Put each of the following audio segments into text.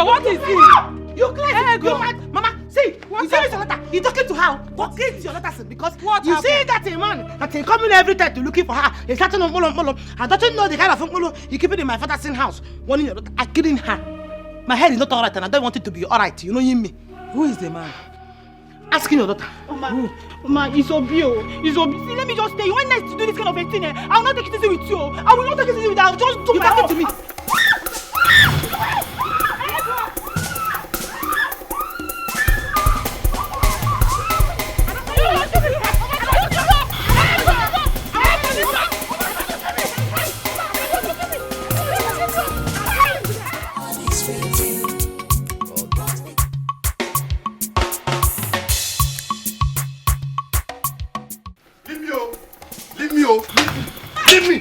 Ego, what is it? You crazy? Ego. Mama, see, you see this letter? You talking to her? Talking to your letter because what you happened? see that a man that he coming every time to looking for her. He's starting on molo. I don't know the kind of molo you keep it in my father's house. Warning your daughter, I'm killing her. My head is not alright and I don't want it to be alright. You know me. Who is the man? Asking your daughter. Mama, it's Obio. It's Obio. See, let me just tell you, when next to do this kind of a thing, I will not take it easy with you. I will not take it easy with you. I will just do my own. To me.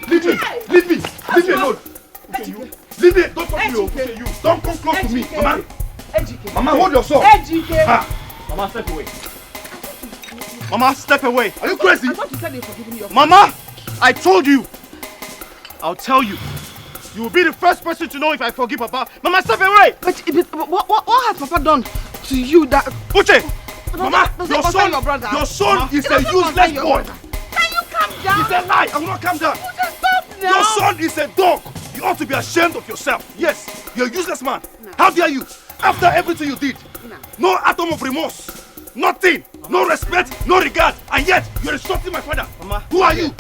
Leave me alone. Leave me. Don't talk to me. Okay, you. Don't come close to me. Mama. Mama, hold yourself. Mama, step away. Mama, step away. Are you crazy? I thought you said they forgiven you. Mama, I told you. I'll tell you. You will be the first person to know if I forgive Papa. Mama, step away. But what has Papa done to you that... Uche! Mama, your son is a useless boy. Can you calm down? It's a lie. I will not calm down. Uche, stop now. Your son is a dog. You ought to be ashamed of yourself. Yes, you're a useless man. No. How dare you? After everything you did. No atom of remorse. Nothing. Mama. No respect, no regard. And yet, you're insulting my father. Mama. Who are you?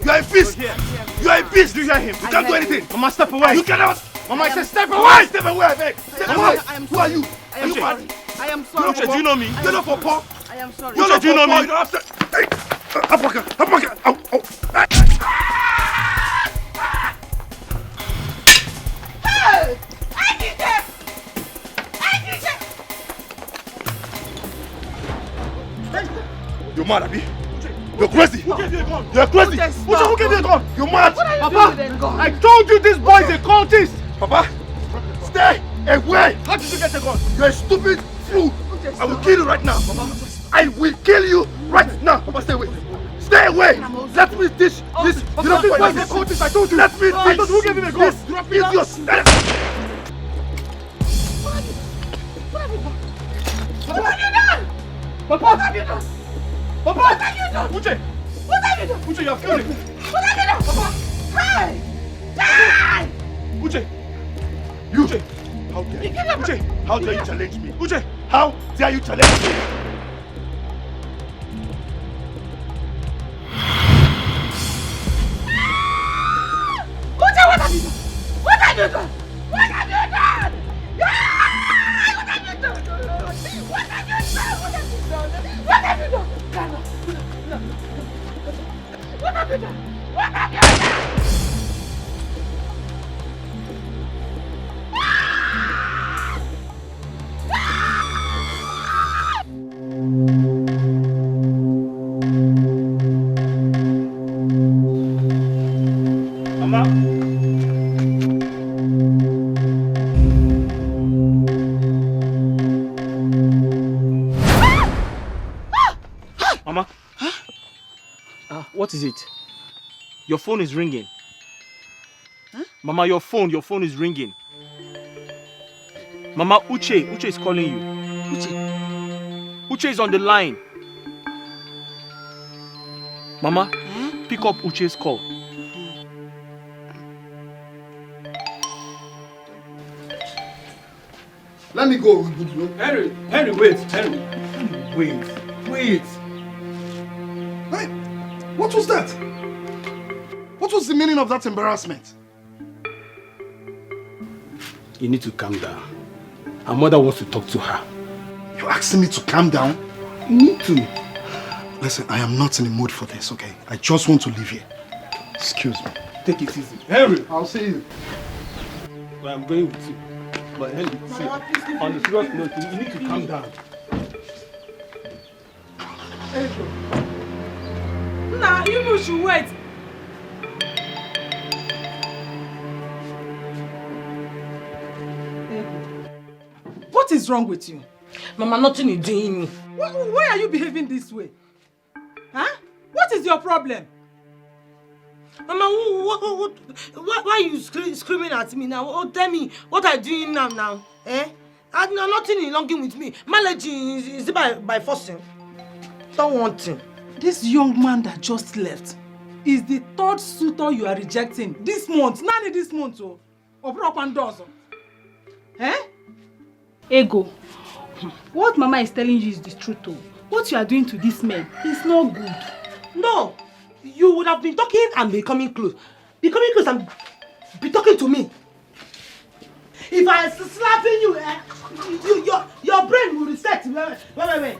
You are a beast. You are a beast. Do you hear him? You can't do anything. Mama, step away. You cannot. Mama, I said step away. Step away, I beg. Step away. Who are you? Are you mad? I am sorry. Do you know me? You're not for Paul. I am sorry. Do you know me? You don't have to. Hey. Uppercut. Ow. Hey! You're mad, Abi? You're crazy. Who gave you a gun? You're crazy. Who gave you a gun? You're mad. Papa, I told you this boy is a cultist. Papa, stay away. How did you get a gun? You're a stupid fool. I will kill you right now. Papa, I will kill you right now. Papa, stay away. Stay away. Let me teach this. You know this boy is a cultist. I told you. Let me teach. Who gave him a gun? Drop it. What have you done? Papa, what have you done? Papa, what have you done? Uche! What have you done? Uche, you have killed him. What have you done? Papa! Hey! Die! Uche! You! Uche! How dare you? Uche! How dare you challenge me? Uche! How dare you challenge me? Uche, what have you done? What have you done? What have you done? What have you done? What have you done? What have you done? What have you done? What have you done? Mama. Mama. What is it? Your phone is ringing. Huh? Mama, your phone is ringing. Mama, Uche is calling you. Uche is on the line. Mama, pick up Uche's call. Let me go. Henry, wait. Wait. Hey, what was that? What was the meaning of that embarrassment? You need to calm down. Her mother wants to talk to her. You're asking me to calm down? You need to. Listen, I am not in the mood for this, okay? I just want to leave here. Excuse me. Take it easy. Henry! I'll see you. Well, I'm going with you. But Henry, see, on the serious note, you need to calm down. Nah, you should wait. What is wrong with you? Mama, nothing is doing me. Why are you behaving this way? Huh? What is your problem? Mama, why are you screaming at me now? Oh, tell me, what are you doing now? Eh? And nothing in longing with me. Marriage is it by forcing? Don't want him. This young man that just left is the third suitor you are rejecting this month. None this month, oh. Eh? Ego, what Mama is telling you is the truth, oh. What you are doing to this man is not good. No, you would have been talking and becoming close. Becoming close and be talking to me. If I slapping you, your brain will reset. Wait.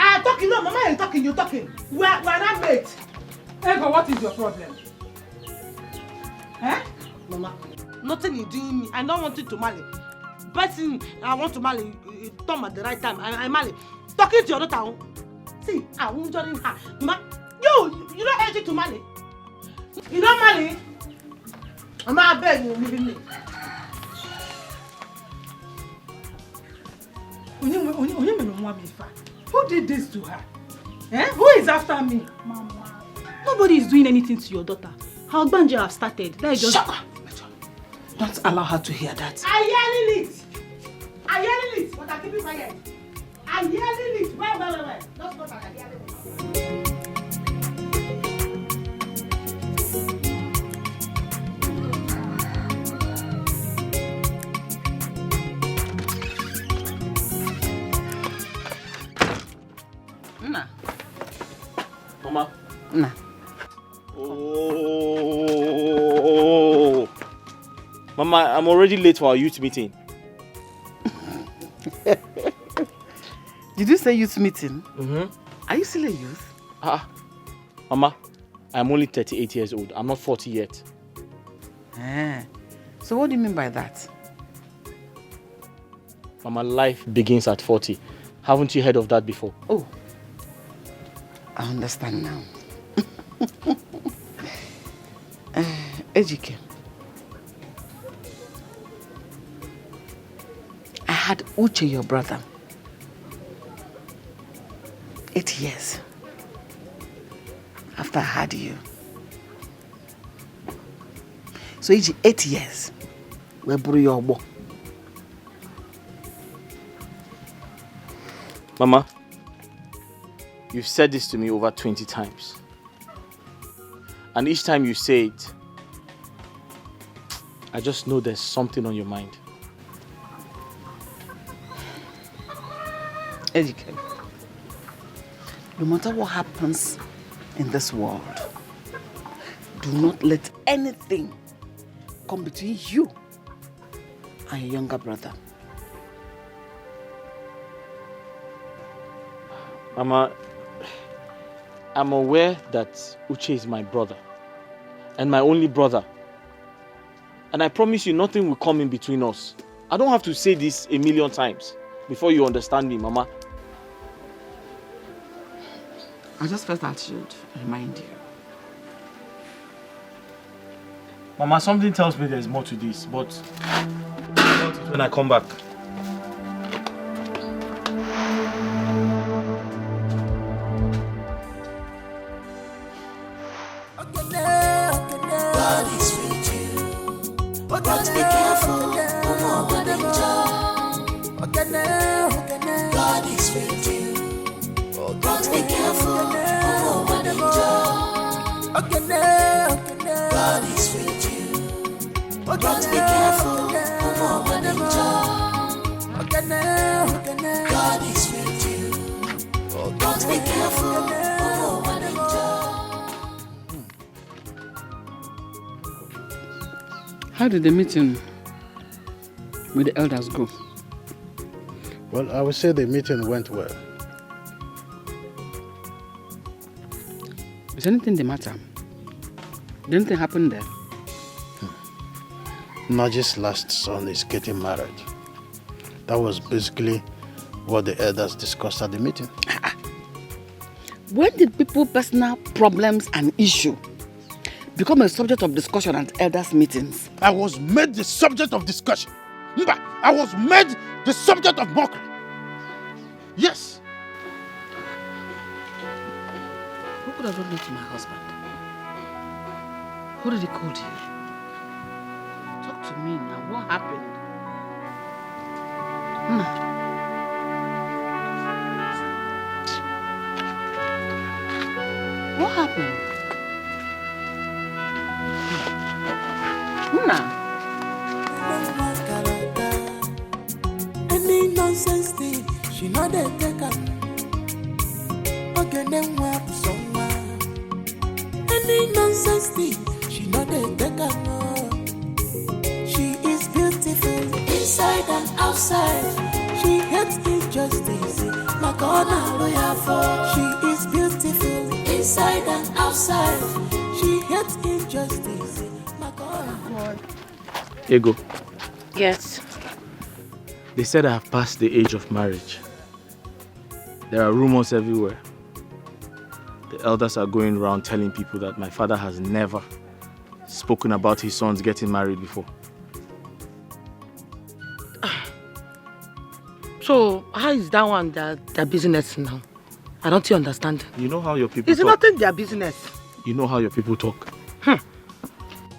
I'm talking, no, Mama ain't talking, you're talking. We're not mates. Ego, what is your problem? Eh? Mama, nothing is doing me. I don't want you to marry. Person I want to marry, you come at the right time. I marry. Talking to your daughter. See, I won't join her. Mama, you don't urge to marry. You don't marry. Mama, I beg you, leave me. Who did this to her? Eh? Who is after me? Mama. Nobody is doing anything to your daughter. Her husband have started. That is just... Shut up! Don't allow her to hear that. I'm hearing it! But I'm keeping quiet. I'm hearing it! Wait. That's what I'm hearing it. Mama. Nah. Oh. Mama, I'm already late for our youth meeting. Did you say youth meeting? Mm-hmm. Are you still a youth? Mama, I'm only 38 years old. I'm not 40 yet. So what do you mean by that? Mama, life begins at 40. Haven't you heard of that before? Oh. I understand now. Ejike. I had Uche, your brother. 8 years after I had you. So each 8 years, we brought your boy. Mama, you've said this to me over 20 times. And each time you say it, I just know there's something on your mind. Ejike, no matter what happens in this world, do not let anything come between you and your younger brother. Mama, I'm aware that Uche is my brother and my only brother. And I promise you nothing will come in between us. I don't have to say this a million times before you understand me, Mama. I just felt I should remind you. Mama, something tells me there's more to this, but when I come back. But be careful, God is with you. But be careful, God is with you. But be careful, God is with you. But be careful. How did the meeting with the elders go? Well, I would say the meeting went well. Is anything the matter? Did anything happen there? Naji's last son is getting married. That was basically what the elders discussed at the meeting. When did people's personal problems and issue become a subject of discussion at elders' meetings? I was made the subject of discussion. I was made the subject of mockery. Yes. Who could have done that to my husband? Who did he call to you? Talk to me now. What happened? What happened? Nah. Any nonsense thing, she not a taker. Okay, then we're someone. Any nonsense thing, she not a taker. She is beautiful inside and outside. She hates injustice. Like on a lawyer for. She is beautiful inside and outside. She hates injustice. Like on a. Ego, Yes. they said I have passed the age of marriage. There are rumors everywhere. The elders are going around telling people that my father has never spoken about his sons getting married before. So, how is that one their business now? I don't understand. You know how your people It's talk. nothing their business. You know how your people talk.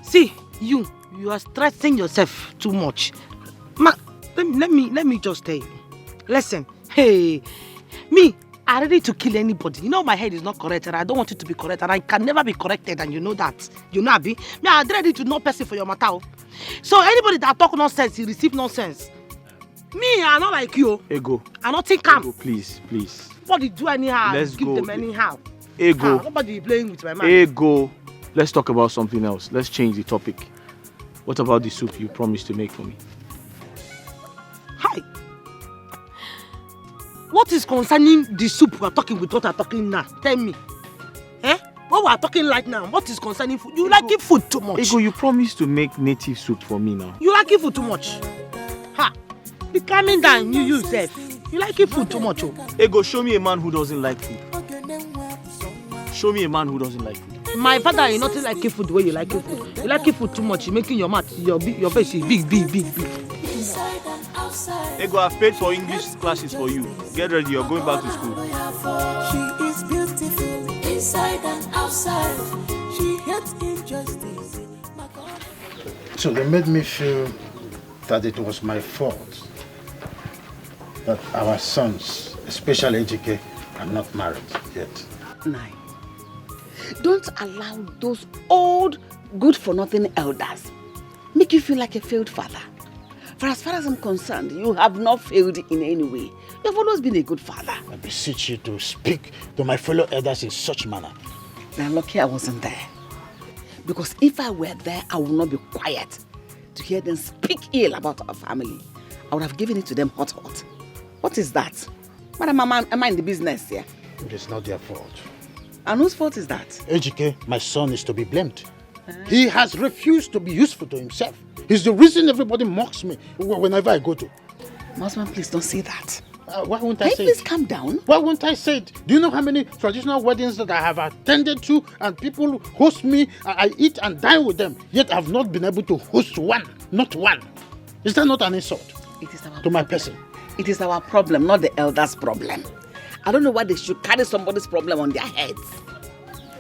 See, you are stressing yourself too much. Let me just tell you. Listen, hey, me, I'm ready to kill anybody. You know my head is not correct and I don't want it to be correct and I can never be corrected and you know that. You know, Abi? Me, I'm ready to know person for your matter. So anybody that talk nonsense, he receive nonsense. Me, I'm not like you. Ego. I don't think I'm. Ego, please. Nobody do anyhow. Let's give go. them anyhow. Ego. Nobody playing with my mind. Ego. Let's talk about something else. Let's change the topic. What about the soup you promised to make for me? Hi. What is concerning the soup we are talking with what we are talking now? Tell me. What we are talking like now? What is concerning food? You like it food too much. Ego, you promised to make native soup for me now. You like it food too much. Ha. Be calming down, you yourself. You like it food too much. Oh. Ego, show me a man who doesn't like food. Show me a man who doesn't like food. My father is not like it food the way you like it food. You like it food too much. You're making your mouth, your face is big. Inside and outside. Ego, I've paid for English classes for you. Get ready, you're going back to school. She is beautiful inside and outside. She hates injustice. So they made me feel that it was my fault that our sons, especially Igwe, are not married yet. Nine. Don't allow those old, good-for-nothing elders make you feel like a failed father. For as far as I'm concerned, you have not failed in any way. You've always been a good father. I beseech you to speak to my fellow elders in such manner. They're lucky I wasn't there. Because if I were there, I would not be quiet to hear them speak ill about our family. I would have given it to them hot. What is that? Madam, am I in the business here? It is not their fault. And whose fault is that? Igwe, my son, is to be blamed. He has refused to be useful to himself. He's the reason everybody mocks me whenever I go to. Husband, please don't say that. Why won't I Can you say please it? calm down? Why won't I say it? Do you know how many traditional weddings that I have attended to and people host me, I eat and dine with them, yet I've not been able to host one, not one. Is that not an insult It is our to my person? It is our problem, not the elders' problem. I don't know why they should carry somebody's problem on their heads.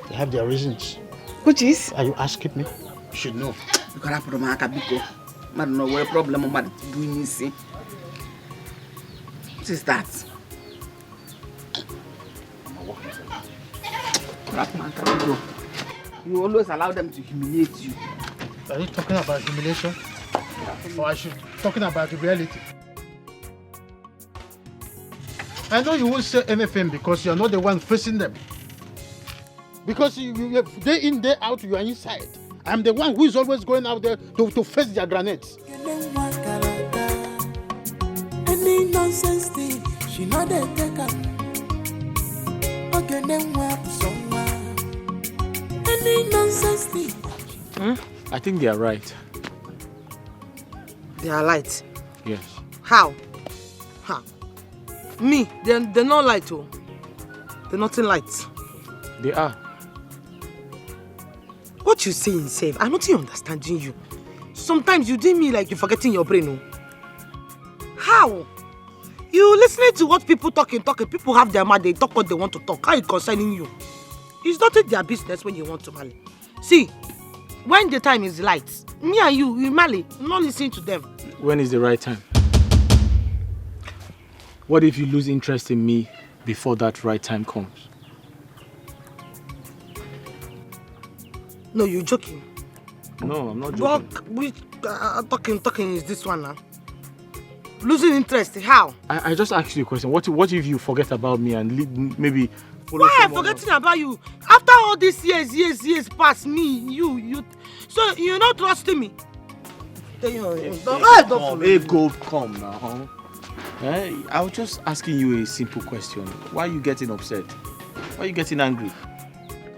They have their reasons. Which is? Are you asking me? You should know. You can't put my biko. I don't know what problem I'm doing. What is that? You always allow them to humiliate you. Are you talking about humiliation? Or I should talking about the reality? I know you won't say anything because you're not the one facing them. Because you day in, day out, you are inside. I'm the one who is always going out there to face their grenades. Any nonsense thing, she not a taker. Okay, then we're someone. Any nonsense thing. I think they are right. They are light. Yes. How? Me, they're not light. Oh. They're nothing light. They are. What you saying, Save? I'm not even understanding you. Sometimes you do me like you're forgetting your brain. Oh. How? You listening to what people talking. People have their mouth, they talk what they want to talk. How it concerning you? It's not their business when you want to marry. See, when the time is light, me and you marry, not listening to them. When is the right time? What if you lose interest in me before that right time comes? No, you're joking. No, I'm not joking. Talking is this one now. Losing interest, how? I just asked you a question. What if you forget about me and maybe follow Why am I someone forgetting else? about you? After all these years past me, you. So you're not trusting me? Go, come now. I was just asking you a simple question. Why are you getting upset? Why are you getting angry?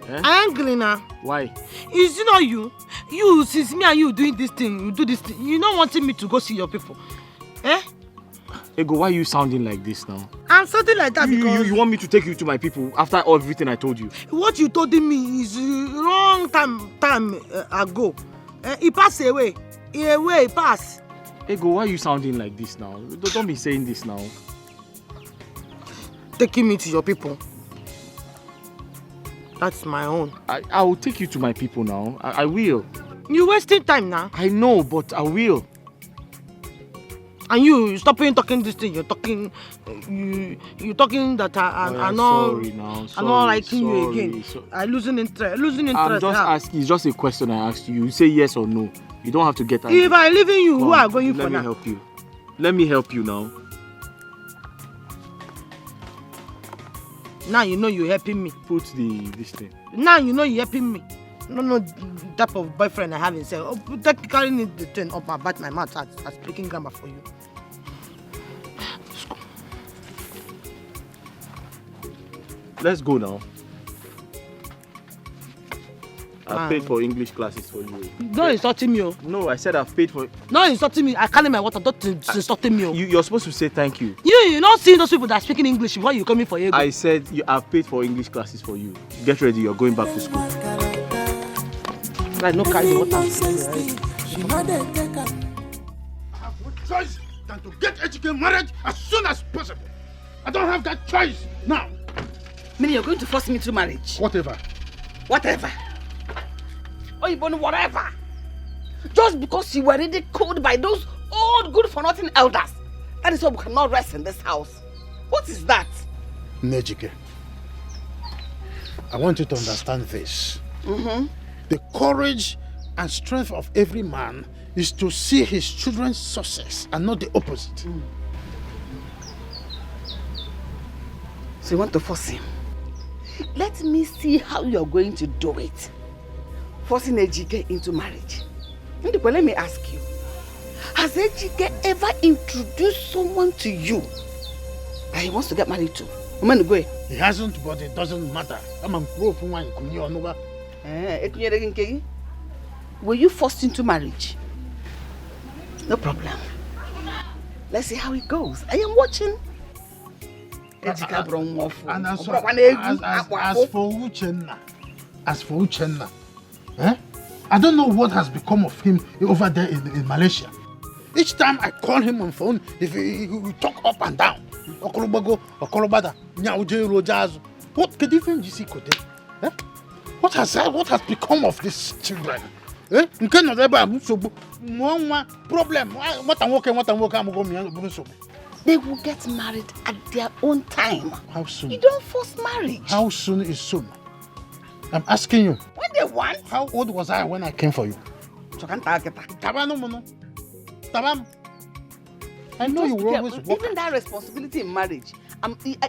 Angry now? Why? Is it not you? You, since me and you doing this thing, you do this thing. You not wanting me to go see your people. Ego, why are you sounding like this now? I'm something like that because... You want me to take you to my people after everything I told you? What you told me is wrong time ago. It passed away. It passed. Ego, why are you sounding like this now? Don't be saying this now. Taking me to your people. That's my own. I will take you to my people now. I will. You're wasting time now. I know, but I will. And you stopping talking this thing. You're talking that I'm not. Sorry now. I'm not liking you again. I'm losing interest. I'm just asking. It's just a question I asked you. You say yes or no. You don't have to get angry. If I'm leaving you, who are going for now? Let me help you. Let me help you now. Now you know you're helping me. Put this thing. Now you know you're helping me. No type of boyfriend I have in say. Technically need the thing up about my mouth as speaking grammar for you. Let's go now. I've paid for English classes for you. Don't insulting me. No, I said I've paid for it. No insulting me. I can't my water. Don't insulting me. You're supposed to say thank you. You're not seeing those people that are speaking English. Why are you coming for Igwe? I said I've paid for English classes for you. Get ready. You're going back to school. Like no carry water. I have no choice than to get educated marriage as soon as possible. I don't have that choice now. Meaning you're going to force me to marriage? Whatever. Or even whatever. Just because you were ridiculed by those old good-for-nothing elders. That is why we cannot rest in this house. What is that? Nejike, I want you to understand this. Mm-hmm. The courage and strength of every man is to see his children's success and not the opposite. So you want to force him? Let me see how you are going to do it. Forcing Ejike into marriage. Let me ask you. Has Ejike ever introduced someone to you that he wants to get married to? He hasn't, but it doesn't matter. Were you forced into marriage? No problem. Let's see how it goes. I am watching. And as for Uchenna, I don't know what has become of him over there in Malaysia. Each time I call him on phone, if he talk up and down. What has become of these children? They will get married at their own time. How soon? You don't force marriage. How soon is soon? I'm asking you. When they want. How old was I when I came for you? I know you will always work. Even that responsibility in marriage,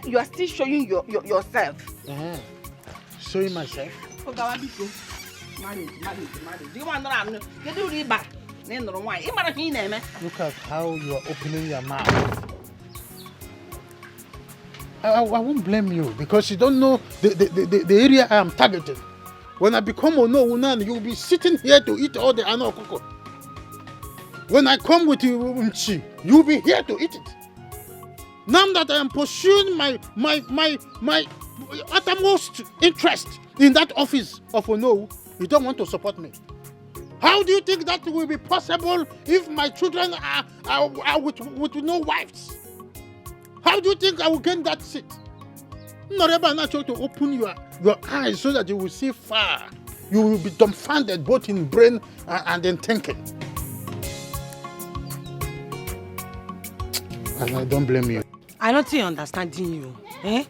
you are still showing yourself. Showing myself? Marriage. Do you want to do riba? Look at how you are opening your mouth. I won't blame you because you don't know the area I am targeting. When I become Ono, you'll be sitting here to eat all the ano koko. When I come with you, you'll be here to eat it. Now that I am pursuing my uttermost interest in that office of Ono, you don't want to support me. How do you think that will be possible if my children are with no wives? How do you think I will gain that seat? Not ever trying to open your eyes so that you will see far. You will be dumbfounded both in brain and in thinking. And I don't blame you. I don't think understanding you. Eh?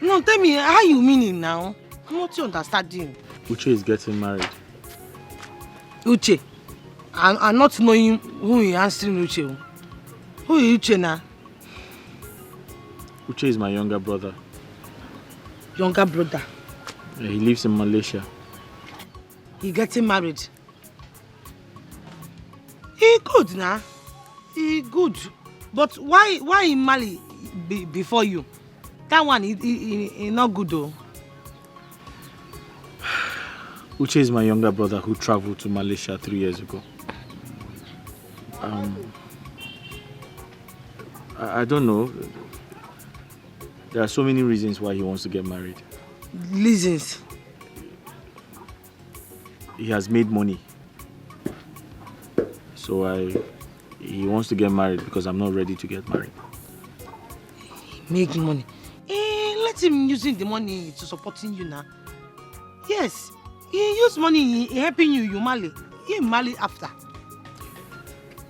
No, tell me, how you meaning now? I'm not understanding. Uche is getting married. Uche? I'm not knowing who is answering Uche. Who is Uche now? Uche is my younger brother. Younger brother? Yeah, he lives in Malaysia. He getting married? He good now. He good. But why he marry before you? That one he not good though. Uche is my younger brother who traveled to Malaysia 3 years ago. I don't know. There are so many reasons why he wants to get married. Reasons? He has made money. So he wants to get married because I'm not ready to get married. Make money? Let him using the money to supporting you now. Yes, he use money in helping you, you marry. He marry after.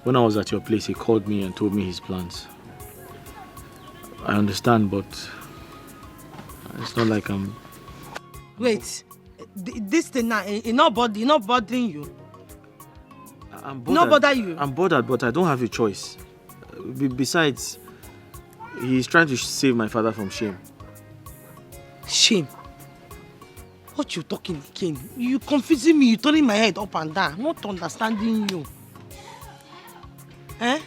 When I was at your place, he called me and told me his plans. I understand, but it's not like I'm... Wait, this thing now, it's not bothering you? I'm bothered. Not bother you? I'm bothered, but I don't have a choice. Besides, he's trying to save my father from shame. Shame? What you talking again? You confusing me, you turning my head up and down, not understanding you. Eh?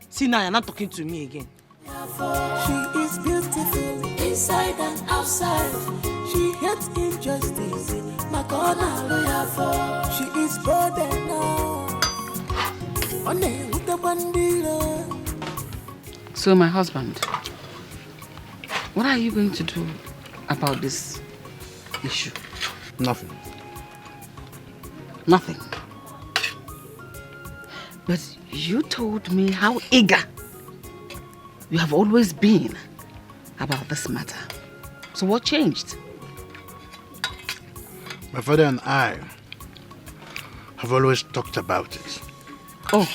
See now, you're not talking to me again. She is beautiful inside and outside. She hates injustice. Makona lawyer for. She is burdened now. So my husband, what are you going to do about this issue? Nothing. Nothing. But you told me how eager you have always been about this matter. So what changed? My father and I have always talked about it. Oh,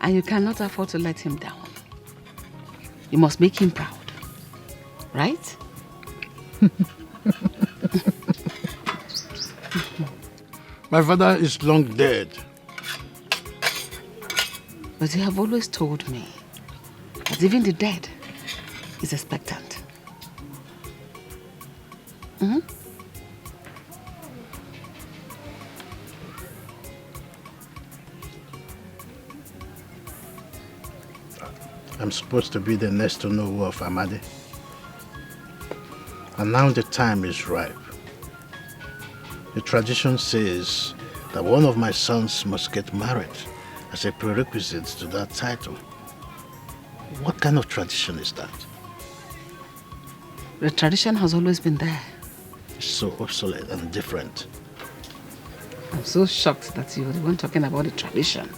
and you cannot afford to let him down. You must make him proud, right? My father is long dead. But you have always told me that even the dead is expectant. Mm-hmm. I'm supposed to be the next to know of Amadi. And now the time is ripe. The tradition says that one of my sons must get married as a prerequisite to that title. What kind of tradition is that? The tradition has always been there. It's so obsolete and different. I'm so shocked that you're the one talking about the tradition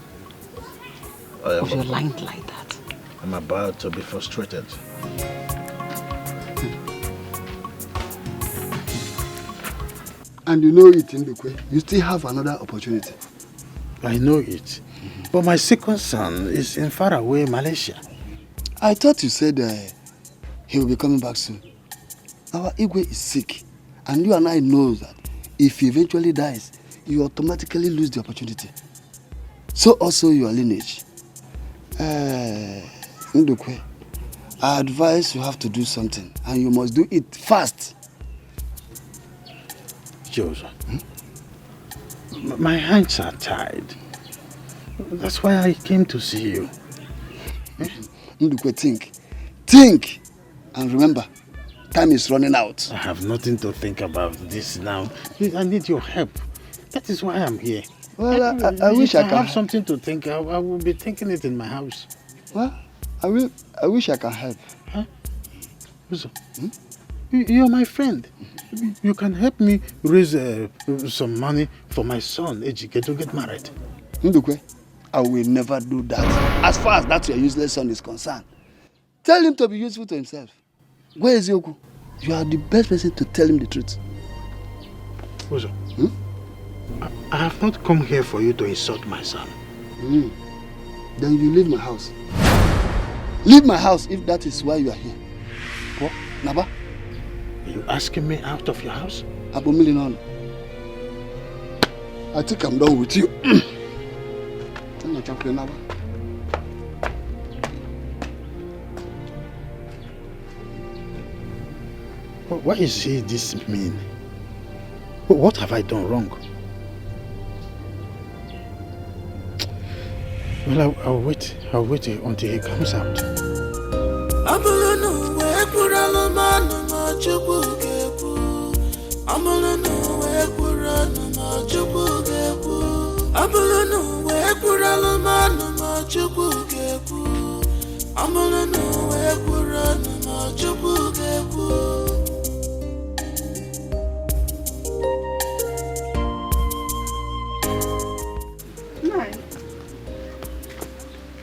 of your line like that. I'm about to be frustrated. And you know it, Igwe. You still have another opportunity. I know it. But my second son is in faraway Malaysia. I thought you said he will be coming back soon. Our Igwe is sick. And you and I know that if he eventually dies, you automatically lose the opportunity. So also your lineage. Ndukwe, I advise you have to do something. And you must do it fast. Joseph, my hands are tied. That's why I came to see you. Ndukwe, think. Think! And remember, time is running out. I have nothing to think about this now. I need your help. That is why I'm here. Well, I wish I can have something to think. I will be thinking it in my house. Well, I wish I can help. Huh? You're my friend. You can help me raise some money for my son, Ejike, to get married. Ndukwe, I will never do that. As far as that your useless son is concerned. Tell him to be useful to himself. Where is Yoku? You are the best person to tell him the truth. Ozo, I have not come here for you to insult my son. Then you leave my house. Leave my house if that is why you are here. What? Naba? Are you asking me out of your house? Abu Milinon. I think I'm done with you. What is this mean? What have I done wrong? Well, I'll wait until he comes out.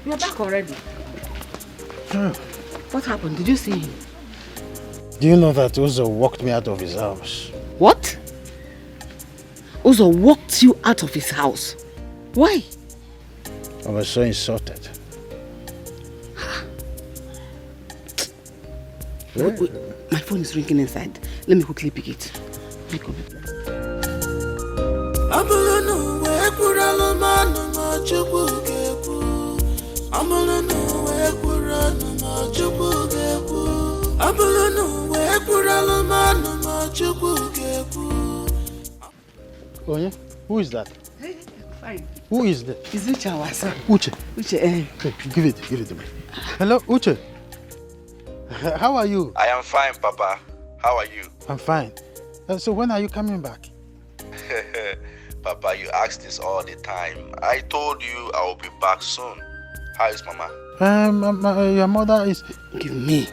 You're back already. What happened? Did you see him? Do you know that Uzo walked me out of his house? What? Uzo walked you out of his house? Why? I was so insulted. Wait. My phone is ringing inside. Let me quickly pick it. Oye, who is that? Fine. Who is that? It's Uche, our son. Uche. Uche, Hey, give it to me. Hello, Uche. How are you? I am fine, Papa. How are you? I'm fine. So when are you coming back? Papa, you ask this all the time. I told you I will be back soon. How is Mama? Your mother is... Give me.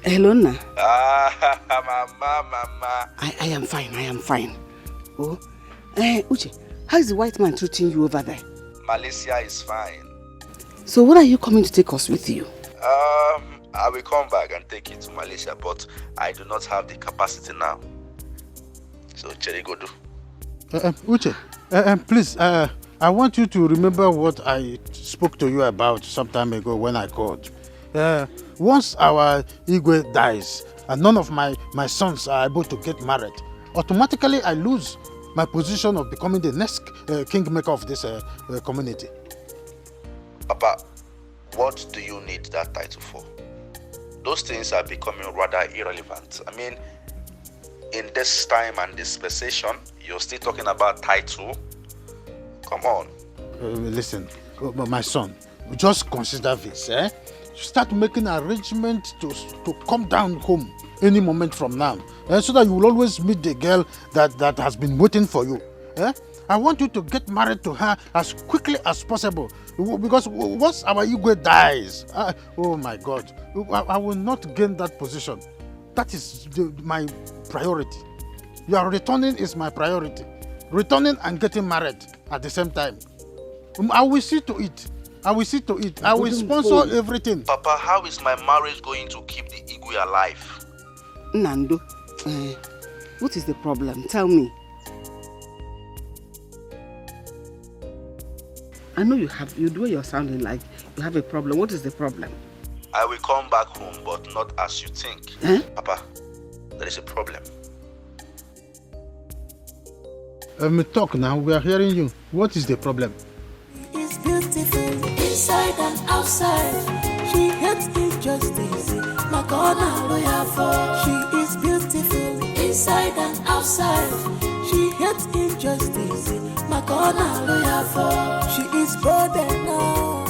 Hello, Na. Mama. I am fine. Oh, Uche, how is the white man treating you over there? Malaysia is fine. So when are you coming to take us with you? I will come back and take you to Malaysia, but I do not have the capacity now. So, Cherry go do. Uche, please, I want you to remember what I spoke to you about some time ago when I called. Once our Igwe dies and none of my sons are able to get married, automatically I lose my position of becoming the next kingmaker of this community. Papa, what do you need that title for? Those things are becoming rather irrelevant. I mean, in this time and dispensation, you're still talking about title? Come on. Listen, my son, just consider this, Start making arrangements to come down home any moment from now, so that you will always meet the girl that has been waiting for you. I want you to get married to her as quickly as possible, because once our Igwe dies, oh my God, I will not gain that position. That is my priority. Your returning is my priority. Returning and getting married at the same time. I will see to it. I will sponsor everything. Papa, how is my marriage going to keep the Igwe alive? Nando, what is the problem? Tell me. I know the way you're sounding like you have a problem. What is the problem? I will come back home, but not as you think. Papa, there is a problem. Talk now, we are hearing you. What is the problem? It's beautiful inside and outside. She hates injustice. Makona lawyer for. She is beautiful inside and outside. She hates injustice. Makona lawyer for. She is bold enough.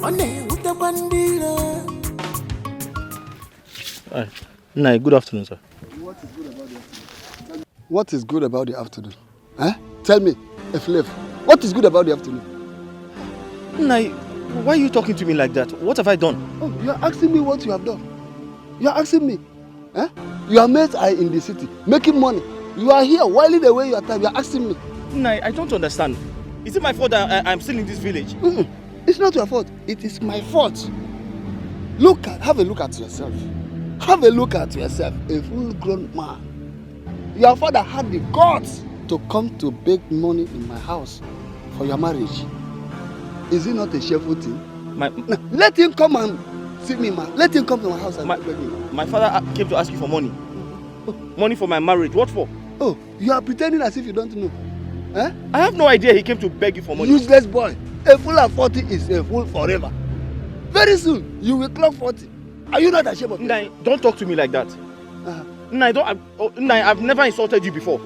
One with the bandila. Hi, good afternoon, sir. What is good about the afternoon? Tell me, Eflef, what is good about the afternoon? Nai, why are you talking to me like that? What have I done? Oh, you are asking me what you have done. You are asking me. Your mates are in the city, making money. You are here, whiling away your time. You are asking me. Nai, I don't understand. Is it my fault that I'm still in this village? It's not your fault. It is my fault. Have a look at yourself. Have a look at yourself, a full-grown man. Your father had the guts to come to beg money in my house for your marriage. Is it not a shameful thing? My Let him come and see me, man. Let him come to my house and beg me. my father came to ask you for money. Money for my marriage. What for? Oh, you are pretending as if you don't know. Eh? I have no idea he came to beg you for money. Useless boy. A fool at 40 is a fool forever. Very soon, you will clock 40. Are you not ashamed of it? Nai, don't talk to me like that. Nai, I've never insulted you before.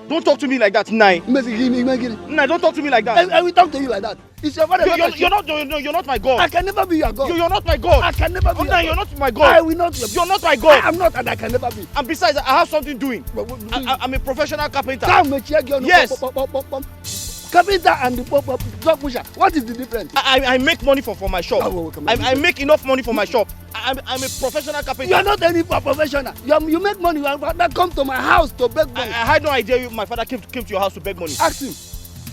Don't talk to me like that, Nai. Nai, don't talk to me like that. I will talk to you like that. It's your father. You're not my God. I can never be your God. You're not my God. I can never be your God. You're not my God. I will not. You're not my God. I am not, and I can never be. And besides, I have something doing. I'm a professional carpenter. Yes. Carpenter and the dog pusher. What is the difference? I make money for my shop. I make enough money for my shop. I'm a professional carpenter. You are not any professional. You make money. Your father come to my house to beg money. I had no idea my father came to your house to beg money. Ask him.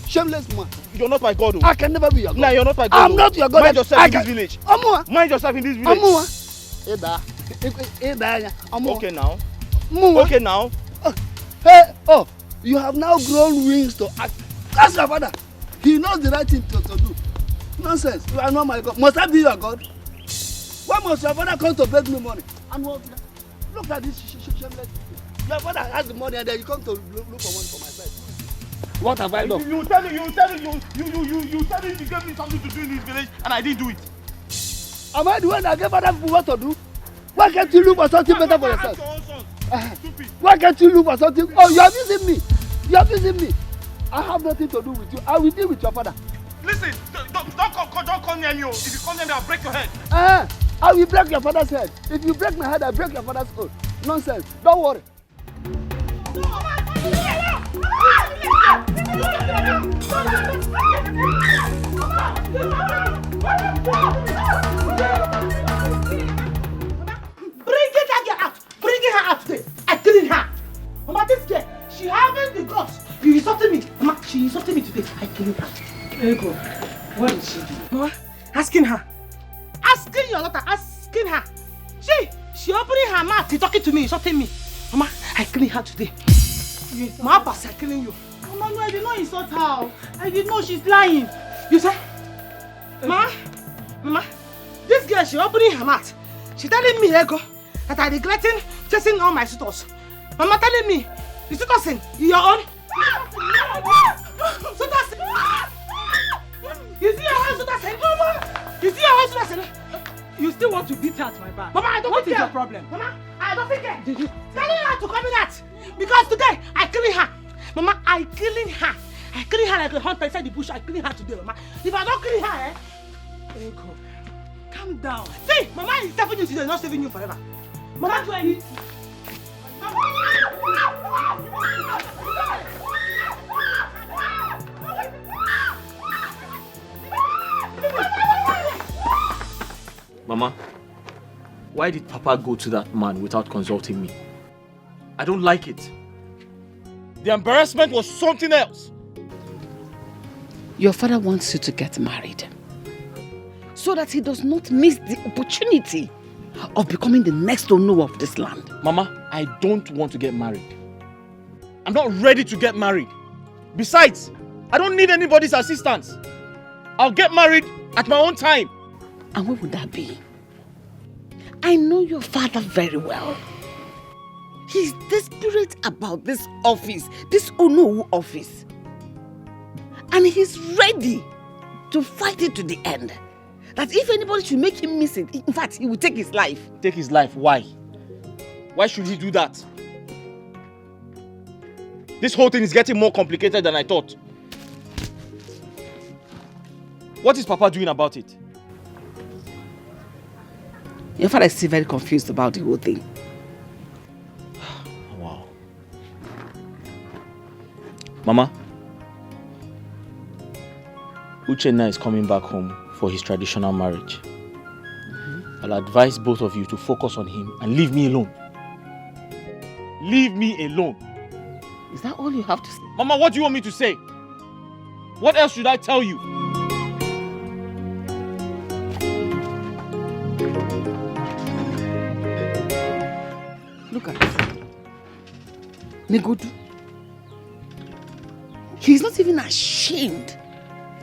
Shameless man. You're not my God. I can never be your God. Nah, you're not my God. I'm not your God. Mind yourself in this village. Mind yourself in this village. Okay now. Okay now. Hey, oh, you have now grown wings to act. Ask your father. He knows the right thing to do. Nonsense. You are not my God. Must I be your God? Why must your father come to beg me money? And what? Look at this shameless. Your father has the money and then you come to look for money for my side. What have I done? You tell me you gave me something to do in this village and I didn't do it. Am I the one that gave other people what to do? Why can't you look for something better for yourself? Why can't you look for something? Oh, you are using me. You are using me. I have nothing to do with you. I will deal with your father. Listen, don't come near me. If you come near me, I'll break your head. I will break your father's head. If you break my head, I'll break your father's head. Nonsense. Don't worry. Bring her out today. I clean her. Mama, this girl, she having the guts. You insulted me. Mama, she insulted me today. I clean her. Igwe, what did she do? Mama, asking her. Asking your daughter, asking her. She opening her mouth, she talking to me, insulting me. Mama, I clean her today. Mama, pass, I clean you. Mama, no, I did not insult her. I did not, she's lying. You say? Mama, this girl, she opening her mouth. She telling me, Ego, that I neglecting chasing all my suitors. Mama telling me, the suitors in your own. Suitors. You see your house, suitors in? You see your house, suitors in? You still want to beat her at my back? Mama, I don't What think is your problem? Mama, I don't think it. Did you telling her to come in that? Because today, I clean her. Mama, I clean her. I clean her like a hunter inside the bush. I clean her today, Mama. If I don't clean her, Ego, calm down. See, Mama is saving you today, not saving you forever. Mama, do I need? Mama, why did Papa go to that man without consulting me? I don't like it. The embarrassment was something else. Your father wants you to get married so that he does not miss the opportunity of becoming the next owner of this land. Mama, I don't want to get married. I'm not ready to get married. Besides, I don't need anybody's assistance. I'll get married at my own time. And what would that be? I know your father very well. He's desperate about this office, this Onowu office. And he's ready to fight it to the end. That if anybody should make him miss it, in fact, he will take his life. Take his life? Why? Why should he do that? This whole thing is getting more complicated than I thought. What is Papa doing about it? Your father is still very confused about the whole thing. Wow. Mama, Uchenna is coming back home for his traditional marriage. I'll advise both of you to focus on him and leave me alone. Leave me alone. Is that all you have to say? Mama, what do you want me to say? What else should I tell you? Look at this. Negodu. He's not even ashamed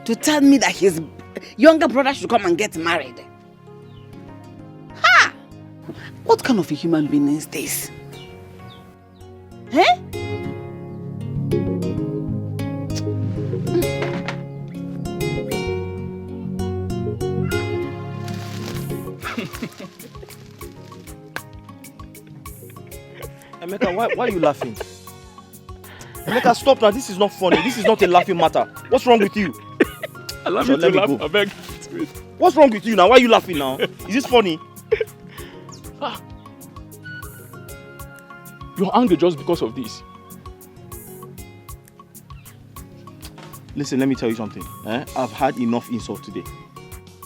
to tell me that he's younger brother should come and get married. Ha! What kind of a human being is this? Eh? Emeka, why are you laughing? Emeka, stop now. This is not funny. This is not a laughing matter. What's wrong with you? Allow me to laugh, I beg. What's wrong with you now? Why are you laughing now? Is this funny? You're angry just because of this. Listen, let me tell you something. I've had enough insult today.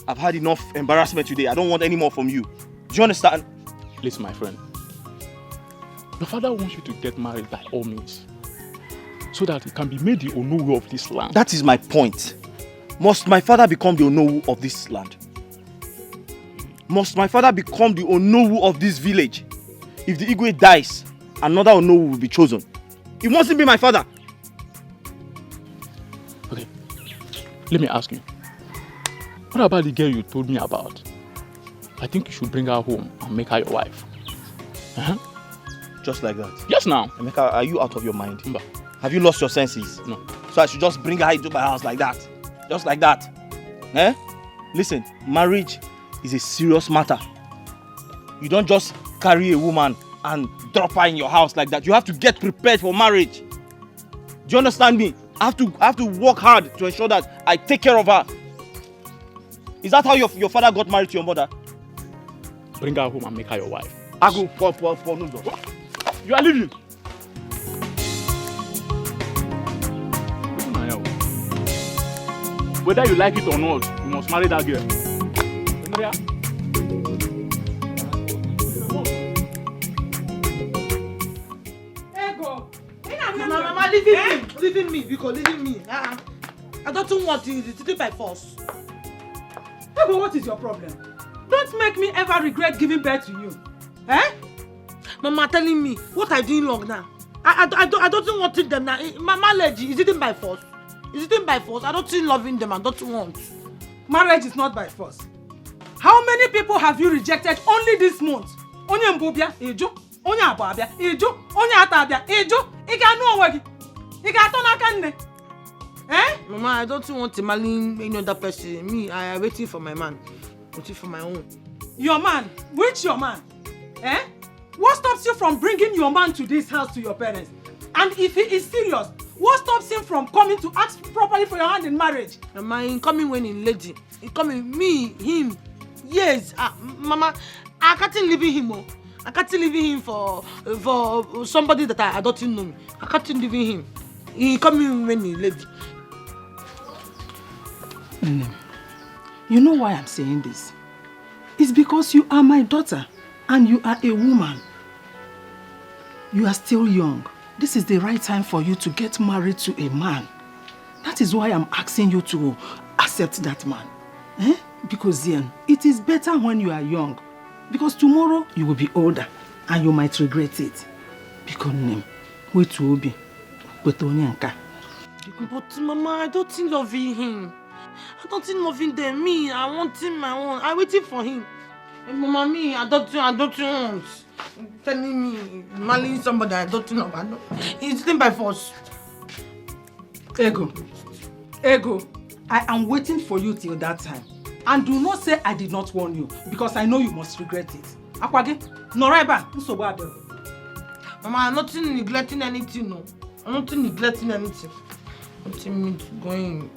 I've had enough embarrassment today. I don't want any more from you. Do you understand? Listen, my friend. Your father wants you to get married by all means, so that he can be made the Onowu of this land. That is my point. Must my father become the Onowu of this land? Must my father become the Onowu of this village? If the Igwe dies, another Onowu will be chosen. He mustn't be my father. Okay, let me ask you. What about the girl you told me about? I think you should bring her home and make her your wife. Just like that? Yes, now. Emeka, are you out of your mind? No. Have you lost your senses? No. So I should just bring her into my house like that? Just like that? Listen, marriage is a serious matter. You don't just carry a woman and drop her in your house like that. You have to get prepared for marriage. Do you understand me? I have to work hard to ensure that I take care of her. Is that how your father got married to your mother? Bring her home and make her your wife. I go for no. You are leaving. Whether you like it or not, you must marry that girl. Mama, leaving me, because leaving me. I don't want it by force. Ego, what is your problem? Don't make me ever regret giving birth to you. Mama telling me what I doing wrong now. I don't want them now. Marriage, is it by force? Is it by force? I don't see loving them. I don't want. Marriage is not by force. How many people have you rejected only this month? Onye mbobia, ejo. Onye ababia, ejo. Onye atabia, ejo. Iga anu onwegi. Iga atona kanne. Mama, I don't want to marry any other person. Me, I am waiting for my man. Waiting for my own. Your man? Which your man? What stops you from bringing your man to this house to your parents? And if he is serious, what stops him from coming to ask properly for your hand in marriage? Mama, he coming when he lady. He coming, me, him. Yes, Mama, I can't leave him. I can't leave him for somebody that I don't know. I can't leave him. He coming when he lady. You know why I'm saying this? It's because you are my daughter and you are a woman. You are still young. This is the right time for you to get married to a man. That is why I'm asking you to accept that man. Because then, it is better when you are young. Because tomorrow, you will be older and you might regret it. Because wait will be. But Mama, I don't think loving him. I don't think loving them. Me, I want him my own. I'm waiting for him. Mama, me, I don't want. Telling me, marrying somebody I don't know. It's thing by force. Ego, I am waiting for you till that time. And do not say I did not warn you, because I know you must regret it. Akwage, Noraiba, Mama, I'm not neglecting anything, no. I'm not neglecting anything. I'm telling me to go in.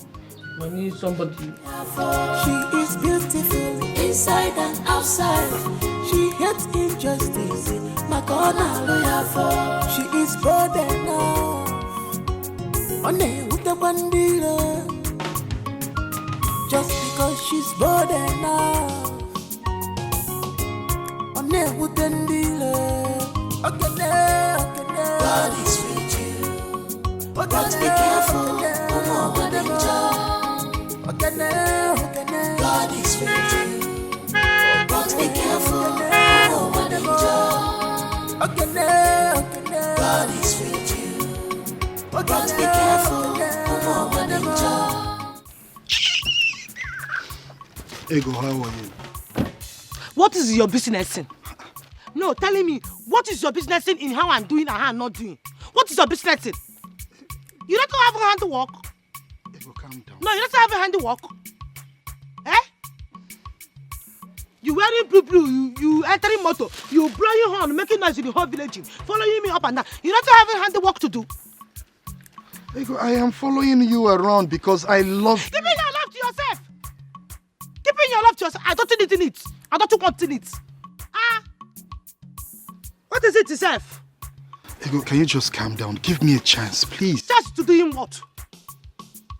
I need somebody. She is beautiful inside and outside. She hates injustice. My God, she is bold enough. On with the bandila. Just because she's bold enough. On with the dealer. God is with you. But be careful. God is with you. But be careful. God is with you. But be careful. Ego, how are you? What is your business in? No, telling me, what is your business in how I'm doing and how I'm not doing? What is your business in? You don't have a hand to work. Ego, calm down. No, you don't have a hand to work. Eh? You wearing blue, you entering motor, you blowing horn, making noise in the whole village, following me up and down. You don't have a hand to work to do. Ego, I am following you around because I love you. Keeping your love to yourself. Keeping your love to yourself. I don't need it. I don't want it. Ah. What is it itself? Ego, can you just calm down? Give me a chance, please. Chance to doing what?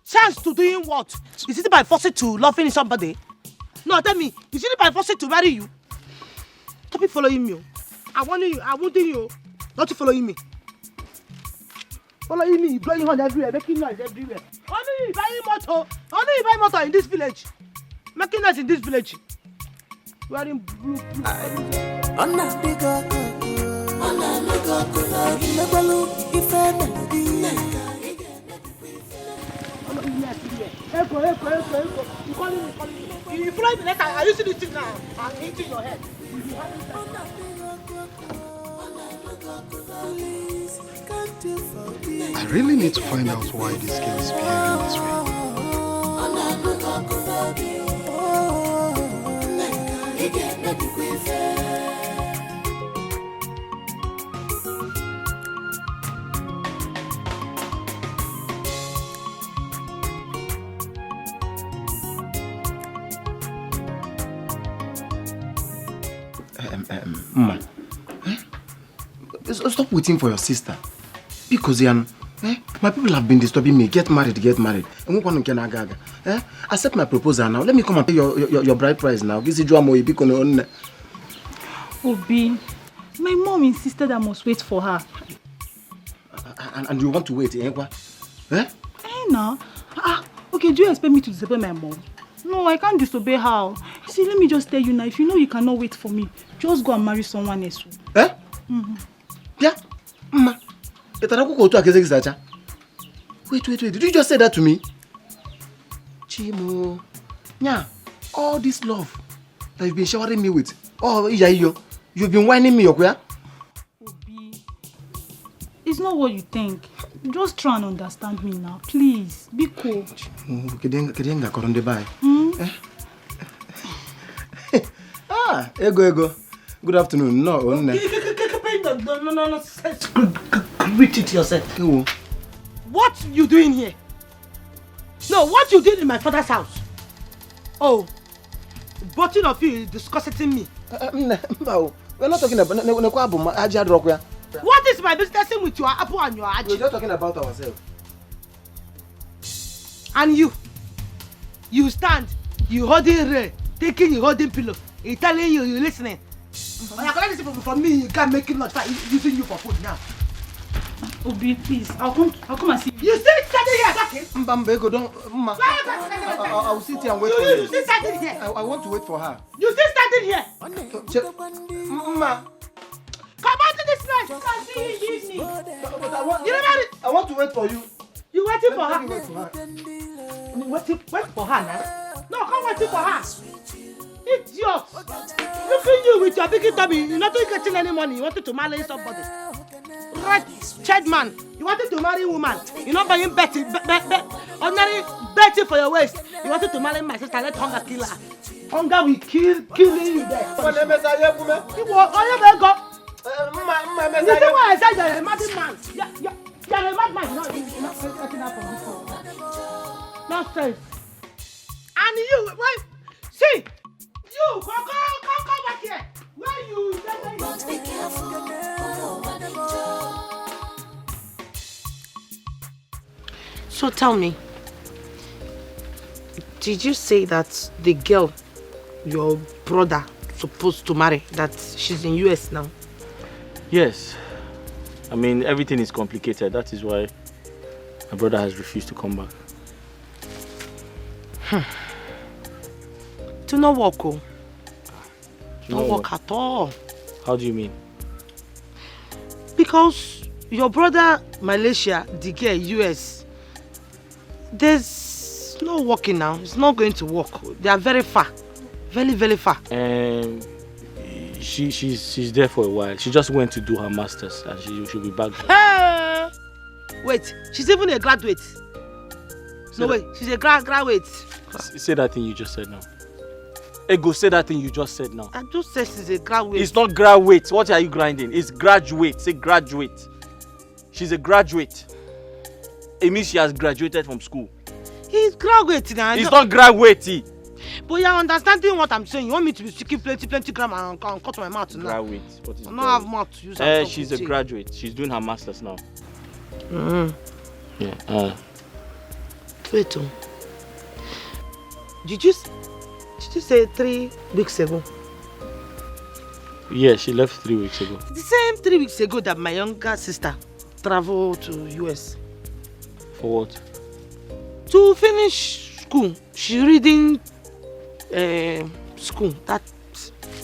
Chance to doing what? Is it by forcing to loving somebody? No, tell me. Is it by forcing to marry you? Stop it following me. I want you not to following me. Following me, blowing horn everywhere, making noise everywhere. Only you buying motor in this village. Making noise in this village. Wearing blue. Echo. You calling me. You fly me later. I used to do this thing now. I'm hitting your head. I really need to find out why this girl is behaving this way. Mama, stop waiting for your sister. Because my people have been disturbing me. Get married. Accept my proposal now. Let me come and pay your bride price now. Obi, my mom insisted I must wait for her. And you want to wait, No. Okay, do you expect me to disobey my mom? No, I can't disobey her. See, let me just tell you now, if you know you cannot wait for me, just go and marry someone else. Yeah? Mama. Wait. Did you just say that to me? Chimo. Yeah. All this love that you've been showering me with. Oh, you've been whining me, okay? Obi, it's not what you think. Just try and understand me now, please. Be cool. Ego. Good afternoon. No. Reach it yourself. What you doing here? No, what you did in my father's house? Oh, both of you is discussing me. We're not talking about. What is my business with your apple and your aji? We're just talking about ourselves. And you stand, you holding Ray, taking you holding pillow, he telling you listening. When I collect this from me, you can't make it not start using you for food now. Obi, please, I'll come and see you. You still standing here talking? Mbambego, don't. I'll sit here and wait for you. You still standing here? I want to wait for her. You still standing here? Mama. Come out to this night. You can see you evening. But I want to wait for you. You waiting for her? Wait for her now? No, come waiting for her. Idiot. Look at you with your big tummy. You're not getting any money. You wanted to marry somebody. Right, child man. You wanted to marry a woman. You're not buying Betty. Ordinary Betty for your waist. You wanted to marry my sister. Let hunger kill her. Hunger will kill you there. You see why I said you're a mad man? You're a madman. No, you're not getting up from this one. Nonsense. And you, wait. See, you, come back here. Where you? Must be careful. So tell me, did you say that the girl your brother supposed to marry, that she's in US now? Yes. I mean, everything is complicated. That is why my brother has refused to come back. To not work, oh. Not work at all. How do you mean? Because your brother, Malaysia, the girl, US, there's no working now. It's not going to work. They are very far. Very, very far. She's there for a while. She just went to do her masters and she'll be back. Hey! Wait, she's even a graduate. No way, she's a graduate. Say that thing you just said now. Ego, say that thing you just said now. I just said she's a graduate. It's not graduate. What are you grinding? It's graduate. Say graduate. She's a graduate. It means she has graduated from school. He's graduate now. It's not graduate. But you're understanding what I'm saying. You want me to be speaking plenty grammar and cut my mouth now? Graduate. What is I don't have mouth to use. She's a graduate. She's doing her masters now. Yeah. Wait. Did you say 3 weeks ago? Yeah, she left 3 weeks ago. The same 3 weeks ago that my younger sister traveled to US. For what? To finish school. She's reading school. That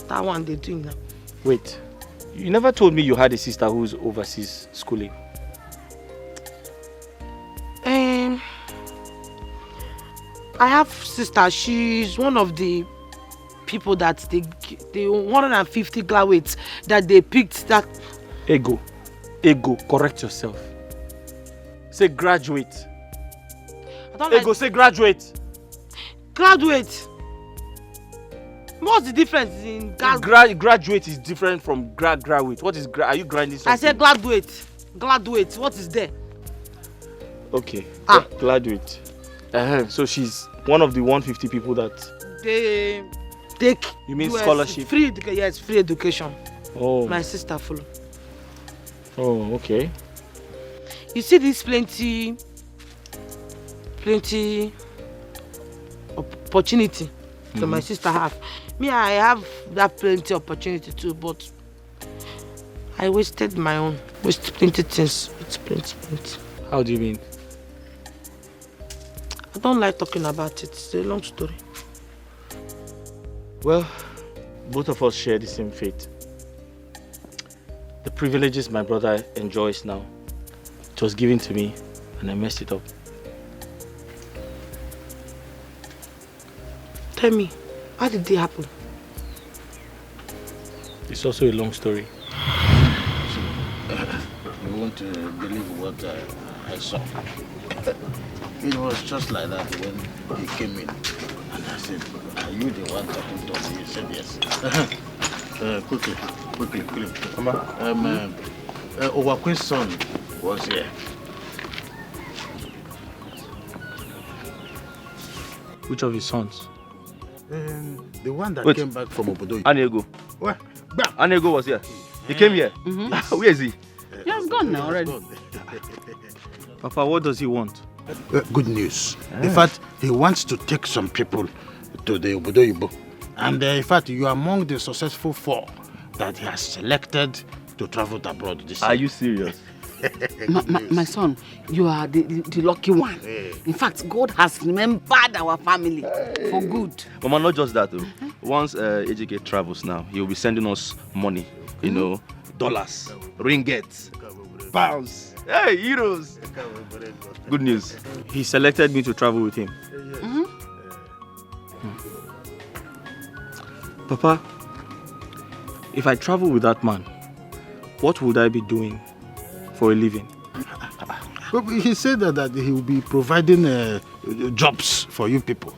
one they're doing now. Wait, you never told me you had a sister who's overseas schooling. I have sister. She's one of the people that the 150 graduates that they picked. That Ego, correct yourself. Say graduate. Ego, say graduate. Graduate. What's the difference in graduate is different from graduate. What is are you grinding something? I said graduate. Graduate. What is there? Okay. Graduate. So she's one of the 150 people that they take. You mean US scholarship? Free education. Yes, free education. Oh. My sister follow. Oh, okay. You see this plenty opportunity that my sister have. Me, I have that plenty opportunity too, but I wasted my own. Wasted plenty things. It's plenty. How do you mean? I don't like talking about it. It's a long story. Well, both of us share the same fate. The privileges my brother enjoys now, it was given to me and I messed it up. Tell me, how did it happen? It's also a long story. You won't believe what I saw. It was just like that when he came in. And I said, are you the one talking to us? He said yes. Quickly. Owaquin's son was here. Which of his sons? The one that came back from Obodo. Anego. What? Anego was here. He came here. Where is he? He has gone now already. Papa, what does he want? Good news. In fact, he wants to take some people to the Obodo Ibo. And in fact, you are among the successful 4 that he has selected to travel abroad this year. Are you serious? My son, you are the lucky one. In fact, God has remembered our family for good. Mama, not just that though. Once AJK travels now, he will be sending us money. You know, dollars, ringgits, pounds, hey, euros. Good news. He selected me to travel with him. Papa, if I travel with that man, what would I be doing for a living? Well, he said that he will be providing jobs for you people.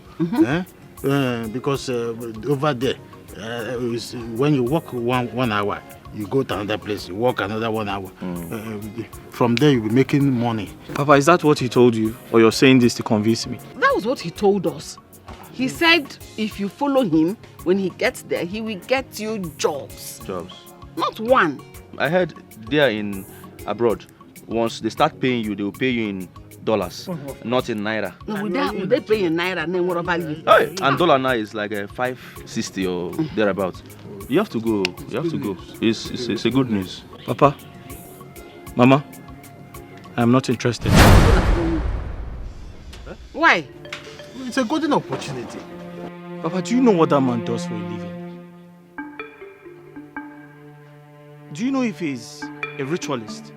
Because over there, when you walk one hour, you go to another place, you walk another 1 hour. From there, you'll be making money. Papa, is that what he told you? Or you're saying this to convince me? That was what he told us. He said if you follow him, when he gets there, he will get you jobs. Jobs. Not one. I heard there in abroad, once they start paying you, they will pay you in dollars, not in naira. No, would they pay in naira? Then what about you? Hey, and dollar now is like a 560 or thereabouts. You have to go. It's a good news. Papa, Mama, I'm not interested. Why? It's a golden opportunity. Papa, do you know what that man does for a living? Do you know if he's a ritualist?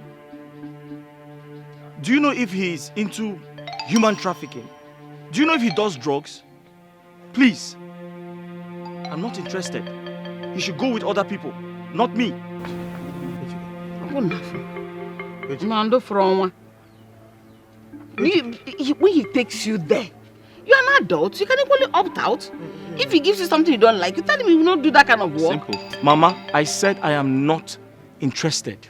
Do you know if he's into human trafficking? Do you know if he does drugs? Please. I'm not interested. He should go with other people, not me. When he takes you there, you're an adult. You can equally opt out. If he gives you something you don't like, you tell him you will not do that kind of work. Simple. Mama, I said I am not interested.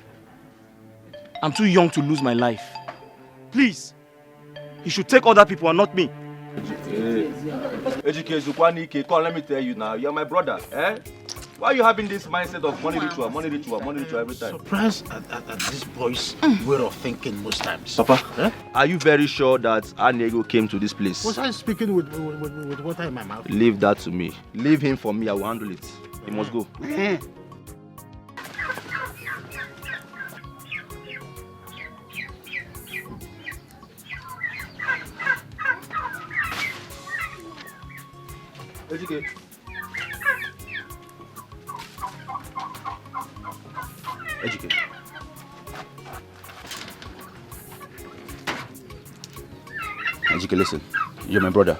I'm too young to lose my life. Please, he should take other people and not me. Ejike, come, let me tell you now, you're my brother, eh? Why are you having this mindset of money ritual every time? Surprised at this boy's way of thinking most times. Papa, are you very sure that Anego came to this place? Was I speaking with water in my mouth? Leave that to me. Leave him for me, I will handle it. He must go. Ejike. Ejike. Ejike, listen. You're my brother,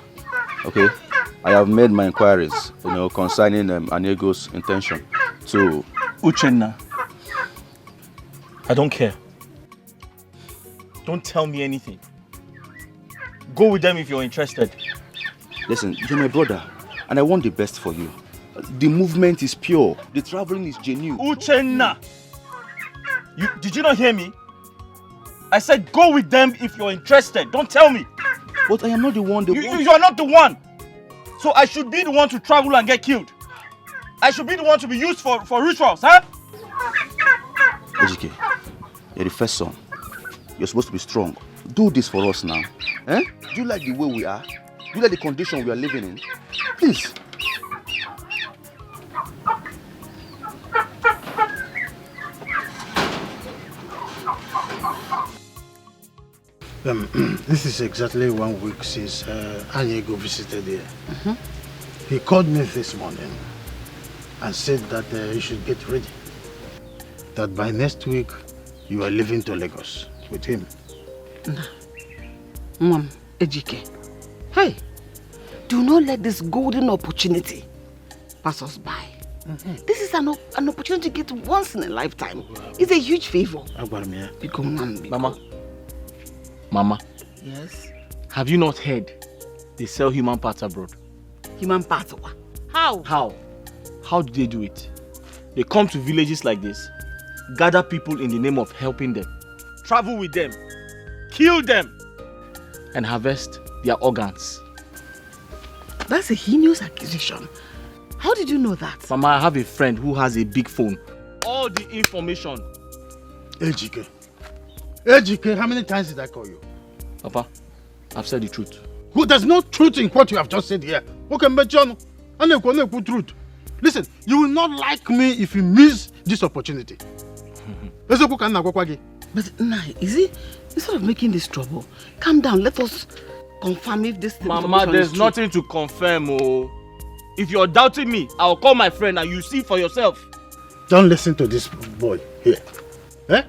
okay? I have made my inquiries, concerning Anego's intention to... Uchenna, I don't care. Don't tell me anything. Go with them if you're interested. Listen, you're my brother, and I want the best for you. The movement is pure. The traveling is genuine. Uchenna! Did you not hear me? I said go with them if you're interested. Don't tell me. But I am not the one. You are not the one. So I should be the one to travel and get killed. I should be the one to be used for rituals, huh? Ejike, you're the first son. You're supposed to be strong. Do this for us now. Eh? Do you like the way we are? Do you like the condition we are living in? Please. This is exactly 1 week since Anego visited here. He called me this morning and said that you should get ready. That by next week, you are leaving to Lagos with him. Mom, Ejike, hey, do not let this golden opportunity pass us by. This is an opportunity to get once in a lifetime. It's a huge favor. Mama. Yes? Have you not heard they sell human parts abroad? Human parts? How? How do they do it? They come to villages like this, gather people in the name of helping them, travel with them, kill them, and harvest their organs. That's a heinous accusation. How did you know that? Mama, I have a friend who has a big phone. All the information. Ejike, how many times did I call you? Papa, I've said the truth. Well, there's no truth in what you have just said here. Okay, but John, truth. Listen, you will not like me if you miss this opportunity. But instead of making this trouble, calm down. Let us confirm if this Mama, there's nothing to confirm. Oh. If you're doubting me, I'll call my friend and you see for yourself. Don't listen to this boy here. Eh?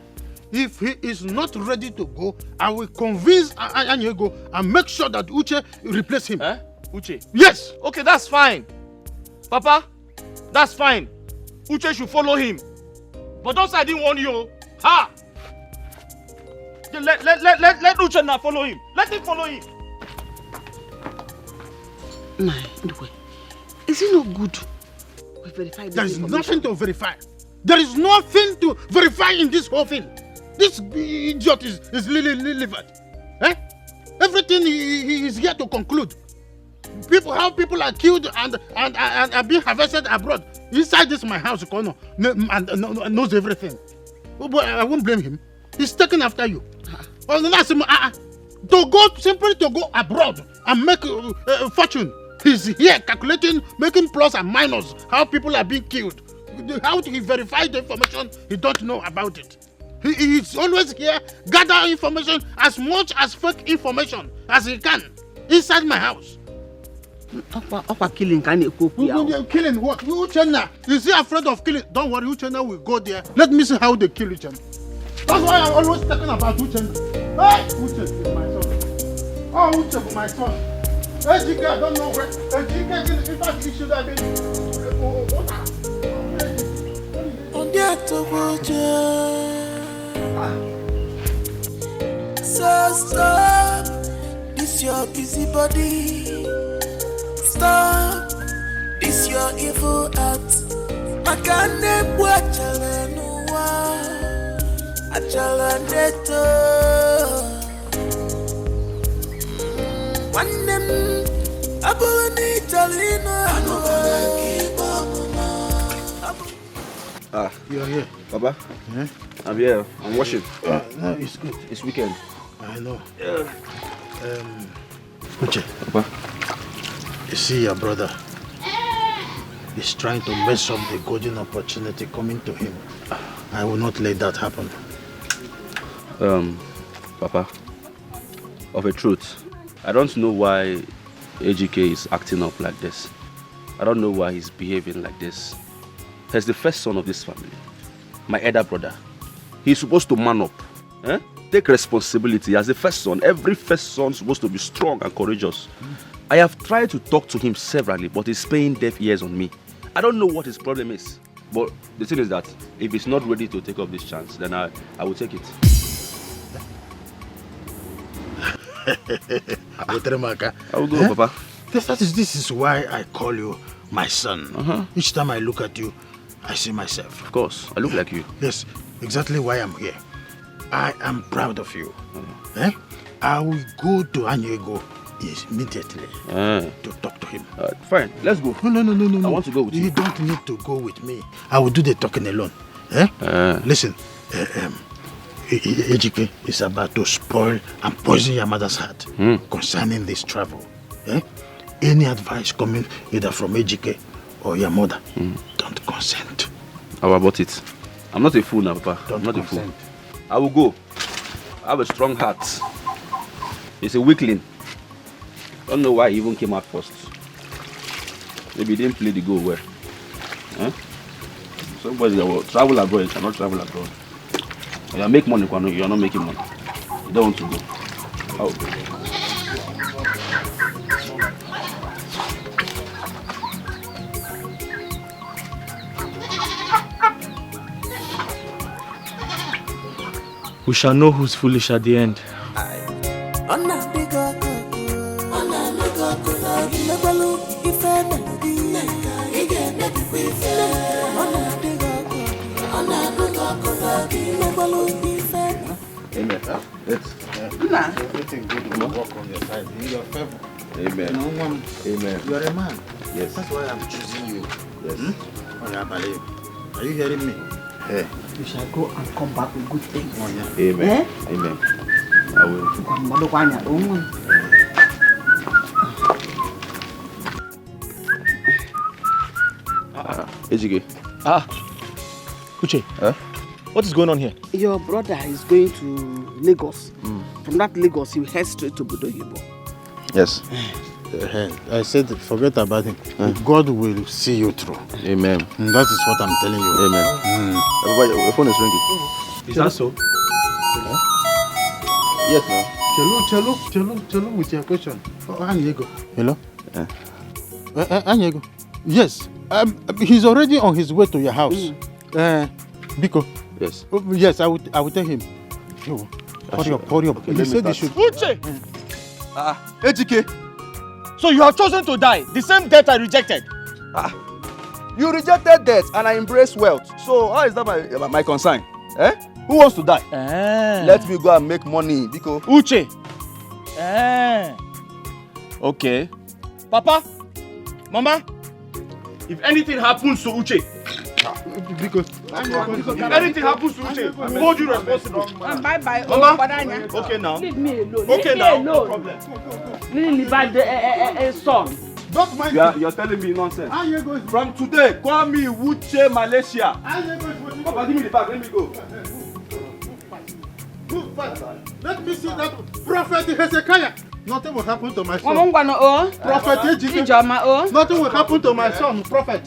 If he is not ready to go, I will convince Anego and make sure that Uche replace him. Eh? Uche? Yes! Okay, that's fine. Papa, that's fine. Uche should follow him. But don't say I didn't warn you. Ha! Let Uche not follow him. Let him follow him. Igwe, is it not good? We verify this. There is nothing to verify. There is nothing to verify in this whole thing. This idiot is livid. Eh? Everything he is here to conclude. How people are killed and are being harvested abroad. Inside this my house, and knows everything. But I won't blame him. He's taken after you. Simply to go abroad and make a fortune. He's here calculating, making plus and minus, how people are being killed. How do he verify the information he don't know about it? He's always here, gather information, as much as fake information as he can, inside my house. Killing Killing what? Uchenna? Is he afraid of killing? Don't worry, Uchenna will go there. Let me see how they kill Uchenna. That's why I'm always talking about Uchenna. Hey, Uche is my son. Oh, Uche is my son. Ejike, I don't know where. Ejike, in fact, he should have been So stop this your busybody. Stop this your evil act. Makane bwachala nuwa achala neto. Wanem abuni talina. Ah, you are here. Papa? Yeah? I'm here. I'm washing. No, it's good. It's weekend. I know. Uche, Papa? you see your brother. He's trying to mess up the golden opportunity coming to him. I will not let that happen. Papa, of a truth, I don't know why AGK is acting up like this. I don't know why he's behaving like this. He's the first son of this family, my elder brother. He's supposed to man up, take responsibility as the first son. Every first son is supposed to be strong and courageous. I have tried to talk to him severally, but he's paying deaf ears on me. I don't know what his problem is. But the thing is that if he's not ready to take up this chance, then I will take it. I will go, Papa. This is why I call you my son. Each time I look at you, I see myself. Of course, I look like you. Yes, exactly why I'm here. I am proud of you. I will go to Anyego immediately to talk to him. Fine, let's go. No. I want to go with you. You don't need to go with me. I will do the talking alone. Listen, Ejike is about to spoil and poison your mother's heart concerning this travel. Any advice coming either from Ejike or your mother, don't consent. How about it? I'm not a fool now, Papa. Don't I'm not consent. a fool. I will go. I have a strong heart. He's a weakling. Don't know why he even came out first. Maybe he didn't play the goal well. Somebody that will travel abroad, you cannot travel abroad. You make money, you are not making money. You don't want to go. Oh. We shall know who's foolish at the end. Amen. Everything good will work on your side. In your favor. Amen. Amen. You are a man. Yes. That's why I'm choosing you. Yes. Are you hearing me? You shall go and come back with good things. Amen. Amen. I will. Ejike. Uche. What is going on here? Your brother is going to Lagos. From that Lagos, he will head straight to Budoyibo. Yes. I said, forget about him. God will see you through. Amen. And that is what I'm telling you. Amen. Everybody, your phone is ringing. Is that so? Yes, ma'am. Chelo with your question. Anyego. Hello? Anyego. Yes. He's already on his way to your house. Biko. Yes. Yes, I will tell him. Hurry up. Okay, he said he should. Uche! Ejike. So you have chosen to die, the same death I rejected. You rejected death and I embraced wealth. So how is that my concern? Who wants to die? Let me go and make money, Biko. Uche. Okay. Papa, Mama, if anything happens to Uche, if anything happens to Uche, I will hold you responsible. Bye-bye. Mama? Okay now. Leave me alone. Okay now, no problem. Leave me son. Don't mind You're telling me nonsense. From today, call me Uche Malaysia. Papa, give me the bag, let me go. Move fast. Let me see that prophet Hezekiah. Nothing will happen to my son. Prophet Ejike. Nothing will happen to my son, prophet.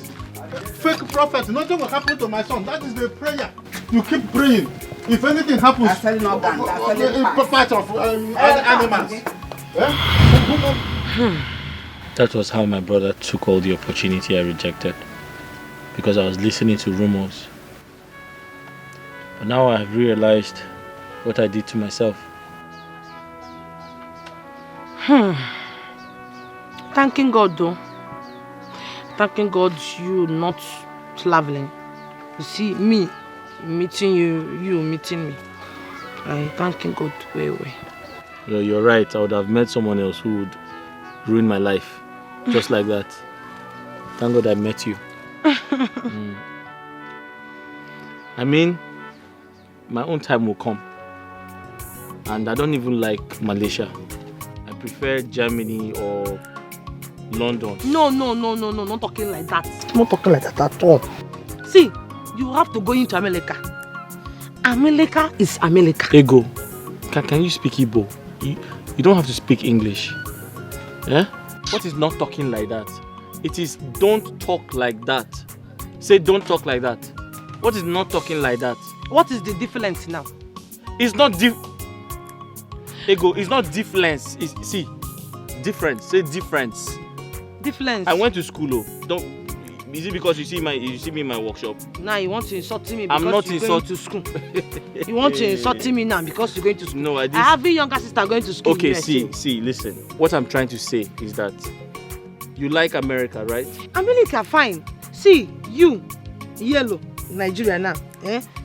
Fake prophet. Nothing will happen to my son. That is the prayer. You keep praying. If anything happens, part of animals. That was how my brother took all the opportunity I rejected. because I was listening to rumors. But now I've realized what I did to myself. Thanking God though. Thanking God you not traveling. You see, me meeting you, you meeting me. I thanking God way. You're right. I would have met someone else who would ruin my life. Just like that. Thank God I met you. I mean, my own time will come. And I don't even like Malaysia. I prefer Germany or London. No, not talking like that. Not talking like that at all. See, you have to go into America. America is America. Ego, can you speak Igbo? You don't have to speak English. Yeah? What is not talking like that? It is don't talk like that. Say don't talk like that. What is not talking like that? What is the difference now? It's not Ego, it's not difference. See, difference. Say difference. Difference. I went to school. Is it because you see me in my workshop? Now you want to insult me because I'm not you're going to school. You want to insult me now because you're going to school. No, I have a younger sister going to school. Okay, see, listen. What I'm trying to say is that you like America, right? America, fine. See, you, yellow, Nigeria now.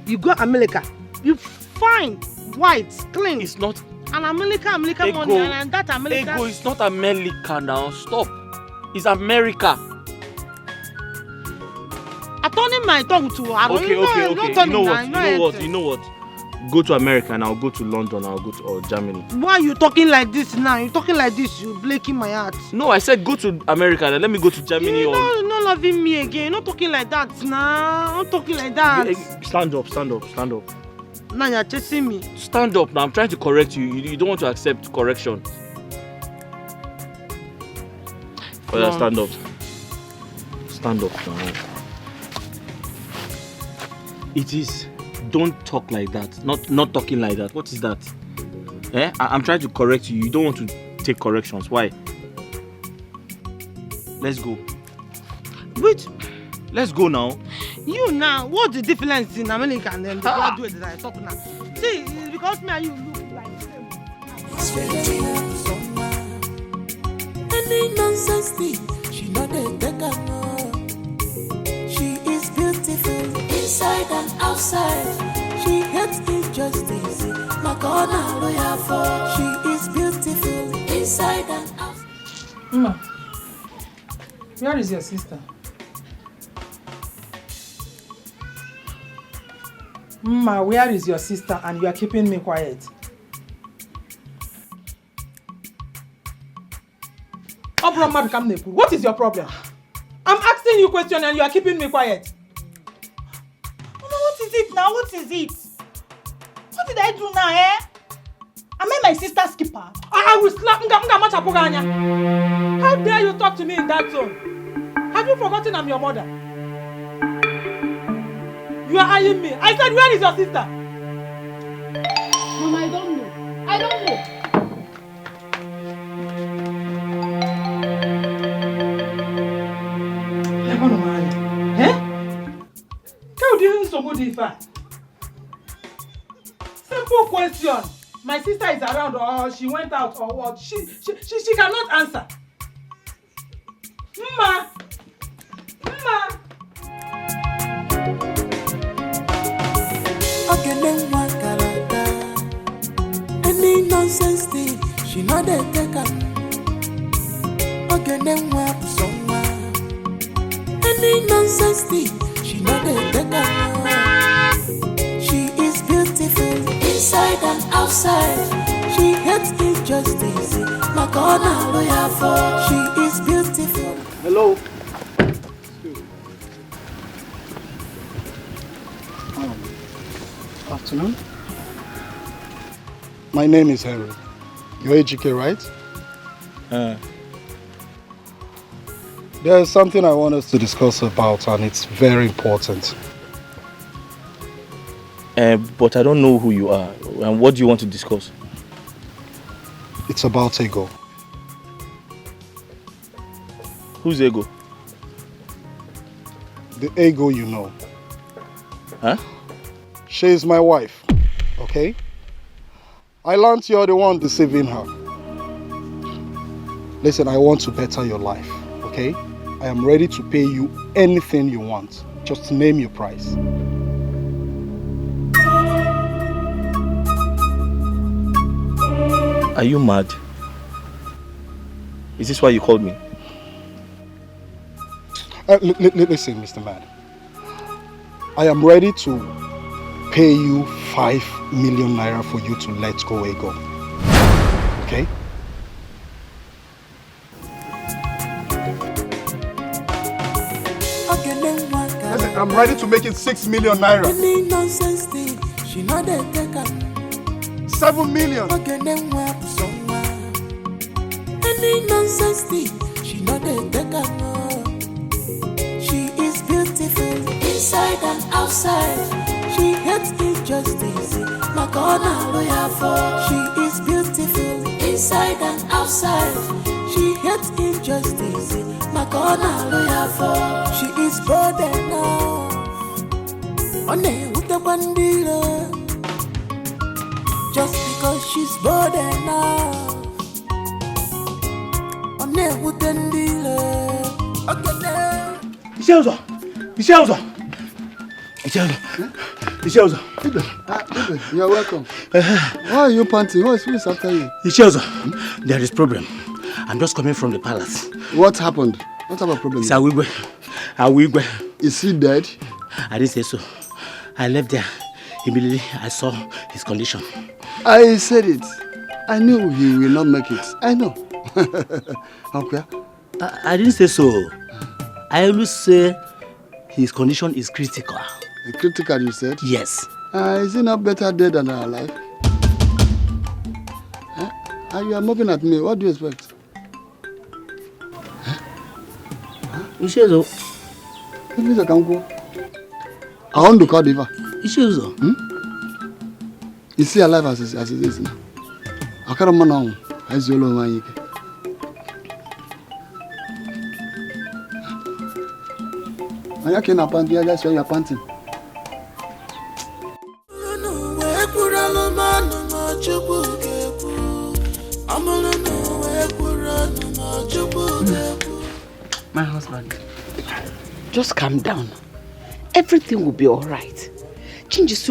You go America. You fine, white, clean. It's not. And America Ego, money and that America. Ego, it's not America now. Stop. It's America. I'm turning my tongue to her. Okay. You know what? Go to America and I'll go to London. I'll go to Germany. Why are you talking like this now? You're talking like this. You're breaking my heart. No, I said go to America and let me go to Germany. You're not loving me again. You're not talking like that now. Not talking like that. Stand up. Now you're chasing me. Stand up now. I'm trying to correct you. You don't want to accept correction. No. Stand up. Stand up now. It is. Don't talk like that. Not talking like that. What is that? I'm trying to correct you. You don't want to take corrections. Why? Let's go. Which? Let's go now. You now, what's the difference in America and then the graduate that I talk now? See, it's because me and you look like the same. Any nonsense thing, she not a beggar, no. She is beautiful inside and outside. She hates injustice. My corner lawyer for. She is beautiful inside and outside. Mama, where is your sister? Mama, where is your sister and you are keeping me quiet? What is your problem? I'm asking you a question and you are keeping me quiet. Mama, what is it now? What is it? What did I do now, Am I my sister's keeper? I will slap How dare you talk to me in that tone? Have you forgotten I'm your mother? You are eyeing me. I said, where is your sister? Mama, I don't know. I don't know. Simple question. My sister is around or she went out or what? She cannot answer. Mama. Okay, then one character. Any nonsense thing, she not a taker. Okay, then one someone. Any nonsense thing, she not a taker. She is beautiful inside and outside. She hates injustice. My corner lawyer for. She is beautiful. Hello. Afternoon. My name is Henry. You're HK, right? There's something I want us to discuss about and it's very important. But I don't know who you are. And what do you want to discuss? It's about Ego. Who's Ego? The ego you know. Huh? She is my wife, okay? I learned you're the one deceiving her. Listen, I want to better your life, okay? I am ready to pay you anything you want. Just name your price. Are you mad? Is this why you called me? Listen, Mr. Man. I am ready to pay you 5 million naira for you to let go ego. Okay? Listen, I'm ready to make it 6 million naira. 7 million. Any nonsense thing, she not a taker. She is beautiful inside and outside. She hates injustice. My corner lawyer for. She is beautiful inside and outside. She hates injustice. My corner lawyer for. She is bold enough. On a with the bandila. Just because she's bold enough. On a wooden dealer. Ishelzo! You're welcome. Why are you panting? Who is after you? Ishelzo, there is problem. I'm just coming from the palace. What happened? What type of problem? It's Igwe. Is he dead? I didn't say so. I left there. Immediately I saw his condition. I said it. I knew he will not make it. I know. Okay. I didn't say so. I always say his condition is critical. Critical, you said? Yes. Is he not better dead than alive? You are moving at me. What do you expect? Ishelzo. I want to call Diva. Ishelzo. Is he alive as it is now? I can't remember now. As you know, I can't panting. That's why you're panting. My husband, just calm down. Everything will be all right. Since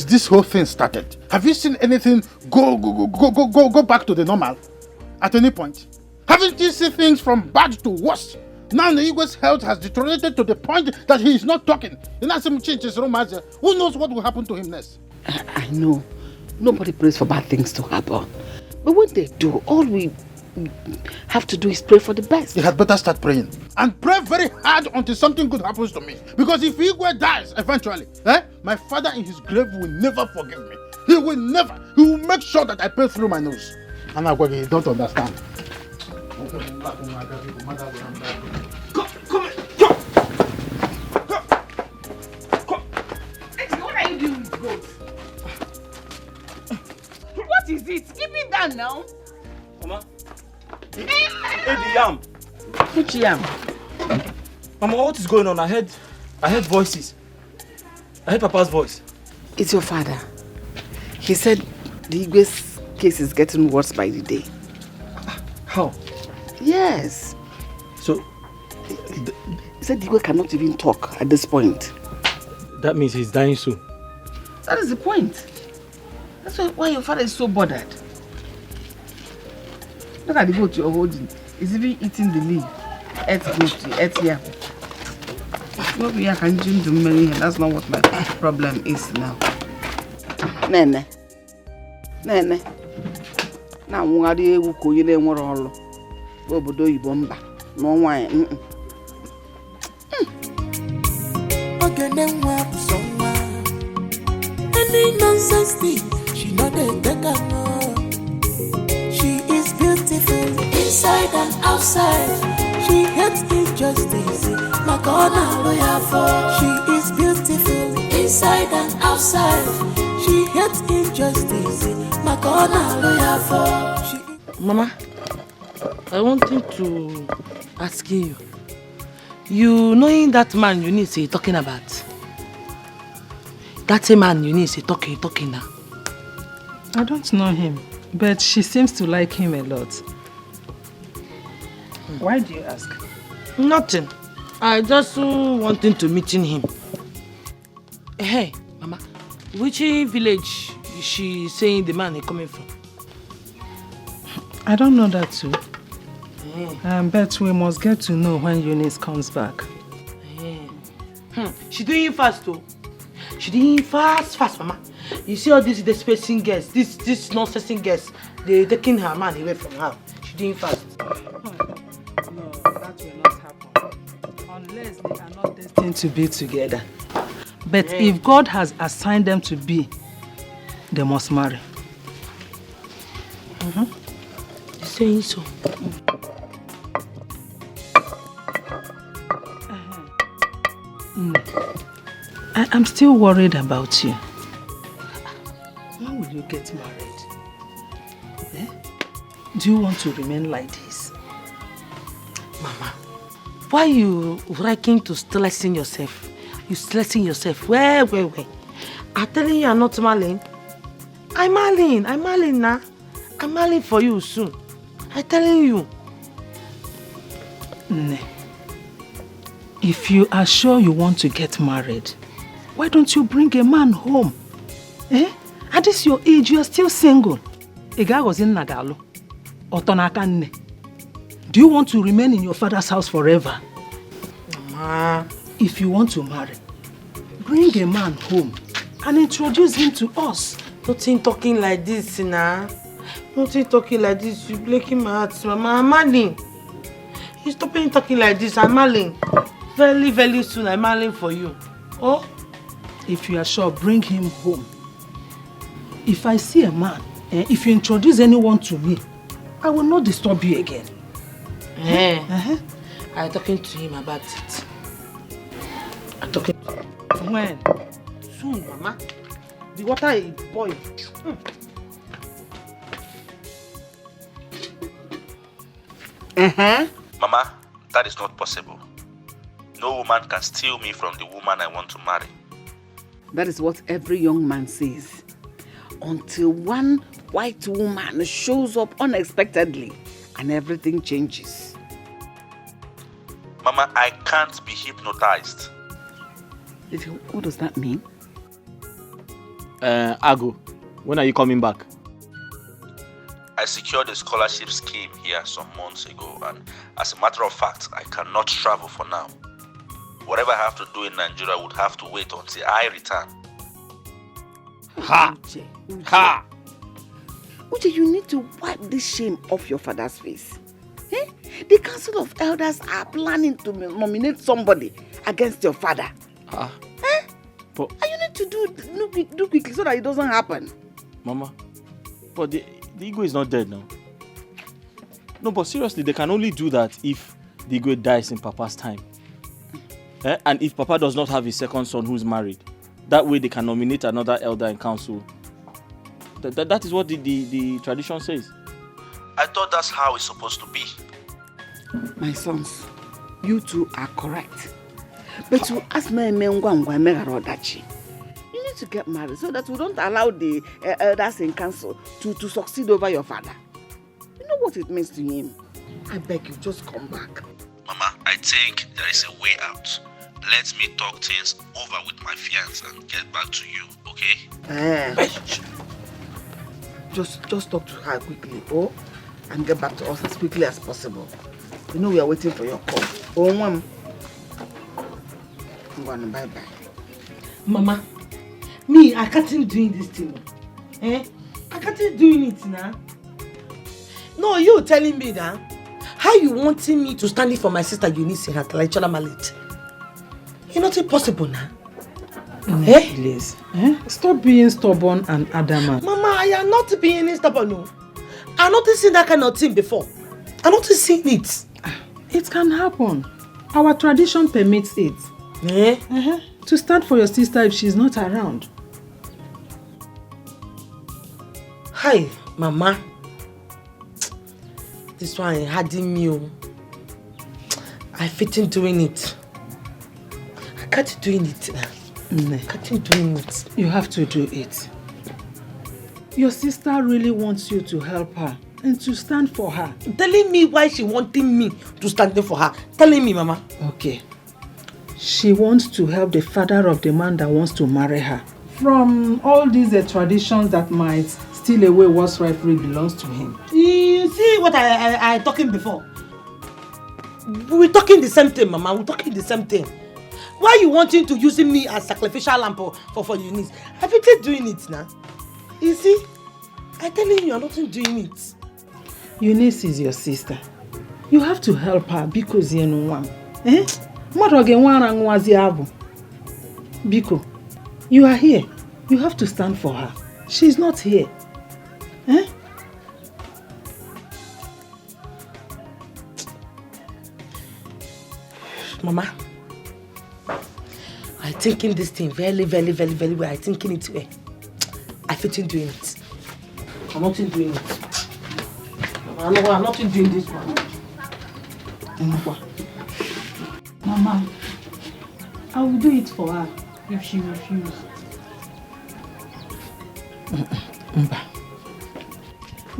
this whole thing started, have you seen anything go back to the normal at any point? Haven't you seen things from bad to worse? Now the Igwe's health has deteriorated to the point that he is not talking. Who knows what will happen to him next? I know. Nobody prays for bad things to happen. But when they do, all we have to do is pray for the best. You had better start praying. And pray very hard until something good happens to me. Because if Igwe dies eventually, my father in his grave will never forgive me. He will never. He will make sure that I pay through my nose. And I don't understand. What are you doing with goats? What is it? Give me that now. Mama. Hey, the yam. Which yam? Mama, what is going on? I heard voices. I heard Papa's voice. It's your father. He said the Igwe's case is getting worse by the day. How? Yes. So, he said the Igwe cannot even talk at this point. That means he's dying soon. That is the point. That's why your father is so bothered. Look at the goat you're holding. He's even eating the leaf. Maybe I can drink the money here. That's not what my problem is now. Nene. Now, what are you going to do? What do you bomba? No wine. Any nonsense thing, she not a taker. She is beautiful inside and outside. She hates injustice. My corner lawyer for. She is beautiful inside and outside. She hates injustice. My corner lawyer for. Mama, I wanted to ask you, You knowing that man Eunice you're talking about? That same man Eunice you're talking now. I don't know him, but she seems to like him a lot. Why do you ask? Nothing. I just wanting to meet him. Hey, Mama, which village is she saying the man is coming from? I don't know that too. But we must get to know when Eunice comes back. She doing it fast too. She doing it fast, Mama. You see all these desperate girls, this nonsense girls, they taking her man away from her. She doing it fast. No, that will not happen. Unless they are not destined to be together. But if God has assigned them to be, they must marry. You're saying so? I'm still worried about you. When will you get married? Do you want to remain like this? Mama, why you liking to stressing yourself? You stressing yourself. Where? I'm telling you I'm not marrying. I'm marrying now. I'm marrying for you soon. I'm telling you. If you are sure you want to get married, why don't you bring a man home? At this your age, you are still single. Do you want to remain in your father's house forever? Mama. If you want to marry, bring a man home and introduce him to us. Nothing talking like this, nah. Nothing talking like this. You're breaking my heart, Mama. I'm marrying. You stop talking like this. I'm marrying. Very, very soon, I'm marrying for you. Oh? If you are sure, bring him home. If I see a man, if you introduce anyone to me, I will not disturb you again. I'm talking to him about it. I'm talking to him. When? Soon, Mama. The water is boiling. Mama, that is not possible. No woman can steal me from the woman I want to marry. That is what every young man says. Until one white woman shows up unexpectedly and everything changes. Mama, I can't be hypnotized. What does that mean? Ago, when are you coming back? I secured a scholarship scheme here some months ago, and as a matter of fact, I cannot travel for now. Whatever I have to do in Nigeria would have to wait until I return. Uche. Uche, you need to wipe this shame off your father's face. The Council of Elders are planning to nominate somebody against your father. But and you need to do quickly so that it doesn't happen. Mama, but the Igwe is not dead now. No, but seriously, they can only do that if the Igwe dies in Papa's time. And if Papa does not have his second son who's married, that way they can nominate another elder in council. That is what the tradition says. I thought that's how it's supposed to be. My sons, you two are correct. But you ask me, you need to get married so that we don't allow the elders in council to succeed over your father. You know what it means to him. I beg you, just come back. Mama, I think there is a way out. Let me talk things over with my fiancé and get back to you, okay? Just talk to her quickly, and get back to us as quickly as possible. You know we are waiting for your call. Mom. Bye-bye. Mama, me, I can't doing this thing. I can't doing it now. No, you telling me that? How you wanting me to stand in for my sister Eunice in her traditional marriage? It's not possible now. Please. Stop being stubborn and adamant. Mama, I am not being stubborn. No. I've not seen that kind of thing before. I've not seen it. It can happen. Our tradition permits it. To stand for your sister if she's not around. Hi, Mama. This one hurting me. I fit in doing it. Can't you doing it now? Can't you doing it? You have to do it. Your sister really wants you to help her and to stand for her. Telling me why she wanting me to stand there for her. Telling me, Mama. Okay. She wants to help the father of the man that wants to marry her from all these traditions that might steal away what rightfully belongs to him. You see what I talking before? We're talking the same thing, Mama. We're talking the same thing. Why you wanting to using me as sacrificial lamb for your niece? Have you been doing it now? You see, I'm telling you, you're not doing it. Eunice is your sister. You have to help her because you know one. Biko, you are here. You have to stand for her. She's not here. Mama, I'm thinking this thing very, very, very, very well. I'm thinking it well. I fit in doing it. I'm not in doing it. Mama, no, I'm not in doing this one. Mama, I will do it for her if she refuses.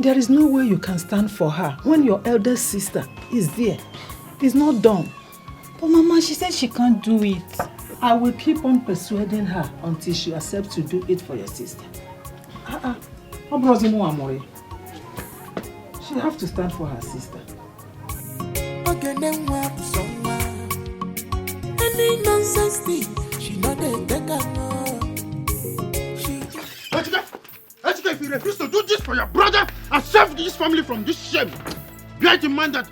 There is no way you can stand for her when your eldest sister is there. It's not done. But Mama, she said she can't do it. I will keep on persuading her until she accepts to do it for your sister. She have to stand for her sister. Any nonsense thing, she not a If you refuse to do this for your brother and save this family from this shame, bear in mind that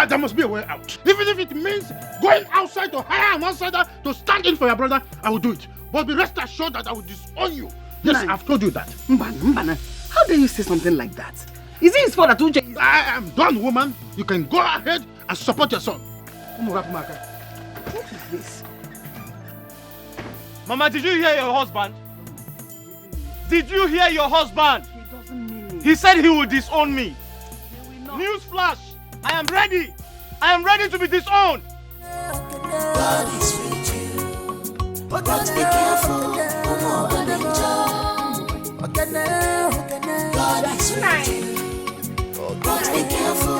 there must be a way out. Even if it means going outside to hire an outsider to stand in for your brother, I will do it. But be rest assured that I will disown you. Yes, I've told you that. Mbana, how dare you say something like that? Is it his fault that Uche is... I am done, woman. You can go ahead and support your son. What is this? Mama, did you hear your husband? Did you hear your husband? He doesn't mean it. He said he will disown me. Newsflash! I am ready. I am ready to be disowned. God is with you, but be careful. God is with you, but be careful.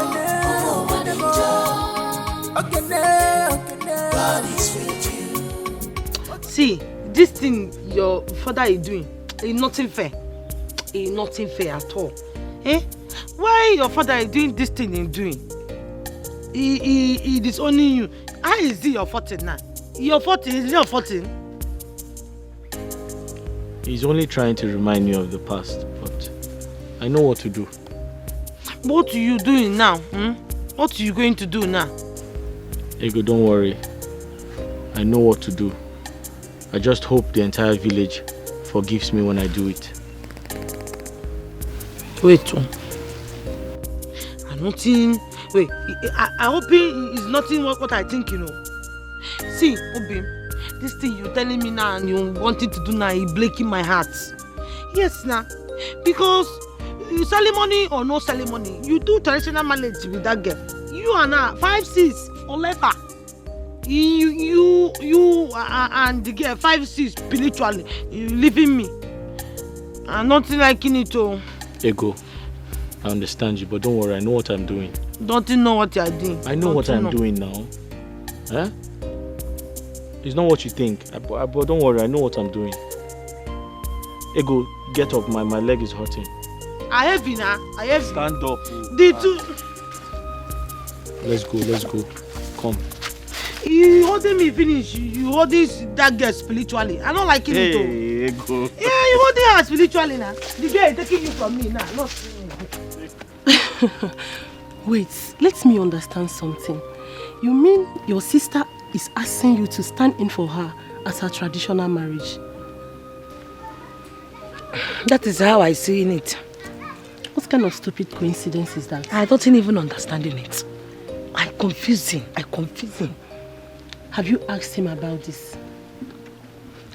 God is with you. See, this thing your father is doing is nothing fair. It's nothing fair at all. Why your father is doing this thing he's doing? He disowning you. How is it your 14 now? Your 14 is your 14. He's only trying to remind me of the past, but I know what to do. What are you doing now? What are you going to do now? Ego, don't worry. I know what to do. I just hope the entire village forgives me when I do it. Wait, nothing. Wait, I hope it's nothing what I think, you know. See, Obi, this thing you're telling me now and you wanting to do now is breaking my heart. Yes, now. Because ceremony or no ceremony, you do traditional marriage with that girl. You and her, 5-6 or later. You and the girl, 5-6 spiritually, you leaving me. I'm nothing liking it, oh. Ego, I understand you, but don't worry, I know what I'm doing. Don't you know what you're doing? I know what I'm doing now. It's not what you think, but don't worry, I know what I'm doing. Ego, get up, my leg is hurting. I have been, I have. Stand up. The two. Let's go. Come. You holding me finish. You holding that girl spiritually. I don't like it. Hey, Ego. Yeah, you holding her spiritually now. The girl is taking you from me now. Not. Wait, let me understand something. You mean your sister is asking you to stand in for her as her traditional marriage? That is how I see it. What kind of stupid coincidence is that? I don't even understand it. I'm confusing. Have you asked him about this?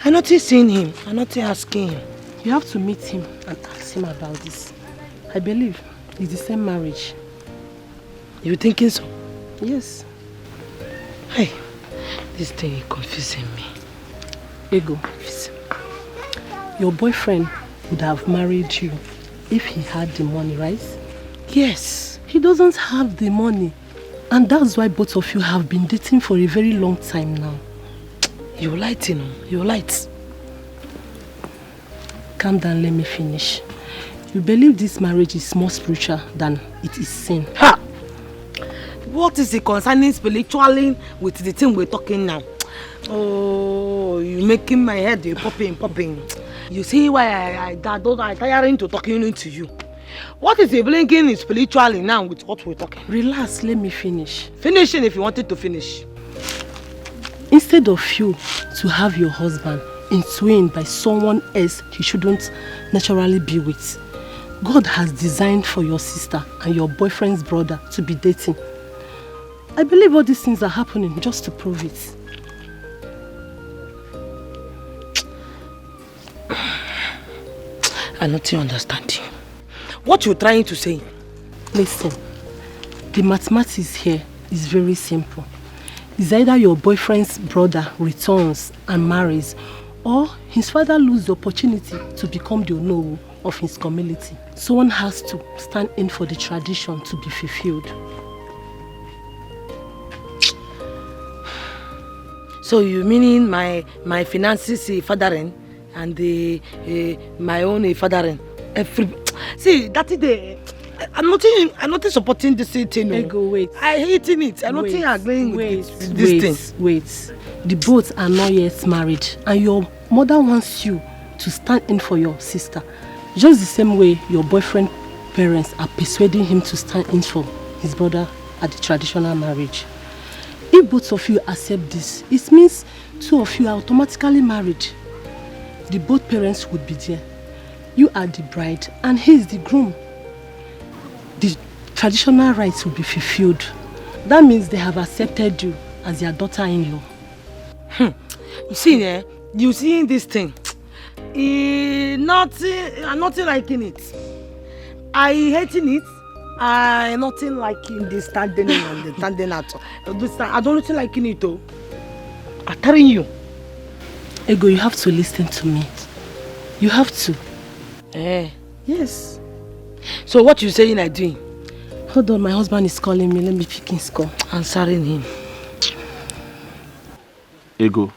I'm not seeing him. I'm not asking him. You have to meet him and ask him about this. I believe it's the same marriage. You thinking so? Yes. Hey, this thing is confusing me. Ego, your boyfriend would have married you if he had the money, right? Yes. He doesn't have the money. And that's why both of you have been dating for a very long time now. You're light, you know. You're light. Calm down, let me finish. You believe this marriage is more spiritual than it is sin. Ha! What is it concerning spiritually with the thing we're talking now? Oh, you're making my head popping. You see why I'm tiring to talking to you. What is the blinking spiritually now with what we're talking? Relax, let me finish. Finishing if you wanted to finish. Instead of you to have your husband enthroned by someone else he shouldn't naturally be with, God has designed for your sister and your boyfriend's brother to be dating. I believe all these things are happening just to prove it. I don't understand you. What you're trying to say? Listen, the mathematics here is very simple. It's either your boyfriend's brother returns and marries, or his father loses the opportunity to become the Onowu of his community. Someone has to stand in for the tradition to be fulfilled. So you meaning my finances fathering and my own fathering? See, that is the. I'm not supporting this thing. Ego, wait. I hating it. I'm not agreeing with this thing. Wait. The both are not yet married, and your mother wants you to stand in for your sister. Just the same way your boyfriend's parents are persuading him to stand in for his brother at the traditional marriage. If both of you accept this, it means two of you are automatically married. The both parents would be there. You are the bride and he is the groom. The traditional rites will be fulfilled. That means they have accepted you as their daughter-in-law. You see, you seeing this thing? I'm not liking it. I hating it. I nothing liking this standing and the standing out. I don't liking it though. I'm telling you. Ego, you have to listen to me. You have to. Yes. So what you saying I doing? Hold on, my husband is calling me. Let me pick his call. Answering him. Ego,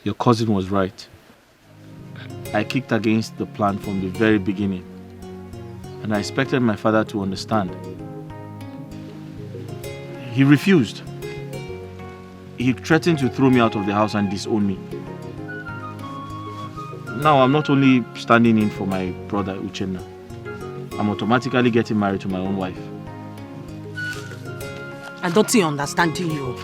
your cousin was right. I kicked against the plan from the very beginning. And I expected my father to understand. He refused. He threatened to throw me out of the house and disown me. Now I'm not only standing in for my brother Uchenna, I'm automatically getting married to my own wife. I don't think understanding you.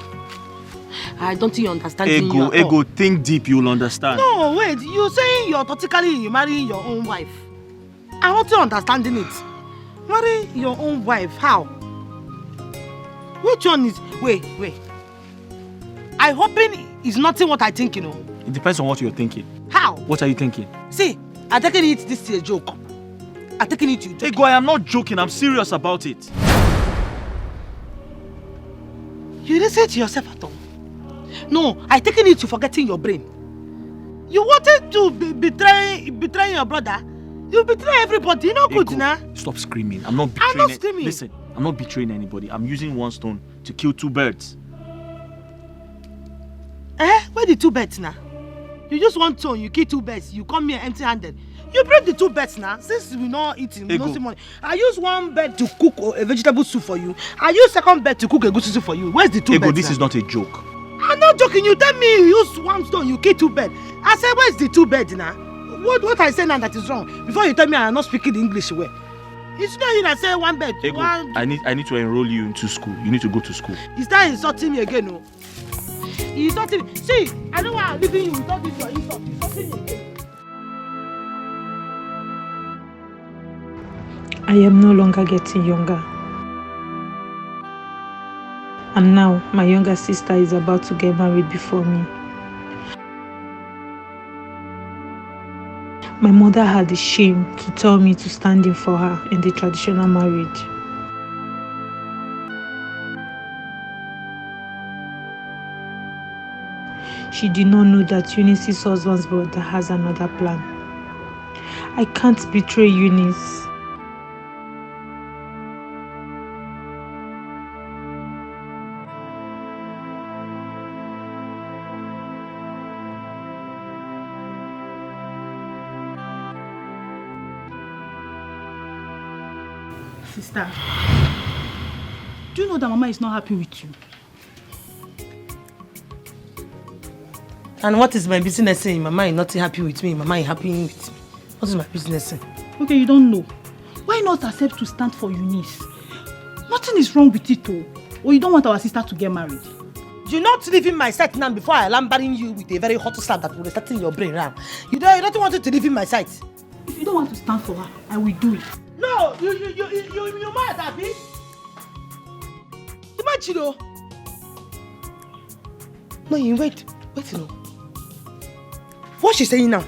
I don't think understanding you. Ego, think deep, you'll understand. No, wait, you saying you're automatically marrying your own wife. I want to understanding it. Marry your own wife, how? Which one is... Wait. I hoping it's nothing what I think, you know. It depends on what you're thinking. How? What are you thinking? See, I'm taking it this is a joke. I'm taking it to Ego, I am not joking, I'm serious about it. You listen to yourself at all. No, I'm taking it to forgetting your brain. You wanted to betray your brother. You betray everybody, you know good now. Stop screaming. I'm not betraying. I'm not screaming. Listen, I'm not betraying anybody. I'm using one stone to kill two birds. Where the two birds now? You use one stone, you kill two birds. You come here empty-handed. You break the two birds now. Since we're not eating, we don't see money. I use one bird to cook a vegetable soup for you. I use second bird to cook a good soup for you. Where's the two birds? Ego, this is not a joke. I'm not joking. You tell me you use one stone, you kill two birds. I said, where's the two birds now? What I say now that is wrong? Before you tell me I'm not speaking the English well. It's not you that say one bed. Ego, I need to enroll you into school. You need to go to school. Is that insulting me again, no? You're insulting me. See, I know why I'm leaving you without this your insult. You're insulting me again. I am no longer getting younger. And now my younger sister is about to get married before me. My mother had the shame to tell me to stand in for her in the traditional marriage. she did not know that Eunice's husband's brother has another plan. I can't betray Eunice. Sister, do you know that Mama is not happy with you? And what is my business saying? Mama is not happy with me. Mama is happy with me. What is my business saying? Okay, you don't know. Why not accept to stand for Eunice? Nothing is wrong with it, though. Or you don't want our sister to get married? You're not leaving my sight now before I lambering you with a very hot slap that will start in your brain now. You don't want to leave in my sight. If you don't want to stand for her, I will do it. No, you're mad, Abby. You mad, Chido? No, you wait, no. What's she saying now?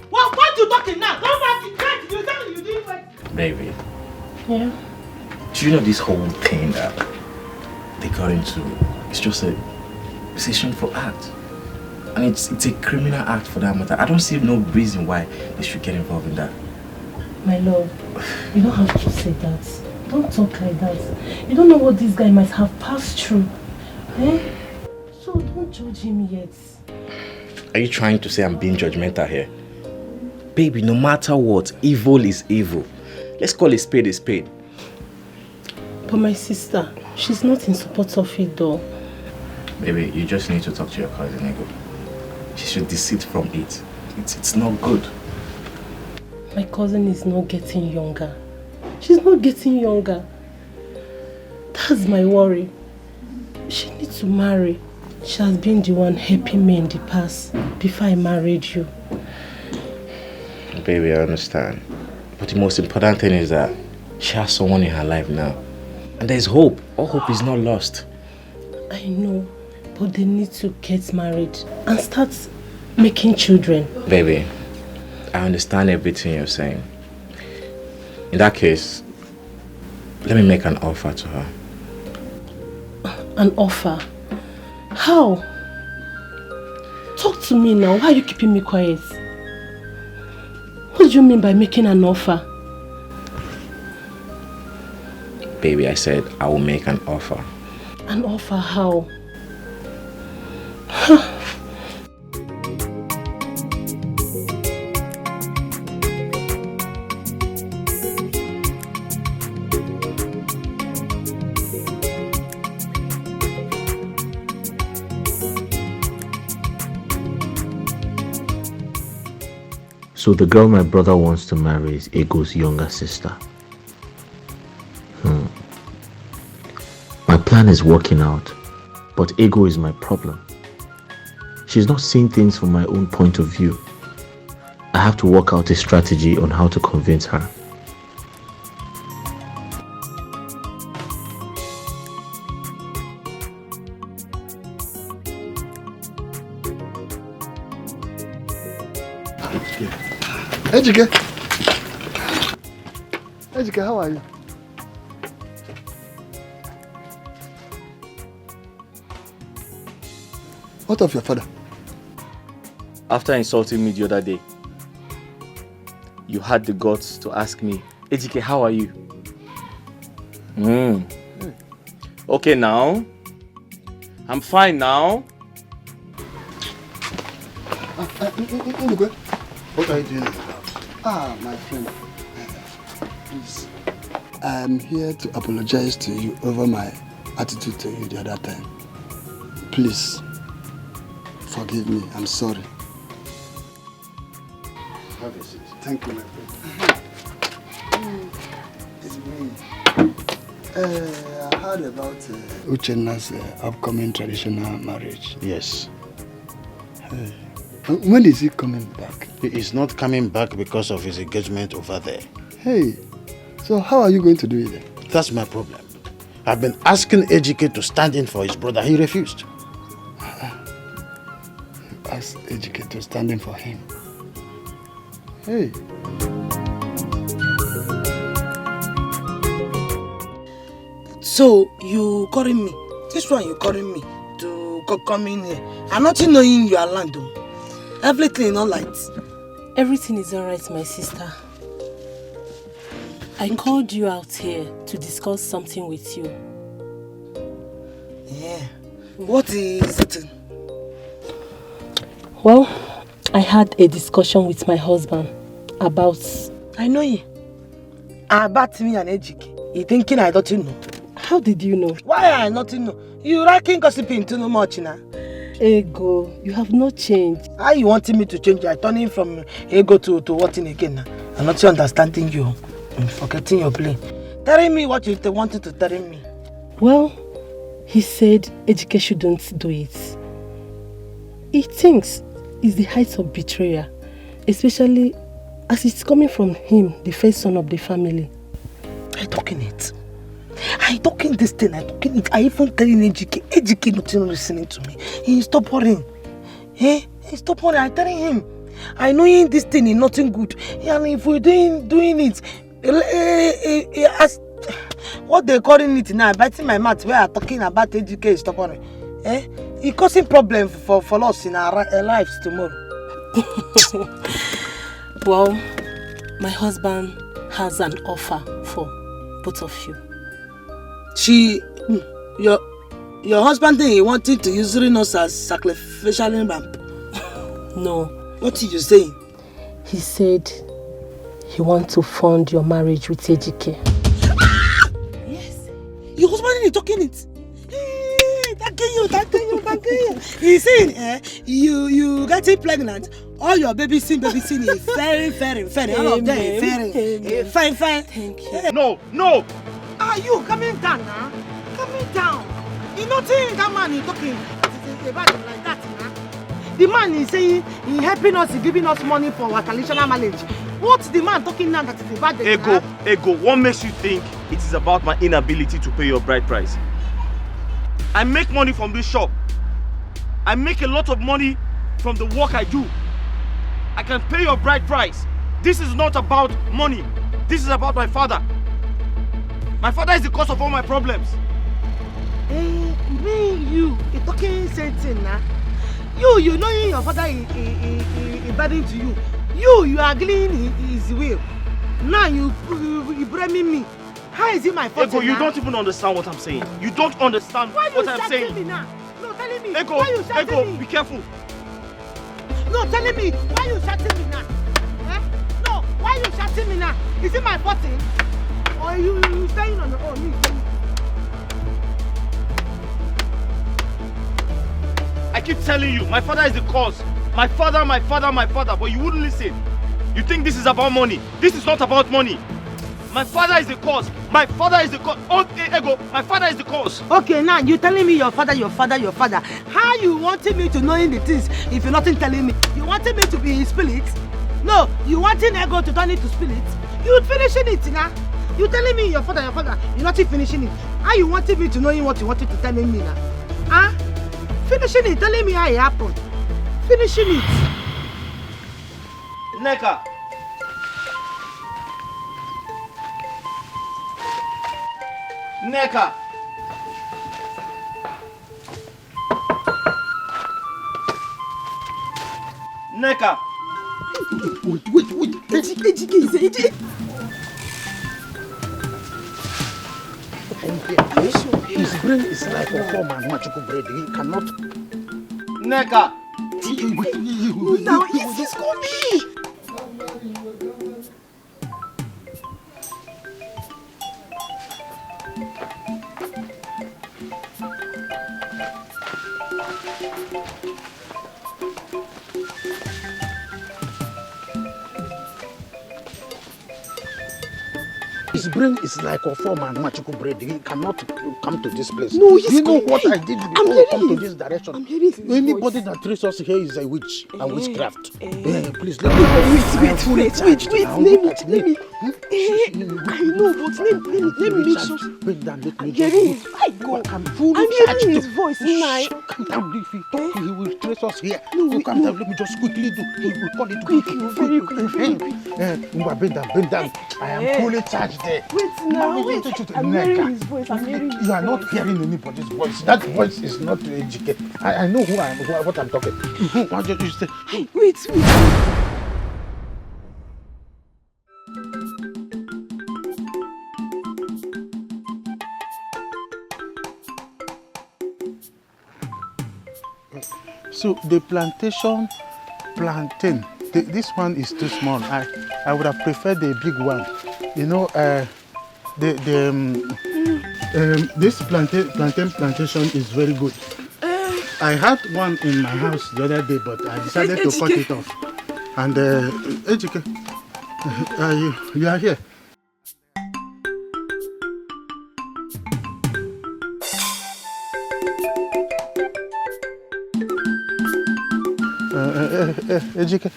What you talking now? Come back, you tell me you didn't wait. Baby. Yeah? Do you know this whole thing that they got into? It's just a decision for act. And it's a criminal act for that matter. I don't see no reason why they should get involved in that. My love, you don't have to say that. Don't talk like that. You don't know what this guy might have passed through. Eh? So don't judge him yet. Are you trying to say I'm being judgmental here? Baby, no matter what, evil is evil. Let's call a spade a spade. But my sister, she's not in support of it though. Baby, you just need to talk to your cousin, Igwe. She should desist from it. It's not good. My cousin is not getting younger. She's not getting younger. That's my worry. She needs to marry. She has been the one helping me in the past before I married you. Baby, I understand. But the most important thing is that she has someone in her life now. And there's hope. All hope is not lost. I know, but they need to get married and start making children. Baby, I understand everything you're saying. In that case, let me make an offer to her. An offer? How? Talk to me now. Why are you keeping me quiet? What do you mean by making an offer? Baby, I said I will make an offer. An offer how? So the girl my brother wants to marry is Ego's younger sister. My plan is working out, but Ego is my problem. She's not seeing things from my own point of view. I have to work out a strategy on how to convince her. Ejike, how are you? What of your father? After insulting me the other day, you had the guts to ask me, Ejike, how are you? Okay now. I'm fine now. Igwe, what are you doing? My friend. Please. I'm here to apologize to you over my attitude to you the other time. Please. Forgive me. I'm sorry. Have a seat. Thank you, my friend. It's me. I heard about Uchenna's upcoming traditional marriage. Yes. When is he coming back? He is not coming back because of his engagement over there. Hey, so how are you going to do it then? That's my problem. I've been asking Ejike to stand in for his brother. He refused. Ask Ejike to stand in for him. Hey. So you calling me? This one you calling me to coming here. I'm not knowing your land. Everything is all right. Everything is alright, my sister. I called you out here to discuss something with you. Yeah. What is it? Well, I had a discussion with my husband about... I know you. About me and Ejike. You thinking I don't know? How did you know? Why I not know? You liking gossiping too much now. Ego, you have not changed. How you wanting me to change? I turning from ego to what in again now? I'm not understanding you. I'm forgetting your play. Telling me what you wanted to tell me. Well, he said Ejike shouldn't do it. He thinks it's the height of betrayal, especially as it's coming from him, the first son of the family. I talking it. I talking this thing. I talking it. I even telling Ejike. Ejike not listening to me. He stop worrying. He stop worrying. I telling him. I know this thing is nothing good. And if we're doing it, as what they calling it now, biting my mouth where I'm talking about Ejike, stop worrying. It causing problem for us in our lives tomorrow. Well, my husband has an offer for both of you. Your husband he wanted to use us as sacrificial lamb. No. What are you saying? He said he wants to fund your marriage with Ejike. Yes. Your husband is talking it. Thank you. He's saying, you getting pregnant, all your baby sin is very, very, very. All of them very, fine. Thank you. No. Are you coming down now? Coming down. You not saying that man is talking about him like that, huh? The man is saying he's helping us, he's giving us money for our traditional marriage. What's the man talking now that is about the Ego, what makes you think it is about my inability to pay your bride price? I make money from this shop. I make a lot of money from the work I do. I can pay your bride price. This is not about money. This is about my father. My father is the cause of all my problems. You're talking same thing now. You know your father is burden to you. You are agreeing his will. Now you blaming me. How is it my fault? Ego, you don't even understand what I'm saying. You don't understand what I'm saying. Me now? No, telling me. Ego, Why you shouting me? Be careful. No, telling me. Why you shouting me now? No, why you shouting me now? Is it my fault? Or you staying on your own? I keep telling you, my father is the cause. My father, but you wouldn't listen. You think this is about money. This is not about money. My father is the cause. Okay, Ego, my father is the cause. Okay, now you telling me your father. How you wanting me to know the things if you're not telling me? You wanting me to be spirit? No, you wanting Ego to turn into spirit? You finishing it now? You telling me your father, you're not finishing it. How you wanted me to know what you wanted to tell me now? Huh? Finishing it, telling me how it happened. Finishing it. Neka. Wait. Ejike. Are you sure? His brain is like a form and magical bread. He cannot. Neka. Now it is coming. His brain is like a form and magical bread. He cannot come to this place. No, you know what I did before we come to this direction? I'm hearing his Anybody voice. that treats us here is a witch and witchcraft. Please let me Wait. Let me. I know, but let me make sure. Bring down, let me Jerry, I go. Ego. I'm hearing his voice, Nai. Calm down. If he talk, he will trace us here. No, calm down. Let me just quickly do. He will call it quick. Very quick. Bend down. I am fully charged there. Wait now, wait. I'm hearing his voice. You are not hearing anybody's voice. That voice is not to educate. I know what I'm talking. Why don't you say? Wait. So the plantation, this one is too small. I would have preferred the big one. You know, this plantation is very good. I had one in my house the other day, but I decided to cut it off. And Ejike, you are here. Ejike,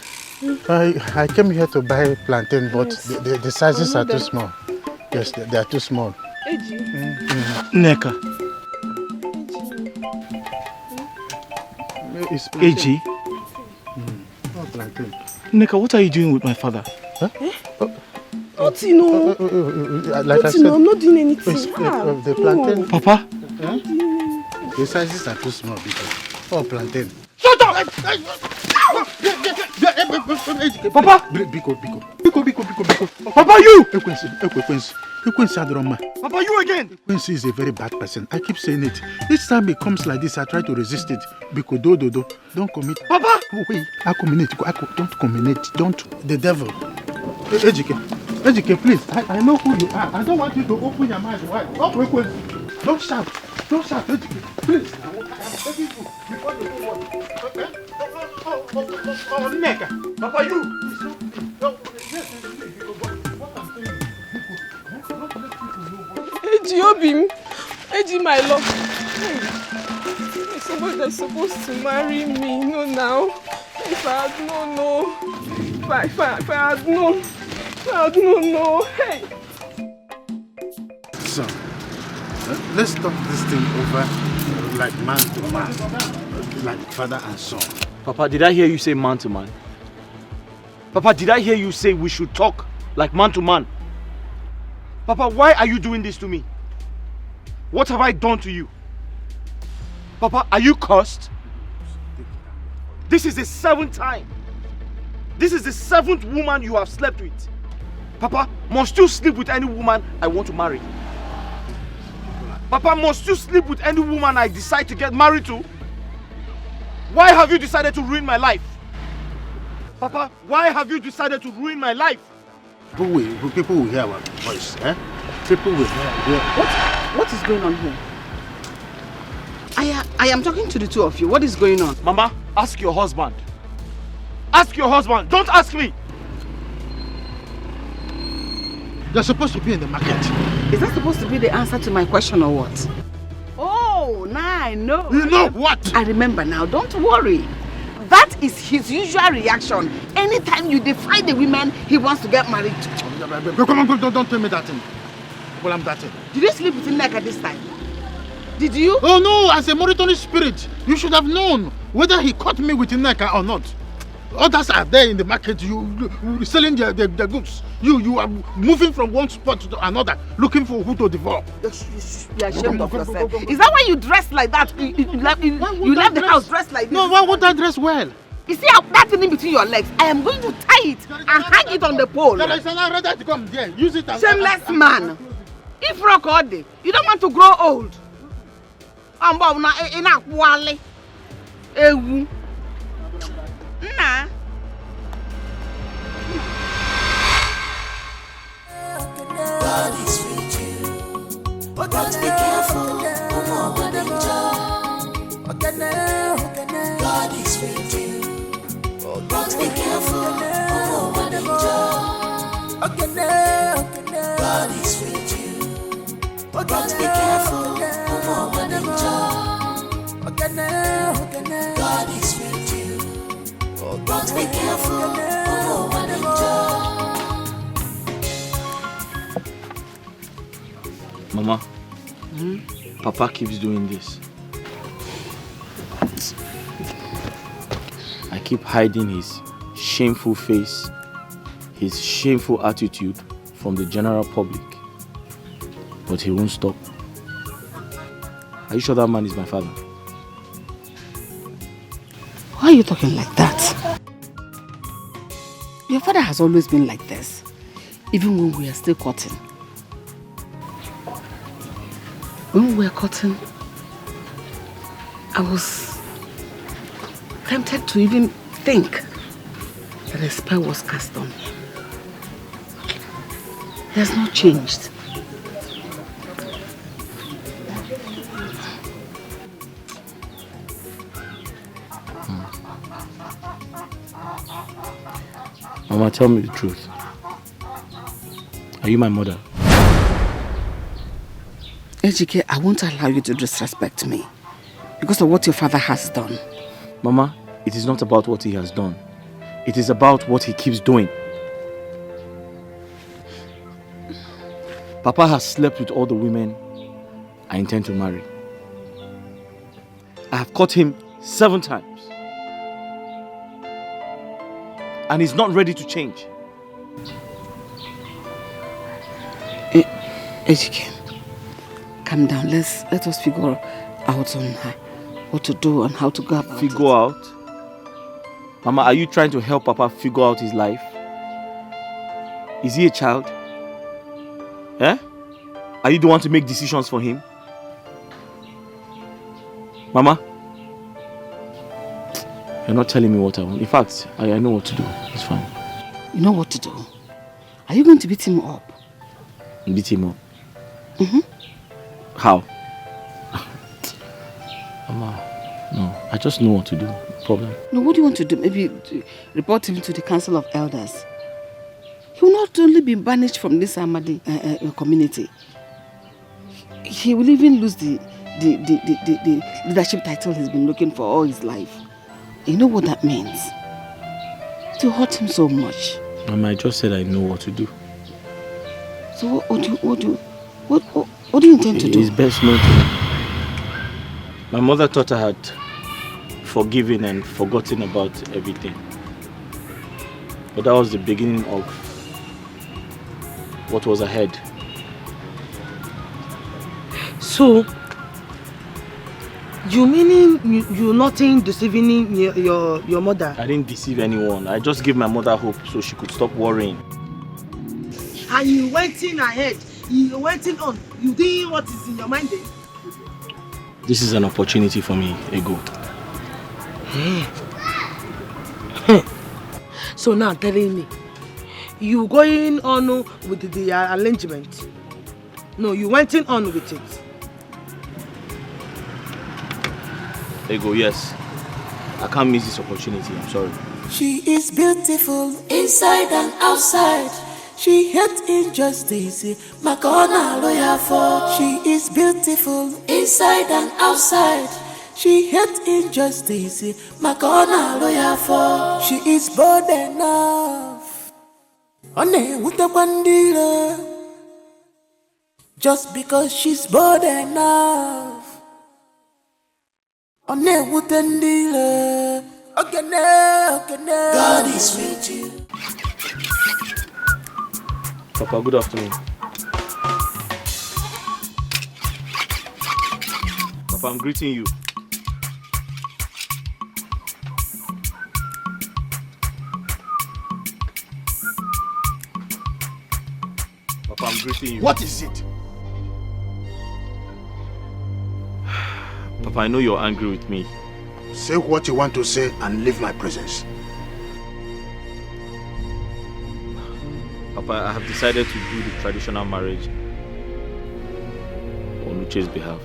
I came here to buy plantain, but the sizes are too small. Yes, they are too small. Neka. AG. Oh, plantain. Neka, what are you doing with my father? Huh? Nothing, no. Like I said, I'm not doing anything. The plantain. Papa? The sizes are too small because. Oh, plantain. Shut up! Papa! Biko. Papa, you! Ekwensi Adroma. Papa, you again! Ekwensi is a very bad person. I keep saying it. Each time it comes like this, I try to resist it. Biko, don't commit. Papa! Oh, wait. Don't commit. Don't. The devil. Ejike, please. I know who you are. I don't want you to open your mouth wide. Oh, Ekwensi. Don't shout, Ejike. Please. I am begging you before the whole world. Okay? Oh, Neka. Papa, you. Eji, my love. Somebody that's supposed to marry me. No, now. If I had known, no. If I had known. No. Hey. So, let's talk this thing over like man to man, like father and son. Papa, did I hear you say man to man? Papa, did I hear you say we should talk like man to man? Papa, why are you doing this to me? What have I done to you? Papa, are you cursed? This is the 7th time. This is the 7th woman you have slept with. Papa, must you sleep with any woman I want to marry? Papa, must you sleep with any woman I decide to get married to? Why have you decided to ruin my life? Papa, why have you decided to ruin my life? People will hear our voice, eh? People will hear. What is going on here? I am talking to the two of you. What is going on? Mama, ask your husband. Ask your husband. Don't ask me. They're supposed to be in the market. Is that supposed to be the answer to my question or what? Oh, now I know. You know what? I remember now. Don't worry. That is his usual reaction. Anytime you defy the women he wants to get married to. Come on, don't tell me that thing. Well, I'm that thing. Did you sleep with Neka this time? Did you? Oh no, as a monitoring spirit, you should have known whether he caught me with Neka or not. Others are there in the market, you selling their goods. You are moving from one spot to another, looking for who to devour. You are ashamed of yourself. Is that why you dress like that? You left the house dressed like this? No, why would I dress well? You see that thing in between your legs? I am going to tie it and hang it on the pole. There is another rather to come there. Use it as shameless man. If rock all day, you don't want to grow old. Nah. God is with you, but be careful. God is with you, but be careful. God is with you, but be careful. God is with you, but be careful. Mama, Papa keeps doing this. I keep hiding his shameful face, his shameful attitude from the general public. But he won't stop. Are you sure that man is my father? Why are you talking like that? Your father has always been like this, even when we are still courting. When we were courting, I was tempted to even think that a spell was cast on him. He has not changed. Mama, tell me the truth. Are you my mother? Ejike, I won't allow you to disrespect me because of what your father has done. Mama, it is not about what he has done. It is about what he keeps doing. Papa has slept with all the women I intend to marry. I have caught him 7 times. And he's not ready to change. Ejike, calm down. Let us figure out on what to do and how to go about it. Figure out? Mama, are you trying to help Papa figure out his life? Is he a child? Eh? Are you the one to make decisions for him? Mama? You're not telling me what I want. In fact, I know what to do. It's fine. You know what to do? Are you going to beat him up? Beat him up? Mm-hmm. How? Mama, no. I just know what to do. Problem. No, what do you want to do? Maybe report him to the Council of Elders. He will not only be banished from this Amadi community, he will even lose the leadership title he's been looking for all his life. You know what that means? To hurt him so much. Mama, I just said I know what to do. So what do you intend to do? It's best not to. My mother thought I had forgiven and forgotten about everything. But that was the beginning of what was ahead. So, you meaning you're nothing deceiving your mother? I didn't deceive anyone. I just gave my mother hope so she could stop worrying. And you went in ahead. You went in on. You did what is in your mind then? This is an opportunity for me, Ego. So now telling me, you going on with the arrangement? No, you went in on with it. Ego, yes. I can't miss this opportunity, I'm sorry. She is beautiful inside and outside. She hates injustice, Makona lawyer for. She is beautiful inside and outside. She hates injustice, Makona lawyer for. She is bold enough. One with the bandila. Just because she's bold enough. One with the dealer. Okay, God is with you. Papa, good afternoon. Papa, I'm greeting you. Papa, I'm greeting you. What is it? Papa, I know you're angry with me. Say what you want to say and leave my presence. Papa, I have decided to do the traditional marriage on Uche's behalf.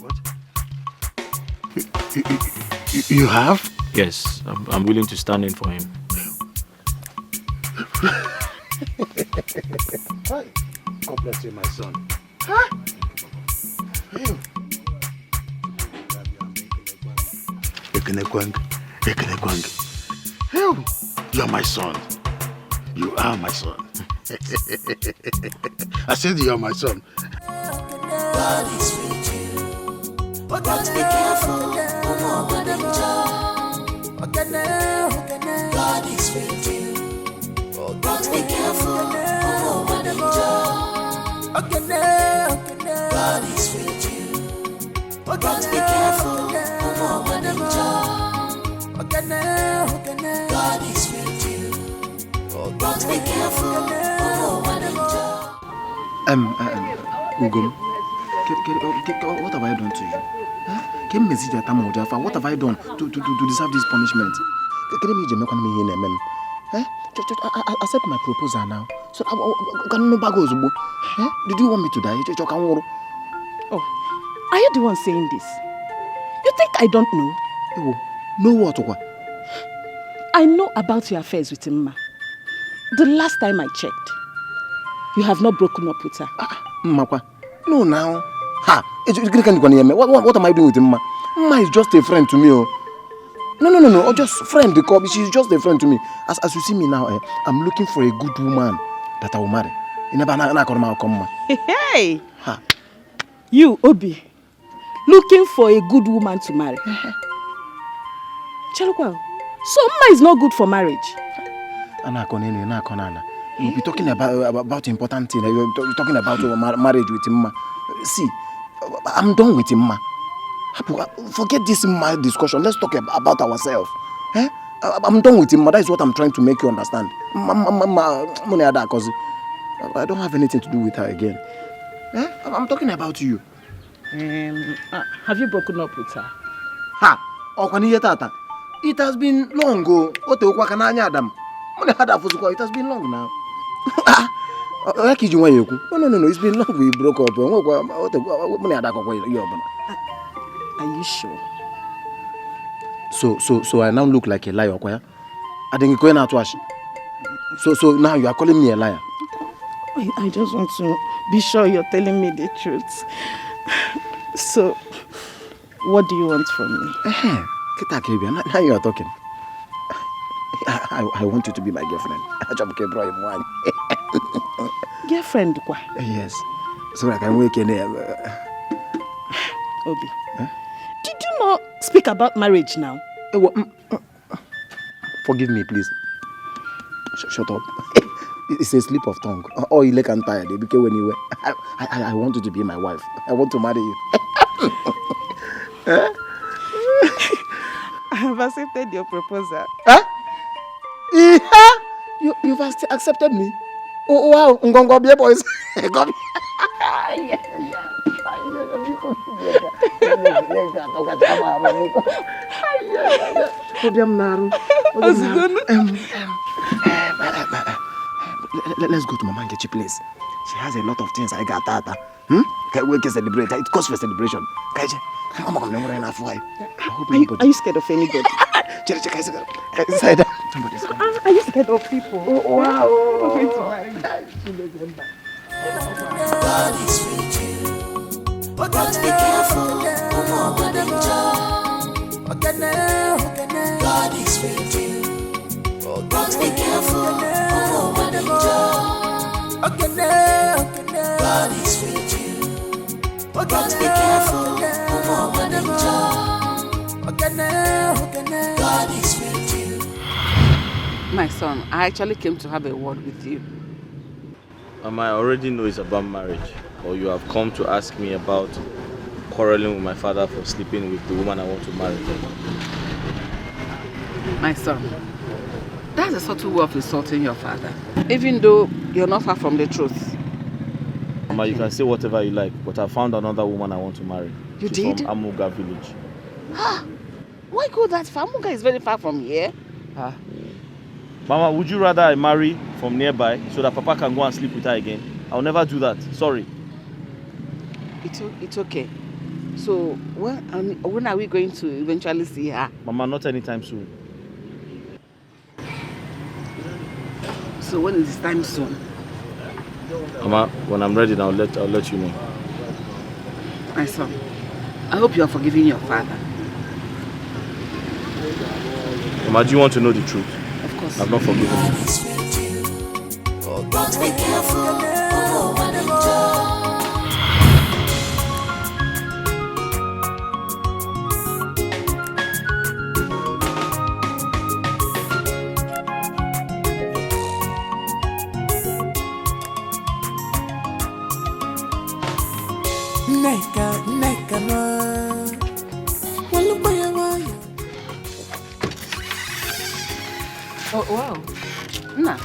What? You have? Yes, I'm willing to stand in for him. God bless you, my son. You're my son. You are my son. I said you are my son. God is with you. But be careful. God is with you. But be careful. God is with you. But be careful. God is with you. But be careful. Ugom, what have I done to you? What have I done to deserve this punishment? Accept my proposal now. So, did you want me to die? Oh, are you the one saying this? You think I don't know? Know what? I know about your affairs with Mma. The last time I checked, you have not broken up with her. Mmakwa, no now. Ha! What am I doing with Mma? Mma is just a friend to me. Oh. No, just friend because she's just a friend to me. As you see me now, I'm looking for a good woman that I will marry. Hey! Ha. You, Obi, looking for a good woman to marry. Chalukwa, so Mma is not good for marriage. You'll be talking about important things. You're talking about marriage with Mma. See, I'm done with Mma. Forget this Mma discussion. Let's talk about ourselves. I'm done with Mma. That is what I'm trying to make you understand. I don't have anything to do with her again. I'm talking about you. Have you broken up with her? Ha! It has been long ago. It has been long now. No, it's been long we broke up. Are you sure? So I now look like a liar. I think you're going out to wash. So now you are calling me a liar. I just want to be sure you're telling me the truth. So, what do you want from me? Now you are talking. I want you to be my girlfriend. Girlfriend? Yes. So I can wake in there. Obi, did you not speak about marriage now? Forgive me, please. Shut up. It's a slip of tongue. Oh, you look tired. Because when you were, I want you to be my wife. I want to marry you. I have accepted your proposal. Huh? You've accepted me? Oh, wow. Ngongo be boys. Let's go to Mama and get you place. She has a lot of things I got. We can celebrate. It calls for celebration. Are you scared of anybody? Are you scared of people? Oh, wow. God is with you. But be careful. God is with you. But be careful. God is with you. But be careful. God is with you. My son, I actually came to have a word with you. I already know it's about marriage, or you have come to ask me about quarreling with my father for sleeping with the woman I want to marry. My son, that's a subtle way of insulting your father, even though you're not far from the truth. Mama, you can say whatever you like, but I found another woman I want to marry. You She's did? from Amuga village. Why go that far? Amuga is very far from here. Mama, would you rather I marry from nearby so that Papa can go and sleep with her again? I'll never do that. Sorry. It's okay. So, when are we going to eventually see her? Mama, not anytime soon. So when is this time soon? Mama, when I'm ready, I'll let you know. My son, I hope you are forgiving your father. Mama, do you want to know the truth? Of course. I've not forgiven you. But be careful. Oh, wow. Nah.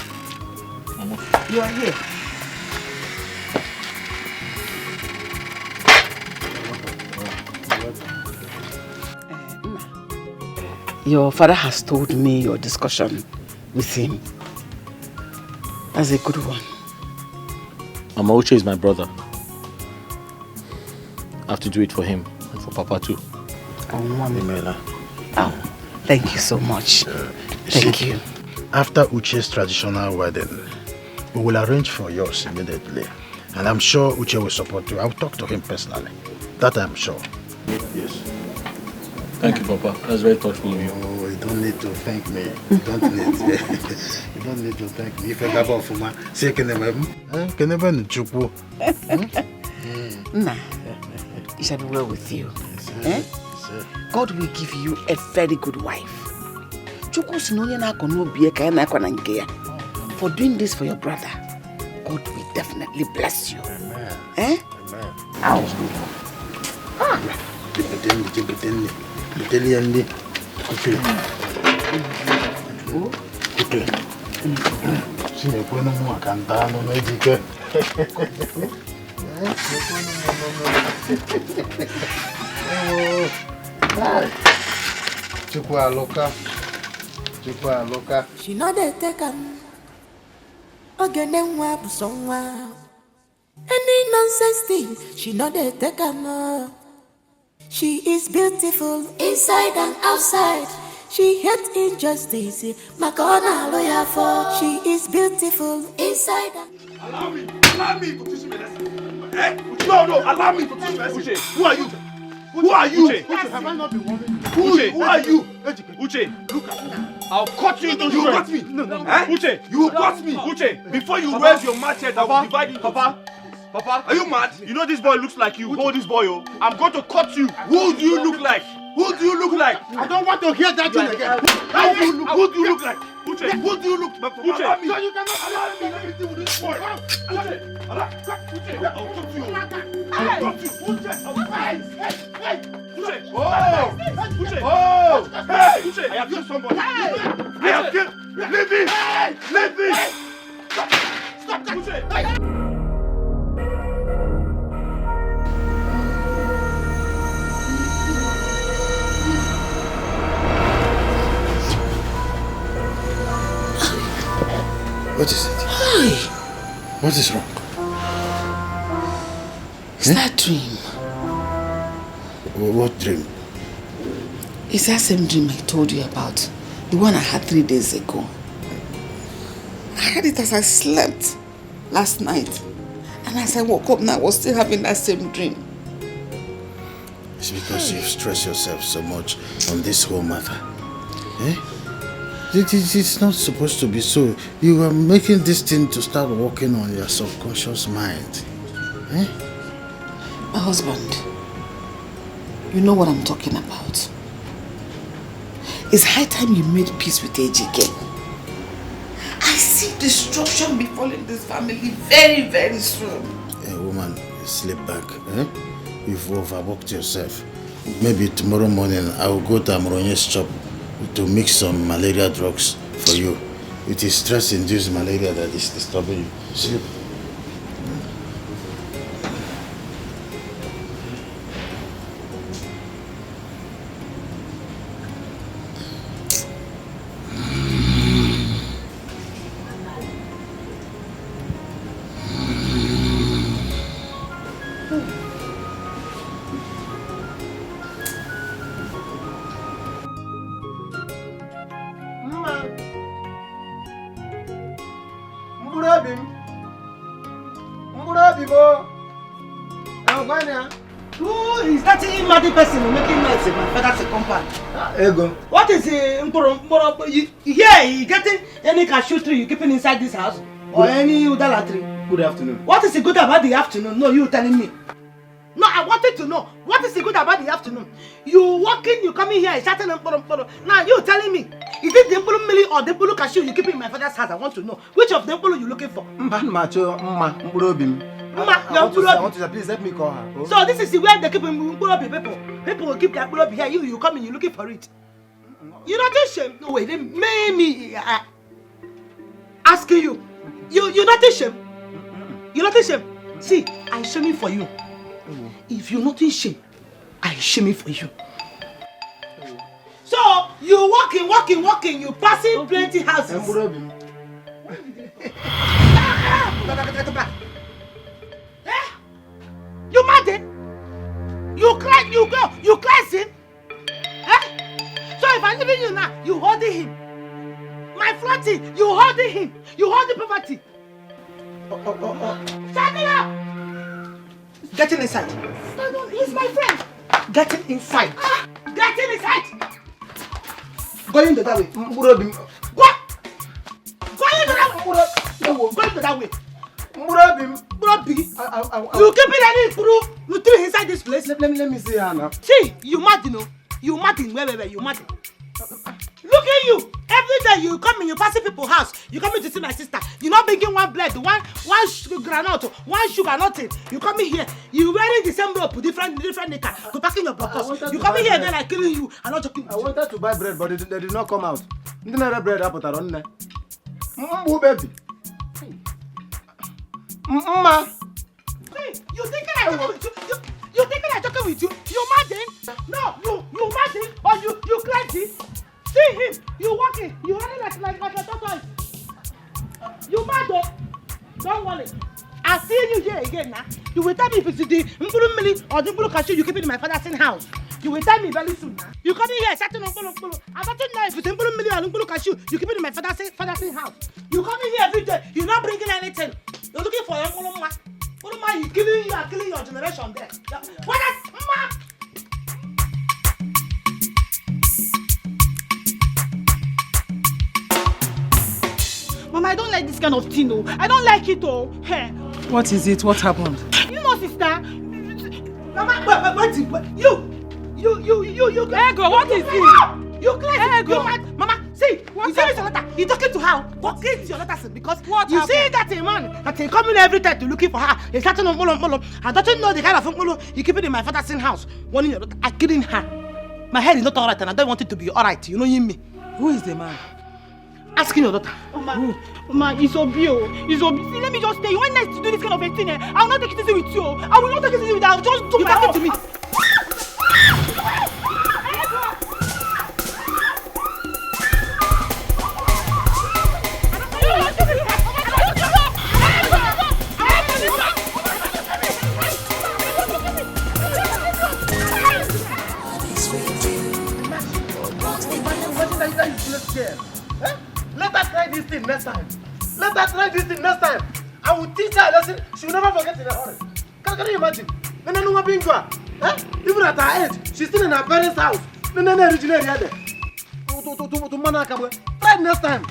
You are here. Your father has told me your discussion with him. That's a good one. Mama, Uche is my brother. I have to do it for him and for Papa too. Oh, Mommy. Oh, thank you so much. Thank you. After Uche's traditional wedding, we will arrange for yours immediately. And I'm sure Uche will support you. I'll talk to him personally. That I'm sure. Yes. Thank you, Papa. That's very thoughtful of you. Oh, you don't need to thank me. You don't need to thank me. If I got off my second, can never chupu. Nah, it shall be well with you. God will give you a very good wife. For doing this for your brother, God will definitely bless you. Amen. Eh? Amen. Ow. She know they take him. Again, them wap somewhere. Any nonsense thing, she know they take him. She is beautiful inside and outside. She hates injustice. Makona lawyer for. She is beautiful inside and. Allow me to teach me a lesson. Eh? No, allow me to teach me a lesson. Who are you? Who are you? Have I not been warning you? Who are you? Uche, look at me. I'll cut you into You got me. Uche, You got me. Uche, before you raise your machete, I will divide you. Papa, Are you mad? You know this boy looks like you. Hold this boy, oh. I'm going to cut you. Who do you look like? Who do you look like? I don't want to hear that thing again. Who do you look like? Uche, who do you look like? Uche, so you cannot allow me anything with this boy. Uche, I'll talk to you. I'll talk to you. Uche, hey, Uche, I have killed somebody. I have killed. Leave me. Leave me. Stop that. Uche. What is it? Hi. What is wrong? Is that dream? What dream? It's that same dream I told you about. The one I had 3 days ago. I had it as I slept last night. And as I woke up now, I was still having that same dream. It's because you've stressed yourself so much on this whole matter. Eh? It's not supposed to be so. You are making this thing to start working on your subconscious mind. Eh? My husband, you know what I'm talking about. It's high time you made peace with AGK. I see destruction befalling this family very, very soon. Hey, woman, sleep back. Eh? You've overworked yourself. Maybe tomorrow morning I will go to Amronye's shop to mix some malaria drugs for you. It is stress-induced malaria that is disturbing you. Sleep. Who is that mad person making noise in my father's compound? Ego. What is here? You getting any cashew tree you keeping inside this house? Or any udala tree? Good afternoon. What is the good about the afternoon? No, you telling me. No, I wanted to know. What is the good about the afternoon? You walking, you coming here, shouting and now you telling me. Is it the Mbulu Mili or the Mbulu cashew you keeping in my father's house? I want to know. Which of the Mbulu you looking for? Mban macho mma mkpụrụ obi m. I want to please help me call her. Oh. So this is the way they keep Mburobi people. People will keep their Mburobi here. You come in, you looking for it. You're not ashamed. No way, they made me asking you. You're not ashamed. You're not ashamed. See, I'm shaming for you. If you're not ashamed, I'm shaming for you. So you walking, you passing plenty houses. You mad? You cleansing? So if I'm leaving you now, you holding him. My floating, you holding him. You holding property. Stand up! Get inside. Stand on, he's my friend. Get inside. Get inside. Go into that way. What? Go into that way. Go into that way. Murabi. You keep it any you threw inside this place. Let me see her now. See, you mad, you know. You mad in where you mad. Look at you. Every day you come in, you pass people's house. You come in to see my sister. You not bringing one bread, one granite, one sugar, nothing. You come in here. You wearing the same rope, different knicker. To packing your box. You come in here, then I killing you. I'm not joking. I wanted to buy bread, but they did not come out. Didn't have bread up on there. Baby. Mama. Hey, you thinking I'm joking with you? You thinking I'm joking with you? You mad? No, you mad or you crazy? See him, you walking, you running like a tortoise. You mad though? Don't worry. I'll see you here again now. You will tell me if it's the Mbulu Mili or the Mbulu Cashew you keep it in my father's house. You will tell me very soon now. You come in here, starting on Mbulu. I don't know if it's Mbulu Mili or Mbulu Cashew you keep it in my father's house. You come in here every day, you're not bringing anything. You're looking for your Mbulu. Mbulu, you killing your generation there. What is Mama? Mama, I don't like this kind of thing, oh. I don't like it, oh. Hey. What is it? What happened? You know, sister. Mama, wait. You. Ego, what is it? You crazy. Ego. You mad. Mama, see. You see your letter. You talking to her. What is your letter? Because what you see that a man that he coming every time to looking for her. He's starting on Molo. I don't know the kind of Molo you keep it in my father's house. Warning your daughter. I'm kidding her. My head is not alright and I don't want it to be alright. You know me. Who is the man? Asking your daughter. Mama, it's obvious. It's obvious. See, let me just tell you. When next to do this kind of a thing, I will not take it easy with you. I will not take it easy with you. I will just do my own. To me. Let her try this thing next time. I will teach her a lesson she will never forget in a hurry. Can you imagine? Even at her age, she's still in her parents' house. Try it next time.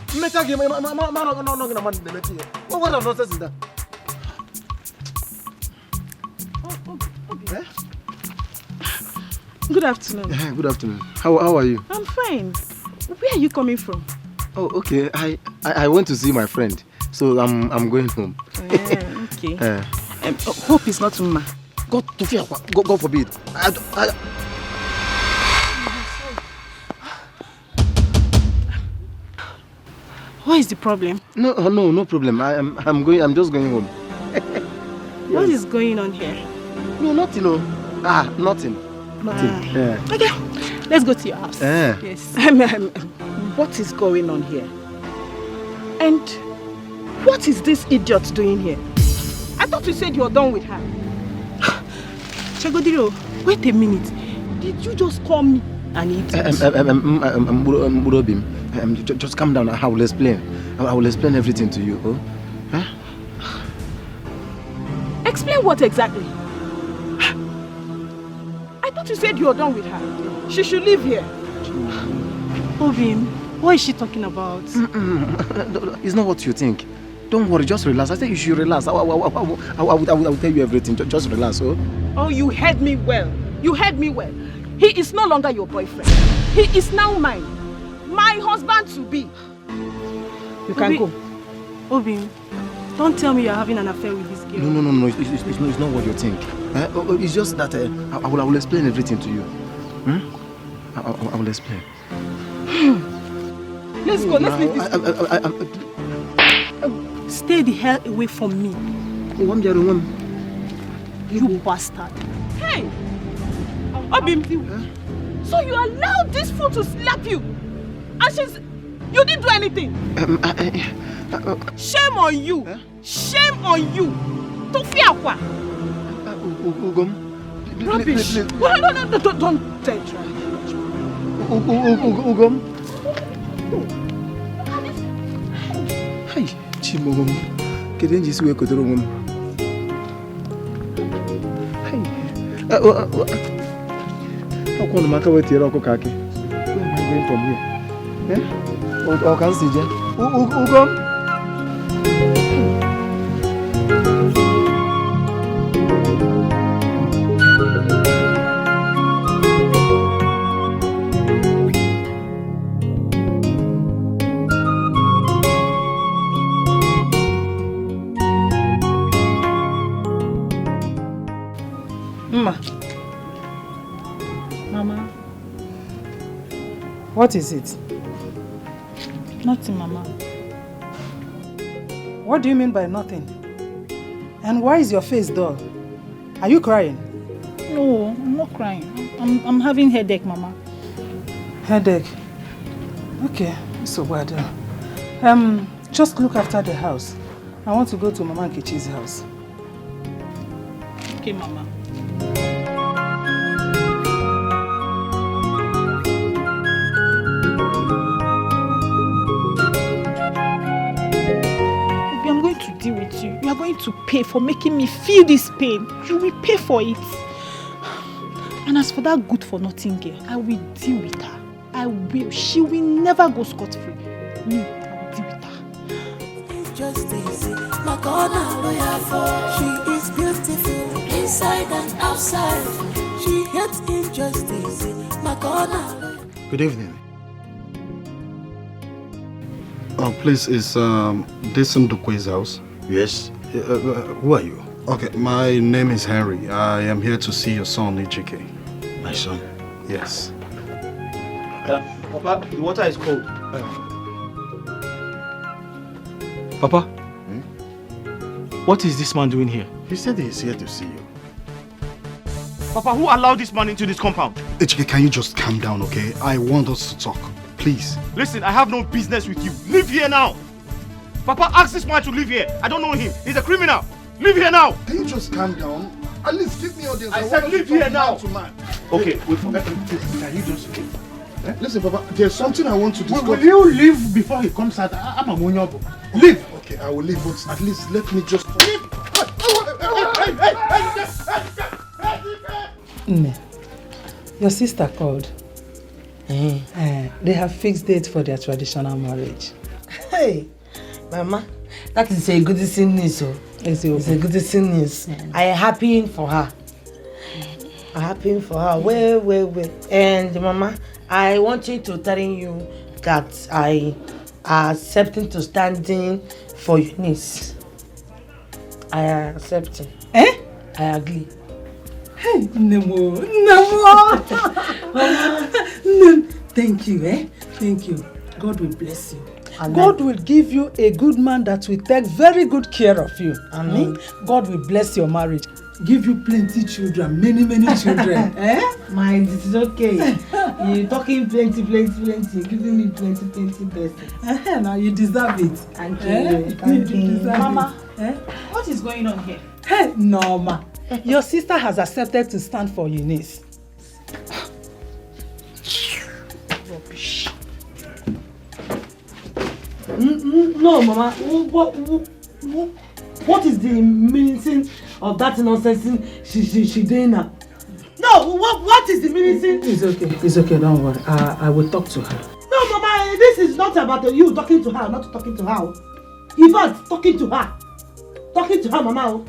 What nonsense is that? Good afternoon. Good afternoon. How are you? I'm fine. Where are you coming from? Oh, okay. I went to see my friend, so I'm going home. Okay. Hope it's not Uma. God forbid. What is the problem? No problem. I'm just going home. Yes. What is going on here? No, nothing. Nothing. Yeah. Okay, let's go to your house. Yes. What is going on here? And what is this idiot doing here? I thought you said you were done with her. Chagodiro, wait a minute. Did you just call me an idiot? Just calm down. I will explain. I will explain everything to you. Oh? Huh? Explain what exactly? I thought you said you were done with her. She should live here. Obim, what is she talking about? It's not what you think. Don't worry, just relax. I said you should relax. I will tell you everything. Just relax, oh? Oh, you heard me well. You heard me well. He is no longer your boyfriend. He is now mine. My husband to be. You can go. Obim, Don't tell me you're having an affair with this girl. No. It's not what you think. It's just that I will explain everything to you. I will explain. Let's go. Let's leave this. Stay the hell away from me. You bastard. Hey! Abim, so you allowed this fool to slap you? And you didn't do anything? Shame on you! Shame on you! Tofiakwa! Rubbish! No, don't try. Ugom. Hey, Chimogom. Couldn't you swear to the room? Hey, how come matter with your kaki? Where am I going from here? Or can see you? Ugom. Mama. What is it? Nothing, Mama. What do you mean by nothing? And why is your face dull? Are you crying? No, I'm not crying. I'm having headache, Mama. Headache? Okay, so bad. Just look after the house. I want to go to Mama Nkechi's house. Okay, Mama. Deal with you. You are going to pay for making me feel this pain. You will pay for it. And as for that good for nothing girl, I will deal with her. I will. She will never go scot-free. Me, I will deal with her. Injustice, my corner lawyer for. She is beautiful inside and outside. She hates injustice, my corner. Good evening. Please, is this Ndukwe's house? Yes. Who are you? Okay, my name is Henry. I am here to see your son, Ejike. My son? Yes. Papa, the water is cold. Papa? What is this man doing here? He said he is here to see you. Papa, who allowed this man into this compound? Ejike, can you just calm down, okay? I want us to talk. Please. Listen, I have no business with you. Leave here now. Papa, ask this man to leave here. I don't know him. He's a criminal. Leave here now. Can you just calm down? At least give me audience. I said leave here now. Man. Okay, wait for me. Can you just leave? Listen, Papa, there's something I want to discuss. Will you leave before he comes out? I'm a monyobo. Leave. Okay, I will leave, but at least let me just leave. Your sister called. They have fixed date for their traditional marriage. Hey, Mama, that is a good news. It's a good news. I am happy for her. I'm happy for her. Well. And Mama, I want you to tell you that I am accepting to standing for your niece. I am accepting. I agree. Hey, Nemo. Thank you, Thank you. God will bless you. Amen. God will give you a good man that will take very good care of you. Amen. God will bless your marriage. Give you plenty children, many children. Mind, it is okay. You're talking plenty. You're giving me plenty blessings. Now you deserve it. Thank you. Mama, what is going on here? Hey, Norma. Your sister has accepted to stand for Eunice. Rubbish. No, Mama. What is the meaning of that nonsense she doing now? No, what is the meaning? It's okay, don't worry. I will talk to her. No, Mama, this is not about you talking to her, not talking to her. In fact, talking to her. Talking to her, Mama.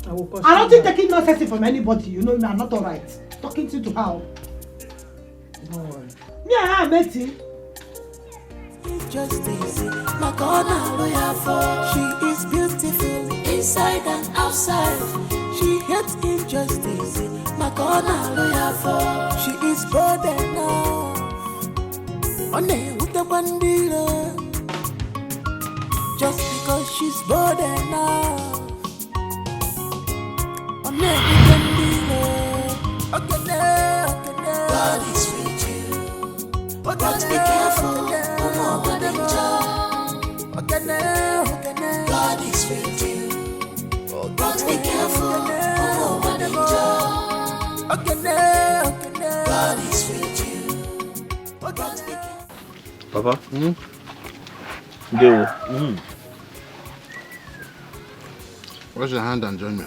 I don't think taking nonsense from anybody. You know me, I'm not alright. Talking to her. Don't worry. Me and her met him. injustice. Makona lawyer for. She is beautiful inside and outside. She hates injustice. Makona lawyer for. She is bold enough. One with the bandila. Just because she's bold enough. One with the bandila. God is with you. But be careful. God is with you. But be careful. God is with you. Papa? Dewo. Wash your hand and join me.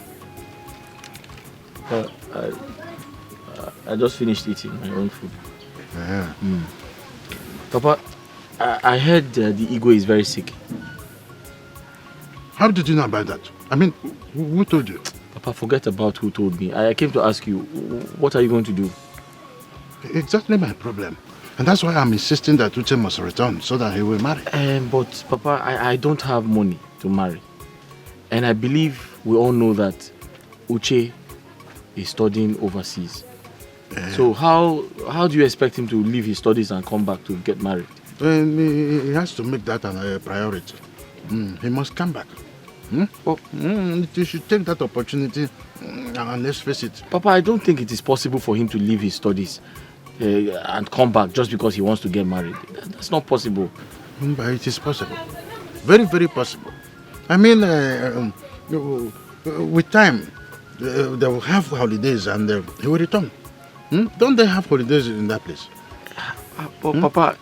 I just finished eating my own food. Yeah. Papa, I heard the Igwe is very sick. How did you know about that? I mean, who told you? Papa, forget about who told me. I came to ask you, what are you going to do? Exactly my problem. And that's why I'm insisting that Uche must return so that he will marry. But Papa, I don't have money to marry. And I believe we all know that Uche is studying overseas. So how do you expect him to leave his studies and come back to get married? He has to make that a priority. He must come back. You should take that opportunity and let's face it. Papa, I don't think it is possible for him to leave his studies and come back just because he wants to get married. That's not possible. But it is possible. Very, very possible. I mean, with time, they will have holidays and he will return. Don't they have holidays in that place? But Papa,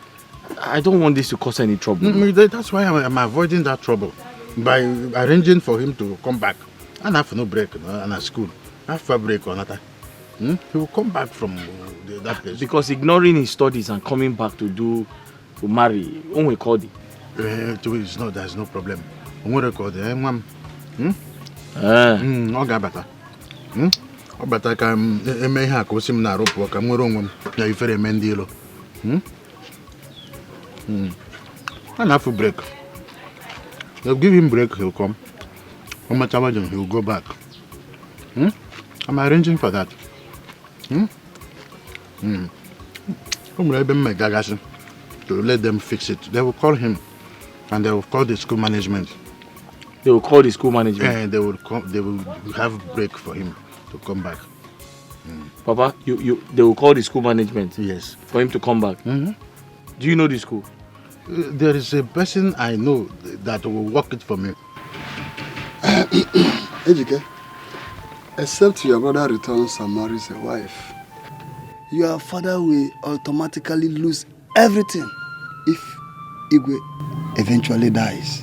I don't want this to cause any trouble. That's why I'm avoiding that trouble. By arranging for him to come back. And have no break and at school. Have a break or not. He will come back from that place. Because ignoring his studies and coming back to marry, only call it. There's no problem. Only record it. Better. But I can make her go sim na rope work. I'm wrong. You very mendilo. And have a break. They'll give him break, he'll come. He'll go back. I'm arranging for that. To let them fix it. They will call him and they will call the school management. They will call the school management? And they will have break for him to come back. Papa, they will call the school management? Yes. For him to come back? Do you know the school? There is a person I know that will work it for me. Ejike, except your brother returns and marries a wife, your father will automatically lose everything if Igwe eventually dies.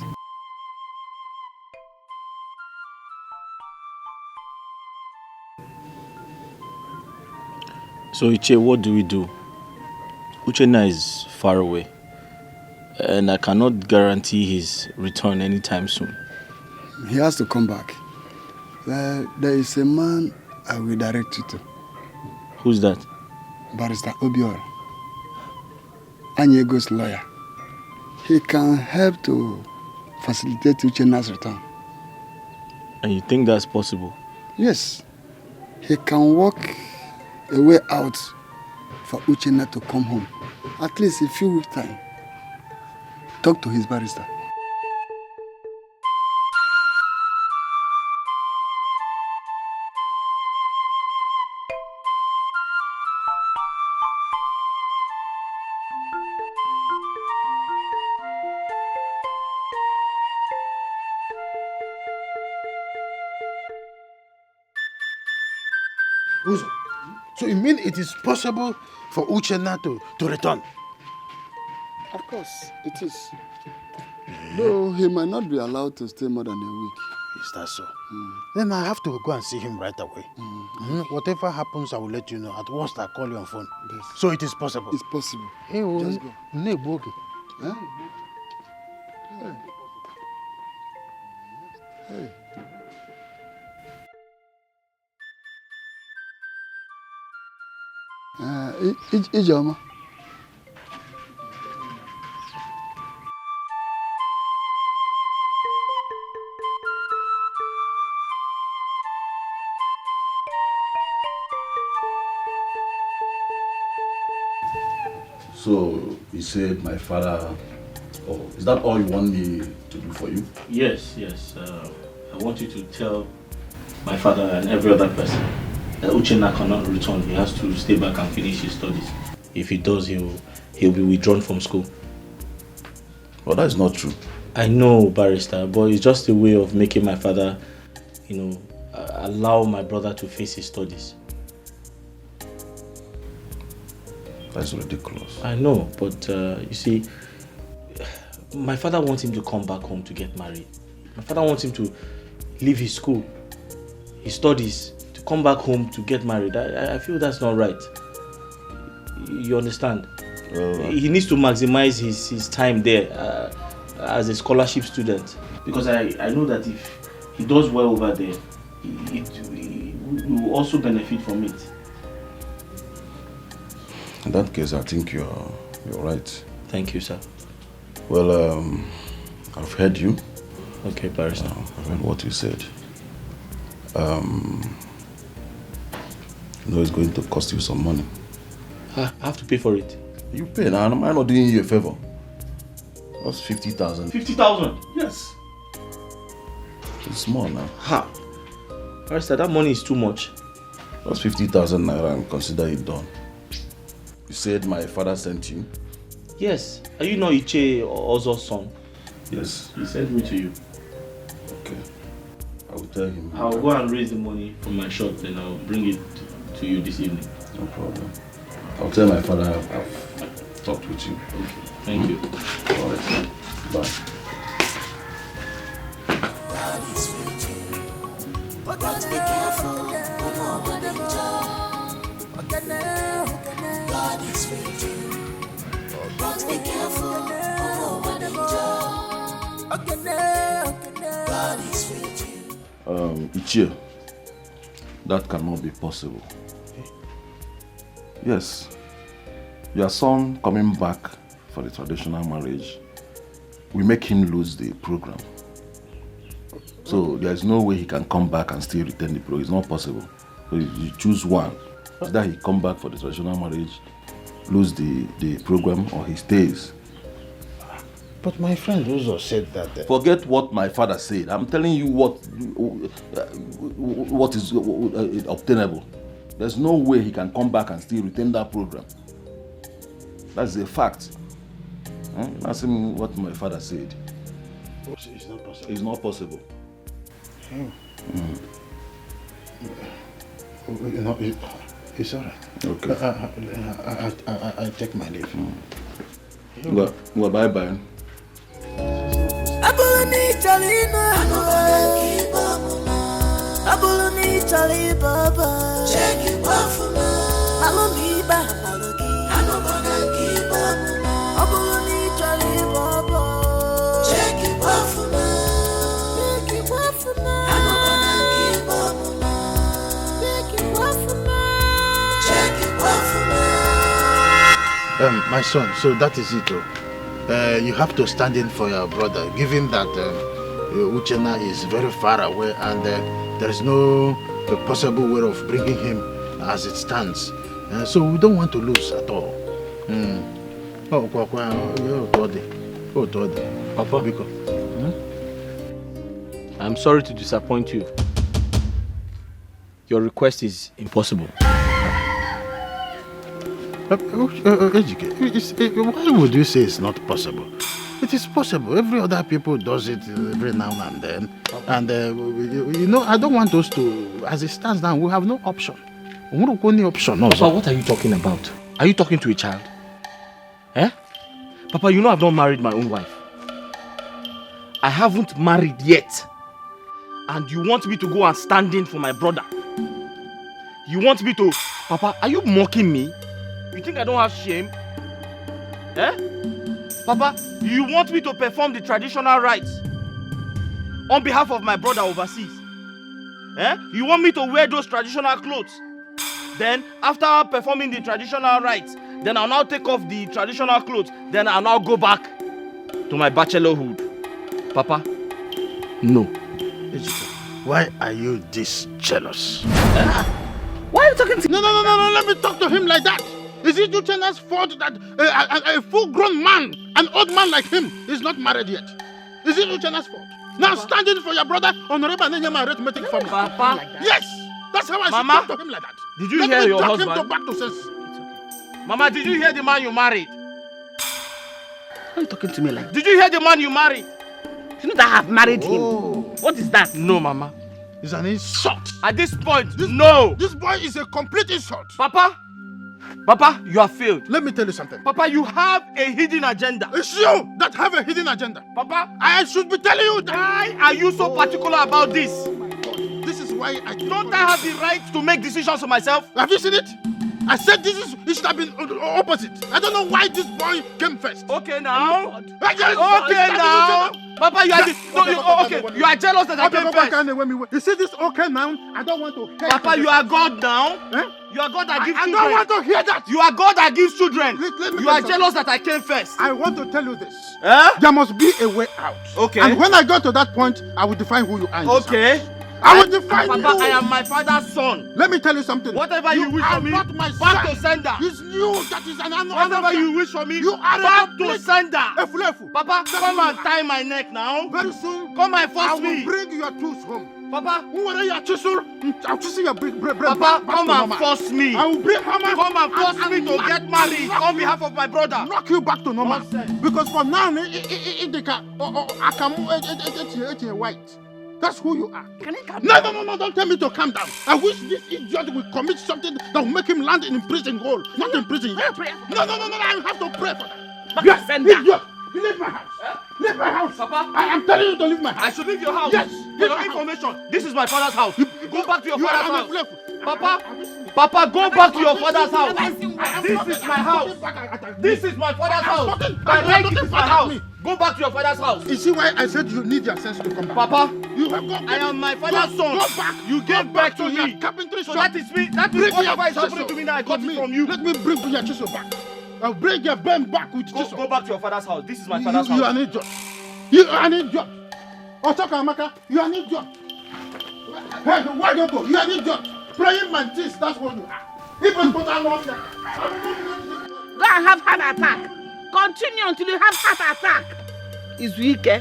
So Iche, what do we do? Uchenna is far away. And I cannot guarantee his return anytime soon. He has to come back. There is a man I will direct you to. Who's that? Barrister Obiora, Anyego's lawyer. He can help to facilitate Uchenna's return. And you think that's possible? Yes. He can work a way out for Uchenna to come home. At least a few weeks' time. Talk to his barrister. Uzo, so you mean it is possible for Uchenna to return? Of course, it is. Though he might not be allowed to stay more than a week. Is that so? Then I have to go and see him right away. Whatever happens, I will let you know. At worst, I'll call you on phone. Yes. So it is possible? It's possible. Hey, just go. Huh? Hey. Ijoma. So he said my father. Oh, is that all you want me to do for you? Yes. I want you to tell my father and every other person that Uchenna cannot return. He has to stay back and finish his studies. If he does, he'll be withdrawn from school. Well, that is not true. I know, barrister, but it's just a way of making my father, allow my brother to face his studies. That's ridiculous. I know, but you see, my father wants him to come back home to get married. My father wants him to leave his school, his studies, to come back home to get married. I feel that's not right. You understand? He needs to maximize his time there as a scholarship student. Because I know that if he does well over there, he will also benefit from it. In that case, I think you're right. Thank you, sir. Well, I've heard you. Okay, barrister. I've heard what you said. It's going to cost you some money. I have to pay for it. You pay now. Am I not doing you a favor? That's 50,000. 50,000? Yes. It's small now. Ha! Barrister, that money is too much. That's 50,000 naira and consider it done. You said my father sent you? Yes. Are you not Iche Ozo's son? Yes. He sent me to you. Okay. I will tell him. I'll go and raise the money from my shop, then I'll bring it to you this evening. No problem. I'll tell my father I've talked with you. Okay. Thank you. All right. Bye. But be careful, God is with you. But be careful, God is with you. Ichie, that cannot be possible. Yes, your son coming back for the traditional marriage will make him lose the program. So there is no way he can come back and still retain the program. It's not possible. So you choose one. Either he come back for the traditional marriage, lose the program, or he stays. But my friend also said that... Forget what my father said. I'm telling you what is obtainable. There's no way he can come back and still retain that program. That's a fact. Ask him what my father said. It's not possible. It's not possible. It's all right. Okay. I take my leave. Well, bye-bye. My son, so that is it. You have to stand in for your brother, given that Uchenna is very far away and there is no possible way of bringing him as it stands. So we don't want to lose at all. Papa, I'm sorry to disappoint you. Your request is impossible. Why would you say it's not possible? It is possible. Every other people does it every now and then. And I don't want us to, as it stands now, we have no option. Only option. No, Papa, what are you talking about? Are you talking to a child? Papa, you know I've not married my own wife. I haven't married yet. And you want me to go and stand in for my brother? You want me to... Papa, are you mocking me? You think I don't have shame? Papa, you want me to perform the traditional rites on behalf of my brother overseas? You want me to wear those traditional clothes? Then, after performing the traditional rites, then I'll now take off the traditional clothes. Then I'll now go back to my bachelorhood. Papa, no. Why are you this jealous? Why are you talking to No, let me talk to him like that. Is it Uchenna's fault that a full-grown man, an old man like him, is not married yet? Is it Uchenna's fault? Now standing for your brother, Honorable Nenyama arithmetic formula. Papa? Yes! That's how I should talk to him like that. Did you hear your husband? Let me talk him to back to sense. Mama, did you hear the man you married? Why are you talking to me like that? Did you hear the man you married? You know that I have married him. What is that? No, Mama. It's an insult. At this point, no. This boy is a complete insult. Papa, you have failed. Let me tell you something. Papa, you have a hidden agenda. It's you that have a hidden agenda. Papa, I should be telling you that. Why are you so particular about this? This is why I don't I have the right to make decisions for myself? Have you seen it? I said it should have been opposite. I don't know why this boy came first. Okay now. Okay now. Papa, you are you are jealous that I came first. You see this okay now? I don't want to hear. Papa, you are God now. You are God that gives children. I don't want to hear that. You are God that gives children. You are jealous that I came first. I want to tell you this. There must be a way out. Okay. And when I go to that point, I will define who you are. Okay. I will define you. Papa, I am my father's son. Let me tell you something. Whatever you wish for me, not my back son. to sender. It's you that is an animal. Whatever you wish for me, you are back to sender. Efu. Papa, come and tie my neck now. Very soon, come and force me. I will bring your tools home. Papa, I'll chisel your bread. Papa, come and force me. I will bring hammer. Come and force me to get married on behalf of my brother. Knock you back to normal. Because for now, I can white. That's who you are. Can you calm down? No, don't tell me to calm down. I wish this idiot will commit something that will make him land in prison hole. Not in prison yet. No, I have to pray for that. Yes, idiot. Leave my house. Leave my house. Papa, I am telling you to leave my house. I should leave your house. Yes. For your information, this is my father's house. Go back to your father's house. Papa, go back to your father's house. This is my house. This is my father's house. My right is my house. Go back to your father's house. You see why I said you need your sense to come back? Papa, you have got. I am my father's son. Go back. You gave back to me. So that is me. That is whatever is happening to me now. I got it from you. Let me bring your chisel back. I'll bring your bend back with chisel. Go back to your father's house. This is my father's house. You are an idiot. You are an idiot. Otaka Amaka, you are an idiot. Hey, why don't you go? You are an idiot. Praying mantis, that's what you are. Even put on off there. Go and have heart attack. Continue until you have heart attack. It's weak, eh?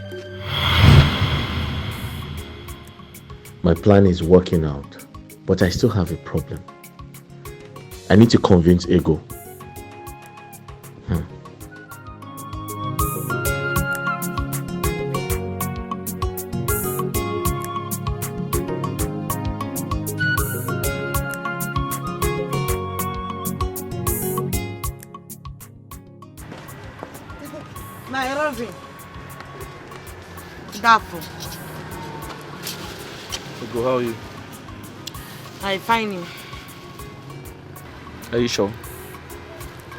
My plan is working out, but I still have a problem. I need to convince Ego. Ego, how are you? I'm fine. Are you sure?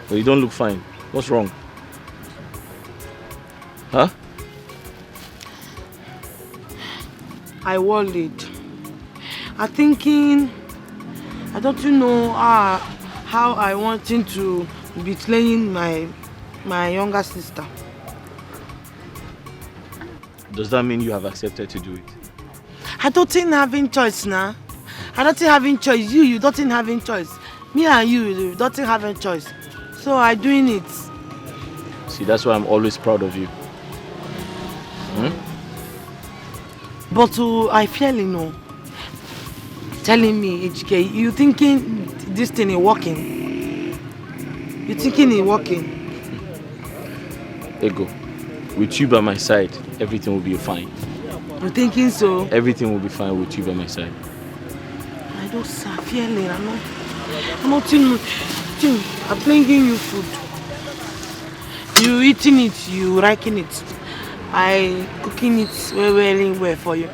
Well, you don't look fine. What's wrong? Huh? I worried. I'm thinking, I don't know how I want him to betraying my younger sister. Does that mean you have accepted to do it? I don't think having choice now. I don't think having choice. You don't think having choice. Me and you don't think having choice. So I'm doing it. See, that's why I'm always proud of you. But I feel, telling me, HK, you thinking this thing is working? You thinking it's working? Ego, with you by my side, everything will be fine. You thinking so? Everything will be fine with you by my side. I don't feel it. I'm not I'm bringing you food. You eating it, you liking it. I cooking it very well for you.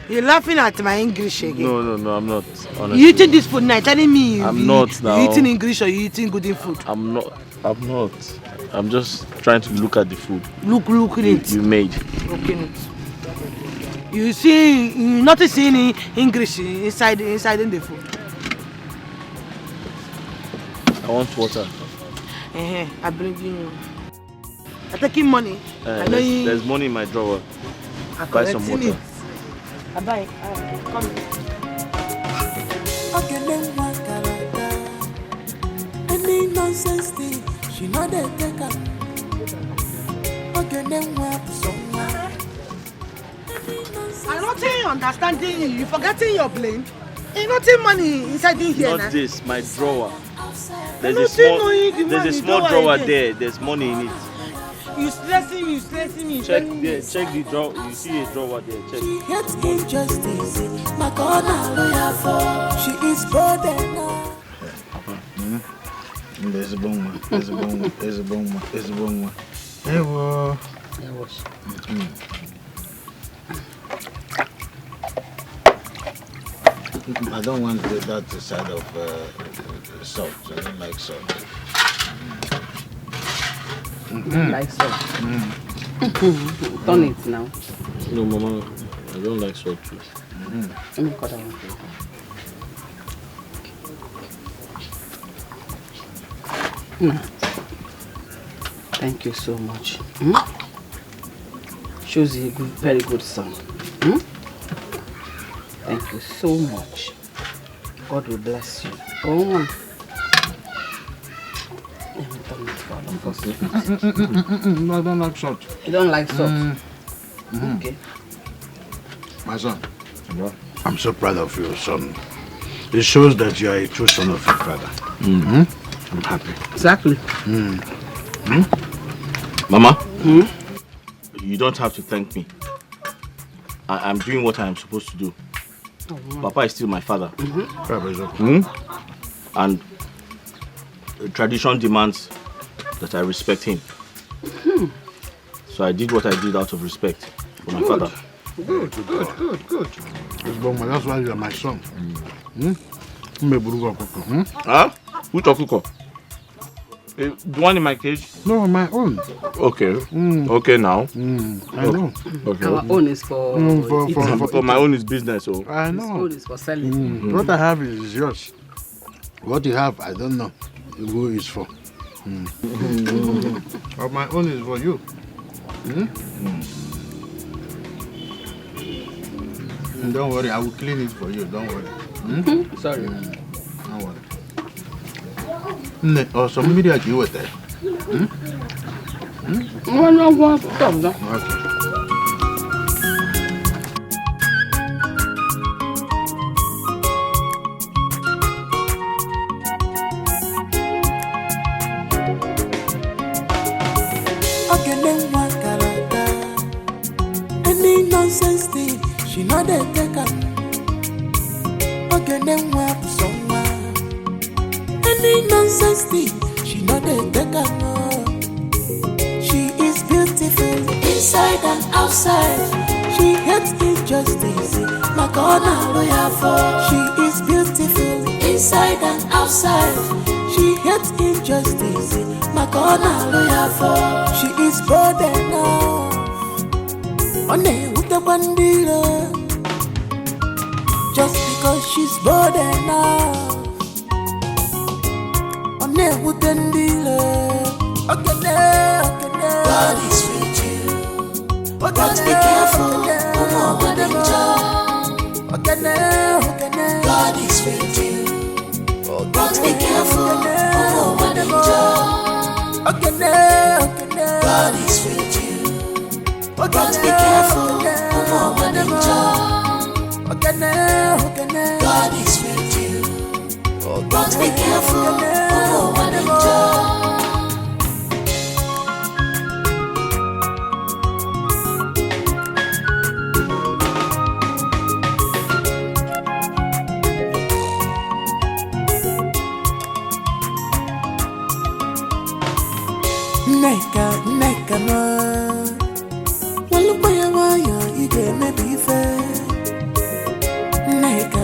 You're laughing at my English again. No, I'm not. Honestly. You eating this food now, telling me I'm not now. You eating English or you eating good food? I'm not. I'm just trying to look at the food. Look at it. You made. Looking it. You see, you not seeing English inside in the food. I want water. I bring you. I'm taking money. There's money in my drawer. Buy some water. I buy. Come. she not a taker. Okay, then what someone. I'm not understanding you. You forgetting your blame. Ain't nothing money inside in here. Not this, my drawer. There's a small drawer there. There's money in it. You stressing me. Check there. Check the drawer. You see a drawer there. Check. She hates injustice. My corner lawyer for. She is burdened. There's a bomb. Hey, what? I don't want that side of salt. I don't like salt. Like salt. Turn it now. No, Mama, I don't like salt too. Let me cut that one for you. Thank you so much. Shows you a very good son. Thank you so much. God will bless you. Oh. Let me turn it for No, I don't like salt. You don't like salt? Okay. My son, I'm so proud of you, son. It shows that you are a true son of your father. I'm happy. Exactly. Mama, you don't have to thank me. I'm doing what I'm supposed to do. Papa is still my father. And tradition demands that I respect him. So I did what I did out of respect for my father. Good. That's why you are my son. Huh? Which of the one in my cage? No, my own. Okay. Okay now. I know. Okay. Our own is for for my own is business. So. I know. His own is for selling. What I have is yours. What you have, I don't know. Who is for? But my own is for you. Don't worry, I will clean it for you. Don't worry. Sorry. Don't worry. Or somebody at you with that. No, stop now. Okay. Any nonsense thing, she not a taker. Okay, then what someone. Any nonsense thing, she not a taker. She is beautiful inside and outside. She hates injustice. My corner lawyer for. She is beautiful inside and outside. She hates injustice. My corner lawyer for. She is burdened now. With the bandila, just because she's bored enough. With the dealer, God is with you, but be careful. God is with you, but be careful. God is with you. But be careful, God is with you. But be careful, Neka no. You get me be fair. Neka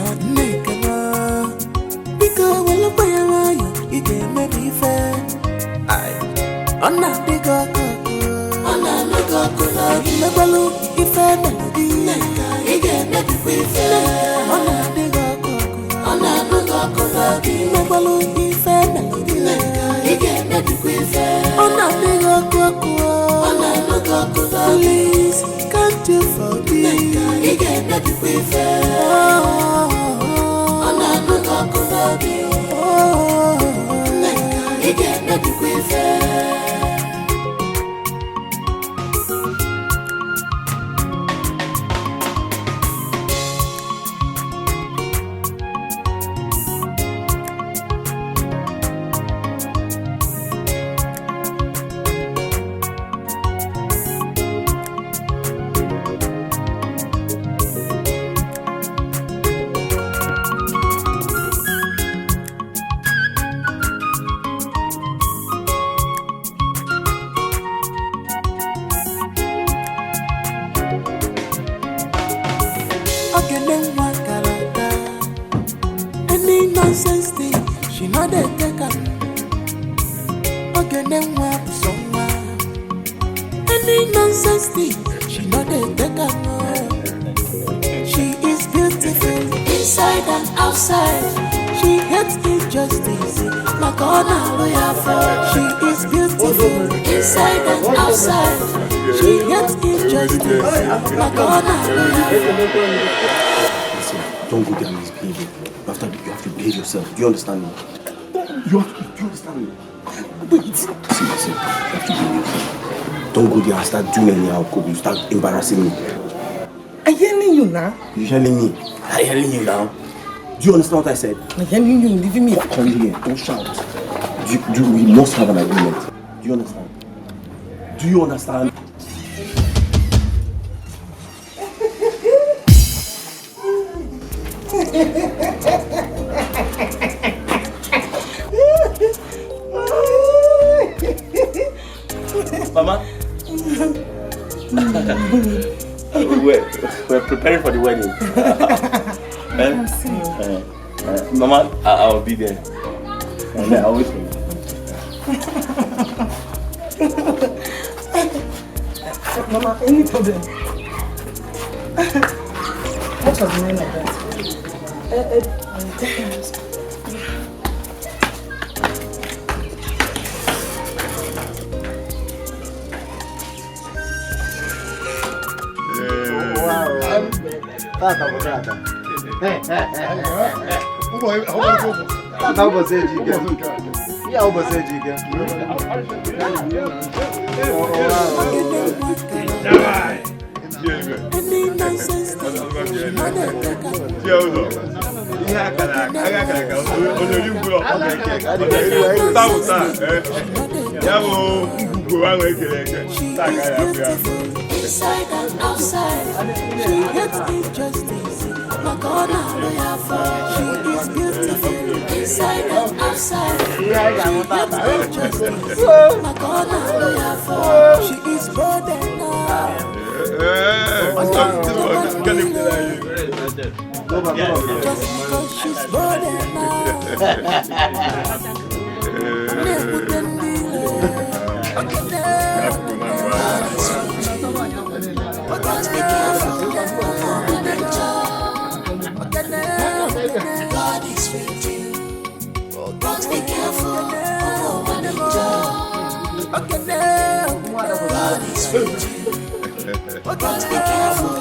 no. Because well up you get me be fair. Aye. On a big go. Never look if I melody. Neka, you get me be fair. On a big go. Never look if I melody. Neka, you get me be fair. On a big go. Please. Can't you forgive? You get me to be fair. I'm not going to be. You get me to be fair. nonsense thing, she not the taker. Okay, then where someone. Any nonsense thing, she not the taker. She is beautiful inside and outside. She hates injustice. My corner lawyer for. She is beautiful inside and outside. She hates injustice. My corner lawyer. Don't go there and misbehave. You have to behave yourself. Do you understand me? Do you understand me? Wait. See, you have to behave yourself. Don't go there and start doing anyhow. You start embarrassing me. I'm hearing you now. You're hearing me. I'm hearing you now. Do you understand what I said? I'm hearing you, leaving me. Come here. Don't shout. We must have an agreement. Do you understand? Do you understand? Mama, we're preparing for the wedding. Mama, I'll be there. And I'll wait for you. Mama, any problem? What was the name of that? Inside and outside, she hates injustice. My corner lawyer for. She is beautiful inside and outside. She hates injustice. My corner lawyer for. She is burdened now. Just because she's burdened But be careful, God is with you. But be careful, God is with you. But be careful,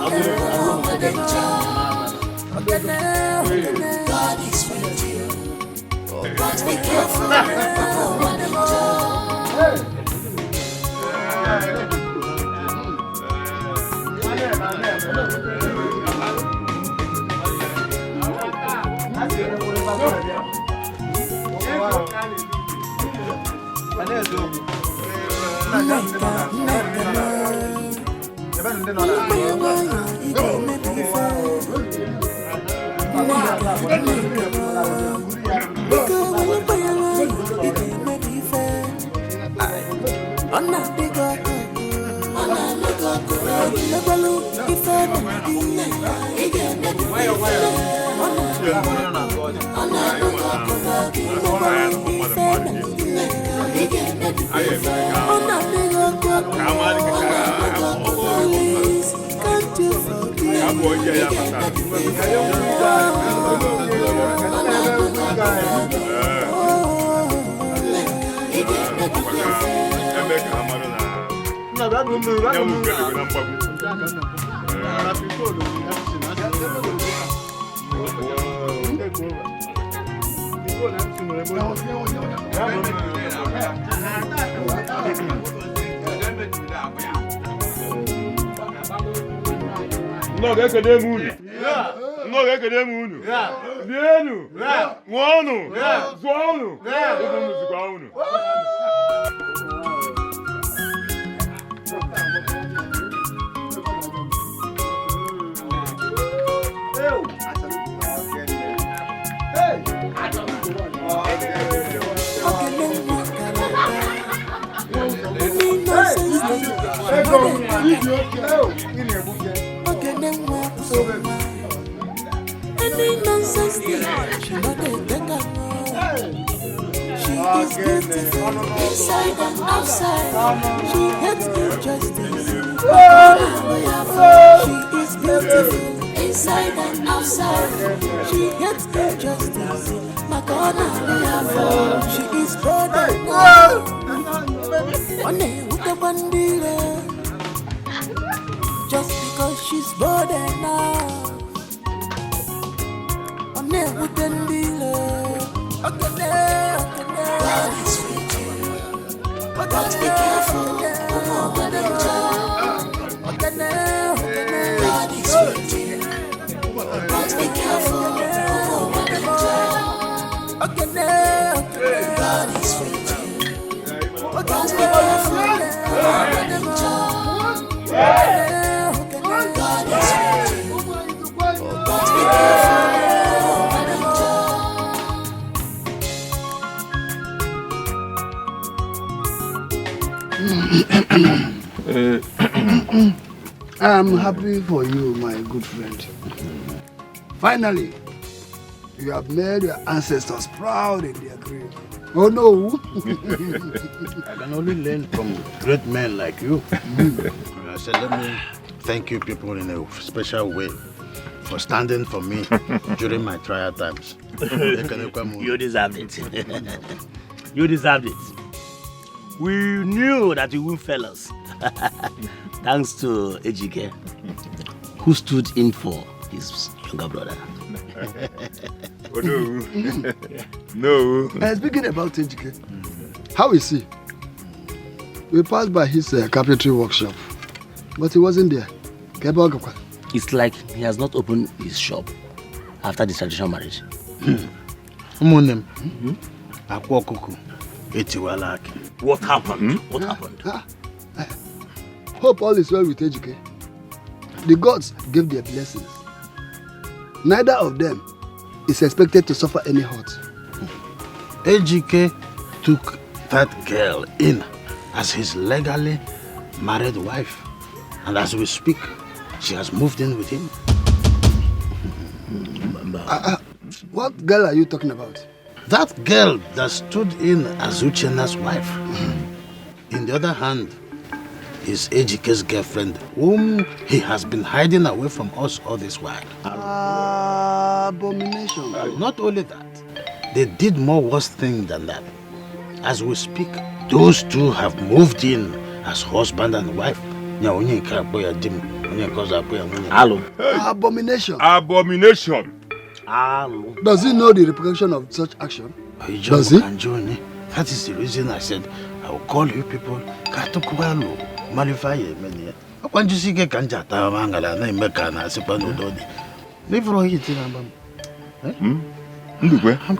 God is with you. But be careful, No, get the moon. No, get the moon. Vienu. Guano. Guano. Guano. any nonsense thing, she not a taker. beautiful inside and outside. She hates injustice. She is beautiful inside and outside. She hates injustice. She is better now. With the bandila. Just because she's better now. With the dealer. God is with you. But be careful. God is with you. But be careful. God is with you. But be careful. God is with you. But be careful. I'm happy for you, my good friend. Finally, you have made your ancestors proud in their grave. Oh no! I can only learn from great men like you. I said, let me thank you people in a special way for standing for me during my trial times. You deserve it. You deserved it. We knew that you would fail us. Thanks to Ejike, who stood in for his younger brother. Oh, no. No. Speaking about Ejike, how is he? We passed by his carpentry workshop, but he wasn't there. It's like he has not opened his shop after the traditional marriage. What happened? What happened? Hope all is well with Ejike. The gods gave their blessings. Neither of them is expected to suffer any hurt. Ejike took that girl in as his legally married wife. And as we speak, she has moved in with him. What girl are you talking about? That girl that stood in as Uchena's wife. In the other hand, is Ejike's girlfriend, whom he has been hiding away from us all this while. Abomination. Not only that, they did more worse thing than that. As we speak, those two have moved in as husband and wife. Abomination. Abomination. Does he know the repercussion of such action? Does he? That is the reason I said I will call you people. I'm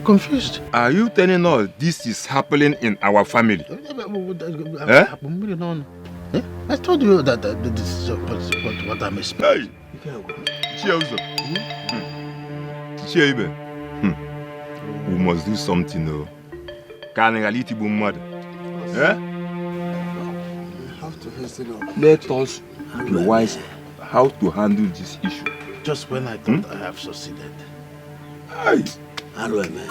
confused. Are you telling us this is happening in our family? I told you that this is what I'm expecting. We must do something now. Carnality boom mad. Let us be wise how to handle this issue. Just when I thought I have succeeded. Hello, man.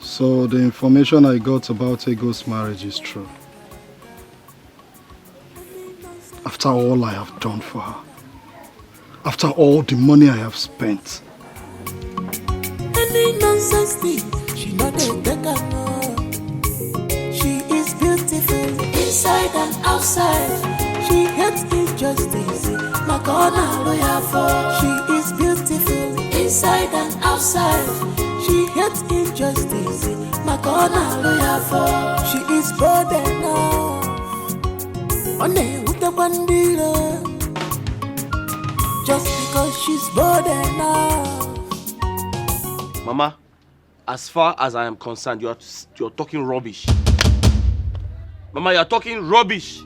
So the information I got about Ego's marriage is true. After all I have done for her, after all the money I have spent. Any nonsense thing, she not a beggar. She is beautiful inside and outside. She hates injustice. She is beautiful inside and outside. She hates injustice. She is bold enough. With the bandila. Just because she's bold enough. Mama, as far as I am concerned, you're talking rubbish. Mama, you're talking rubbish.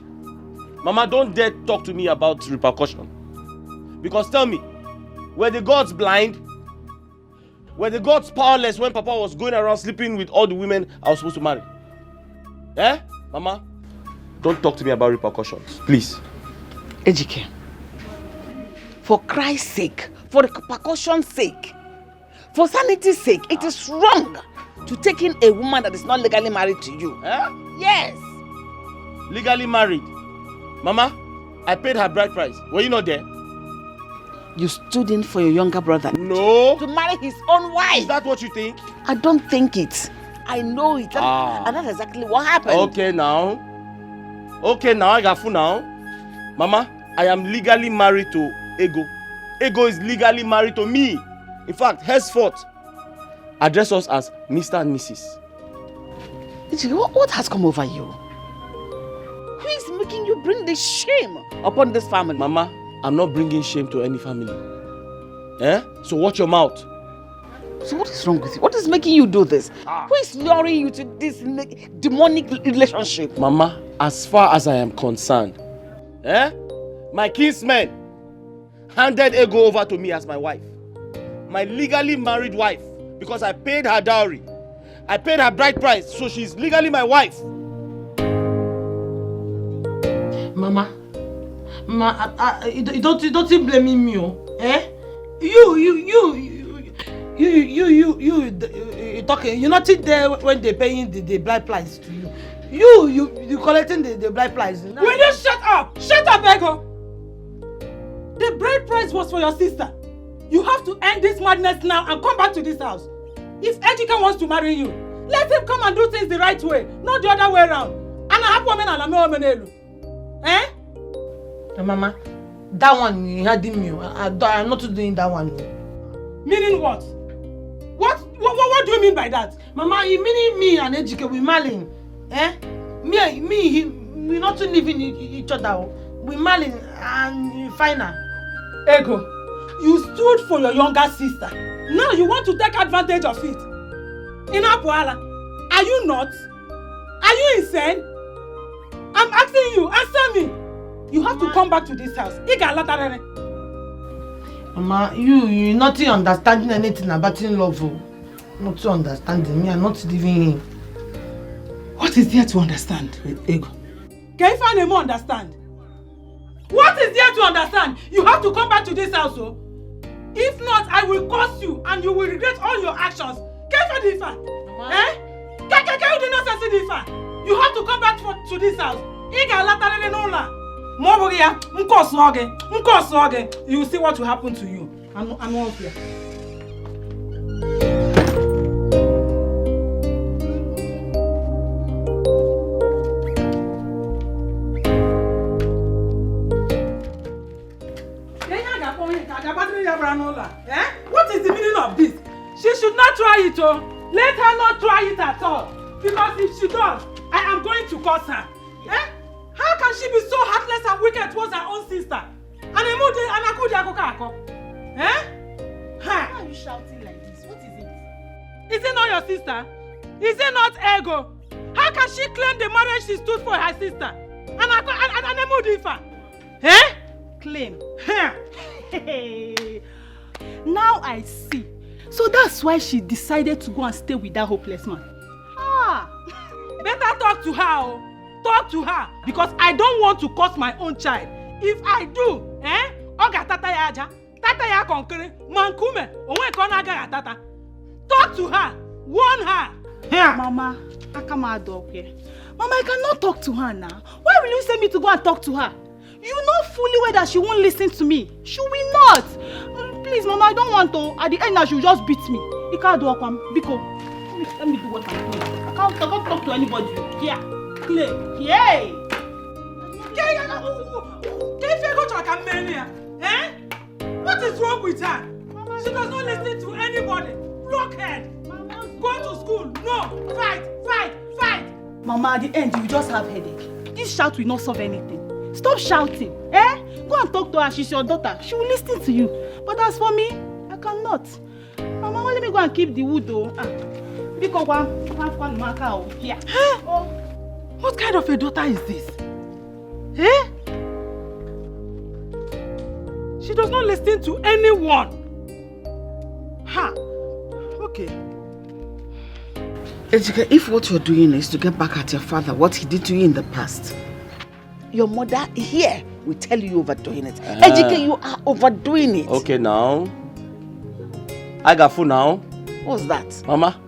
Mama, don't dare talk to me about repercussion. Because tell me, were the gods blind? Were the gods powerless when Papa was going around sleeping with all the women I was supposed to marry? Mama? Don't talk to me about repercussions, please. Ejike, for Christ's sake, for the precaution's sake, for sanity's sake, it is wrong to take in a woman that is not legally married to you. Yes. Legally married? Mama, I paid her bride price. Were you not there? You stood in for your younger brother. No. To marry his own wife. Is that what you think? I don't think it. I know it. And that's exactly what happened. Okay now, I got fool now. Mama, I am legally married to Ego. Ego is legally married to me. In fact, henceforth, address us as Mr. and Mrs. What has come over you? Who is making you bring this shame upon this family? Mama, I'm not bringing shame to any family. So watch your mouth. So what is wrong with you? What is making you do this? Who is luring you to this demonic relationship? Mama, as far as I am concerned, my kinsmen handed Ego over to me as my wife. My legally married wife. Because I paid her dowry. I paid her bride price, so she's legally my wife. Mama, you don't blame me, You talking? You're not there when they're paying the bride price to you. You collecting the bride price. Will you shut up? Shut up, Ego! The bride price was for your sister. You have to end this madness now and come back to this house. If Ejike wants to marry you, let him come and do things the right way, not the other way around. And I have women and I'm a woman. Mama, that one you had in me. I'm not doing that one. Meaning what? What do you mean by that? Mama, you meaning me and Ejike we marrying? We not living each other. We marrying and final. Ego, you stood for your younger sister. Now you want to take advantage of it. In Apuala, are you not? Are you insane? I'm asking you, answer me. You have to come back to this house. Mama, you're not understanding anything about in love. Not understanding me, I'm not living in. What is there to understand, Ego? Can you find a more understand? What is there to understand? You have to come back to this house, oh. If not, I will curse you and you will regret all your actions. Can you find You have to come back to this house. You will see what will happen to you. I'm all here. What is the meaning of this? She should not try it, oh. Let her not try it at all. Because if she does, I am going to curse her. How can she be so heartless and wicked towards her own sister? Why are you shouting like this? What is it? Is it not your sister? Is it not Ego? How can she claim the marriage she stood for her sister? Claim. Now I see. So that's why she decided to go and stay with that hopeless man. Better talk to her, oh. Talk to her, because I don't want to curse my own child. If I do, Oga tata ya aja, tata ya konkere, mankume, onwe kona aga tata. Talk to her, warn her. Mama, Mama, I cannot talk to her now. Why will you send me to go and talk to her? You know fully well that she won't listen to me. She will not. Please, Mama, I don't want to. At the end, she will just beat me. You can't do it, Biko. Let me do what I'm doing. I can't talk to anybody. Here. Clay. Yay! What is wrong with her? She does not listen to anybody. Blockhead. Go to school. No. Fight. Mama, at the end, you just have headache. This shout will not solve anything. Stop shouting. Go and talk to her. She's your daughter. She will listen to you. But as for me, I cannot. Mama, let me go and keep the wood though. Here. What kind of a daughter is this? She does not listen to anyone. Okay. Ejike, if what you're doing is to get back at your father, what he did to you in the past, your mother here we tell you overdoing it. Ejike, you are overdoing it. Okay now. I got food now. What's that? Mama,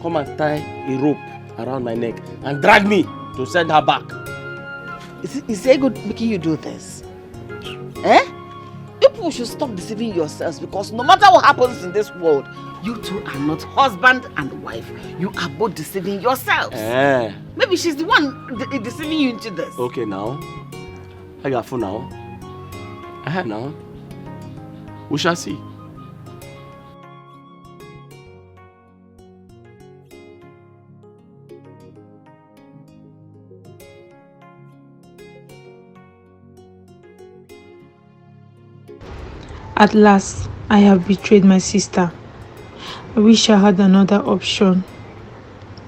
come and tie a rope around my neck and drag me to send her back. Is Ego making you do this? Eh? People should stop deceiving yourselves, because no matter what happens in this world, you two are not husband and wife. You are both deceiving yourselves. Maybe she's the one deceiving you into this. Okay now. I got food now. Now. We shall see. At last, I have betrayed my sister. I wish I had another option.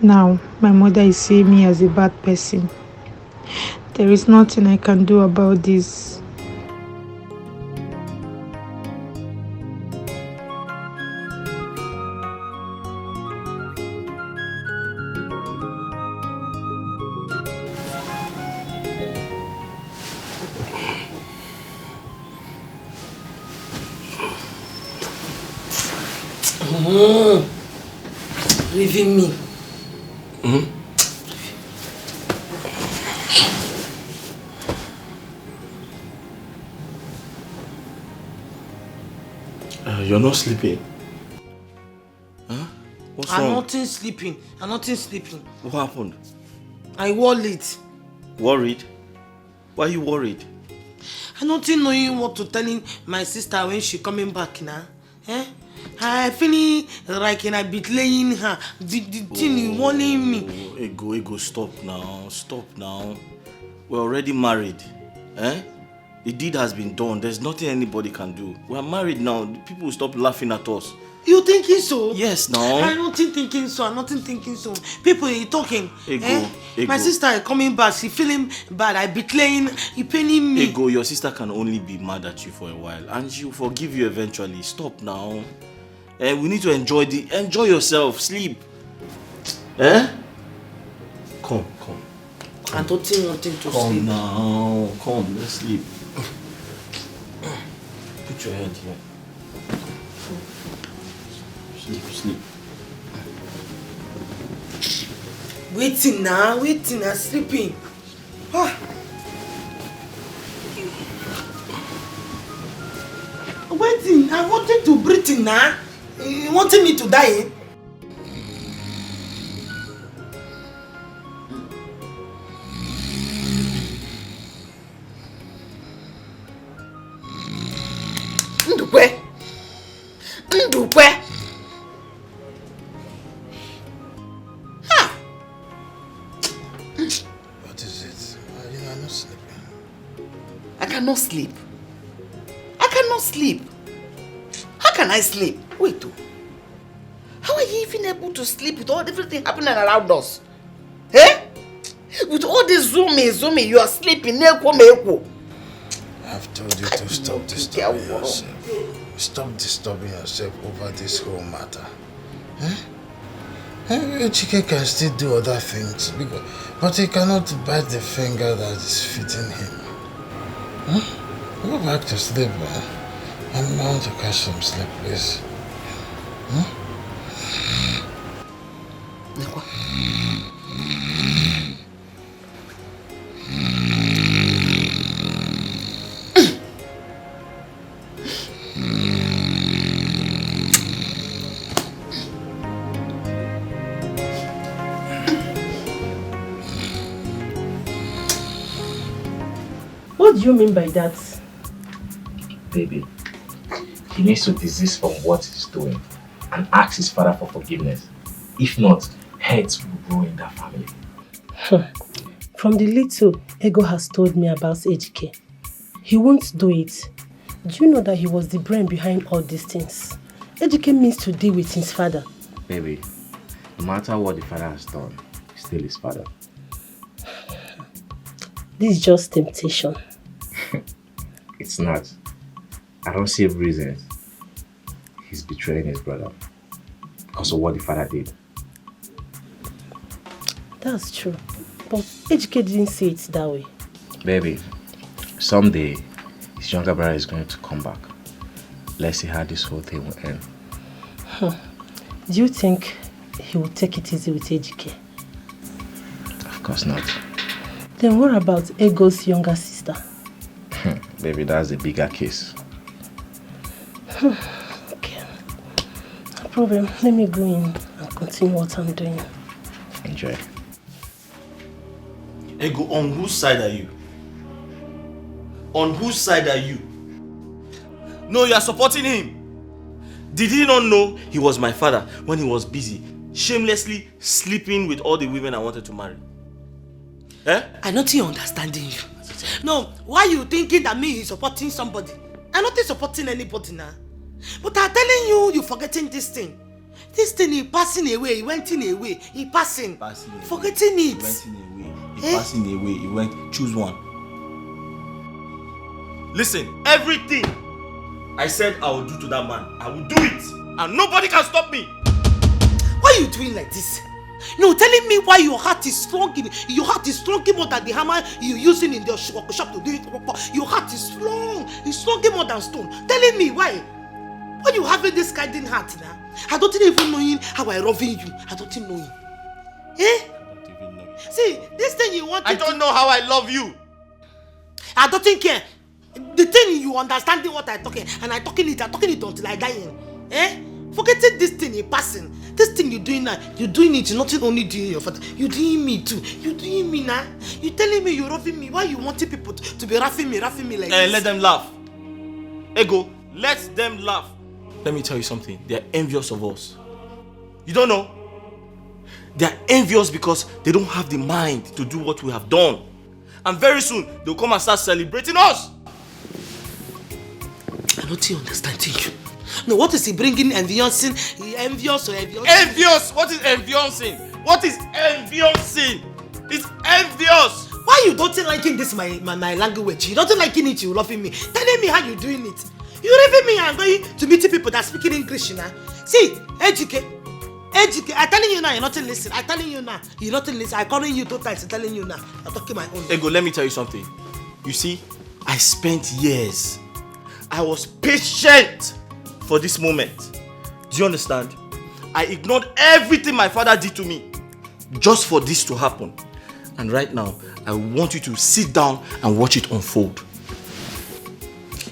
Now, my mother is seeing me as a bad person. There is nothing I can do about this. Leaving me. You're not sleeping. Huh? What's wrong? I'm not sleeping. What happened? I worried. Worried? Why are you worried? I'm not knowing what to telling my sister when she coming back now. Eh? I feeling like I betraying her. The thing warning me. Ego, stop now. We're already married. Eh? The deed has been done. There's nothing anybody can do. We're married now. People will stop laughing at us. You thinking so? Yes, now. I'm not thinking so. People are talking. Ego. My sister is coming back. She feeling bad. I betraying. He paining me. Ego, your sister can only be mad at you for a while, and she'll forgive you eventually. Stop now. We need to enjoy yourself. Sleep. Come. I don't think wanting to Come sleep. Now. Come, let's sleep. Put your head here. Sleep. Waiting now, sleeping. Waiting, I wanted to breathe in now. You wanted me to die? Ndukwe. What is it? You are not sleeping. I cannot sleep. How can I sleep? Wait, how are you even able to sleep with all everything happening around us? Eh? With all this zooming, you are sleeping. I've told you to stop disturbing yourself. Stop disturbing yourself over this whole matter. Chike can still do other things, but he cannot bite the finger that is fitting him. Go back to sleep, man. I'm bound to catch some sleep, please. What do you mean by that? Baby, he needs to desist from what he's doing and ask his father for forgiveness. If not, hate will grow in that family. From the little Ego has told me about Ejike, he won't do it. Do you know that he was the brain behind all these things? Ejike means to deal with his father. Baby, no matter what the father has done, he's still his father. This is just temptation. It's not. I don't see a reason he's betraying his brother because of what the father did. That's true. But Ejike didn't say it that way. Baby, someday his younger brother is going to come back. Let's see how this whole thing will end. Do you think he will take it easy with Ejike? Of course not. Then what about Ego's younger sister? Baby, that's a bigger case. Okay. No problem. Let me go in and continue what I'm doing. Enjoy. Ego, on whose side are you? On whose side are you? No, you are supporting him. Did he not know he was my father when he was busy, shamelessly sleeping with all the women I wanted to marry? Eh? I not understanding you. No, why you thinking that me is supporting somebody? I'm not supporting anybody now. But I'm telling you, you're forgetting this thing. This thing is passing away, it went in away, it passing. Forgetting it. It went in away, it passing away, it went, choose one. Listen, everything I said I will do to that man, I will do it. And nobody can stop me. Why are you doing like this? No, telling me why your heart is strong. Your heart is strong more than the hammer you're using in the shop to do it. Your heart is strong. It's stronger more than stone. Telling me why? Why you having this kind of heart now? I don't even know how I love you. I don't even know him. Eh? I don't even know you. See, this thing you want. I don't know how I love you. I don't think care. The thing you understanding what I'm talking, and I'm talking it until I die. Eh? Forgetting this thing you're passing. This thing you're doing now, you're doing it, you're not only doing your father, you're doing me too. You're doing me now. You're telling me you're roughing me. Why you wanting people to be roughing me like this? Let them laugh. Ego, let them laugh. Let me tell you something. They're envious of us. You don't know? They're envious because they don't have the mind to do what we have done. And very soon, they'll come and start celebrating us. I don't understand you. No, what is he bringing envious? Envious or envious? Envious! What is enviousing? What is enviousing? It's envious! Why you don't liking this my language? You don't liking it, you loving me. Telling me how you doing it. You leaving me and going to meet people that speaking English now. See, educate. I'm telling you now, you're not listening. I'm telling you now, you're not listening. I'm calling you 2 times, I'm telling you now. I'm talking my own. Ego, let me tell you something. You see, I spent years. I was patient for this moment. Do you understand? I ignored everything my father did to me just for this to happen. And right now, I want you to sit down and watch it unfold.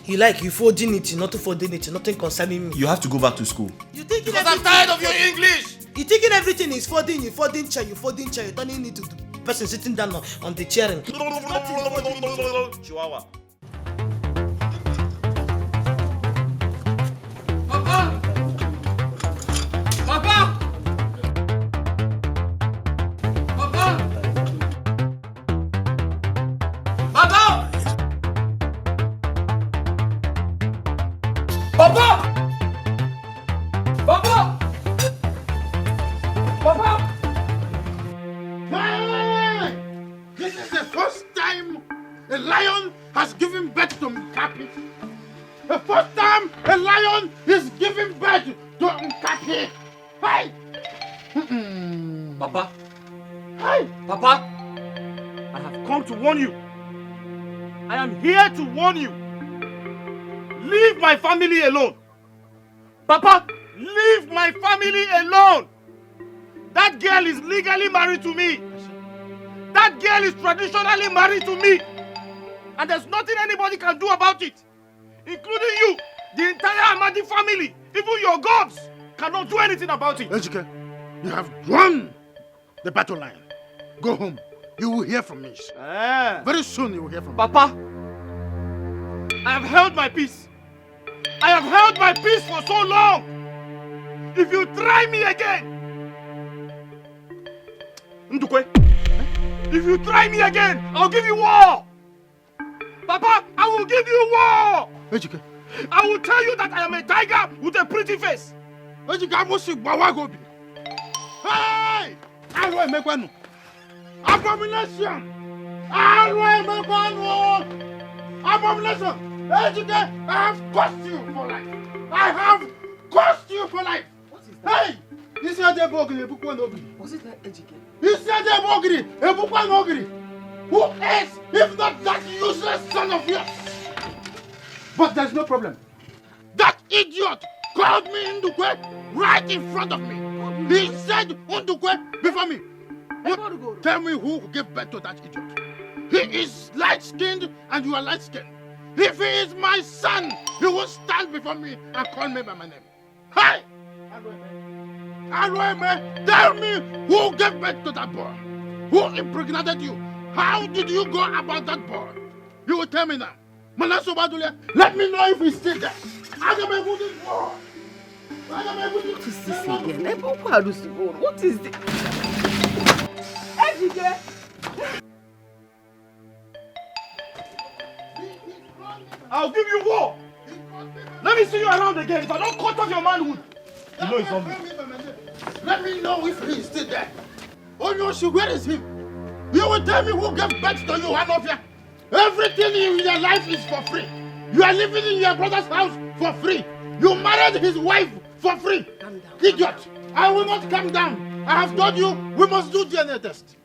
You folding it, you're not folding it, nothing concerning me. You have to go back to school. Because I'm tired of your English. You thinking everything is folding, you folding chair, you're turning it to the person sitting down on the chair. Chihuahua. Papa! Papa! Papa! Papa! Papa! Papa! Papa! Hey! This is the first time a lion has given birth to Nkapi. The first time a lion is giving birth to Nkapi. Hey! Papa. Hey! Papa. I have come to warn you. I am here to warn you. Leave my family alone. Papa, leave my family alone. That girl is legally married to me. That girl is traditionally married to me. And there's nothing anybody can do about it. Including you, the entire Amadi family, even your gods cannot do anything about it. Ejike, you have won the battle line. Go home. You will hear from me. Very soon you will hear from me. Papa, I have held my peace. I have held my peace for so long. If you try me again, Ndukwe, if you try me again, I'll give you war. Papa, I will give you war. Ejike, I will tell you that I am a tiger with a pretty face. Ejike, I must see Bawagobi. Hey! Abomination! Abomination! Ejike, I have cost you for life. I have cost you for life. What is that? Hey! Was it that Ejike? You said that Bogri, Ebukwan Ogri. Who else, if not that useless son of yours? But there's no problem. That idiot called me Ndukwe right in front of me. He said Ndukwe before me. Tell me who gave birth to that idiot. He is light-skinned and you are light-skinned. If he is my son, he will stand before me and call me by my name. Hi! Arueme, tell me who gave birth to that boy? Who impregnated you? How did you go about that boy? You will tell me now. Manaso Badule, let me know if he's still there. What is this again? What is this? I'll give you war. Let me see you around again. If I don't cut off your manhood, you know it's on me. Let me know if he is still there. Oh no, where is him? You will tell me who gave birth to you, Hanofia. Everything in your life is for free. You are living in your brother's house for free. You married his wife for free. Idiot! I will not come down. I have told you we must do DNA test.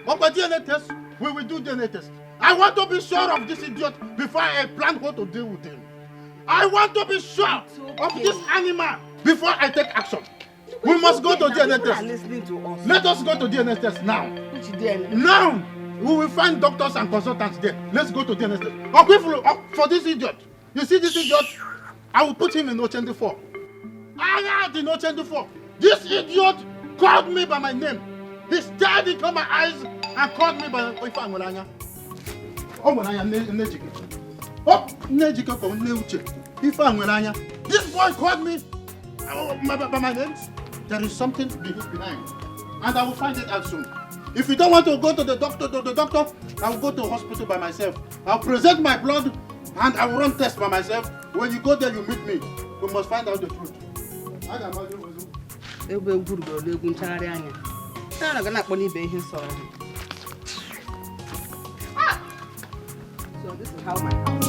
But by DNA test, we will do DNA test. I want to be sure of this idiot before I plan how to deal with him. I want to be sure of this animal before I take action. We must go to DNA test. Let us go to DNA test now. Now! We will find doctors and consultants there. Let's go to DNA test. For this idiot. You see this idiot? I will put him in O24. I am in O24. This idiot called me by my name. He stared into my eyes and called me by Ifangolanya. Oh, Nejike. Oh, Nejike from Neuche. Ifangolanya. This boy called me by my name. There is something behind. And I will find it out soon. If you don't want to go to the doctor, I will go to the hospital by myself. I'll present my blood and I will run tests by myself. When you go there, you meet me. We must find out the truth. So this is how my house.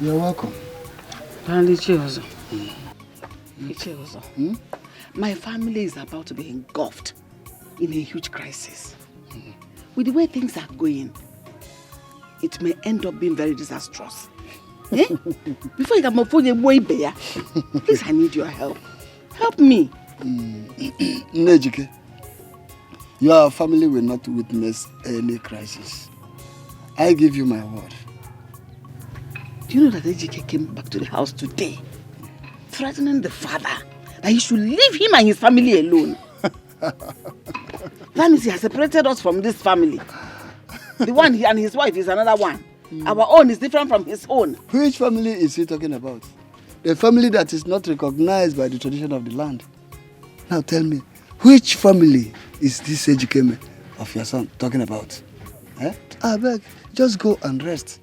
You're welcome. My family is about to be engulfed in a huge crisis. With the way things are going, it may end up being very disastrous. Before you can move on your way there, please, I need your help. Help me. Nejike, your family will not witness any crisis. I give you my word. Do you know that Ejike came back to the house today, threatening the father that he should leave him and his family alone? That means he has separated us from this family. The one he and his wife is another one. Our own is different from his own. Which family is he talking about? The family that is not recognized by the tradition of the land. Now tell me, which family is this Ejike of your son talking about? I beg, just go and rest.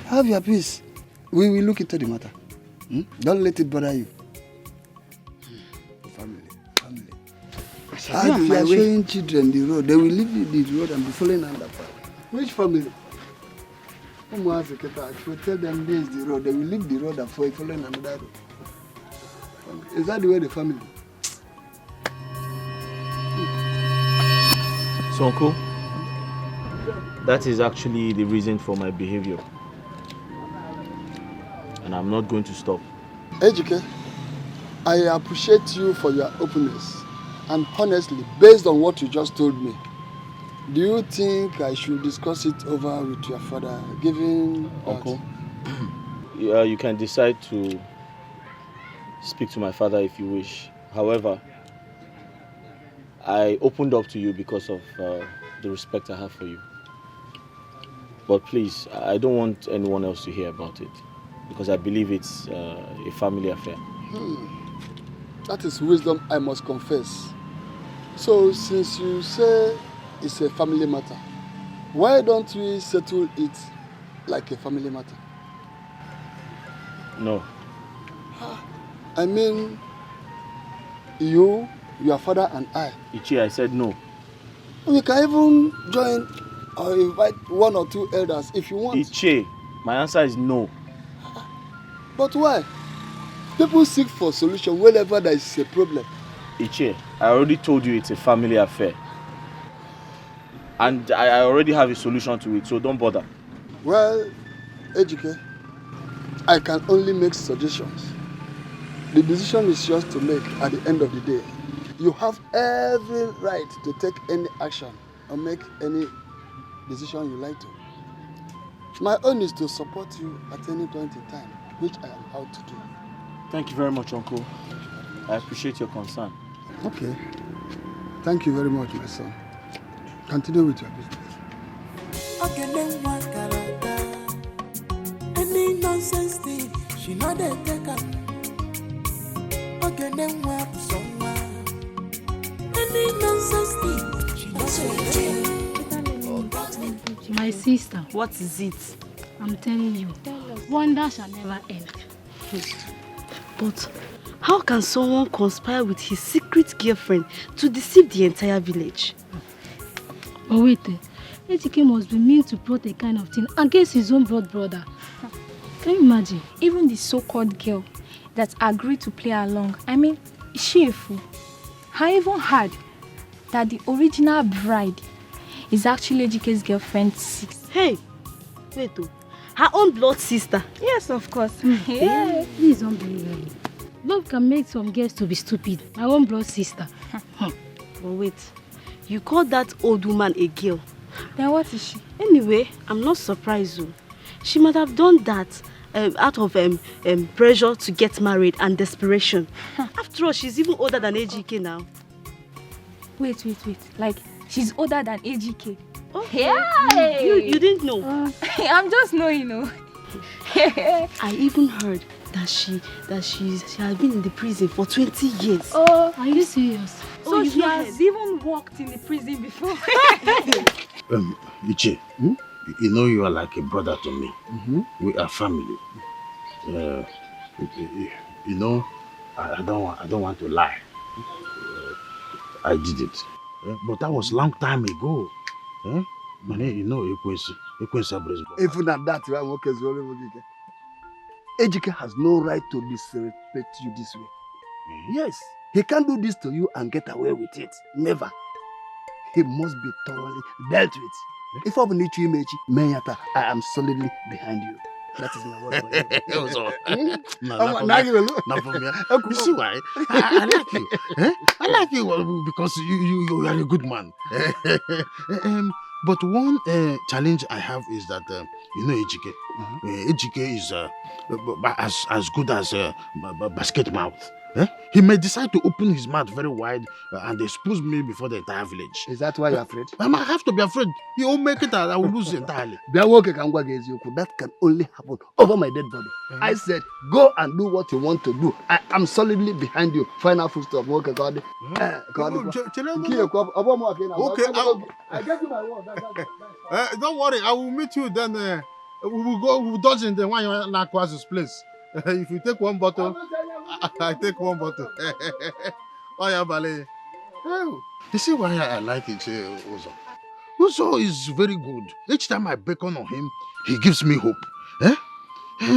Have your peace. We will look into the matter. Don't let it bother you. Family. As you are showing children the road, they will leave the road and be following under fire. Which family? If you tell them this is the road, they will leave the road and following another road. Is that the way the family? So, Uncle, that is actually the reason for my behavior. And I'm not going to stop. Ejike, I appreciate you for your openness. And honestly, based on what you just told me, do you think I should discuss it over with your father, given Uncle? Yeah, you can decide to speak to my father if you wish. However, I opened up to you because of the respect I have for you. But please, I don't want anyone else to hear about it, because I believe it's a family affair. That is wisdom, I must confess. So, since you say it's a family matter, why don't we settle it like a family matter? No. I mean, you, your father and I. Ichi, I said no. You can even join or invite 1 or 2 elders if you want. Iche, my answer is no. But why? People seek for solution whenever there is a problem. Iche, I already told you it's a family affair. And I already have a solution to it, so don't bother. Well, Ejike, I can only make suggestions. The decision is yours to make at the end of the day. You have every right to take any action or make any decision you like to. My own is to support you at any point in time, which I am out to do. Thank you very much, Uncle. I appreciate your concern. Okay. Thank you very much, my son. Continue with your business. Any nonsense thing, she not a taker. Okay, then what someone? Any nonsense thing, she not a taker. My sister. What is it? I'm telling you, wonder shall never end. But how can someone conspire with his secret girlfriend to deceive the entire village? But wait, Ejike must be mean to plot a kind of thing against his own blood brother. Can you imagine? Even the so-called girl that agreed to play along, I mean, is she a fool? I even heard that the original bride is actually Ejike's girlfriend, Six. Hey, wait, her own blood sister? Yes, of course. Yeah. This is unbelievable. Love can make some girls to be stupid. My own blood sister. But wait, you call that old woman a girl? Then what is she? Anyway, I'm not surprised though. She might have done that out of pressure to get married and desperation. After all, she's even older than AGK now. Wait. Like, she's older than AGK. Okay. Yeah. You didn't know? I'm just knowing, you know. I even heard that she has been in the prison for 20 years. Oh, are you serious? So she has even walked in the prison before. Iche, you know you are like a brother to me. We are family. You know, I don't want to lie. I did it, but that was long time ago. You know, even at that, Ejike has no right to disrespect you this way. Yes, he can't do this to you and get away with it. Never. He must be thoroughly dealt with. If I need you, Menyata, I am solidly behind you. That is my word for you. Not for me. You see why? I like you. I like you because you are a good man. But one challenge I have is that, you know, Ejike. Ejike is as good as a basket mouth. He may decide to open his mouth very wide and expose me before the entire village. Is that why you're afraid? I might have to be afraid. He won't make it, I will lose entirely. That can only happen over my dead body. I said, go and do what you want to do. I am solidly behind you. Final full stop. Okay, God. Okay, I gave you my word. Don't worry, I will meet you then. We will dodge in the one in Nakwa's place. If you take one bottle, I take one bottle. Oh, yeah, Bale. Oh, you see why I like it, Uzo? Uzo is very good. Each time I beckon on him, he gives me hope.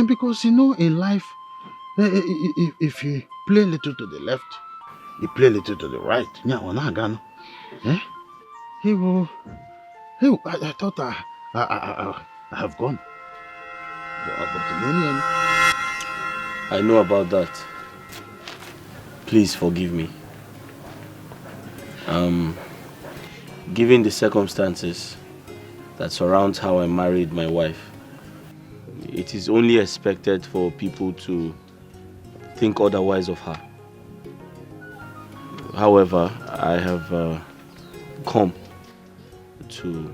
Because, you know, in life, if you play a little to the left, you play a little to the right. He will. I thought I have gone. I know about that. Please forgive me. Given the circumstances that surround how I married my wife, it is only expected for people to think otherwise of her. However, I have come to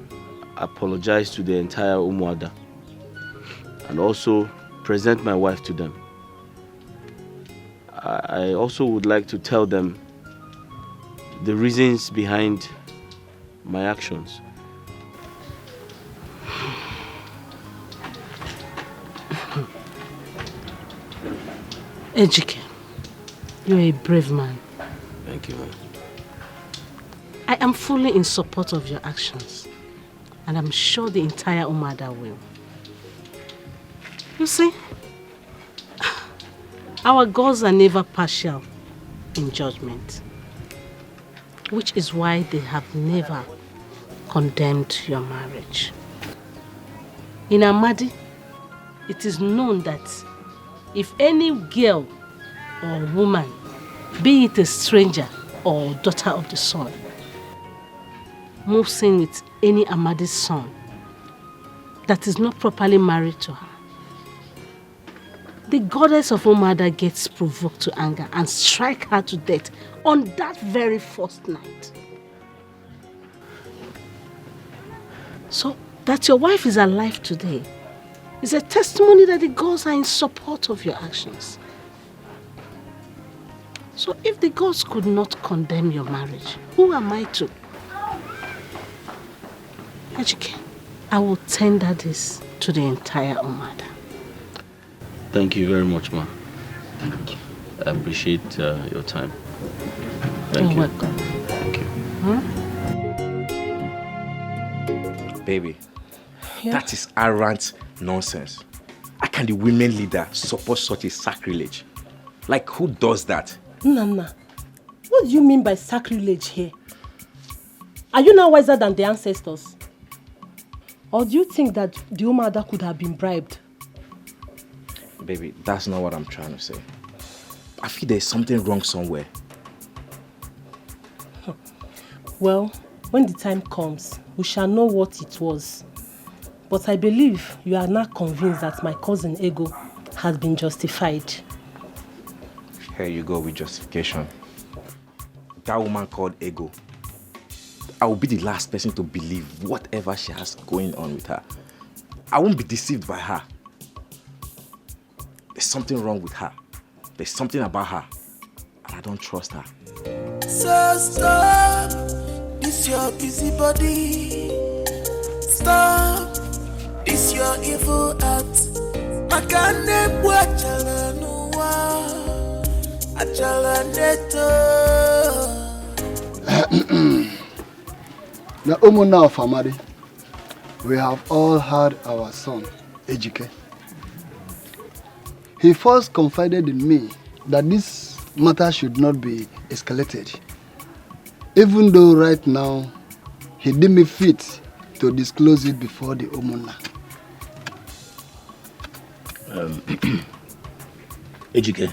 apologize to the entire Umuada and also present my wife to them. I also would like to tell them the reasons behind my actions. Ejike, you're a brave man. Thank you, man. I am fully in support of your actions. And I'm sure the entire Umada will. You see, our gods are never partial in judgment. Which is why they have never condemned your marriage. In Amadi, it is known that if any girl or woman, be it a stranger or daughter of the sun, moves in with any Amadi's son that is not properly married to her, the goddess of Umada gets provoked to anger and strike her to death on that very first night. So that your wife is alive today is a testimony that the gods are in support of your actions. So if the gods could not condemn your marriage, who am I to? Ejike, I will tender this to the entire Umada. Thank you very much, ma. Thank you. I appreciate your time. Thank you. You're welcome. Thank you. Baby, Yeah? that is arrant nonsense. How can the women leader support such a sacrilege? Like, who does that? Nana, what do you mean by sacrilege here? Are you now wiser than the ancestors? Or do you think that the Umada could have been bribed? Baby, that's not what I'm trying to say. I feel there's something wrong somewhere. Well, when the time comes, we shall know what it was. But I believe you are now convinced that my cousin Ego has been justified. Here you go with justification. That woman called Ego. I will be the last person to believe whatever she has going on with her. I won't be deceived by her. There's something wrong with her. There's something about her. And I don't trust her. So stop, this your busy body. Stop, this your evil act. Makane bwachala nuwa, achala neto. Now, Umuna of Amadi, we have all had our son, Ejike. He first confided in me that this matter should not be escalated. Even though right now, he deemed me fit to disclose it before the Umuna. Ejike,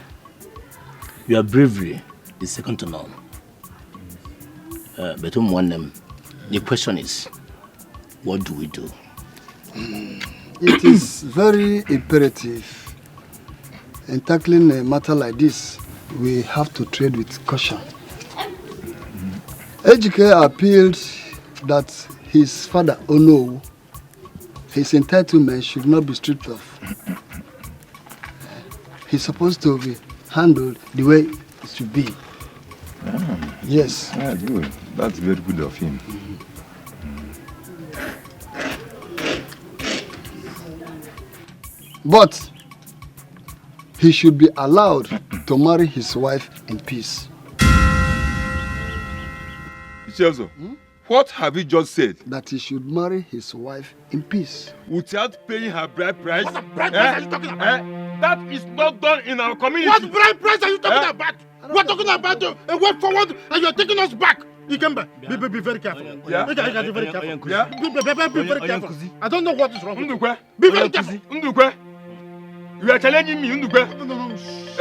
your bravery is second to none. But the question is, what do we do? It is very imperative. In tackling a matter like this, we have to tread with caution. Ejike appealed that his father, Ono, his entitlement should not be stripped off. He's supposed to be handled the way it should be. Yes. Yeah, good. That's very good of him. But he should be allowed to marry his wife in peace. Chelsea, what have you just said? That he should marry his wife in peace. Without paying her bride price? What bride price are you talking about? That is not done in our community. What bride price are you talking about? We're talking about a way forward and you're taking us back. You can be very careful. Yeah. Be very careful. Yeah. Be very careful. I don't know what is wrong with you. Be very careful. Ndukwe, you are challenging me, Ndukwe. No.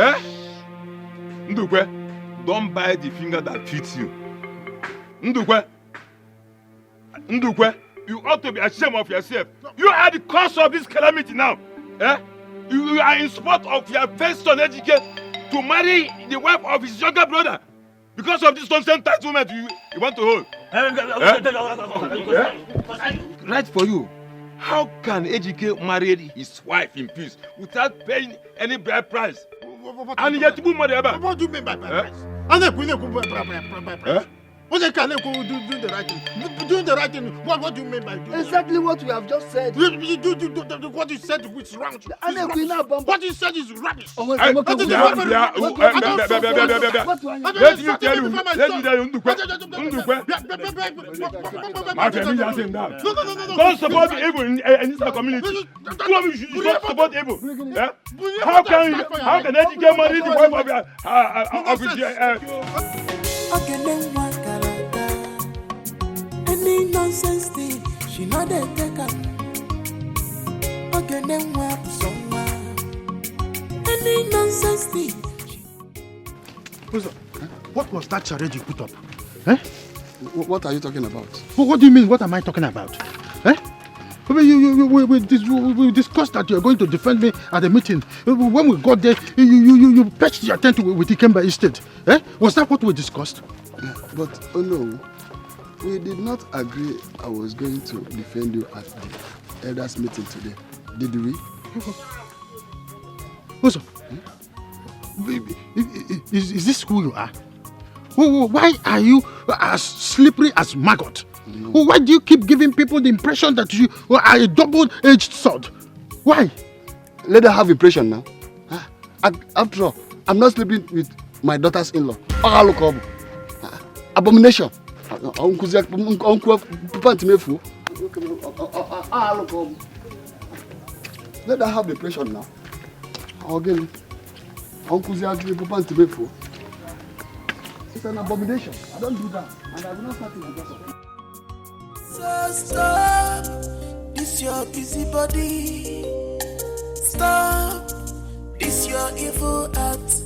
Eh? Ndukwe, don't bite the finger that fits you. Ndukwe, you ought to be ashamed of yourself. You are the cause of this calamity now. Eh? You are in support of your first son, Ejike, to marry the wife of his younger brother. Because of this nonsense entitlement you want to hold. Right for you. How can Ejike marry his wife in peace without paying any bride price? What do you mean by bride price? Doing the right thing. Doing the right thing. What do you mean by doing exactly what we have just said? What you said is wrong. What you said is rubbish. Let me tell you, don't support evil in this community. You should support evil. How can educate money the wife of his any nonsense thing, she know they take up. Okay, then work somewhere. Any nonsense thing. What was that charade you put up? Eh? What are you talking about? What do you mean? What am I talking about? Eh? We discussed that you are going to defend me at the meeting. When we got there, you pitched your tent with Ikemba instead. Eh? Was that what we discussed? But, oh no. We did not agree I was going to defend you at the elders' meeting today. Did we? Also, is this who you are? Why are you as slippery as maggot? Why do you keep giving people the impression that you are a double-edged sword? Why? Let them have impression now. After all, I'm not sleeping with my daughter's in-law. Abomination. Let her have the pressure now. Again, it's an abomination. I don't do that. And I will not start it because of it. So stop this your busybody. Stop this your evil act.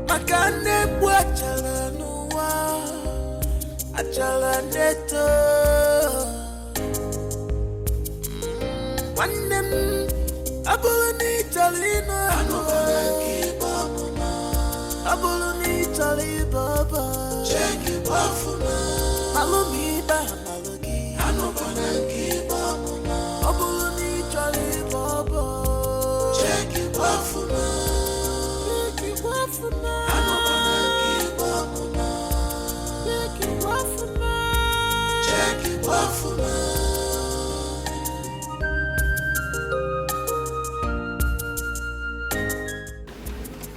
Makane bwachala nuwa. Achala neto. Wanem abuluni chalina. Abuluni chali baba. Check it bafuna. Malumi ba malogi. Anobana kiba mama. Abuluni chali baba. Check it bafuna. Check it bafuna. Anobana kiba mama. Check it bafuna. Check it bafuna.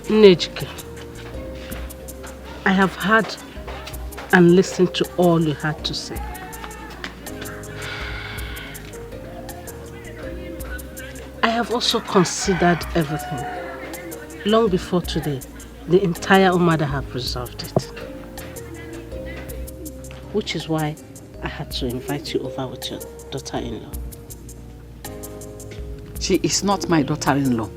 Nijke, I have heard and listened to all you had to say. I have also considered everything. Long before today, the entire Umada have resolved it. Which is why I had to invite you over with your daughter-in-law. She is not my daughter-in-law.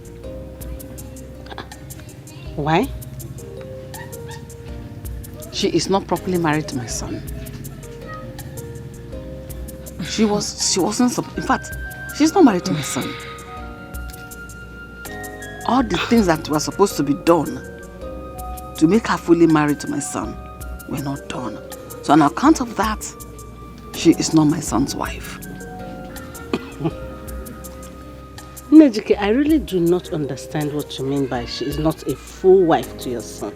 Why? She is not properly married to my son. She wasn't, in fact, she's not married to my son. All the things that were supposed to be done to make her fully married to my son were not done. So on account of that, she is not my son's wife. Nejike, I really do not understand what you mean by she is not a full wife to your son.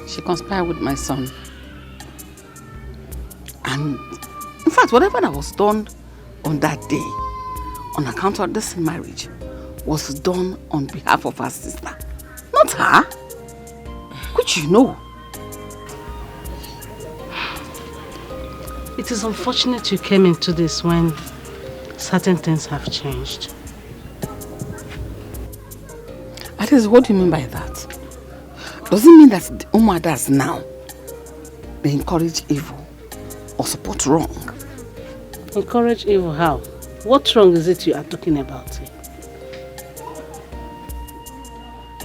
She conspired with my son. And in fact, whatever that was done on that day, on account of this marriage, was done on behalf of her sister. Not her. Which you know. It is unfortunate you came into this when certain things have changed. That is, what do you mean by that? Does it mean that the Umadas now, they encourage evil or support wrong? Encourage evil how? What wrong is it you are talking about here?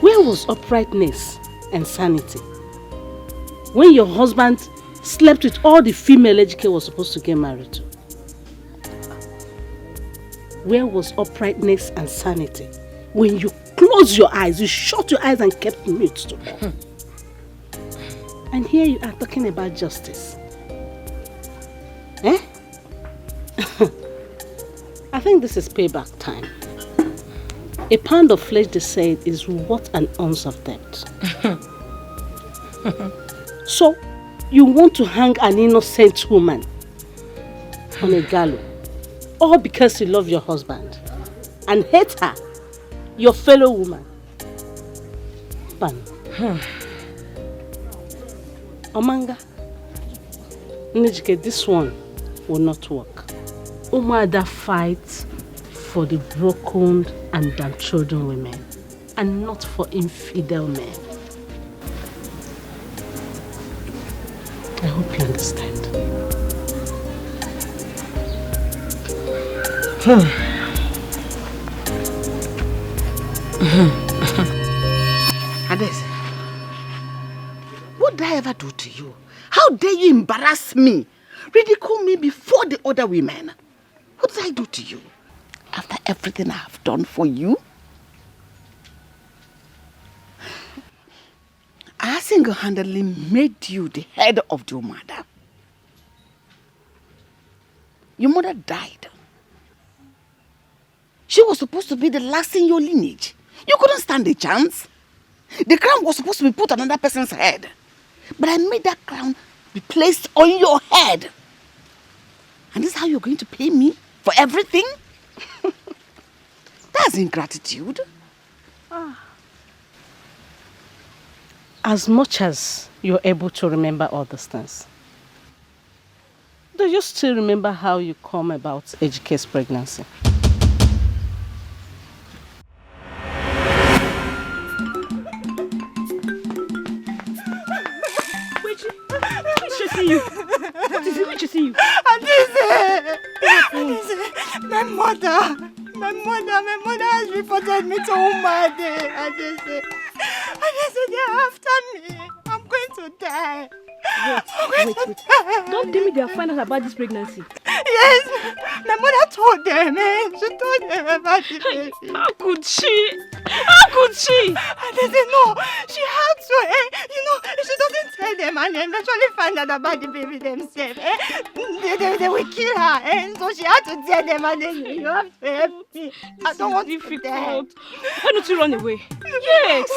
Where was uprightness and sanity when your husband slept with all the female Ejike was supposed to get married to? Where was uprightness and sanity when you closed your eyes, you shut your eyes and kept mute to them? And here you are talking about justice. Eh? I think this is payback time. A pound of flesh, they said, is worth an ounce of debt. So, you want to hang an innocent woman on a gallows, all because you love your husband and hate her, your fellow woman. Pan. Omanga, Nijike, this one will not work. Umada fights for the broken and downtrodden women, and not for infidel men. I hope you understand. Ades, what did I ever do to you? How dare you embarrass me? Ridicule me before the other women? What did I do to you? After everything I have done for you? I single-handedly made you the head of your mother. Your mother died. She was supposed to be the last in your lineage. You couldn't stand a chance. The crown was supposed to be put on another person's head. But I made that crown be placed on your head. And this is how you're going to pay me for everything? That's ingratitude. As much as you're able to remember all these things, do you still remember how you come about Ejike's pregnancy? You. What is it? Which is you? My mother has reported me to Umade. Adese, they're after me. I'm going to die. Wait. Don't tell me they are finding out about this pregnancy. Yes, my mother told them. She told them about it. How could she? Adese, no, she had to. You know, if she doesn't tell them and eventually find out about the baby themselves, they will kill her. So she had to tell them, and then you have to help me. I don't want to die. Why don't you run away? Yes.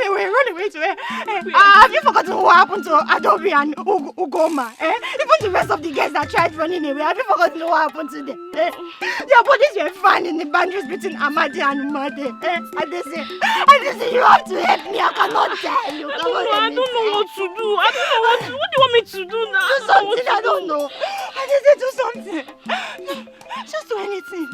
Run away to where? Have you forgotten what happened to Adobe and Ugoma? Even the rest of the guests that tried running away, have you forgotten what happened to them? Their bodies were found in the boundaries between Amadi and Umade. And they say, you have to help me. I cannot die. I don't know what to do. What do you want me to do now? Do something. I don't know. And they say, do something. Just do anything.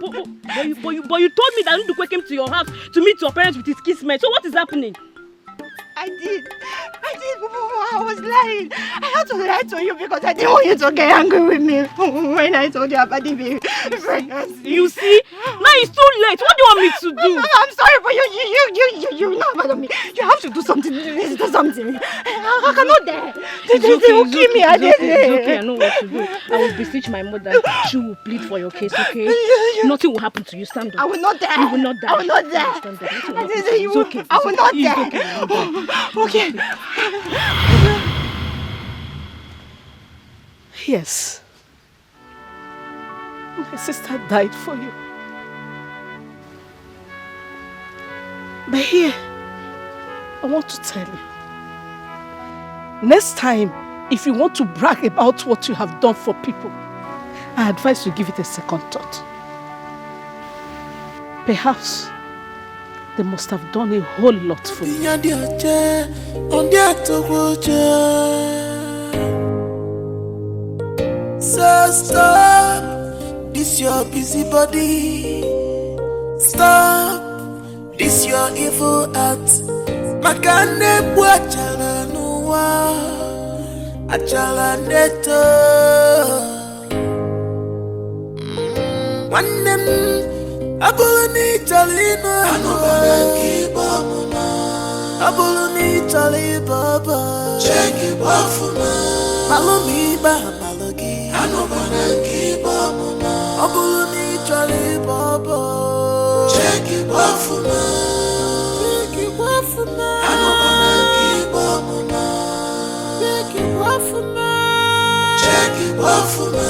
But you told me that Ndukwe came to your house to meet your parents with his kismet. So what is happening? I did. I was lying. I had to lie to you because I didn't want you to get angry with me when I told you about the baby pregnancy. You see? Now it's too late. What do you want me to do? I'm sorry, but you're not mad at me. You have to do something. Do something. I cannot die. They will kill me. It's okay. I know what to do. I will beseech my mother. She will plead for your case, okay? Nothing will happen to you. Stand up. I will not die. You will not die. I will not die. Stand up. It's okay. I will not die. Okay. Yes. My sister died for you. But here, I want to tell you. Next time, if you want to brag about what you have done for people, I advise you give it a second thought. Perhaps they must have done a whole lot for you. So stop this your busy body. Stop this your evil act. Makane bwachala nuwa achala neto. Wanem Abuluni Talina Abuluni Talibaba Check it Bafuma Malumi Bahamalogi Anobanaki Bamuma Abuluni Talibaba Check it Bafuma Check it Bafuma Anobanaki Bamuma Check it Bafuma Check it Bafuma.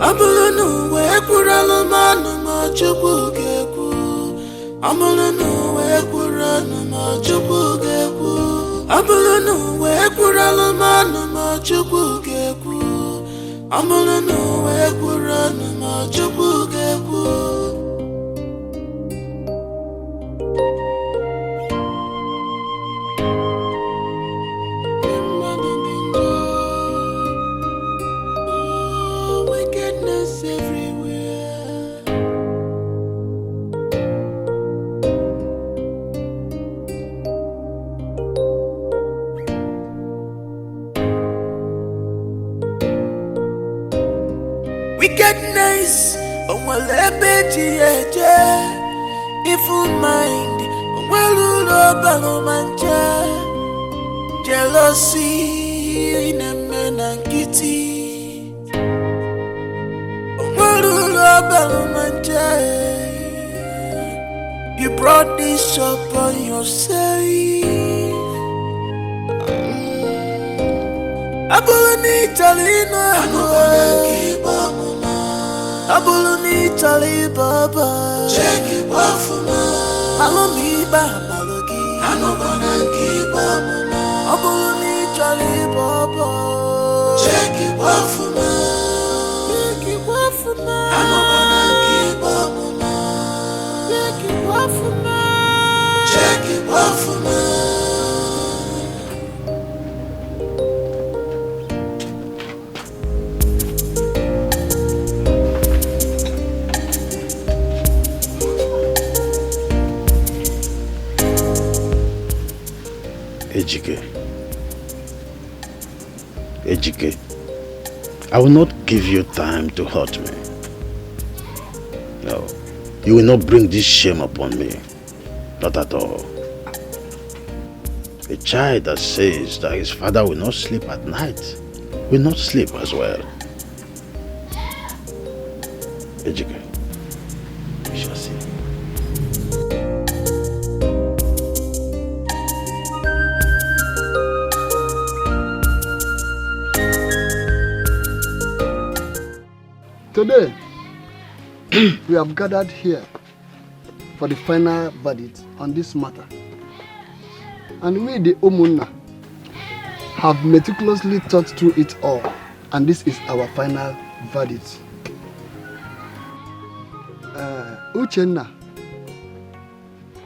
Abulunu we kuralo manu ma chukwu gekwu. Abulunu we kuralo ma chukwu gekwu. Abulunu we kuralo manu ma chukwu gekwu. Abulunu we kuralo ma chukwu gekwu. Wickedness, evil mind, jealousy, you brought this upon yourself. Abuluni Talina, Abuluni Talibaba, check it off, Malomiba, Malogi, Anobanankiba, Abuluni Talibaba, check it off, check it off, Anobanankiba, check it off, check it off. Ejike, I will not give you time to hurt me. No, you will not bring this shame upon me. Not at all. A child that says that his father will not sleep at night will not sleep as well. Ejike, we shall see. Today, we have gathered here for the final verdict on this matter. And we, the Omunna, have meticulously thought through it all, and this is our final verdict. Uchenna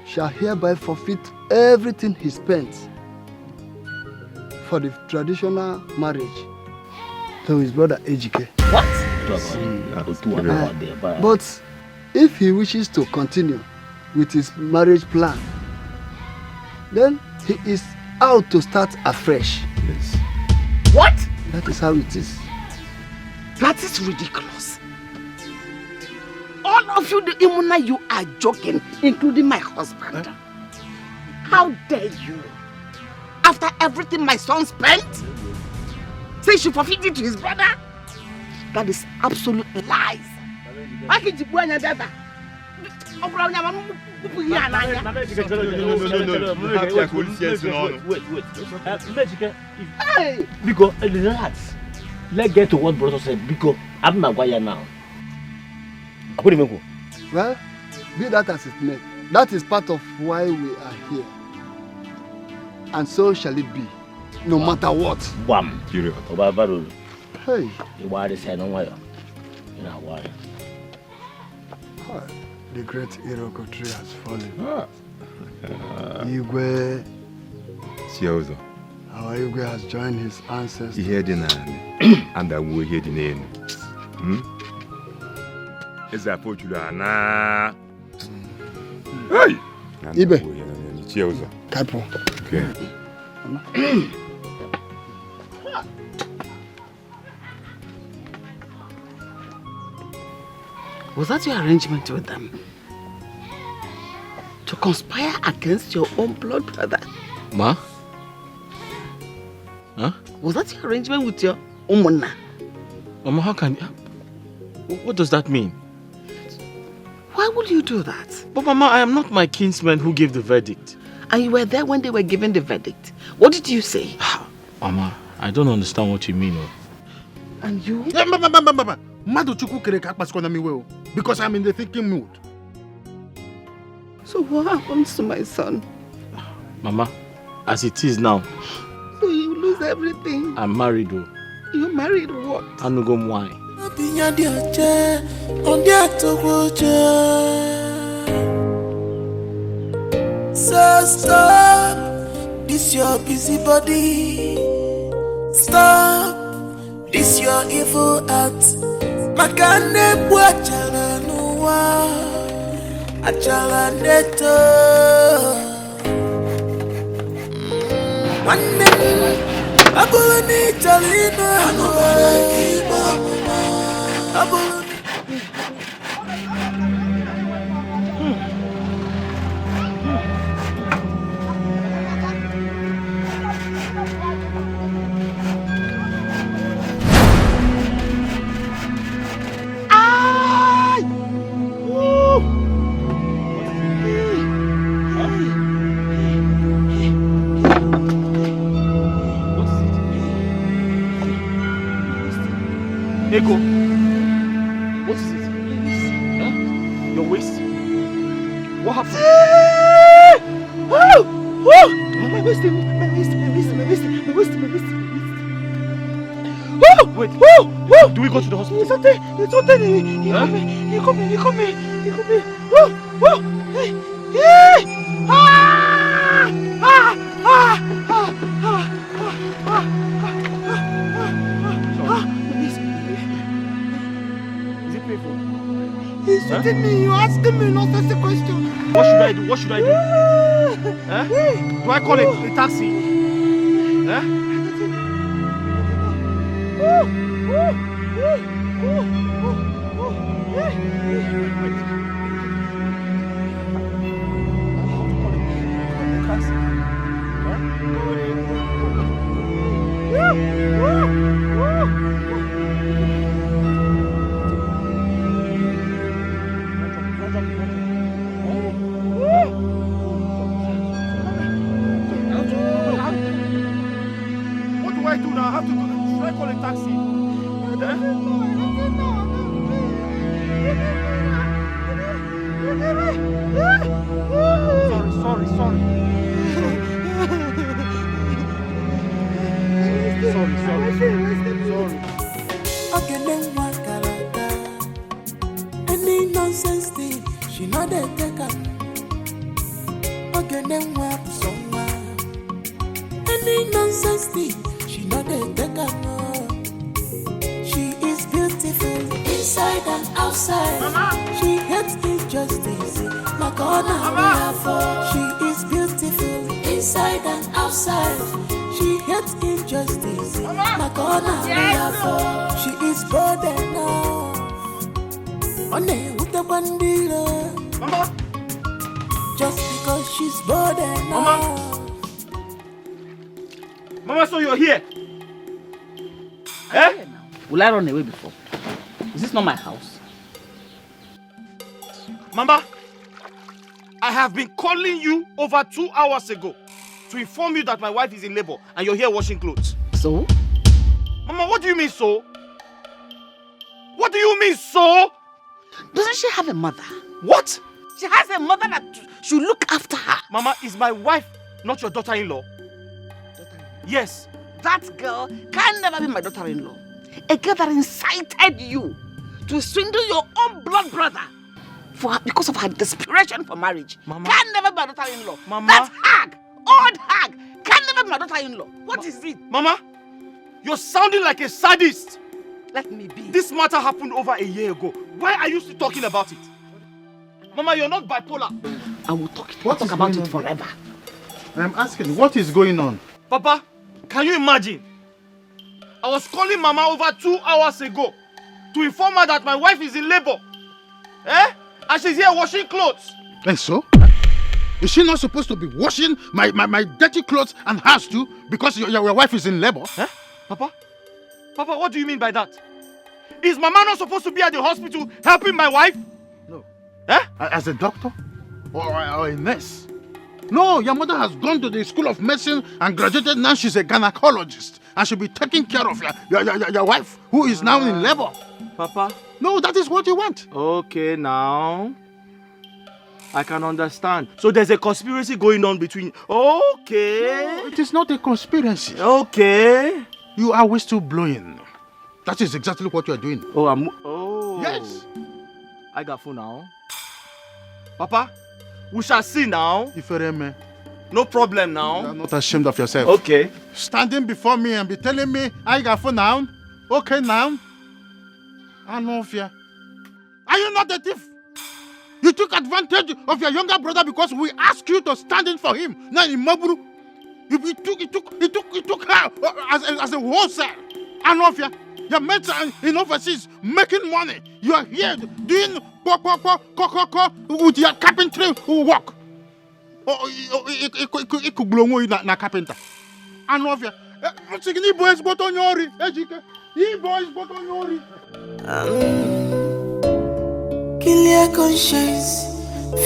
shall hereby forfeit everything he spent for the traditional marriage to his brother Ejike. What? But if he wishes to continue with his marriage plan, then he is out to start afresh. Yes. What? That is how it is. That is ridiculous. All of you, the Imuna, you are joking, including my husband. How dare you? After everything my son spent, say she forfeit it to his brother? That is absolute lies. Wait. Hey! Because relax. Let's get to what brother said. Because I'm Maguire now. Well, be that as it may, that is part of why we are here. And so shall it be, no matter what. Bam. Hey. The great Iroko tree has fallen. Igwe. Our Igwe has joined his ancestors. And I will hear the name. Is that what you are now? Hey! Ibe. Kaipo. Okay. Was that your arrangement with them? To conspire against your own blood brother? Ma? Huh? Was that your arrangement with your Umuna? Mama, how can you... What does that mean? Why would you do that? But Mama, I am not my kinsman who gave the verdict. And you were there when they were giving the verdict. What did you say? Mama, I don't understand what you mean. And you? because I'm in the thinking mood. So what happens to my son? Mama, as it is now, So you lose everything. I'm married though. You married what? I no go wine. So stop this your busy body. Stop this your evil act. Makane buachala nuwa achala neto. One day abulani chalina abulani. Ego, what is it? Huh? Your waist? What happened? My waist. Wait, do we go to the hospital? It's okay. He come here. Is it painful? He's shooting me. You're asking me nonsense question. What should I do? Huh? Do I call a taxi? Huh? What do I do now? I have to go. Should I call a taxi? Sorry. Sorry. Okay, then what character? Any nonsense thing, she know they take up. Okay, then what someone? Any nonsense thing, she know they take up. She is beautiful inside and outside. Mama. She hates injustice. My God, she is beautiful inside and outside. She hates injustice. My God, she is bold enough. On with the bandila. Mama. Just because she's bold enough. Mama, so you're here? Eh? Will I run away before? Is this not my house? Mama, I have been calling you over 2 hours ago to inform you that my wife is in labor and you're here washing clothes. So? Mama, what do you mean so? What do you mean so? Doesn't she have a mother? What? She has a mother that should look after her. Mama, is my wife not your daughter-in-law? Yes. That girl can never be my daughter-in-law. A girl that incited you to swindle your own blood brother because of her desperation for marriage. Mama. Can never be my daughter-in-law. Mama. That hag, old hag, can never be my daughter-in-law. What is it? Mama, you're sounding like a sadist. Let me be. This matter happened over a year ago. Why are you still talking about it? Mama, you're not bipolar. I will talk about it forever. I'm asking, what is going on? Papa, can you imagine? I was calling Mama over 2 hours ago to inform her that my wife is in labor. And she's here washing clothes. And so? Is she not supposed to be washing my dirty clothes and hers too because your wife is in labor? Papa, what do you mean by that? Is Mama not supposed to be at the hospital helping my wife? No. As a doctor? Or a nurse? No, your mother has gone to the School of Medicine and graduated. Now she's a gynecologist and she'll be taking care of your wife who is now in labor. Papa? No, that is what you want. Okay, now. I can understand. So there's a conspiracy going on between... Okay. No, it is not a conspiracy. Okay. You are whistle blowing. That is exactly what you are doing. Oh, Oh. Yes. I got phone now. Papa, we shall see now. Ifereme. No problem now. You are not ashamed of yourself. Okay. Standing before me and be telling me I got phone now. Okay now. I know fear. Are you not a thief? You took advantage of your younger brother because we asked you to stand in for him. Now in Maburu, you took her as a wholesale. I know fear. Your mates are in overseas making money. You are here doing with your carpentry work. It could blow you na carpenter. I know fear. He boys but on your he boys but on your. Kill your conscience,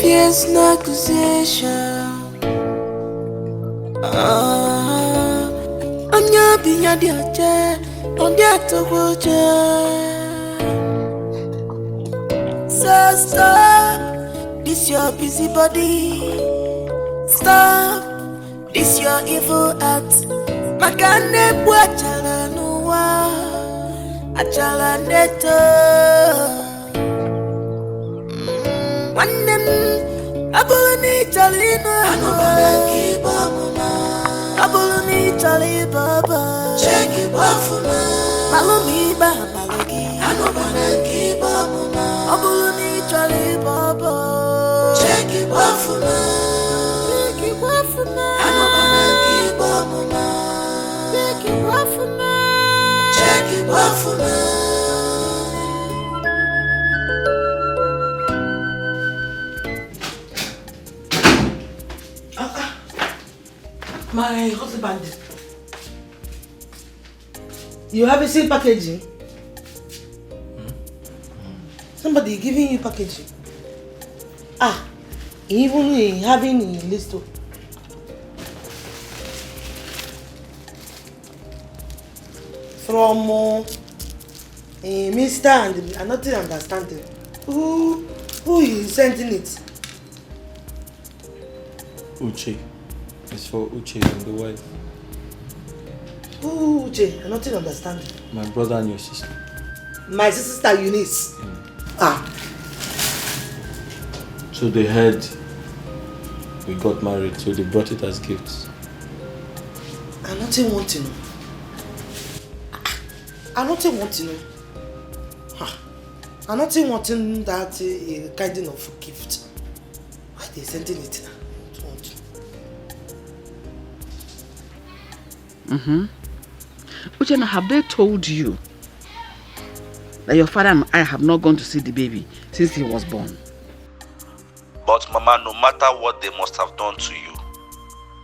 fears no accusation. On your being your chair, on your to watch. So stop, this your busy body. Stop, this your evil act. Makane buachala nuwa, achala neto. One them abuluni chalina, anobana kibamuna, abuluni chali baba, check it bafuna, malumi ba malogi, anobana kibamuna, abuluni chali baba, check it bafuna, anobana kibamuna, check it bafuna. My husband, you have a same packaging? Somebody giving you packaging? Even having a list of... From Mr. and I'm not understanding. Who is sending it? Uche. It's for Uche and the wife. Who Uche? I'm not understanding. My brother and your sister. My sister Eunice. So they heard we got married, so they brought it as gifts. I don't want to know. I don't want to know. I'm not wanting that kind of gift. Why they sending it now? Uchenna, have they told you that your father and I have not gone to see the baby since he was born? But Mama, no matter what they must have done to you,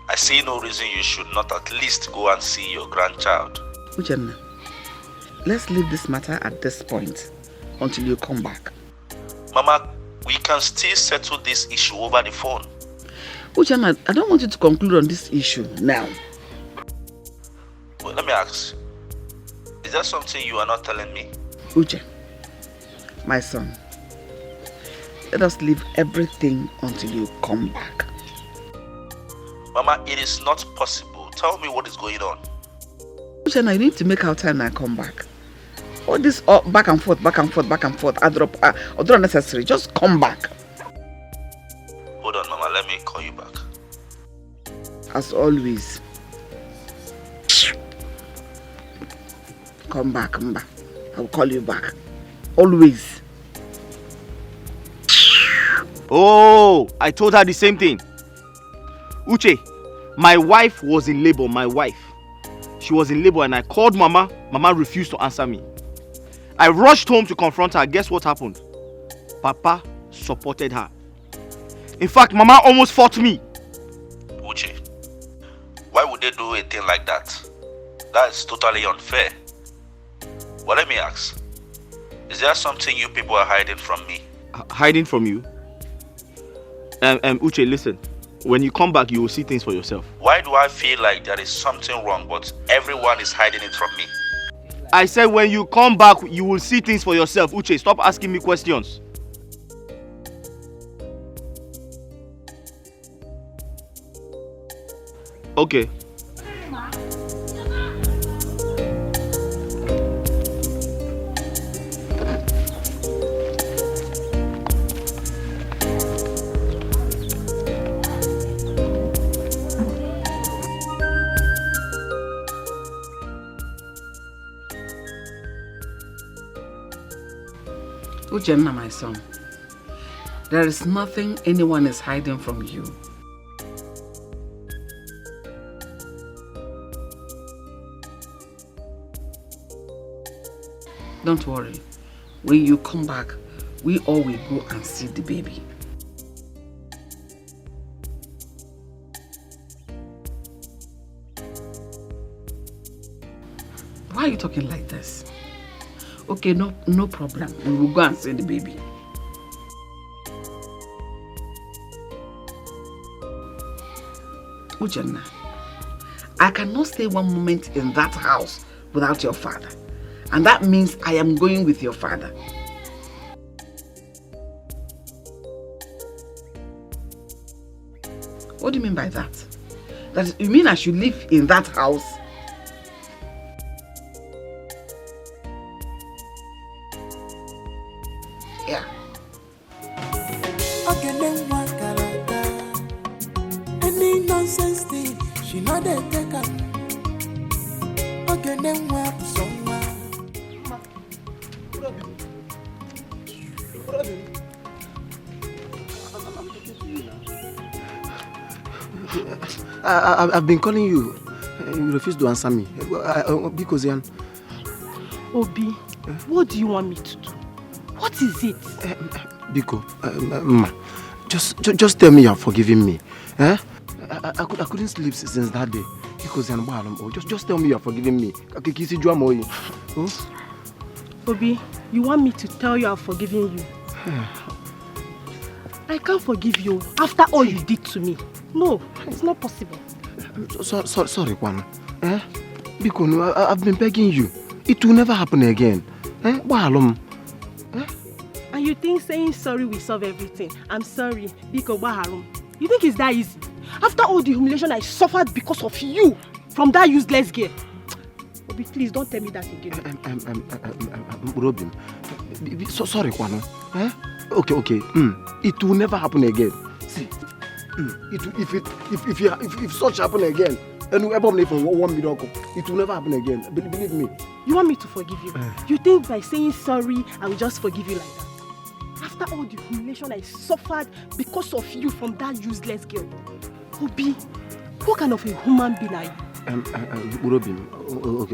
I see no reason you should not at least go and see your grandchild. Uchenna, let's leave this matter at this point until you come back. Mama, we can still settle this issue over the phone. Uchenna, I don't want you to conclude on this issue now. Well, let me ask, is there something you are not telling me? Uche, my son, let us leave everything until you come back. Mama, it is not possible. Tell me what is going on. Uchenna, you need to make our time and come back. All this back and forth, are unnecessary. Just come back. Hold on, Mama, let me call you back. As always. Come back. I'll call you back. Always. Oh, I told her the same thing. Uche, my wife was in labor, She was in labor and I called Mama. Mama refused to answer me. I rushed home to confront her. Guess what happened? Papa supported her. In fact, Mama almost fought me. Uche, why would they do a thing like that? That is totally unfair. Well, let me ask, is there something you people are hiding from me? Hiding from you? Uche, listen. When you come back, you will see things for yourself. Why do I feel like there is something wrong, but everyone is hiding it from me? I said when you come back, you will see things for yourself. Uche, stop asking me questions. Okay. Uchenna, my son, there is nothing anyone is hiding from you. Don't worry. When you come back, we all will go and see the baby. Why are you talking like this? Okay, no problem. We will go and see the baby. Uchenna, I cannot stay one moment in that house without your father. And that means I am going with your father. What do you mean by that? You mean I should live in that house? Yeah. Any nonsense thing, she not a taker. Okay, then we're somewhere. I've been calling you. You refuse to answer me. Because Obi, what do you want me to do? What is it? Biko, Ma, just tell me you're forgiving me. I couldn't sleep since that day. Because just tell me you're forgiving me. Obi, you want me to tell you I'm forgiving you? I can't forgive you after all you did to me. No, it's not possible. Sorry, Kwan. Biko, I've been begging you. It will never happen again. And you think saying sorry will solve everything? I'm sorry, Biko Baharum. You think it's that easy? After all the humiliation I suffered because of you from that useless girl. Obi, please don't tell me that again. Robin, sorry, Kwano. Okay. It will never happen again. See, if such happen again, and we ever live for 1 million, it will never happen again. Believe me. You want me to forgive you? You think by saying sorry, I will just forgive you like that? After all the humiliation I suffered because of you from that useless girl. Obi, what kind of a human being are you? Robin,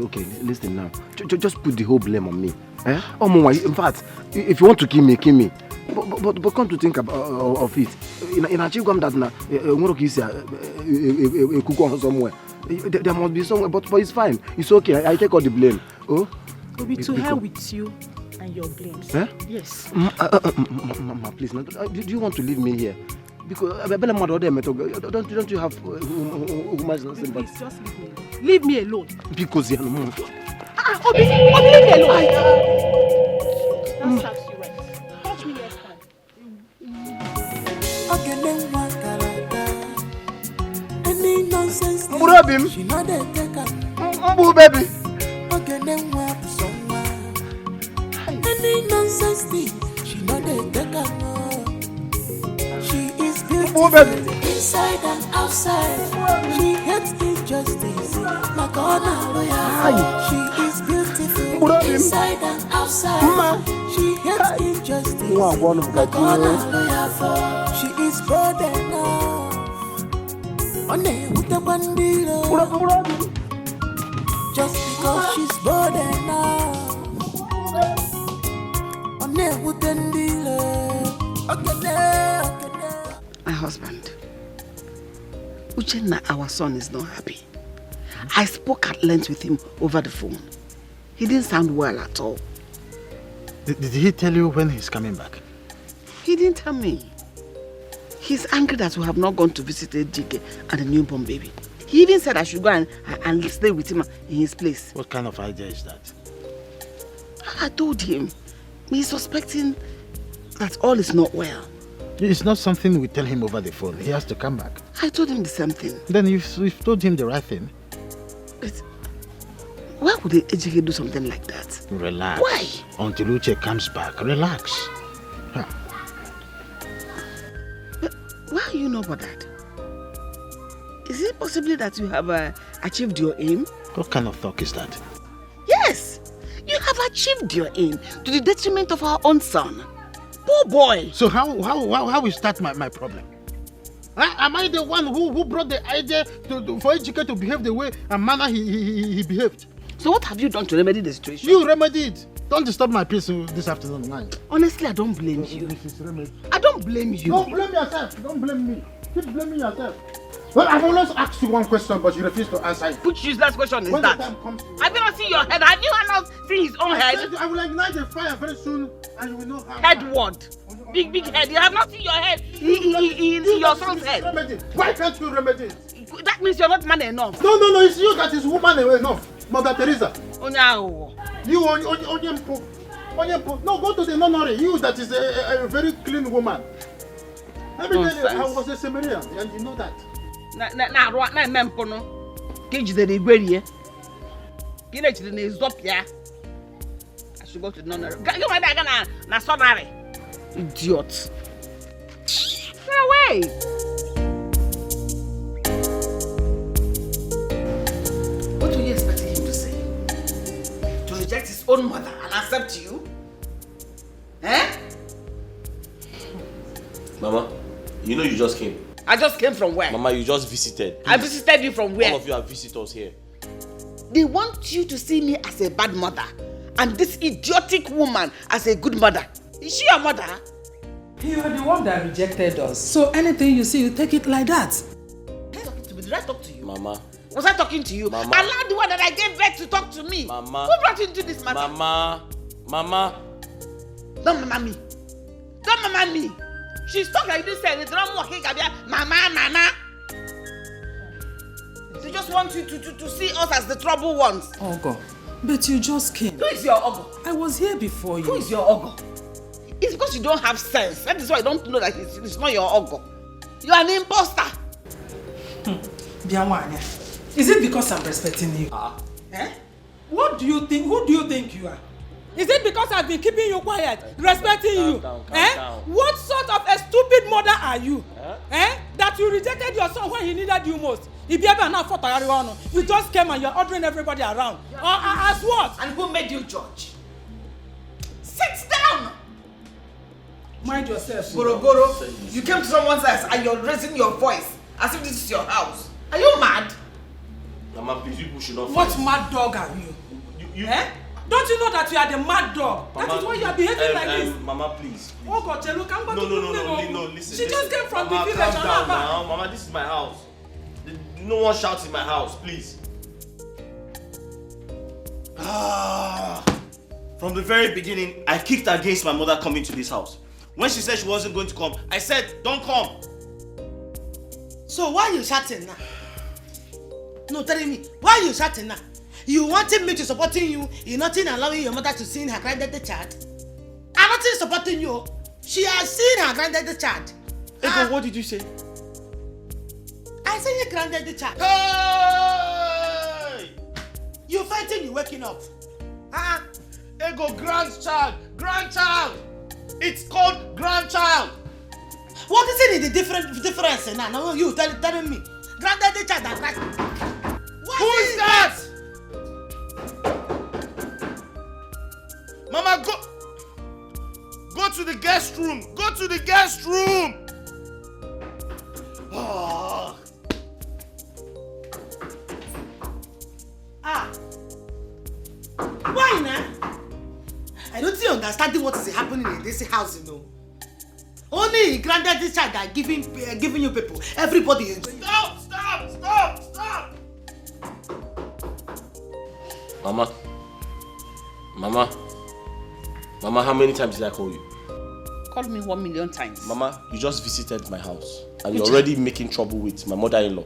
okay, listen now. Just put the whole blame on me. In fact, if you want to kill me, kill me. But come to think of it. In a chief that now, somewhere. There must be somewhere, but it's fine. It's okay. I take all the blame. Oh, Obi, to hell with you and your blames. Yes. Mama, please, do you want to leave me here? Because don't you have human sense? Please, just leave me alone. Leave me alone. Because you know. Obi, leave me alone. That serves you right. Touch me next time. Any nonsense. Bribing. She not a taker. Baby. Okay, then we're somewhere. Any nonsense thing, she not a taker. She is beautiful inside and outside. She hates injustice. Like all she is beautiful inside and outside. She hates injustice. Like all she is bold enough. On with the bandito. Just because she's bold enough. On with the My husband, Uchenna, our son, is not happy. I spoke at length with him over the phone. He didn't sound well at all. Did he tell you when he's coming back? He didn't tell me. He's angry that we have not gone to visit Ejike and the newborn baby. He even said I should go and stay with him in his place. What kind of idea is that? I told him. He's suspecting that all is not well. It's not something we tell him over the phone. He has to come back. I told him the same thing. Then you've told him the right thing. But why would the Ejike do something like that? Relax. Why? Until Uche comes back. Relax. Huh. But why are you not bothered? Is it possibly that you have achieved your aim? What kind of talk is that? Yes! You have achieved your aim to the detriment of our own son. Poor boy! So how we start my problem? Am I the one who brought the idea for Ejike to behave the way and manner he behaved? So what have you done to remedy the situation? You remedied. Don't disturb my peace this afternoon, man. Honestly, I don't blame you. I don't blame you. Don't blame yourself. Don't blame me. Keep blaming yourself. Well, I've always asked you one question, but you refuse to answer it. Which useless question is when that? The time comes to have you not seen your head? Have you not seen his own head? I will ignite the fire very soon, and you will know how. Head what? Big head. You have not seen your head in your son's head. Remedy. Why can't you remedy it? That means you're not man enough. No, it's you that is woman enough. Mother Teresa. Oh no. You Onyempo. No, go to the nunnery. You that is a very clean woman. Let me tell you, I was a Samaritan, and you know that. I should go to the nunnery. Idiot. Get away. What do you expect him to say? To reject his own mother and accept you? Eh? Mama, you know you just came. I just came from where? Mama, you just visited. Please. I visited you from where? All of you are visitors here. They want you to see me as a bad mother and this idiotic woman as a good mother. Is she your mother? You are the one that rejected us. So anything you see, you take it like that. Did I talk to you? Mama. Was I talking to you? Mama. Allow the one that I gave birth to talk to me. Mama. Who brought you into this matter? Mama. Don't mama me. Don't mama me. She's talking like this and it's not walking. Mama. They just want you to see us as the troubled ones. Oh God. But you just came. Who is your Ogo? I was here before you. Who is your Ogo? It's because you don't have sense. That is why I don't know that it's not your Ogo. You are an imposter. Bianwanya, is it because I'm respecting you? Eh? What do you think? Who do you think you are? Is it because I've been keeping you quiet, respecting you? Calm eh? down. What sort of a stupid mother are you? That you rejected your son when he needed you most? You just came and you're ordering everybody around. As what? And who made you judge? Sit down! Mind yourself. Goro, you came to someone's house and you're raising your voice as if this is your house. Are you mad? Mama, please, you should not What fight. mad dog are you? Don't you know that you are the mad dog? Mama, that is why you are behaving like this. Mama, please. Oh God, No, listen. She just came from Mama, the village. calm down now. Mama, this is my house. No one shouts in my house, please. From the very beginning, I kicked against my mother coming to this house. When she said she wasn't going to come, I said, don't come. So why are you shouting now? No, tell me, why are you shouting now? You wanted me to supporting you, you're not allowing your mother to see her granddaughter child. I'm not supporting you. She has seen her granddaughter child. Ego, what did you say? I said your granddaughter child. Hey! You're fighting, you're waking up. Ego, grandchild. It's called grandchild. What is it in the difference now? No, you telling me. Granddaughter child and grand. Who is that? Mama, go to the guest room. Go to the guest room. Why now? I don't see understanding what is happening in this house, you know. Only granddaddy child are giving you people. Everybody is. Stop! Mama, how many times did I call you? Called me 1 million times. Mama, you just visited my house and you're already making trouble with my mother-in-law.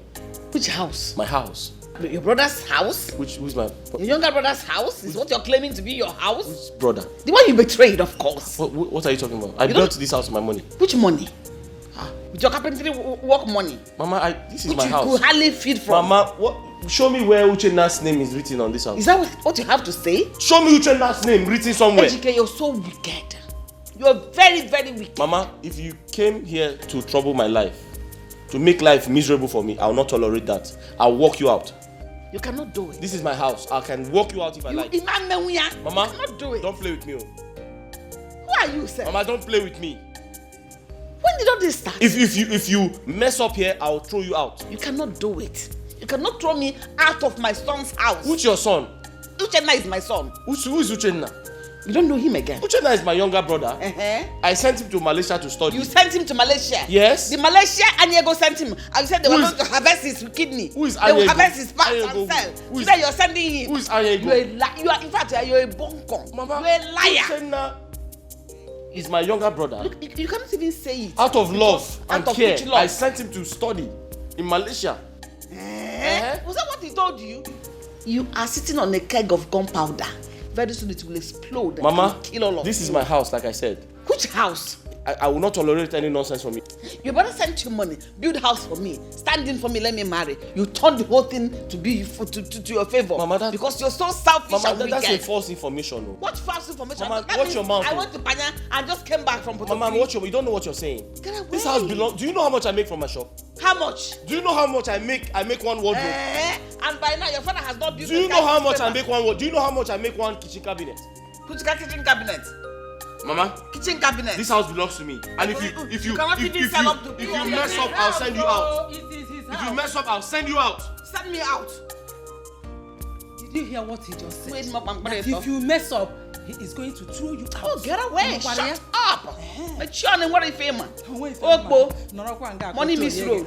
Which house? My house. Your brother's house? Who's my... Your younger brother's house is what you're claiming to be your house? brother? The one you betrayed, of course. What are you talking about? I built this house with my money. Which money? With your carpentry work money? Mama, this is which my house. you could hardly feed from. Mama, show me where Uchenna's name is written on this house. Is that what you have to say? Show me Uchenna's name written somewhere. Ejike, you're so wicked. You're very, very wicked. Mama, if you came here to trouble my life, to make life miserable for me, I will not tolerate that. I'll walk you out. You cannot do it. This is my house. I can walk you out if I like. Mama, you cannot do it. Don't play with me. Who are you, sir? Mama, don't play with me. When did all this start? If you mess up here, I'll throw you out. You cannot do it. You cannot throw me out of my son's house. Who's your son? Uchenna is my son. Who is Uchenna? You don't know him again. Uchenna is my younger brother. I sent him to Malaysia to study. You sent him to Malaysia? Yes. The Malaysia Anyego sent him. I said they were going to harvest his kidney. Who is They Anyego? will harvest his parts and sell. Today you're sending him. Who is Anyego? In fact, you're a bonko. Mama, you're a liar. Uchenna is my younger brother. Look, you cannot even say it. Out of love and care, love? I sent him to study in Malaysia. Was that what he told you? You are sitting on a keg of gunpowder. Very soon it will explode. Mama, and kill all of this you. is my house, like I said. Which house? I will not tolerate any nonsense from you. Your brother sent you money, build house for me, stand in for me, let me marry. You turned the whole thing to be to your favor. Mama, because you're so selfish and wicked. That's a false information. No. What false information? Mama, that watch your mouth. I went to Panya and just came back from Puerto Mama, you don't know what you're saying. This house belongs. Do you know how much I make from my shop? How much? Do you know how much I make? I make one wardrobe. And by now your father has not built. Do you know how much I make one? Do you know how much I make one kitchen cabinet? Kitchen cabinet. Mama, kitchen cabinet. This house belongs to me. And if you mess up, I'll send you out. If you mess up, I'll send you out. Send me out. Did you hear what he just said? That if you mess up, he is going to throw you out. Oh, get away! Shut up! What if him? Money misroad.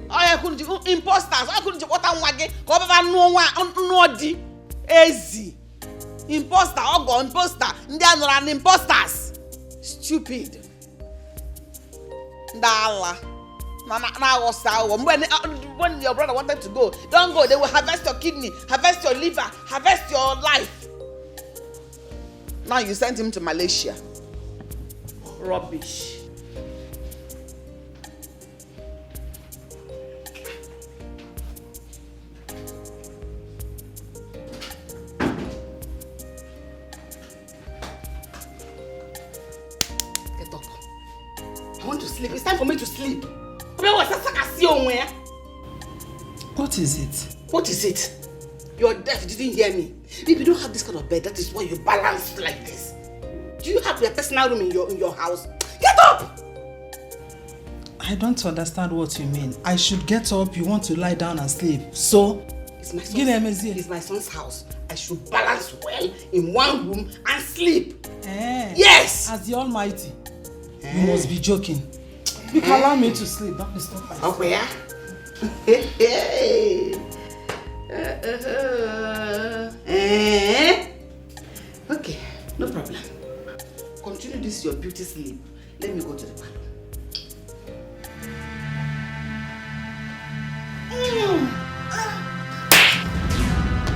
I couldn't imposters. I couldn't what I'm wagging. No easy. Imposter, imposter. They are not imposters. Stupid. Dala. When your brother wanted to go, don't go. They will harvest your kidney, harvest your liver, harvest your life. Now you sent him to Malaysia. Rubbish. Get up. I want to sleep. It's time for me to sleep. What is it? What is it? You're deaf, you didn't hear me. If you don't have this kind of bed, that is why you balance like this. Do you have your personal room in your house? Get up! I don't understand what you mean. I should get up, you want to lie down and sleep. So, it's my son's house. I should balance well in one room and sleep. Yes! As the Almighty. You must be joking. You can allow me to sleep, don't disturb my sleep. Where? Okay, no problem. Continue this your beauty sleep. Let me go to the bathroom.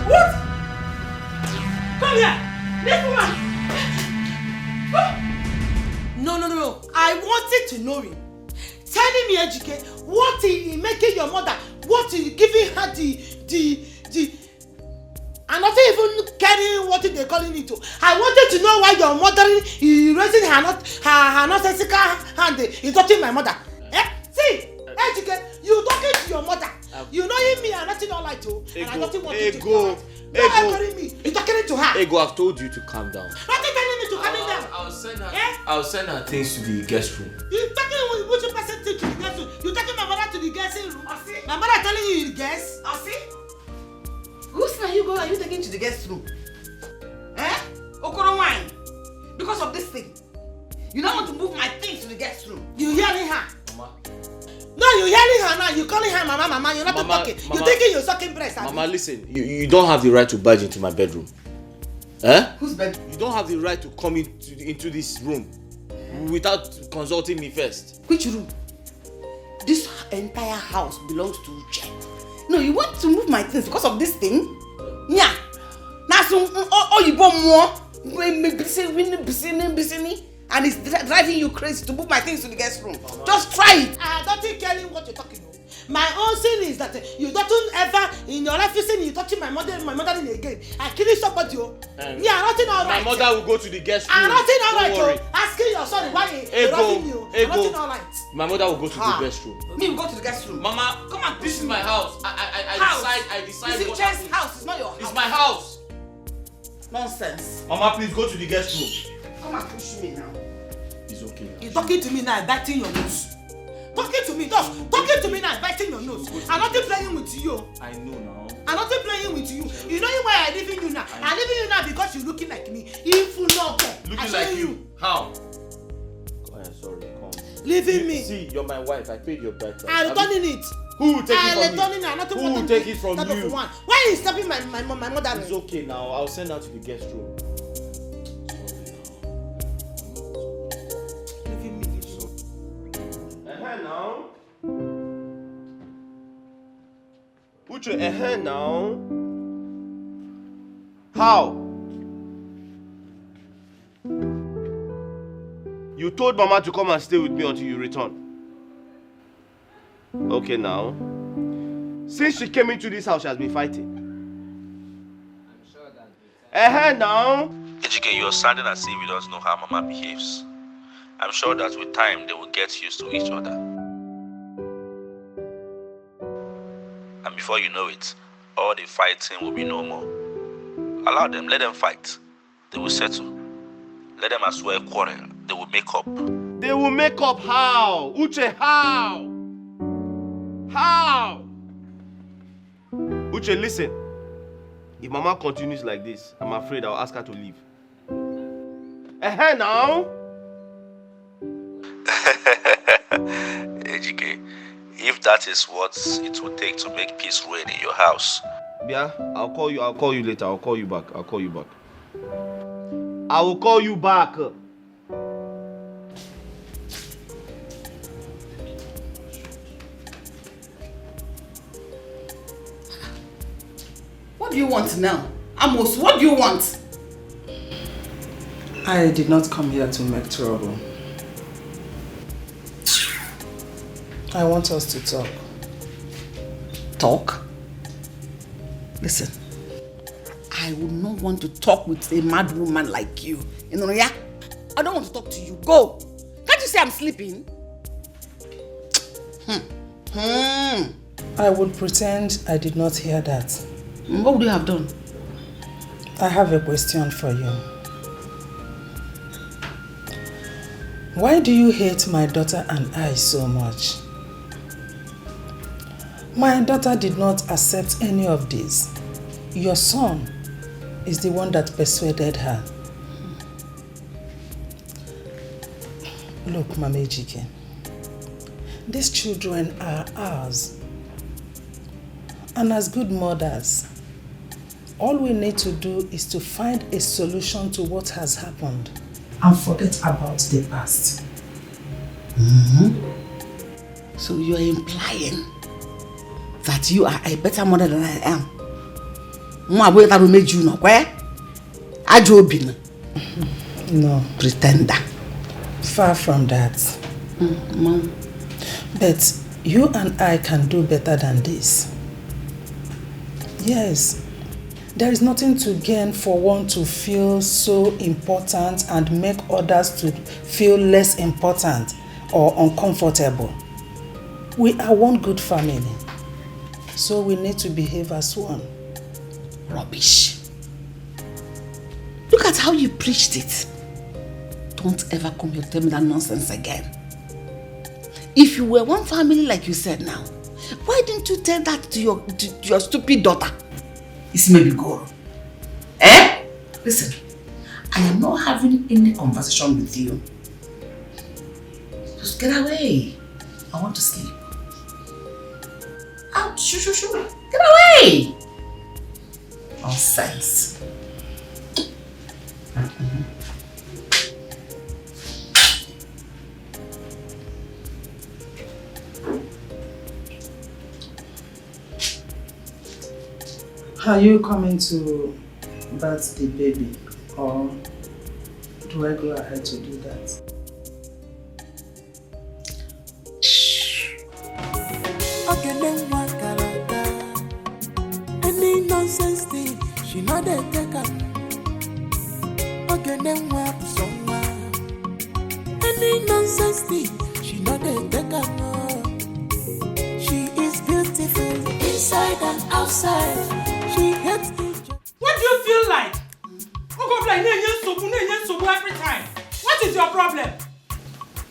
What? Come here! This woman! No. I wanted to know him. Telling me, Ejike, what he making your mother, what he giving her the and not even caring what they calling it to. I wanted to know why your mother is raising her nonsensical hand in touching my mother. See, Ejike, you talking to your mother. You know me and nothing all like to. And I nothing want you to do. You're talking me. You're talking to her. Ego, I've told you to calm down. What are you telling me to calm down? I'll send her things to the guest room. You taking which person to the guest room? You taking my mother to the guest room? My mother telling you the guest? Whose are you taking to the guest room? Okoro wine. Because of this thing. You don't want to move my things to the guest room. You hearing her? Mama. No, you hearing her now. You calling her mama. You're not talking. You taking your sucking breast. Mama, listen. You don't have the right to barge into my bedroom. Whose bedroom? You don't have the right to come into this room without consulting me first. Which room? This entire house belongs to Uche. No, you want to move my things because of this thing? Yeah. Now some you bought more. And it's driving you crazy to move my things to the guest room. Just try it. I don't think Kelly what you're talking about. My own sin is that you don't ever in your life you see you touching my mother again. I killing somebody. Yeah, nothing all right. My mother will go to the guest room. Nothing all right. Don't worry. Asking your son why you're robbing you. Nothing all right. My mother will go to the guest room. Me will go to the guest room. Mama, come on. This is my house. I decide. This is Uche's house. It's not your house. It's my house. Nonsense. Mama, please go to the guest room. Come and push me now. It's okay. You're talking to me now, biting your nose. Talking to me, talking to me now, biting your nose. I'm not playing with you. I know now. I'm not playing with you. You know why I'm leaving you now? I'm leaving you now because you're looking like me. If you not looking like you. How? Oh, yeah, sorry, come. Leaving me. See, you're my wife. I paid your better. I'm returning it. Who will take it from you? Who will take it from you? Why are you stopping my mother? It's okay now. I'll send her to the guest room. Now. Uche, now. How? You told Mama to come and stay with me until you return. Okay, now. Since she came into this house, she has been fighting. I'm sure that. Now. Ejike, you're sounding as if you don't know how Mama behaves. I'm sure that with time they will get used to each other. And before you know it, all the fighting will be no more. Allow them, let them fight. They will settle. Let them as well quarrel. They will make up. They will make up how? Uche, how? How? Uche, listen. If Mama continues like this, I'm afraid I'll ask her to leave. Now. Ejike, if that is what it will take to make peace reign in your house. Yeah, I'll call you later. I'll call you back. I will call you back. What do you want now? Amos, what do you want? I did not come here to make trouble. I want us to talk. Talk? Listen, I would not want to talk with a mad woman like you. You know, yeah? I don't want to talk to you. Go. Can't you say I'm sleeping? I would pretend I did not hear that. What would you have done? I have a question for you. Why do you hate my daughter and I so much? My daughter did not accept any of this. Your son is the one that persuaded her. Look, Mama Ejike, these children are ours. And as good mothers, all we need to do is to find a solution to what has happened and forget about the past. So you are implying that you are a better mother than I am? That made you know where? No. Pretender. Far from that. Mom. But you and I can do better than this. Yes. There is nothing to gain for one to feel so important and make others to feel less important or uncomfortable. We are one good family. So we need to behave as one. Rubbish. Look at how you preached it. Don't ever come here to tell me that nonsense again. If you were one family like you said now, why didn't you tell that to your stupid daughter? It's maybe go. Listen, I am not having any conversation with you. Just get away. I want to sleep. Out, shoo. Get away! Nonsense. Are you coming to birth the baby, or do I go ahead to do that? Any nonsense thing, she not the taker. Any nonsense thing, she not the taker. She is beautiful inside and outside. She hates me. What do you feel like? Every time. What is your problem?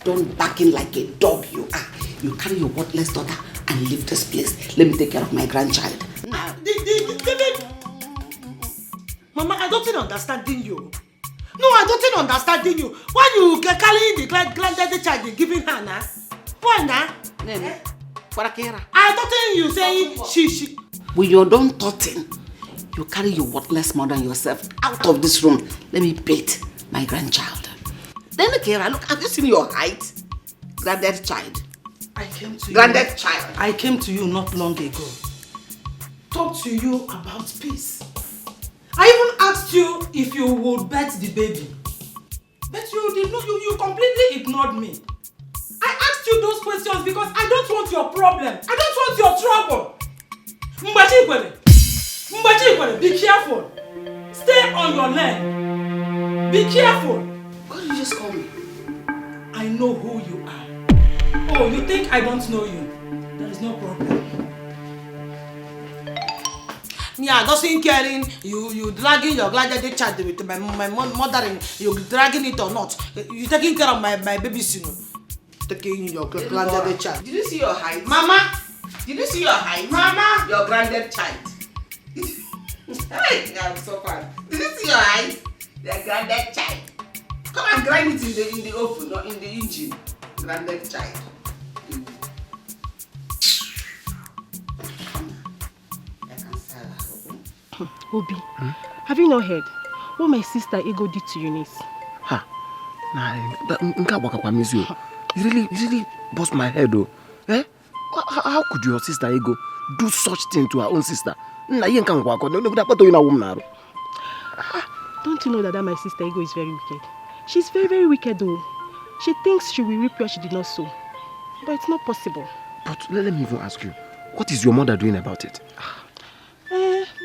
Don't back in like a dog you are. You carry your worthless daughter and leave this place. Let me take care of my grandchild. Mama, I don't understanding you. No, I don't understanding you. Why you carrying the granddaddy child and giving her now? Why now? I don't you saying she. When you're done talking, you carry your worthless mother and yourself out of this room. Let me bathe my grandchild. Then Kera, look, have you seen your height? Granddad child. I came to Granddad you. child. I came to you not long ago. Talk to you about peace. I even asked you if you would birth the baby. But you did not, you completely ignored me. I asked you those questions because I don't want your problem. I don't want your trouble. Mbachi, be careful. Stay on your lane. Be careful. Why did you just call me? I know who you are. Oh, you think I don't know you? There is no problem. Yeah, doesn't caring. You dragging your granddaddy child with my mother and you dragging it or not. You taking care of my baby soon. Taking your granddaddy child. Did you see your height? Mama! Did you see your height? Mama! Your granddad child. Hey, I'm so far. Did you see your height? Your granddad child. Come and grind it in the oven or in the engine. Granddad child. Obi, have you not heard what my sister Ego did to Eunice? Ha, it really bust my head though. Eh? How could your sister Ego do such thing to her own sister? Don't you know that my sister Ego is very wicked? She's very, very wicked though. She thinks she will reap where she did not sow. But it's not possible. But let me even ask you, what is your mother doing about it?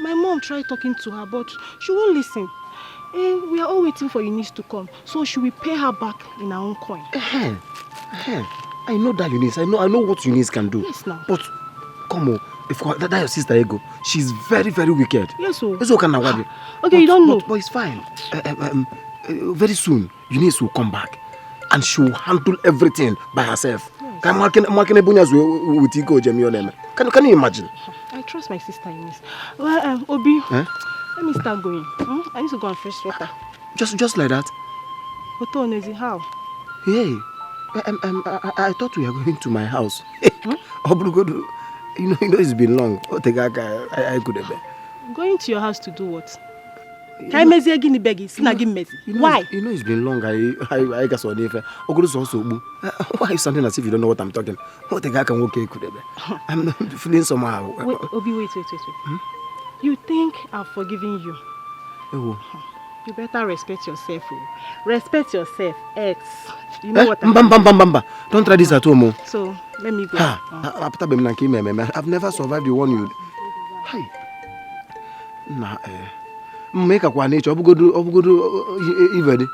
My mom tried talking to her, but she won't listen. We are all waiting for Eunice to come, so she will pay her back in her own coin. I know that Eunice. I know what Eunice can do. Yes, now. But come on, if that your sister Ego, she's very, very wicked. Yes, so. Okay, you don't know. But it's fine. Very soon, Eunice will come back, and she will handle everything by herself. Yes. Can you imagine? I trust my sister Eunice. Well, Obi, let me start going. I need to go and fetch water. Just like that? How? Hey, I thought we were going to my house. You know it's been long. I could have been. Going to your house to do what? Why? You know it's been long. I guess on if why are you sounding as if you don't know what I'm talking? What the guy can walk could have been. I'm feeling somehow. Wait, Obi, wait. You think I've forgiven you? Oh. You better respect yourself. Respect yourself, ex. You know what I'm Bamba. Don't try this at home. So, let me go. I've never survived the one you... Hi. Nah, make a one nature. I'll go to even.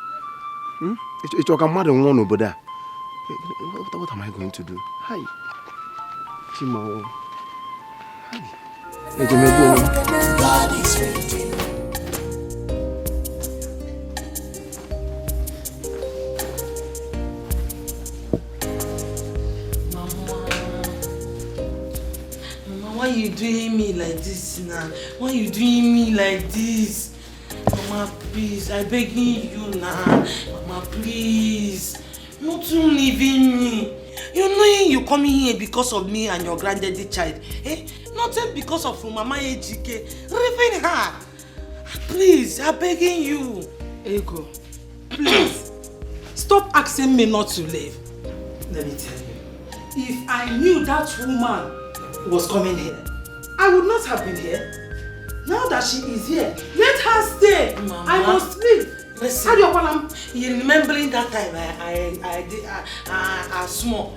It's your mother one over there. What am I going to do? Hi. Timo. Hi. God is waiting. Why you doing me like this now? Why you doing me like this? Mama, please, I begging you now. Mama, please. Not to leaving me. You know you coming here because of me and your granddaddy child. Not because of Mama Ejike. Leaving her. Please, I'm begging you. Ego, please. Stop asking me not to leave. Let me tell you. If I knew that woman was coming here, I would not have been here. Now that she is here. Let her stay. Mama. I must leave. Listen. How do you call You remembering that time I small.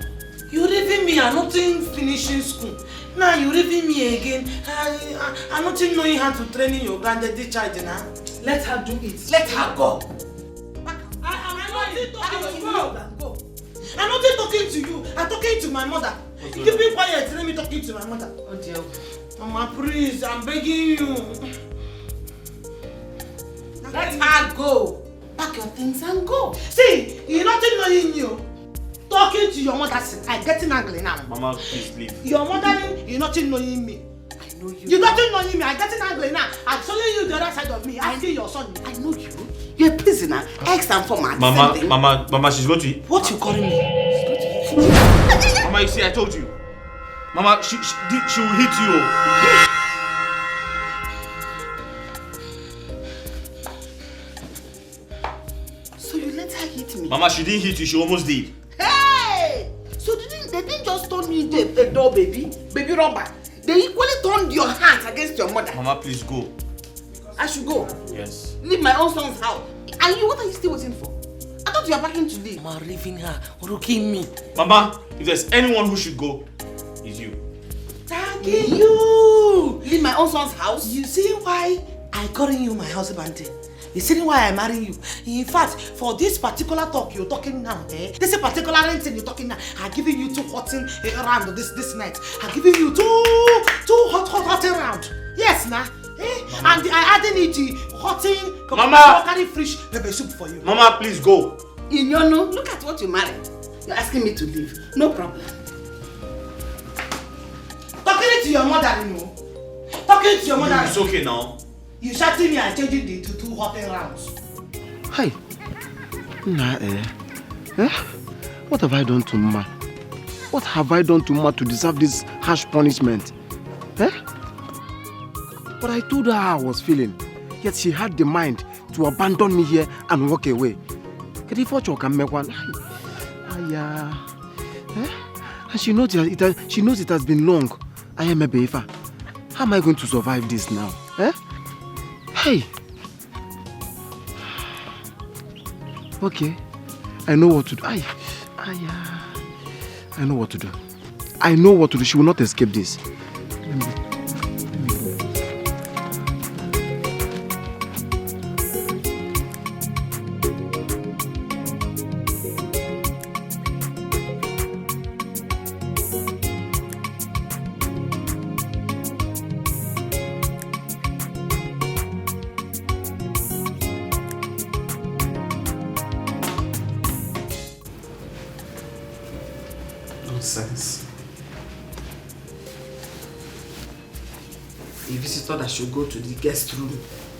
You leaving me, I nothing finishing school. Now you leaving me again. I nothing knowing how to train your granddaddy child now. Let her do it. Let her go. I'm not talking to you. I'm talking to my mother. Keep me quiet. Let me talking to my mother. Oh dear. Mama, please, I'm begging you. Let her go. Pack your things and go. See, you're not knowing you. Talking to your mother, I'm getting angry now. Mama, please leave. Your mother, you're not knowing me. I know you. You're not knowing me. I'm getting angry now. I'm showing you the other side of me. Asking your son. I know you. You're a prisoner. Ex and former. Mama, she's going to... What you calling me? Mama, you see, I told you. Mama, she will hit you. So you let her hit me? Mama, she didn't hit you. She almost did. Hey! So they didn't just turn you into a doll baby robber. They equally turned your hands against your mother. Mama, please go. I should go? Yes. Leave my own son's house. And you, what are you still waiting for? I thought you were packing to leave. Mama, leaving her, rooking me. Mama, if there's anyone who should go, it's you. Thank you. Leave my own son's house. You see why I calling you my husband? You see why I marry you? In fact, for this particular talk you're talking now, this particular thing you're talking now, I'm giving you 2 hot round this night. I'm giving you two hot round. Yes, nah. And I adding it hot Mama, carry fresh pepper soup for you. Mama, please go. Inyonu, look at what you married. You're asking me to leave. No problem. Talking to your mother, you know. Talking to your mother. It's okay now. You shouting me and changing the to 2 hot rounds. Hey. Nah, what have I done to Mama? What have I done to Mama to deserve this harsh punishment? But I told her how I was feeling. Yet she had the mind to abandon me here and walk away. And she knows it has been long. I am a beaver. How am I going to survive this now? Hey. Okay. I know what to do. I know what to do. I know what to do. She will not escape this. Let me go. Nonsense. A visitor that should go to the guest room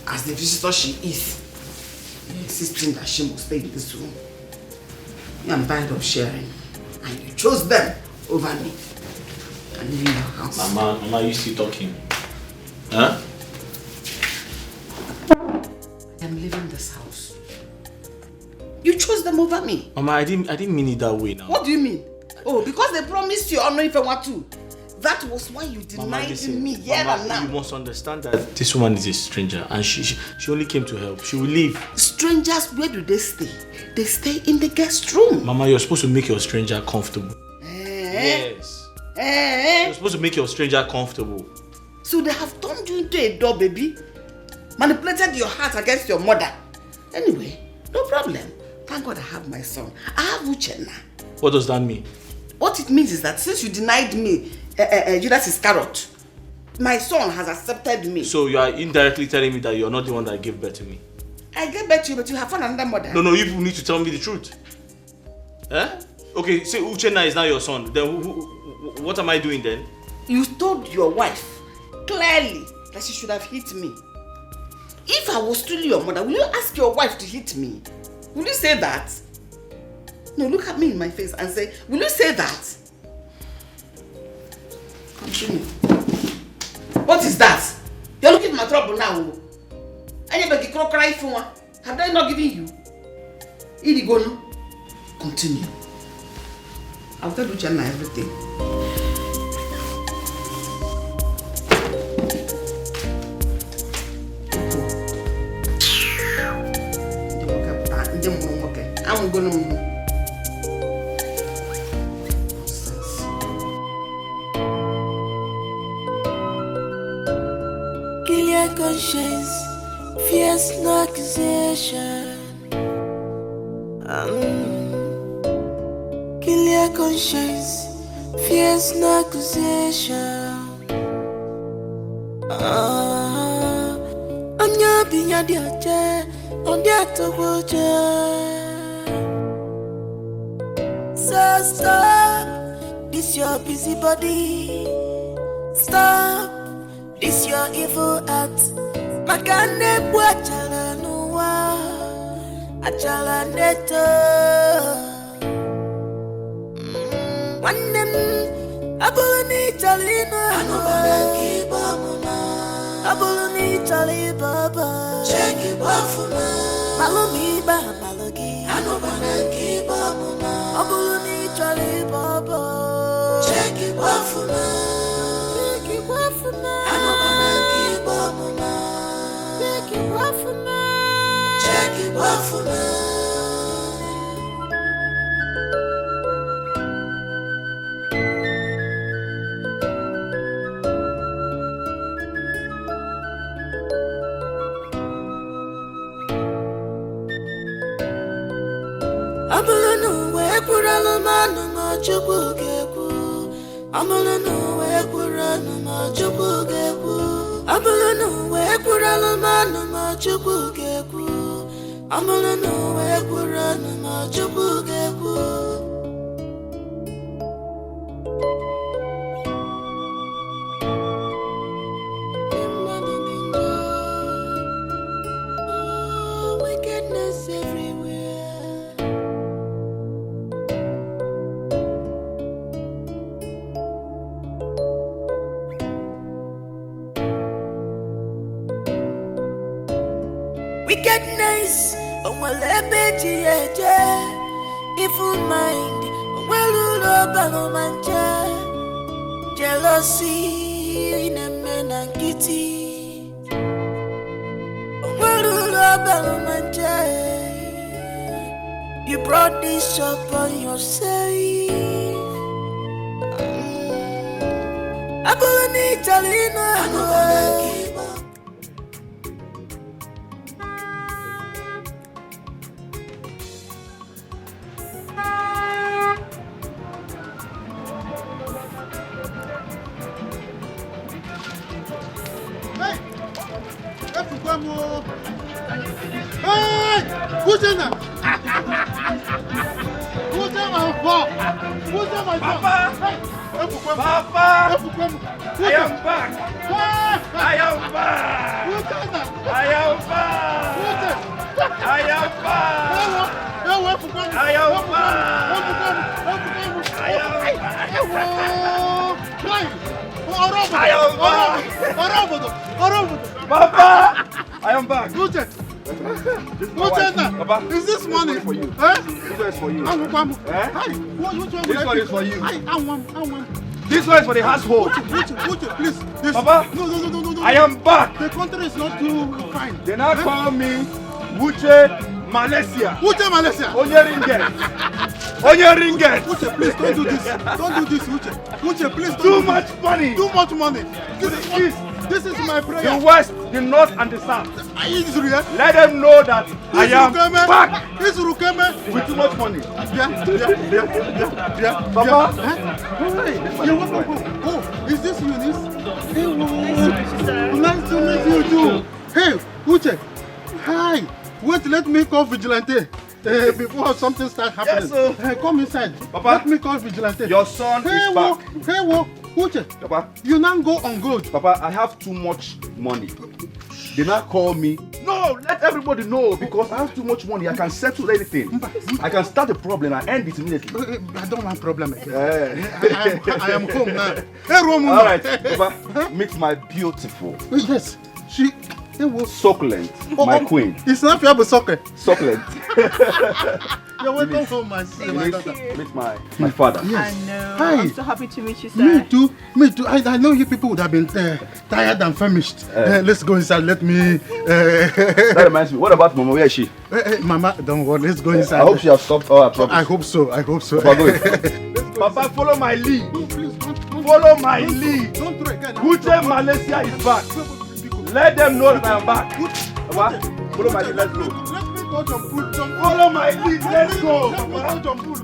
as the visitor she is, insisting that she must stay in this room. I'm tired of sharing, and you chose them over me. And leave your house. Mama, you still talking? Huh? I am leaving this house. You chose them over me. Mama, I didn't mean it that way now. What do you mean? Oh, because they promised you honor if I want to. That was why you denied me here and now. You must understand that this woman is a stranger and she only came to help. She will leave. Strangers, where do they stay? They stay in the guest room. Mama, you're supposed to make your stranger comfortable. Yes. You're supposed to make your stranger comfortable. So they have turned you into a doll baby? Manipulated your heart against your mother? Anyway, no problem. Thank God I have my son. I have Uchenna. What does that mean? What it means is that since you denied me Judas Iscariot, my son has accepted me. So you are indirectly telling me that you're not the one that gave birth to me? I gave birth to you, but you have found another mother. No, you need to tell me the truth. Okay, say Uchenna is now your son. Then what am I doing then? You told your wife clearly that she should have hit me. If I was truly your mother, will you ask your wife to hit me? Will you say that? No, look at me in my face and say, will you say that? Continue. What is that? You're looking at my trouble now. Anybody cry for one? Have I not given you? Irigono. Continue. I'll tell Uchenna everything. I'm gonna. Kill your conscience, fears no accusation. Kill your conscience, fears no accusation. On your being your chair, on the to watch. So stop, this your busy body. Stop, this your evil act. Makane bwachala nuwa, achala neto. Wanem, abuluni chalina. Anubana kiba muna. Abuluni chali baba. Check it bafuna. Malumi ba malogi. Anubana kiba muna. Abuluni chali baba. Check it bafuna. Check it bafuna. Anubana kiba muna. Check it bafuna. Check it bafuna. Amulunu we kuranu manu machubu geku. Amulunu we kuranu machubu geku. Amulunu we kuranu manu machubu geku. Amulunu we kuranu machubu geku. Wickedness everywhere. Wickedness, onwalebeji eje. Evil mind, onwelulo balomanja. Jealousy, nemenangiti. Onwelulo balomanja. You brought this upon yourself. Abulani talina. Hey! Who's in there? Who's in my phone? Who's in my phone? Papa! Papa! I am back! I am back! Who's in there? I am back! Who's in? I am back! I am back! I am back! Papa! I am back! Who's it? Papa, is this money for you? This one is for you. This one is for you. This one is for the household. Please. Papa, no. I am back. The country is not too fine. They now call me Wuche Malaysia. Wuche Malaysia. Onye ringet. Wuche, please don't do this. Don't do this, Wuche. Wuche, please don't. Too much money. Too much money. This is my prayer. The West, the North, and the South. Let them know that I am back with too much money. Papa, oh, is this Eunice? Hey, nice to meet you too. Hey, Uche. Hi. Wait, let me call Vigilante. Before something starts happening. Yes, come inside. Papa, let me call Vigilante. Your son is back. Hey, Uche, Papa, you now go on good. Papa, I have too much money. They now call me. No, let everybody know because I have too much money. I can settle anything. I can start a problem and end it immediately. I don't want problem again. I am home now. Hey, Roman. All right, Papa, meet my beautiful. Yes, she was succulent, my queen. It's not fair, but succulent. Succulent. You're welcome home, my sister, my daughter. Meet my father. Yes. I know. Hi. I'm so happy to meet you, sir. Me too. Me too. I know you people would have been tired and famished. Let's go inside. Let me. That reminds me. What about Mama? Where is she? Mama, don't worry. Let's go inside. I hope she has stopped all her troubles. I hope so. I hope so. Papa, Papa, follow my lead. No, please, don't follow my lead. Don't throw again. Uche Malaysia is back. Let them know that I am back. Papa, follow my lead. Let's go. Follow my lead. Let's go.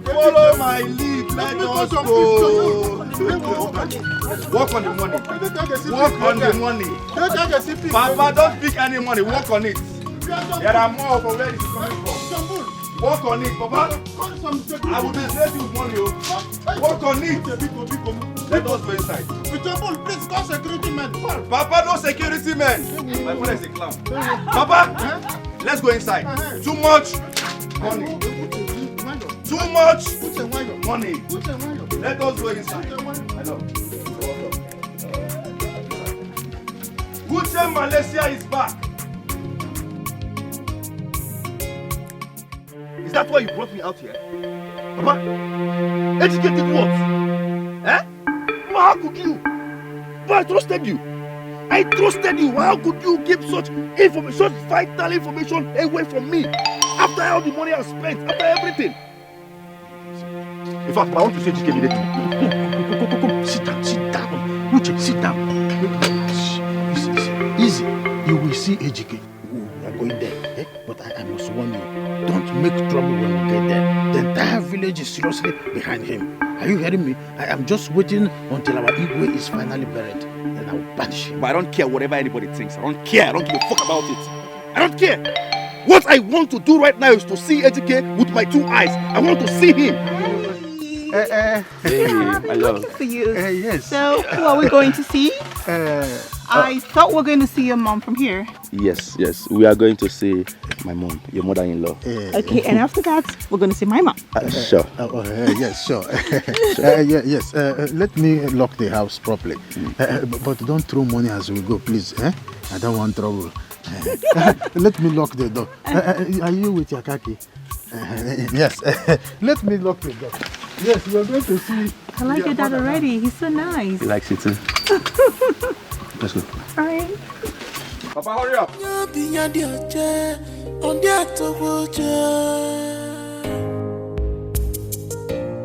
Follow my lead. Let us go. Work on the money. Work on the money. Papa, don't pick any money. Work on it. There are more from where it's coming from. Work on it, Papa. I will disgrace you with money. Work on it. Let us go inside. Please call security men. Papa, no security men. My father is a clown. Papa, let's go inside. Too much money. Too much money. Let us go inside. I know. Uche Malaysia is back. Is that why you brought me out here? Papa, educated what? Eh? But how could you? But I trusted you. I trusted you. How could you give such information, such vital information away from me? After all the money I've spent, after everything. In fact, I want to say this immediately. Come. Sit down. Uche, sit down. Easy. You will see Ejike. We are going there. Eh? But I must warn you. Don't make trouble when we get there. The entire village is seriously behind him. Are you hearing me? I am just waiting until our Igwe is finally buried. Then I will banish him. But I don't care whatever anybody thinks. I don't care. I don't give a fuck about it. I don't care. What I want to do right now is to see Ejike with my 2 eyes. I want to see him. Hey, I'm looking for you. Yes. So, who are we going to see? I thought we're going to see your mom from here. Yes. We are going to see my mom, your mother-in-law. Okay, and after that, we're going to see my mom. Sure. Yes, sure. Yes. Let me lock the house properly. But don't throw money as we go, please. I don't want trouble. Let me lock the door. Are you with your khaki? Yes. Let me lock the door. Yes, we are going to see. I like your dad already. He's so nice. He likes it too. Let's go. All right. Papa, hurry up.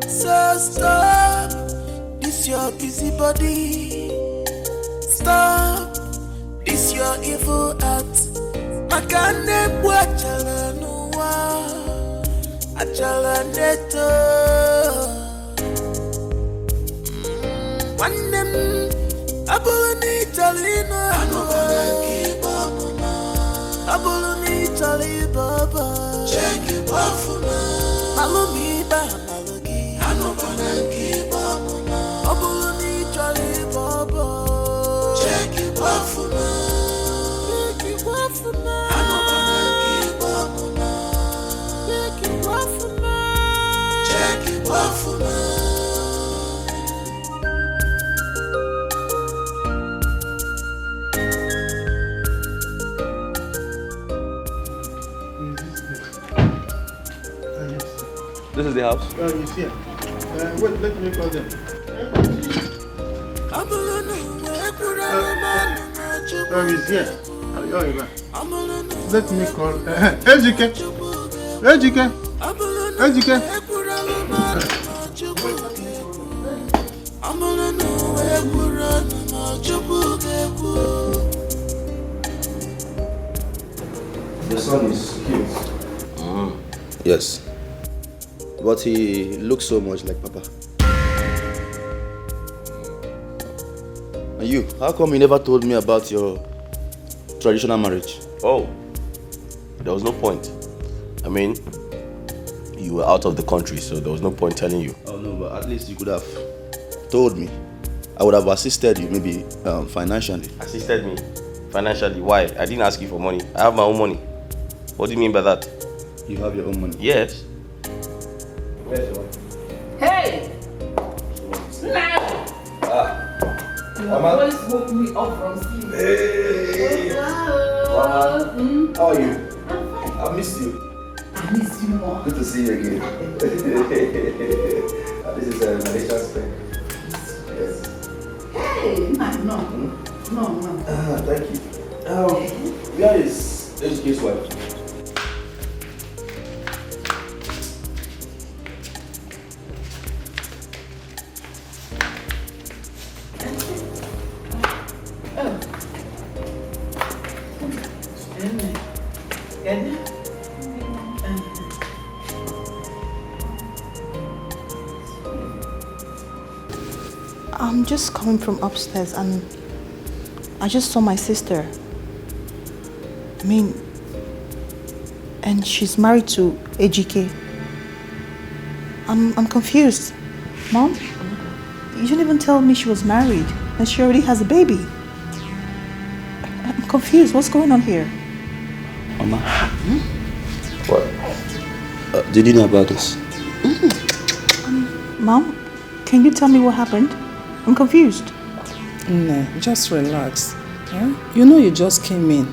So stop this your busy body. Stop this your evil act. Makane bwachala nuwa achala neto. Wanem abuluni talina abuluni talibaba. Check it wafuna malumi ba malogi anobanaki bamuna abuluni talibaba. Check it wafuna anobanaki bamuna check it wafuna. This is the house. He's here. Wait, let me call them. He's here. Let me call. Ejike. The son is cute. Yes. But he looks so much like Papa. And you, how come you never told me about your traditional marriage? Oh, there was no point. I mean, you were out of the country, so there was no point telling you. Oh no, but at least you could have told me. I would have assisted you, maybe financially. Assisted me? Financially? Why? I didn't ask you for money. I have my own money. What do you mean by that? You have your own money? Yes. Hey! Snap! Your voice woke me up from sleep. Hey! Mama, how are you? I'm fine. I missed you. I miss you more. Good to see you again. This is Nigerian FREE. Yes. Hey, no. Thank you. Where is HK's wife? I'm just coming from upstairs and I just saw my sister. And she's married to AGK. I'm confused. Mom, you didn't even tell me she was married and she already has a baby. I'm confused. What's going on here? Mama. What? Did you know about this? Mom, can you tell me what happened? I'm confused. No, just relax. You know you just came in.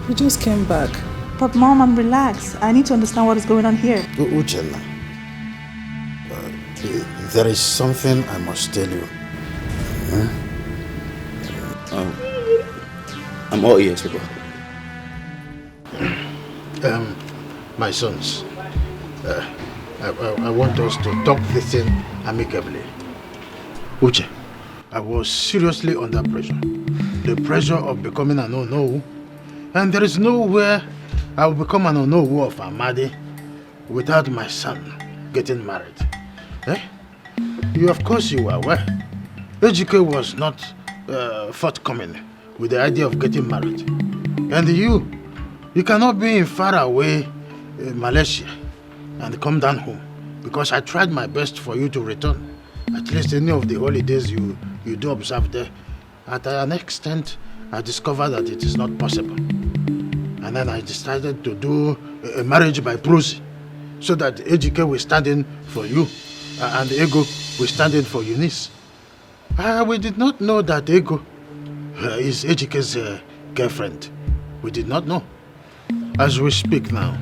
You just came back. But Mom, I'm relaxed. I need to understand what is going on here. Uchenna, there is something I must tell you. I'm all ears, Papa. My sons, I want us to talk this thing amicably. Uche, I was seriously under pressure. The pressure of becoming an Onowu. And there is nowhere I will become an Onowu of Amadi without my son getting married. Of course you are aware. Ejike was not forthcoming with the idea of getting married. And you cannot be in far away Malaysia and come down home, because I tried my best for you to return. At least any of the holidays you do observe there. At an extent, I discovered that it is not possible. And then I decided to do a marriage by proxy, so that Ejike will stand in for you and Ego will stand in for Eunice. We did not know that Ego is Ejike's girlfriend. We did not know. As we speak now,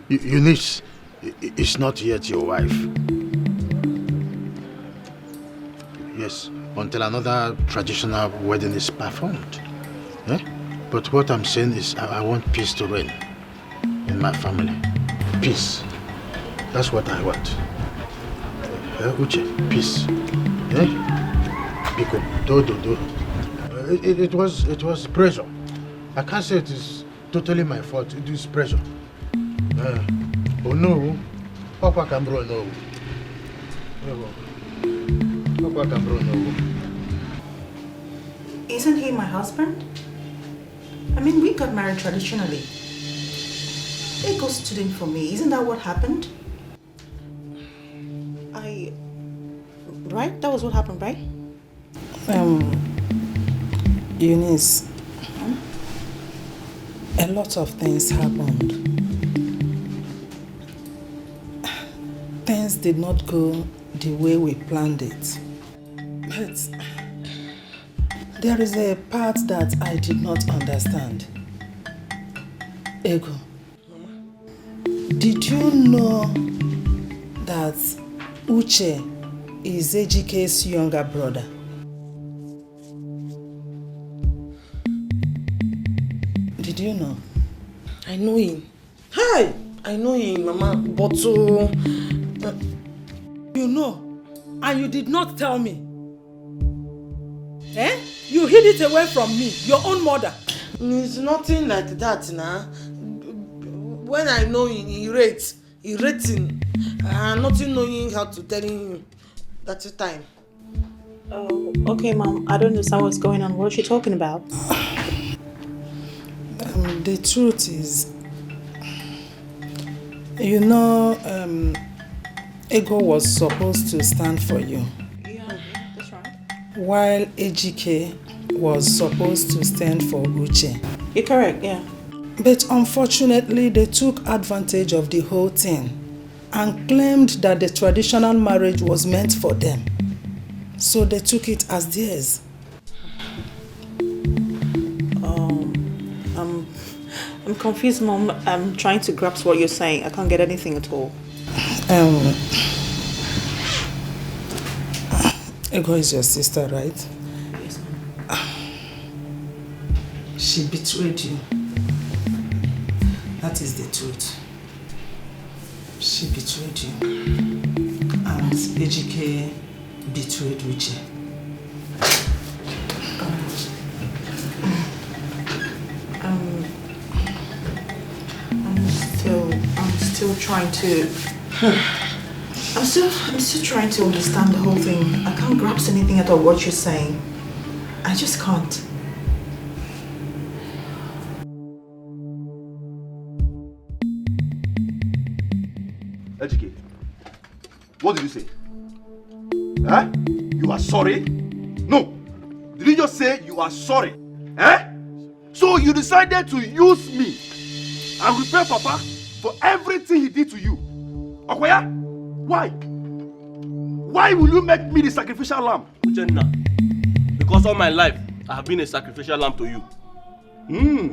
Eunice is not yet your wife. Yes, until another traditional wedding is performed. But what I'm saying is I want peace to reign in my family. Peace. That's what I want. Uche, peace. Because do. It was pressure. I can't say it is totally my fault. It is pressure. Oh no, Papa Cambro no. Papa Cambro no. Isn't he my husband? We got married traditionally. Ego stood in for me. Isn't that what happened? Right? That was what happened, right? Eunice, a lot of things happened. Things did not go the way we planned it. But there is a part that I did not understand. Ego, did you know that Uche is Ejike's younger brother? Did you know? I know him. Hi! I know him, Mama, but You know, and you did not tell me. You hid it away from me, your own mother. It's nothing like that, nah. When I know him, he rates him. I'm not knowing how to tell him that time. Oh, okay, Mom. I don't understand what's going on. What are you talking about? The truth is, you know, Ego was supposed to stand for you. Yeah, that's right. While Ejike was supposed to stand for Uche. You're correct, yeah. But unfortunately, they took advantage of the whole thing and claimed that the traditional marriage was meant for them. So they took it as theirs. I'm confused, Mom. I'm trying to grasp what you're saying. I can't get anything at all. Igwe is your sister, right? Yes, She betrayed you. That is the truth. She betrayed you. And Ejike betrayed Uche. I'm still trying to... I'm still trying to understand the whole thing. I can't grasp anything at all what you're saying. I just can't. Ejike, what did you say? Eh? You are sorry? No. Did you just say you are sorry? Eh? So you decided to use me and repay Papa for everything he did to you. Okoya? Why? Why will you make me the sacrificial lamb? Uchenna, because all my life I have been a sacrificial lamb to you.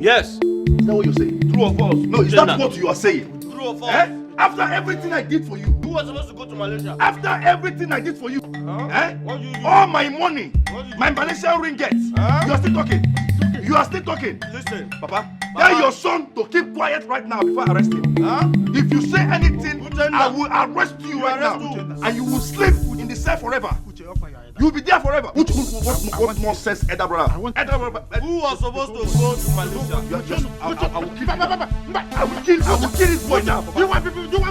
Yes. Is that what you're saying? True or false? No, is that what you are saying? True or false? Eh? After everything I did for you. Who was supposed to go to Malaysia? After everything I did for you. Eh? All my money, my Malaysian ringgit. You are still talking. You are still talking. Listen, Papa. Tell your son to keep quiet right now before I arrest him. If you say anything, I will arrest you right now. And you will sleep in the cell forever. You will be there forever. What more says Elder brother? Who was supposed to go to Malaysia? I will kill him. I will kill this boy now. Do you want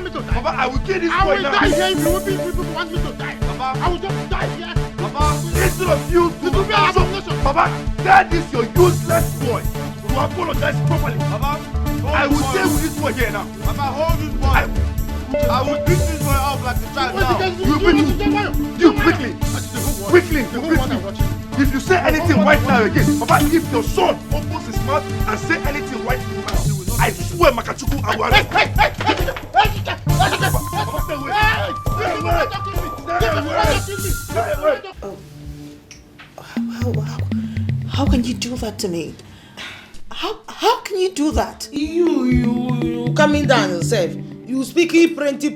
me to die? Papa, I will kill this I boy will now. die here if people want me to die. Papa, I will just die here. Papa, instead of you to be an Papa, tell this your useless boy to apologize properly. Papa, I will stay with this boy here now. Papa, hold this boy. I will beat this boy up like a child now. You quickly. If you say anything right now again, Papa, if your son opens his mouth and say anything right now, I swear, Makachuku, I will arrest How can you do that to me? How can you do that? You coming down yourself. You speaking plenty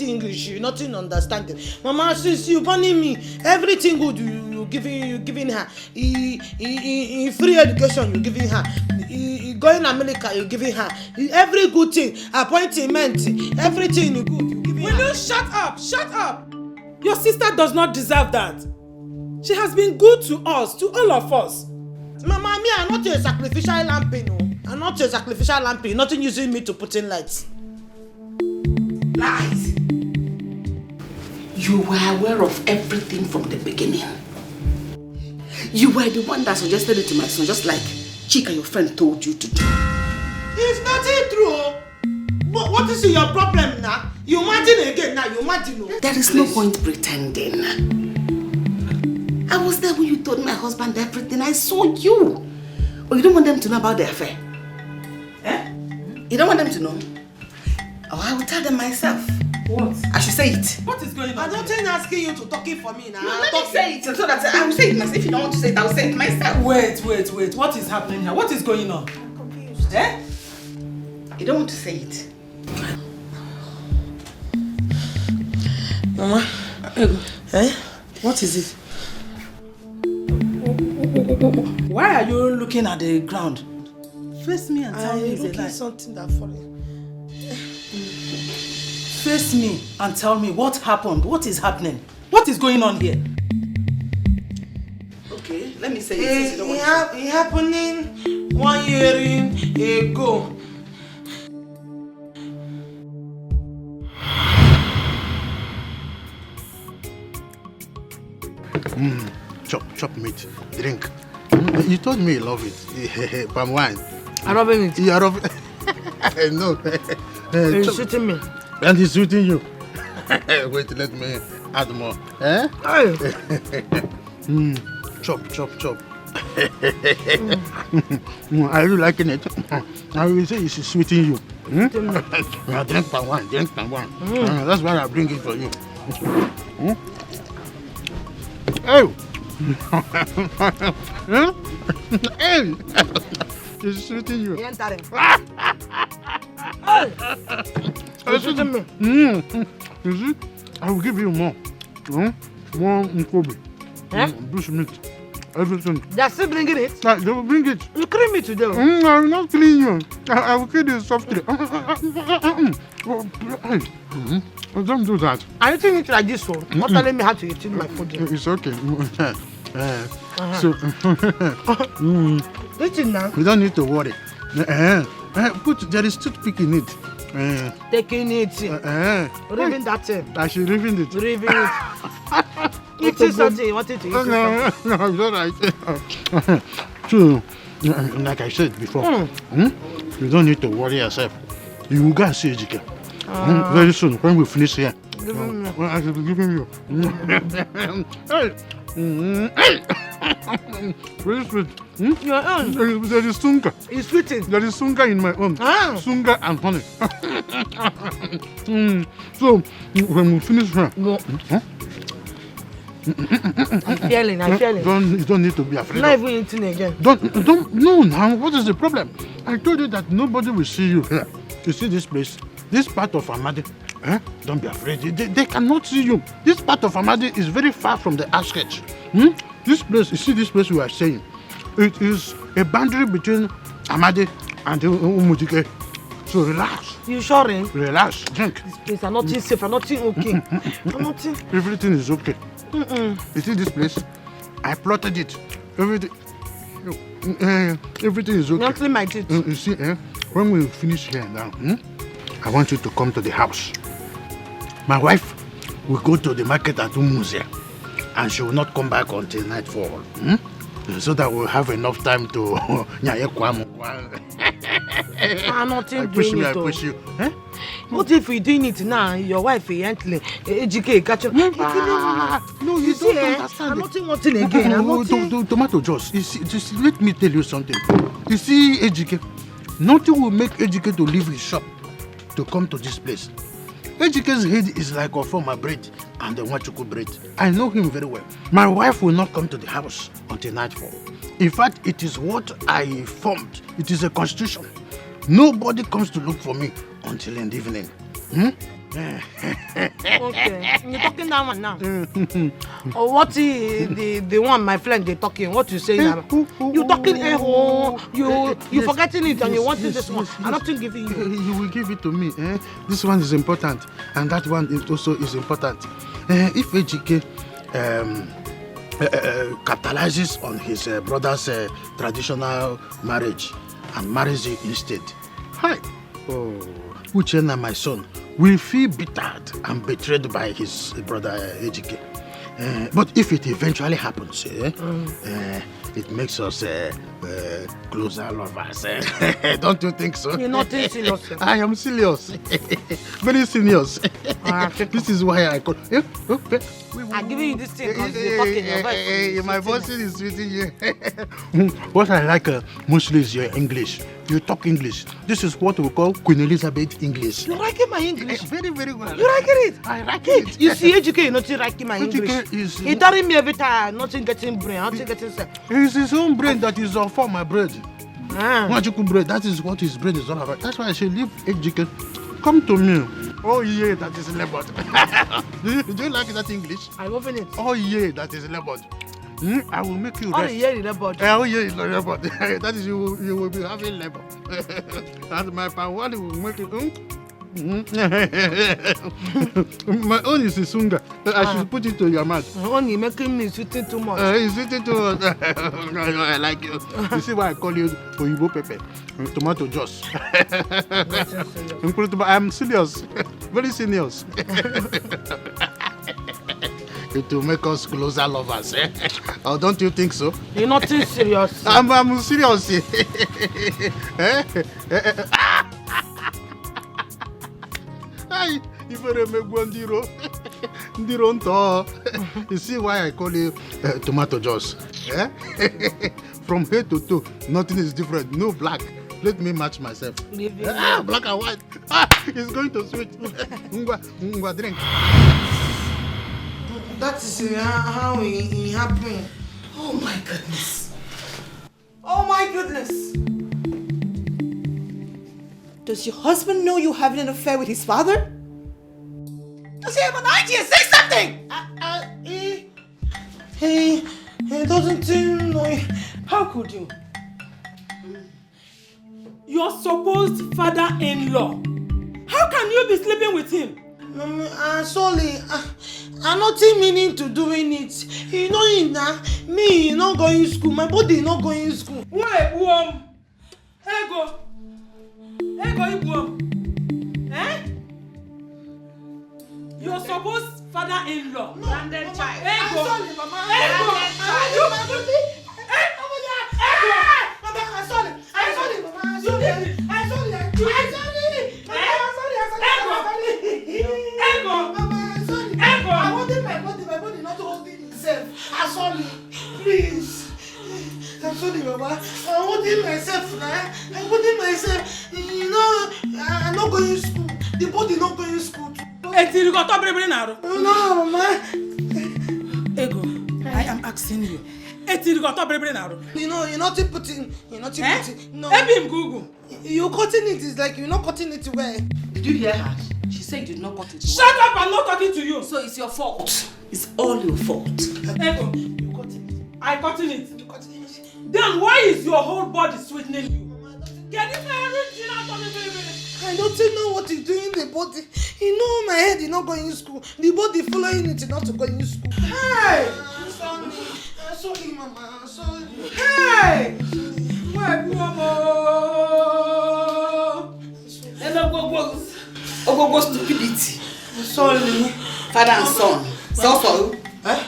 English, you nothing understanding. Mama, since you burning me, everything good you giving her. In free education you giving her. Going America you giving her. Every good thing, appointment, everything you good you giving her. Will you shut up? Shut up! Your sister does not deserve that. She has been good to us, to all of us. Mama, me, I'm not a sacrificial lamp, no. I'm not a sacrificial lamp. Nothing using me to put in lights. Lies. You were aware of everything from the beginning. You were the one that suggested it to my son, just like Chika, your friend, told you to do. It's nothing true. But what is your problem now? You imagine again now, you imagine. There is no point pretending. I was there when you told my husband everything. I saw you. Oh, you don't want them to know about the affair? Eh? You don't want them to know? Oh, I will tell them myself. What? I should say it. What is going on? I don't think asking you to talk it for me now. No, let me say it so that I will say it myself. If you don't want to say it, I will say it myself. Wait. What is happening here? What is going on? I'm confused. Eh? You don't want to say it. Mama. Eh? What is it? Why are you looking at the ground? Face me and tell me it's a lie. I'm looking something that funny. Face me and tell me what happened. What is happening? What is going on here? Okay, let me say it. It happening 1 year ago. Chop meat, drink. You told me you love it. Palm wine. I love it. You are loving it. No. He's shooting me. And he's shooting you. Wait, let me add more. Eh? Chop. Are you liking it? I will say it's sweeting you. Drink palm wine. That's why I bring it for you. Oh! Hey! He's sweeting you. He enter him. He's sweeting me. You see, I will give you more. More Nkobi. Bush meat. Everything. They are still bringing it? They will bring it. You clean me today. I will not clean you. I will kill you softly. Don't do that. Are you eating it like this one? Not telling me how to eat my food. It's okay. So, eating now. You don't need to worry. There is toothpick in it. Taking it. Removing that thing. I should remove it. Remove it. Eating something you wanted to eat. No, it's all right. So, like I said before, you don't need to worry yourself. You will go and see Ejike. Very soon, when we finish here. I will be giving you. Very sweet. Your own? There is sunga. It's sweeting. There is sunga in my own. Sunga and honey. So, when we finish here. I'm feeling. You don't need to be afraid. Not even eating again. No, now, what is the problem? I told you that nobody will see you here. You see this place? This part of Amadi, don't be afraid. They cannot see you. This part of Amadi is very far from the outskirts. This place, you see this place we are saying? It is a boundary between Amadi and Umudike. So relax. You sure? Relax, drink. This place, I'm not safe, I'm not okay. Everything is okay. You see this place? I plotted it. Everything is okay. Not clean my teeth. You see, when we finish here now, I want you to come to the house. My wife will go to the market at Umuze, and she will not come back until nightfall. So that we'll have enough time to nothing push doing me, it. I push you. What if we're doing it now? Your wife Ejike catch up. No, you don't understand. I'm not wanting again. Tomato juice. You see, just let me tell you something. You see, Ejike, nothing will make Ejike to leave his shop to come to this place. Ejike's head is like a former bread and the Wachuku bread. I know him very well. My wife will not come to the house until nightfall. In fact, it is what I formed. It is a constitution. Nobody comes to look for me until in the evening. Okay, you're talking that one now. What is the one my friend they talking? What you saying now? You talking you forgetting it and you wanting this one. I'm not giving you. You will give it to me. This one is important and that one also is important. If Ejike capitalizes on his brother's traditional marriage and marries you instead, Uchenna, my son, will feel bittered and betrayed by his brother Ejike. But if it eventually happens, it makes us closer lovers. Don't you think so? You're not serious. I am serious. Very serious. This is why I call. I'm giving you this thing because you're talking your voice. My voice is sweeting you. What I like mostly is your English. You talk English. This is what we call Queen Elizabeth English. You like my English? Very, very well. You like it? I like it. You see, Ejike, not liking my English. Is, he telling me every time, nothing getting brain, nothing getting sense. It's his own brain that is for my bread. Wachuku bread, that is what his brain is all about. That's why I should leave Ejike. Come to me. Oh yeah, that is labeled. Do you like that English? I love it. Oh yeah, that is labeled. I will make you rest. Oh yeah, is labeled. Oh yeah, it's labeled. That is you will be having label. And my power will make it. My own is Isunga. I should put it to your mouth. Only making me sweeting too much. It's sweeting too much. I like you. You see why I call you Oyibo pepper, tomato juice. I'm serious, very serious. It will make us closer lovers. Oh, don't you think so? You're not serious. I'm serious. You see why I call you tomato juice? From head to toe, nothing is different. No black. Let me match myself. Black and white. It's going to switch. Ngwa, drink. That is how it happened. Oh my goodness. Oh my goodness. Does your husband know you're having an affair with his father? Does he have an idea? Say something! He doesn't know. How could you? Your supposed father-in-law. How can you be sleeping with him? Sorry, I'm not meaning to doing it. You know it now. Me, you not going to school. My body not going to school. Why, Buom? Ego, Buom. Eh? Your supposed father-in-law. Landed child. Ego. Sorry, Mama. Ego. Please. I'm sorry, Mama. I'm holding myself now. I'm holding myself. You know, I'm not going to school. The body not going to school. No, Mama. Ego, I am asking you. You know, you're not putting. No. Google. You're cutting it. It's like you're not cutting it well. Did you hear her? She said you did not cut it. Shut up! I'm not talking to you. So it's your fault. It's all your fault. Ego, you cutting it. I cutting it. You cutting it. Then why is your whole body sweetening you? Can you say everything out of me? I don't know what you do in the body. You know my head is not going to school. The body following it not to go in school. Hey! Sorry, Mama. Sorry. Hey! Where Go stupidity. Sorry. Father and son. So. Hey!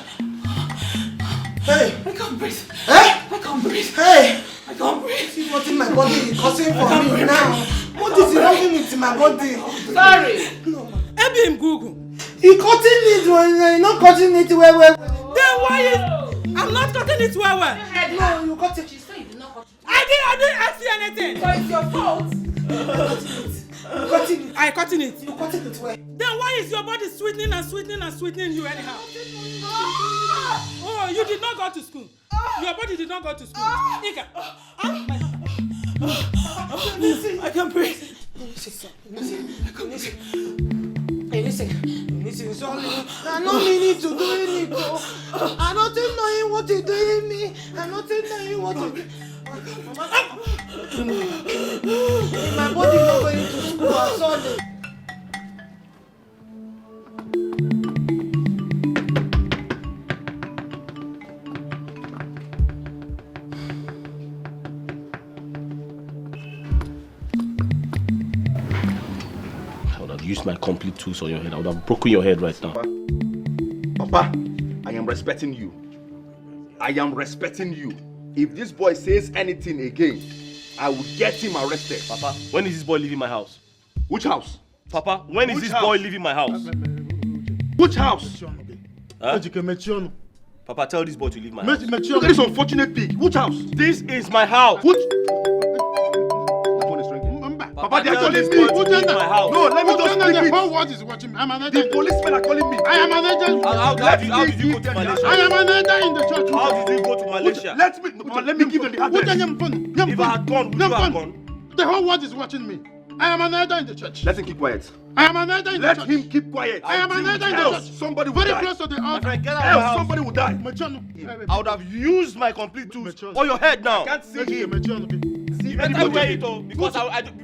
I can't breathe. Hey! I can't breathe. Hey! I can't breathe. See what in my body is causing for me now. What is wrong with my body? Sorry. No. Ebim Google. He cutting it when you're not cutting it well. Then why is I'm not cutting it well? No, you cut it. She said you did not cut it. I didn't ask you anything. So it's your fault. I cutting it. You cutting it well. Then why is your body sweetening you anyhow? Oh, you did not go to school. Your body did not go to school. Ika. I can't breathe. Listen, sorry. I'm not meaning to do it. I'm not knowing what you're doing me. I'm not knowing what you're doing. My body not going to school. I'm sorry. Used my complete tools on your head. I would have broken your head right now. Papa, I am respecting you. If this boy says anything again, I will get him arrested. Papa, when is this boy leaving my house? Which house? Papa, when is this boy leaving my house? Which house? Huh? Papa, tell this boy to leave my house. Look at this unfortunate pig. Which house? This is my house. Which? Papa, they are calling me. My house. No, let me just speak The it. whole world is watching me. I'm an agent. The policemen are calling me. I am an agent. How did you go to Malaysia? I am an agent in the church. How did you go to Malaysia? Let me give them the address. If I had gone, would you have gone? The whole world is watching me. I am an elder in the church. Let him keep quiet. I am an elder in the church. Let him keep quiet. I am an elder in the church. Somebody will Very die. close to the altar. Friend, get out of my house. Somebody will die. I would have used my complete tools on your head now. I can't see him. You better wear it though, because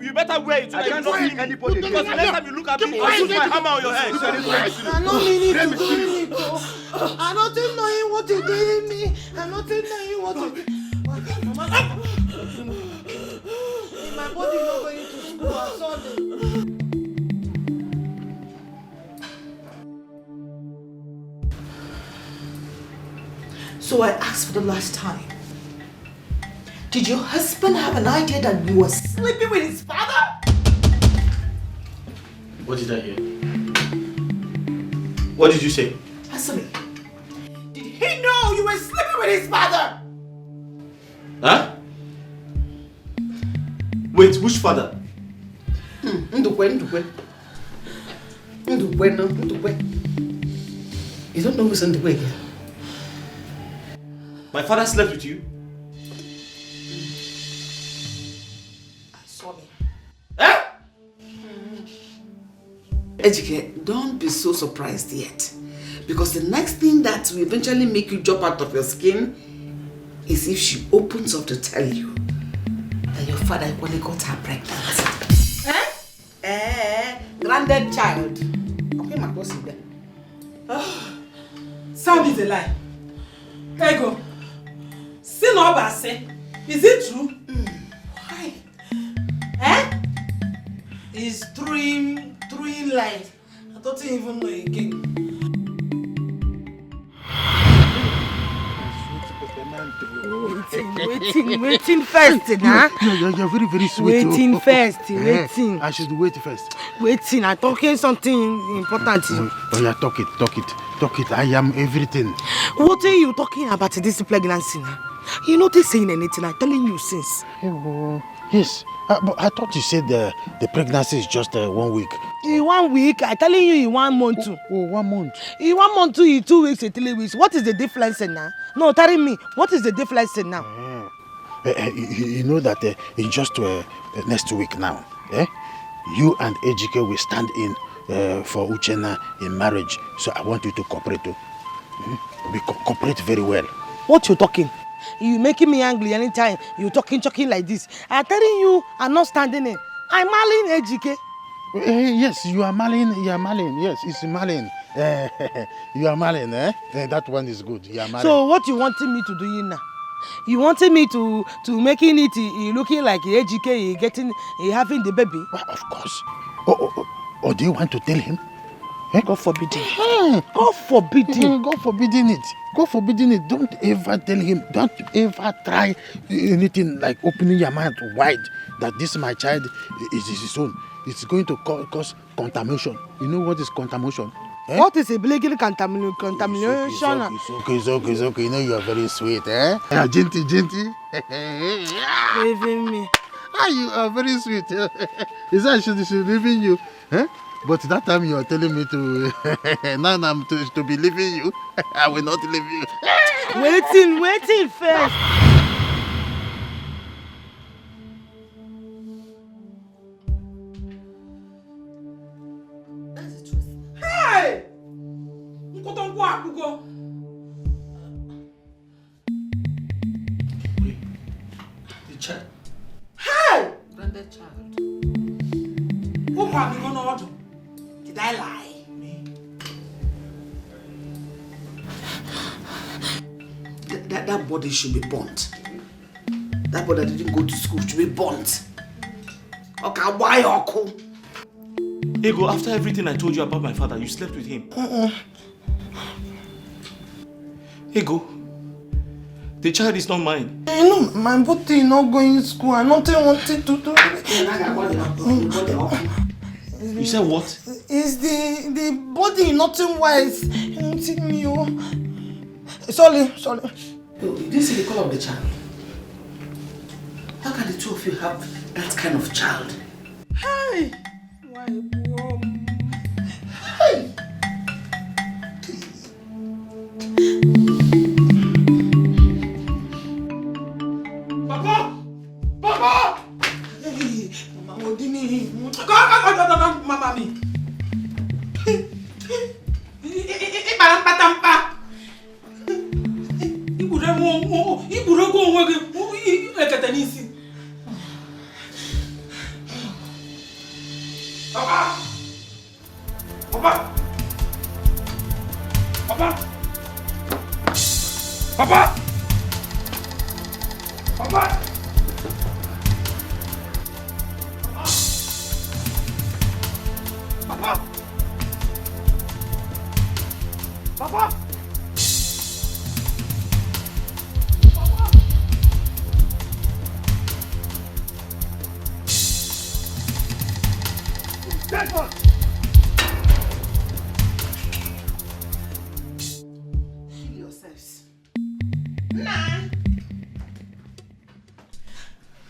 you better wear it so I that you can't don't see see me. anybody Because again. next time you look at me, I'll use my hammer on your head. I'm not meaning to do it. I'm not knowing what you're doing me. I'm not knowing what you're doing. My body not going to school. I'm sorry. So I asked for the last time. Did your husband have an idea that you were sleeping with his father? What did I hear? What did you say? Answer me. Did he know you were sleeping with his father? Huh? Wait, which father? Ndukwe. You don't know who's Ndukwe here? My father slept with you? I saw him. Eh? Ejike, don't be so surprised yet. Because the next thing that will eventually make you jump out of your skin is if she opens up to tell you that your father equally got her pregnant. Granddad child. Okay, my boss there. Sound is a lie. Ego. Sin or Basse. Is it true? Why? It's three lies. I don't even know again. Waiting first, nah? You're very, very sweet. Waiting first, waiting. I should wait first. Waiting, I'm talking something important. Oh yeah, talk it. I am everything. What are you talking about this pregnancy now? You're not saying anything, I'm telling you since. Yes, but I thought you said the pregnancy is just 1 week. In 1 week, I'm telling you in 1 month too. Oh, 1 month. In 1 month too, in 2 weeks, in 3 weeks. What is the difference now? No, tell me, what is the difference now? You know that in just next week now, you and Ejike will stand in for Uchenna in marriage. So I want you to cooperate too. Cooperate very well. What you talking? You making me angry anytime you talking like this. I'm telling you, I'm not standing in. I'm marrying Ejike. Yes, you are marrying. Yes, it's marrying. You are marrying, that one is good. You are marrying. So what you wanting me to do now? You wanted me to making it looking like Ejike having the baby? Well, of course. Or do you want to tell him? God forbid it. God forbid it. God forbidding it. God forbidding it. Don't ever tell him. Don't ever try anything like opening your mind wide that this my child is his own. It's going to cause contamination. You know what is contamination? What is a legal contamination? It's okay. You know you are very sweet, Genty. Leaving me. You are very sweet. Is that I should leaving you? But that time you are telling me to now I'm to be leaving you. I will not leave you. Waiting first. Hey! The child. Hey! Granddad child. Did I lie? That body should be burnt. That body that didn't go to school should be burnt. Okay, why Oko? Ego, after everything I told you about my father, you slept with him. Ego, the child is not mine. No, my body is not going to school. I not wanted to do it. You said what? It's the body, nothing wise. Nothing new. Sorry. Oh, did you see the color of the child? How can the two of you have that kind of child? Hey! Why, hey! Papa! Hey, Mama Odini. Mama mi. Ibarampa. Iburo onwe gị ekete n'isi. Papa.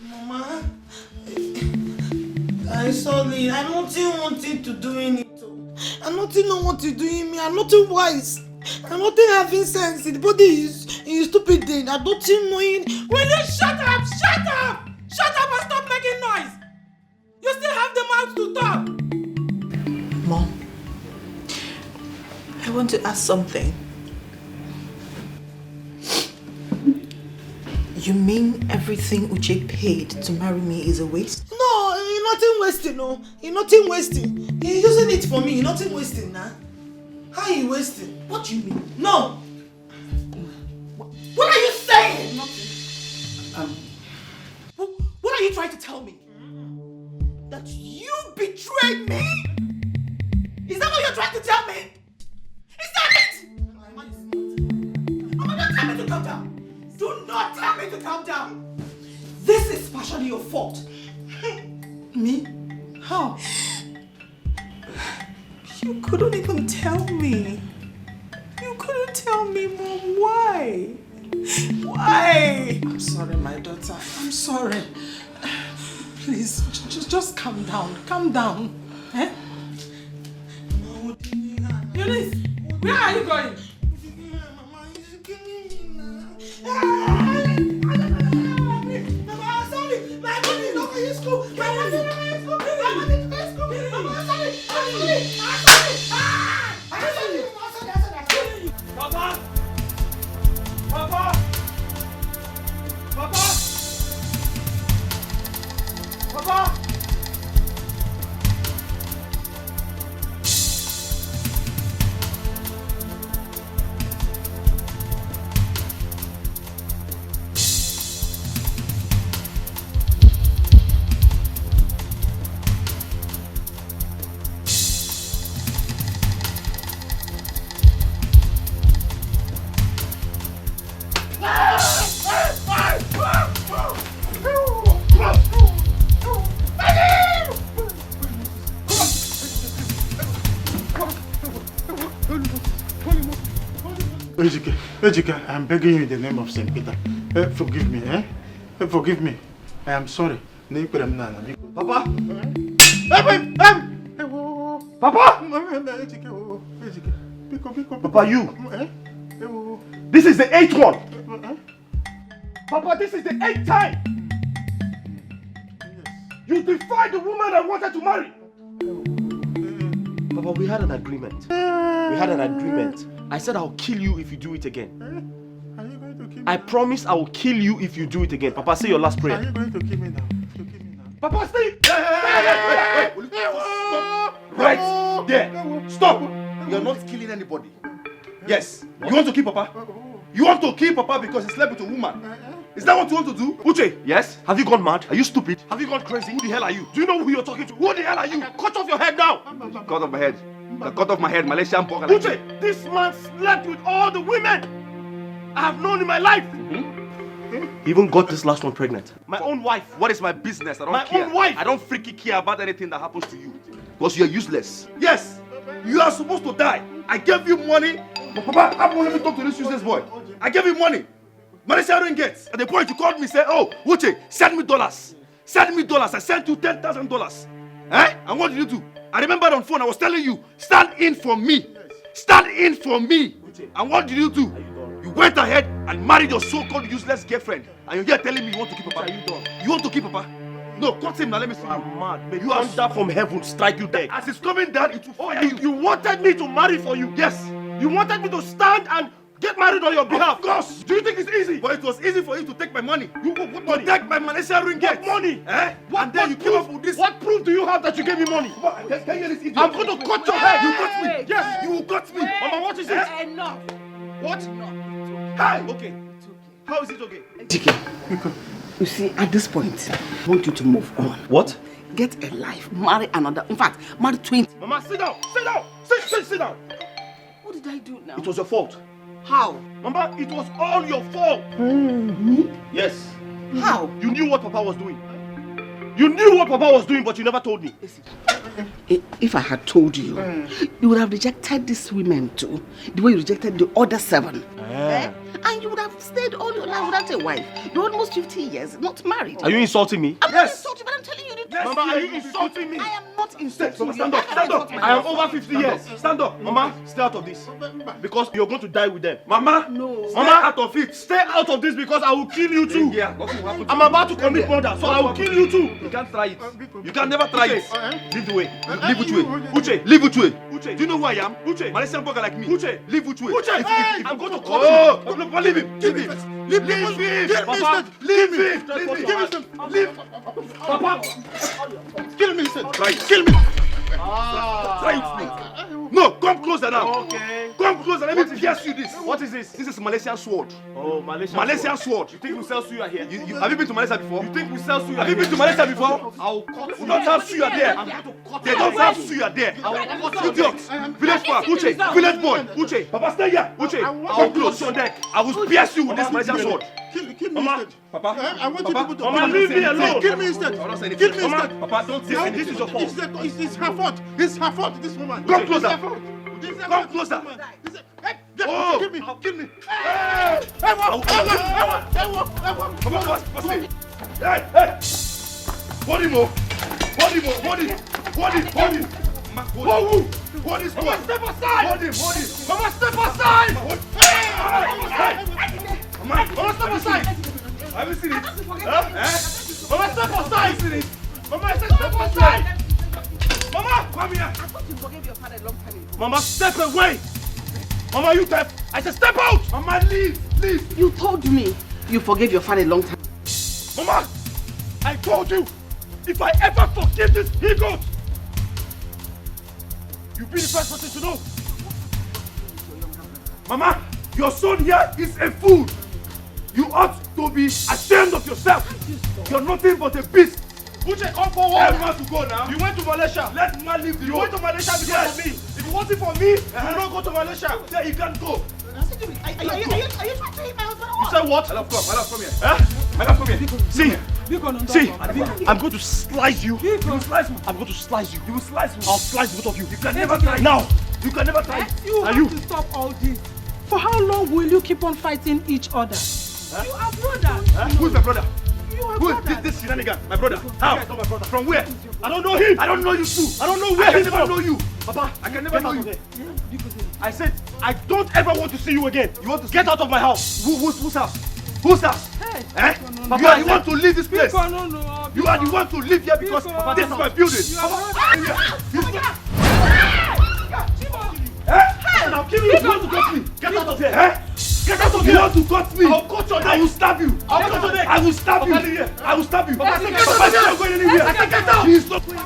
Mama, I'm sorry. I don't want you to doing it. I don't know what you're doing me. I'm not wise. I'm not having sense. The body is stupid thing. I don't know it. Will you shut up? Shut up and stop making noise. You still have the mouth to talk. Mom, want to ask something. You mean everything Uche paid to marry me is a waste? No, you're nothing wasting, no. You're nothing wasting. You're using it for me, you're nothing wasting, nah. How are you wasting? What do you mean? No! What are you saying? Nothing. What are you trying to tell me? That you betrayed me? Is that what you're trying to tell me? Is that it? Mama, don't tell me to calm down. Do not tell me to calm down. This is partially your fault. Me? How? You couldn't even tell me. You couldn't tell me, Mom. Why? Why? I'm sorry, my daughter. I'm sorry. Please, just calm down. Calm down. Eh? Eunice, where are you going? Ejike, I'm begging you in the name of St. Peter. Forgive me, eh? Forgive me. I am sorry. Papa! Papa! Papa, you! This is the 8th one! Papa, this is the 8th time! You defied the woman I wanted to marry! Papa, we had an agreement. We had an agreement. I said I'll kill you if you do it again. I promise I will kill you if you do it again. Papa, say your last prayer. Are you going to kill me now? Papa, stay! Right there. Stop! You're not killing anybody. Yes. You want to kill Papa? You want to kill Papa because he slept with a woman? Is that what you want to do? Uche, yes? Have you gone mad? Are you stupid? Have you gone crazy? Who the hell are you? Do you know who you're talking to? Who the hell are you? Cut off your head now! Cut off my head. Cut off my head, Malaysian pork. Uche, this man slept with all the women I have known in my life. He even got this last one pregnant. My own wife. What is my business? I don't care. My own wife. I don't freaking care about anything that happens to you. Because you're useless. Yes. You are supposed to die. I gave you money. But Papa, I won't let me talk to this useless boy. I gave you money. Malaysia don't get. At the point you called me and said, oh, Uche, send me dollars. Send me dollars. I sent you $10,000. Eh? And what did you do? I remember on phone I was telling you, stand in for me. Stand in for me. And what did you do? You went ahead and married your so-called useless girlfriend. And you're here telling me you want to keep Papa. You want to keep Papa? No, cut him now, let me see you. I'm mad. May you thunder from heaven strike you dead. As it's coming down, it will fire you. You wanted me to marry for you. Yes. You wanted me to stand and get married on your behalf. Of course. Do you think it's easy? But it was easy for you to take my money. What money? To take my Malaysia ring gate. What money? Eh? And then you came up with this. What proof do you have that you gave me money? Can you hear this idiot? I'm going to cut your head. You cut me. Yes. You will cut me. Mama, what is it? Enough. What? Hi. Okay. How is it okay? Ejike, you see, at this point, I want you to move on. What? Get a life, marry another. In fact, marry 20. Mama, sit down. Sit down. Sit down. What did I do now? It was your fault. How? Mama, it was all your fault. Me? Yes. How? You knew what Papa was doing. You knew what Papa was doing, but you never told me. If I had told you, you would have rejected these women too, the way you rejected the other 7. Eh? And you would have stayed all your life without a wife. You're almost 50 years, not married. Are you insulting me? I'm not insulting, but I'm telling you the truth. Mama, are you insulting me? I am not insulting you. Stand up, stand up. I am over 50 years. Stand up. Mama, stay out of this. Because you're going to die with them. Mama, no. Stay out of it. Stay out of this because I will kill you too. I'm about to commit murder, so I will kill you too. You can't try it. You can never try it. Leave the way. Leave Uche. Uche, leave Uche. Uche, do you know who I am? Uche, Malaysian burger like me. Uche, leave Uche. Uche, I'm going to call you. No, leave him. Leave him. Leave him. Papa, leave him. Leave. Papa, kill me, sir. Try it. Kill me. Try it. No, come closer now. Okay. Come closer. Let me pierce you this. What is this? This is Malaysian sword. Oh, Malaysian sword. You think we sell suya here? Have you been to Malaysia before? You think we sell suya? Have you been to Malaysia before? I'll cut We don't have suya there. They don't have suya there. Idiots. Village farm. Uche. Village boy. Uche. Papa, stay here. Uche. Come close on deck. I will pierce you with this Malaysian sword. Kill me Mama. instead. Papa. I want you people to Mama, leave me alone. Kill me instead. Kill me instead. Papa, don't say anything. This is your fault. It's her fault. It's her fault, this woman. Come closer. It's her fault. Come closer. Oh. Kill me. Kill me. Hey. Hold him up. Hold him. Hold his boy. Step aside. Hold him. Mama, step aside. Mama, step aside. Have you seen it? Mama, step aside. Mama, step aside. Mama, come here. I thought you forgave your father a long time ago. Mama, step away. Mama, you deaf. I said step out. Mama, leave. You told me you forgave your father a long time. Mama, I told you, if I ever forgive this he-goat, you'll be the first person to know. Mama, your son here is a fool. You ought to be ashamed of yourself. You're nothing but a beast. Uche, come forward. I want to go now. You went to Malaysia. Let man leave the You road. went to Malaysia because of me. If it wasn't for me, you will not go to Malaysia. There you can't go. Are you trying to hit my husband? You said what? I love come here. I love come here. See, I'm going to slice you. You will slice me. I'm going to slice you. You will slice me. I'll slice both of you. You can never try it. Now. You can never try it. You Are have you? to stop all this. For how long will you keep on fighting each other? You are brothers. Who's my brother? You are Who brothers. is this shenanigan? My brother. How? Not my brother. From where? I don't know him. I don't know you too. I don't know where I can he's never from. know you. Papa, I can never know you. I said, I don't ever want to see you again. You want to get out of my house. Whose house? Whose house? Hey. Papa, you are the one to leave this place. No. You are the one to live here because this is my building. I'll kill you. You want to cut me? Get out of here. Get out of here. You want to cut me? I'll cut your neck. I will stab you. I'll cut your neck. I will stab you. Papa, I will stab you. Papa, Papa, get out. he's not going anywhere. I said get out. He's not going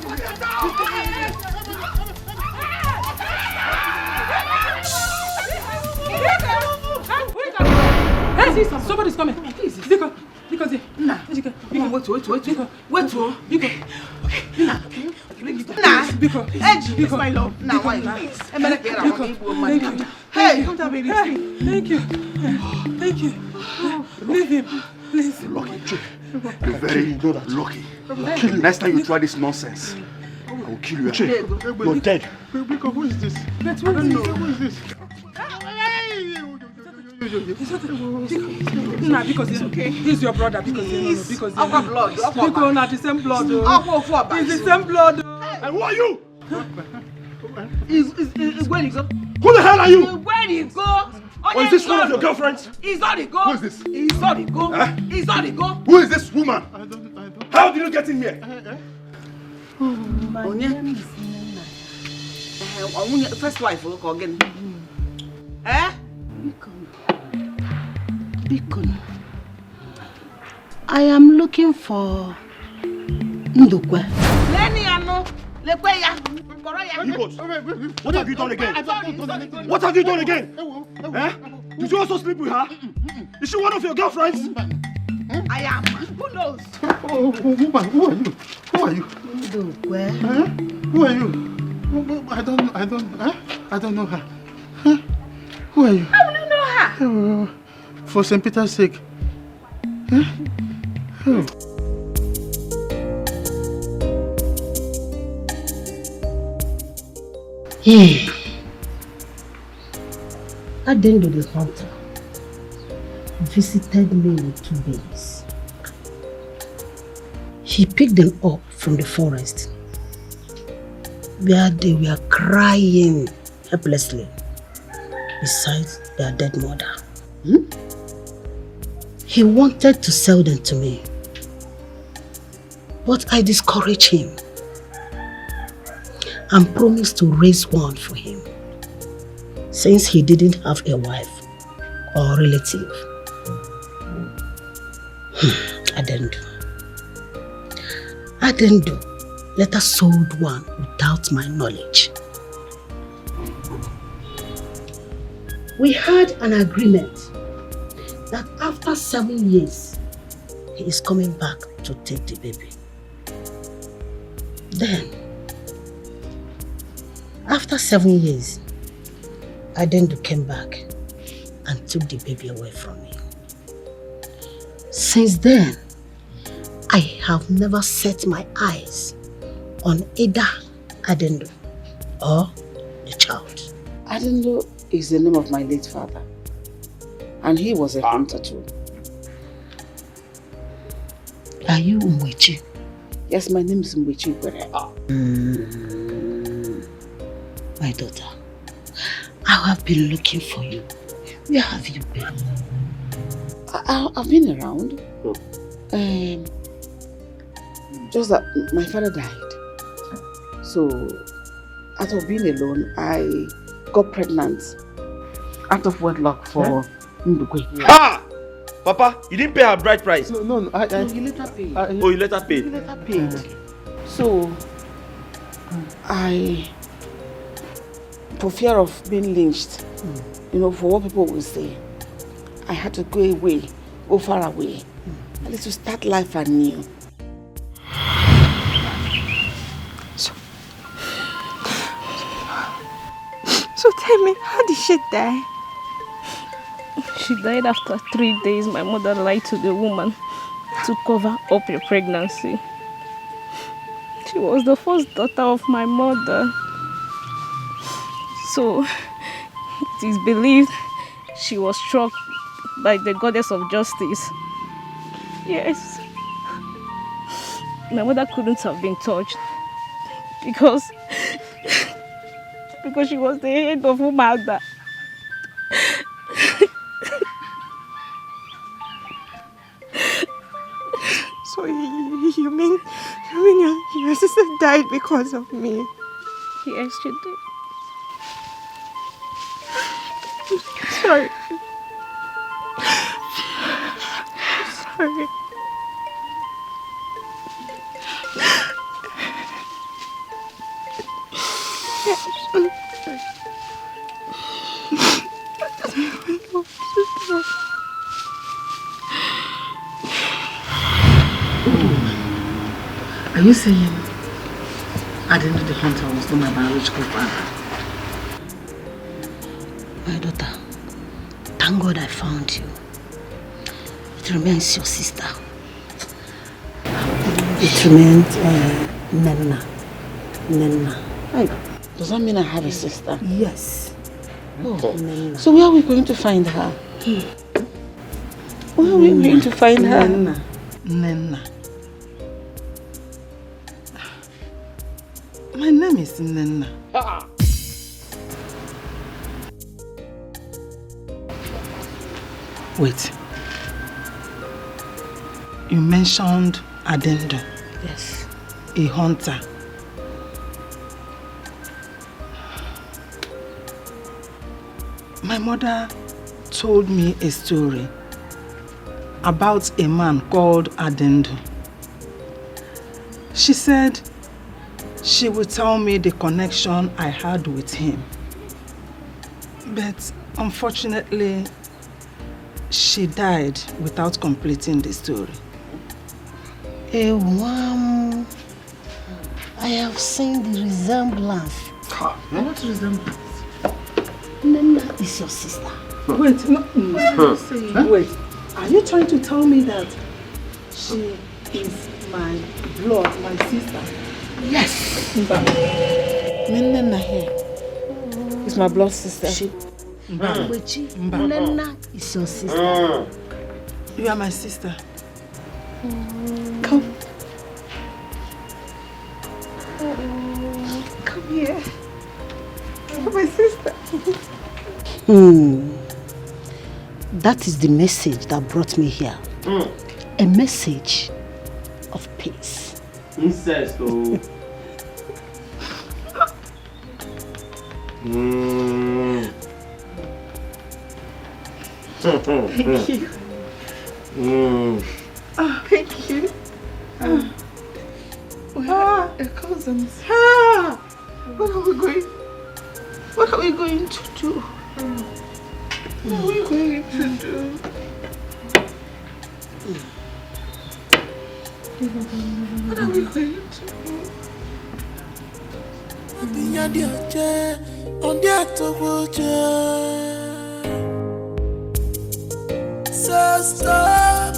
Hey, somebody's coming. Biko, Nah. Wait. Biko. Biko, my love. Now, why? Hey, come down, baby. Thank you. Leave him, please. Lucky. You're very lucky. Next time you try this nonsense, I will kill you. You're dead. Biko, who is this? I don't know. Who is this? Nah, because it's okay. He's your brother. Because Our blood. Biko, not the same blood. It's the same blood. And who are you? Is where you go? Who the hell are you? Where you go? Or is this one of your girlfriends? He's not the go. Who is this? He's not the go. He's not the go. Who is this woman? I don't. How did you get in here? First wife, look again. Bikon, I am looking for Ndukwe. What have you done again? What have you done again? Did you also sleep with her? Is she one of your girlfriends? I am. Who knows? Who are you? Who are you? Ndukwe. Who are you? I don't know her. Who are you? How will you know her? For St. Peter's sake. At the end of the hunter visited me with 2 babes. She picked them up from the forest where they were crying helplessly beside their dead mother. He wanted to sell them to me, but I discouraged him and promised to raise one for him, since he didn't have a wife or relative. I didn't do. Later sold one without my knowledge. We had an agreement that after 7 years, he is coming back to take the baby. Then, after 7 years, Adendu came back and took the baby away from me. Since then, I have never set my eyes on either Adendu or the child. Adendu is the name of my late father, and he was a hunter too. Are you Umwechi? Yes, my name is Umwechi. My daughter, I have been looking for you. Where have you been? I've been around. Just that my father died. So, out of being alone, I got pregnant out of wedlock for Igwe. Ha! Papa, you didn't pay her bride price. No, you later paid. Oh, you later paid? You later paid. So, for fear of being lynched, for what people will say, I had to go far away, at least to start life anew. So tell me, how did she die? She died after 3 days. My mother lied to the woman to cover up a pregnancy. She was the first daughter of my mother. So it is believed she was struck by the goddess of justice. Yes. My mother couldn't have been touched because she was the head of Umada. So you mean your sister died because of me? Yes, she did. Sorry. Sorry. Are you saying Adendu the hunter was not my biological father? My daughter, thank God I found you. It remains your sister. It remains Nenna. Does that mean I have a sister? Yes. Oh, Nenna. So where are we going to find her? Where are we going to find her? Nenna. My name is Nenna. Wait. You mentioned Adendu. Yes. A hunter. My mother told me a story about a man called Adendu. She said she would tell me the connection I had with him. But unfortunately, she died without completing the story. I have seen the resemblance. What resemblance? Nenna is your sister. Wait, no. Wait, are you trying to tell me that she is my blood, my sister? Yes. Nenna here is my blood sister. Nenna is your sister. You are my sister. Come. Come here. My sister. That is the message that brought me here. A message of peace. Incest, oh. Thank you. Thank you. Your cousins. What are we going to do? What are we going to do? What are we going to do? So stop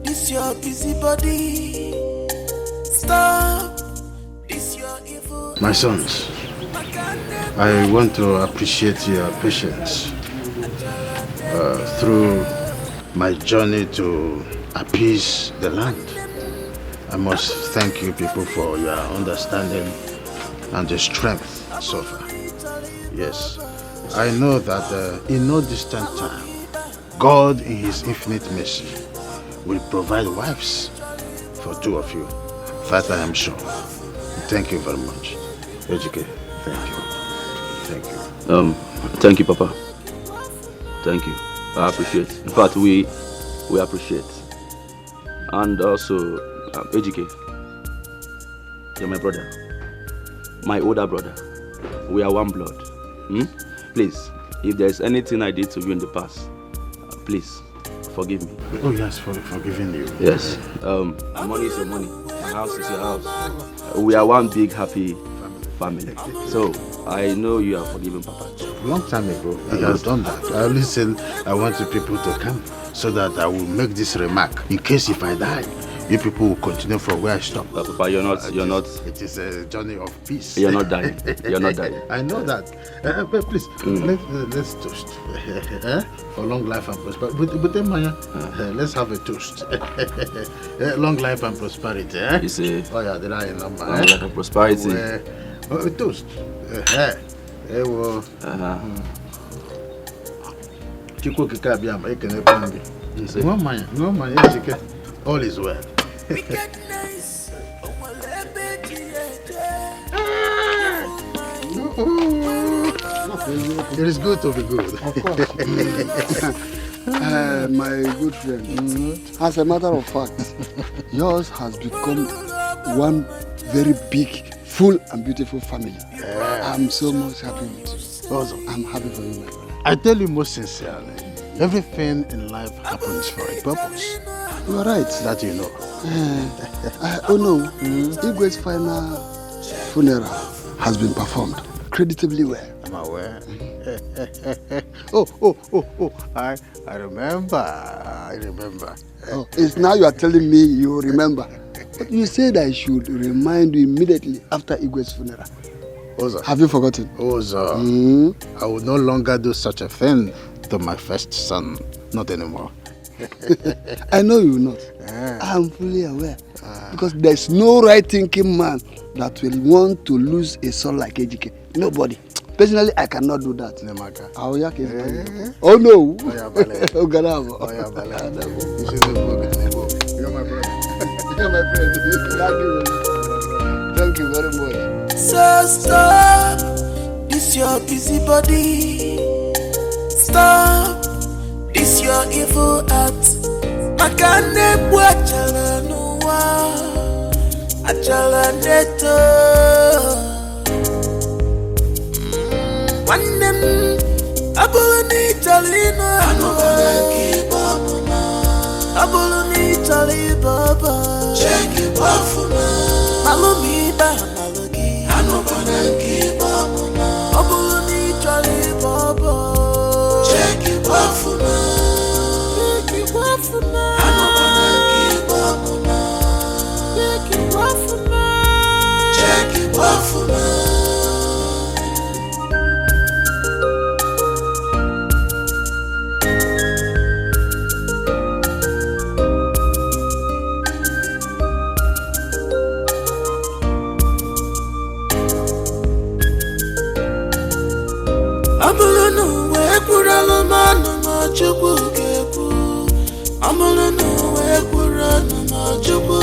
this your busybody. Stop this your evil. My sons, I want to appreciate your patience through my journey to appease the land. I must thank you people for your understanding and the strength so far. Yes, I know that in no distant time, God in His infinite mercy will provide wives for two of you. That I am sure. Thank you very much. Ejike, thank you. Thank you. Thank you, Papa. Thank you. I appreciate. In fact, we appreciate. And also, Ejike, you're my brother, my older brother. We are one blood. Please, if there's anything I did to you in the past, please forgive me. Oh yes, for forgiving you. Yes. Money is your money. My house is your house. We are one big happy family. So I know you are forgiving Papa. Long time ago, he has done that. I always said I want the people to come so that I will make this remark. In case if I die, you people will continue from where I stopped. Papa, you're not. It is a journey of peace. You're not dying. You're not dying. I know that. But please, let's toast for long life and prosperity. But then, Maya, let's have a toast. Long life and prosperity. You see? Oh yeah, there are a number. Long life and prosperity. A toast. Chiko kikabiama, ekene pambi. No Maya, all is well. It is good to be good. Of course. My good friend, as a matter of fact, yours has become one very big, full and beautiful family. I'm so much happy with you. Also, I'm happy for you, my brother. I tell you most sincerely, everything in life happens for a purpose. You are right. That you know. Oh no, Igwe's final funeral has been performed creditably well. I'm aware. I remember. Oh, it's now you are telling me you remember. But you said I should remind you immediately after Igwe's funeral. Oza. Have you forgotten? Oza, I will no longer do such a thing to my first son. Not anymore. I know you will not. I'm fully aware. Because there's no right-thinking man that will want to lose a son like Ejike. Nobody. Personally, I cannot do that. Oh no. Oh Garabo. You're my brother. You're my friend. Thank you very much. So stop this your busybody. Stop this your evil act. Makane bwachala nuwa. Achala neto. Wanem abuluni talina. Abuluni talibaba. Check it off na. Malumi ba. Abuluni talibaba. Check it off na. Ọmọlú n'ụwa ekwuru ọnụ ma Chukwu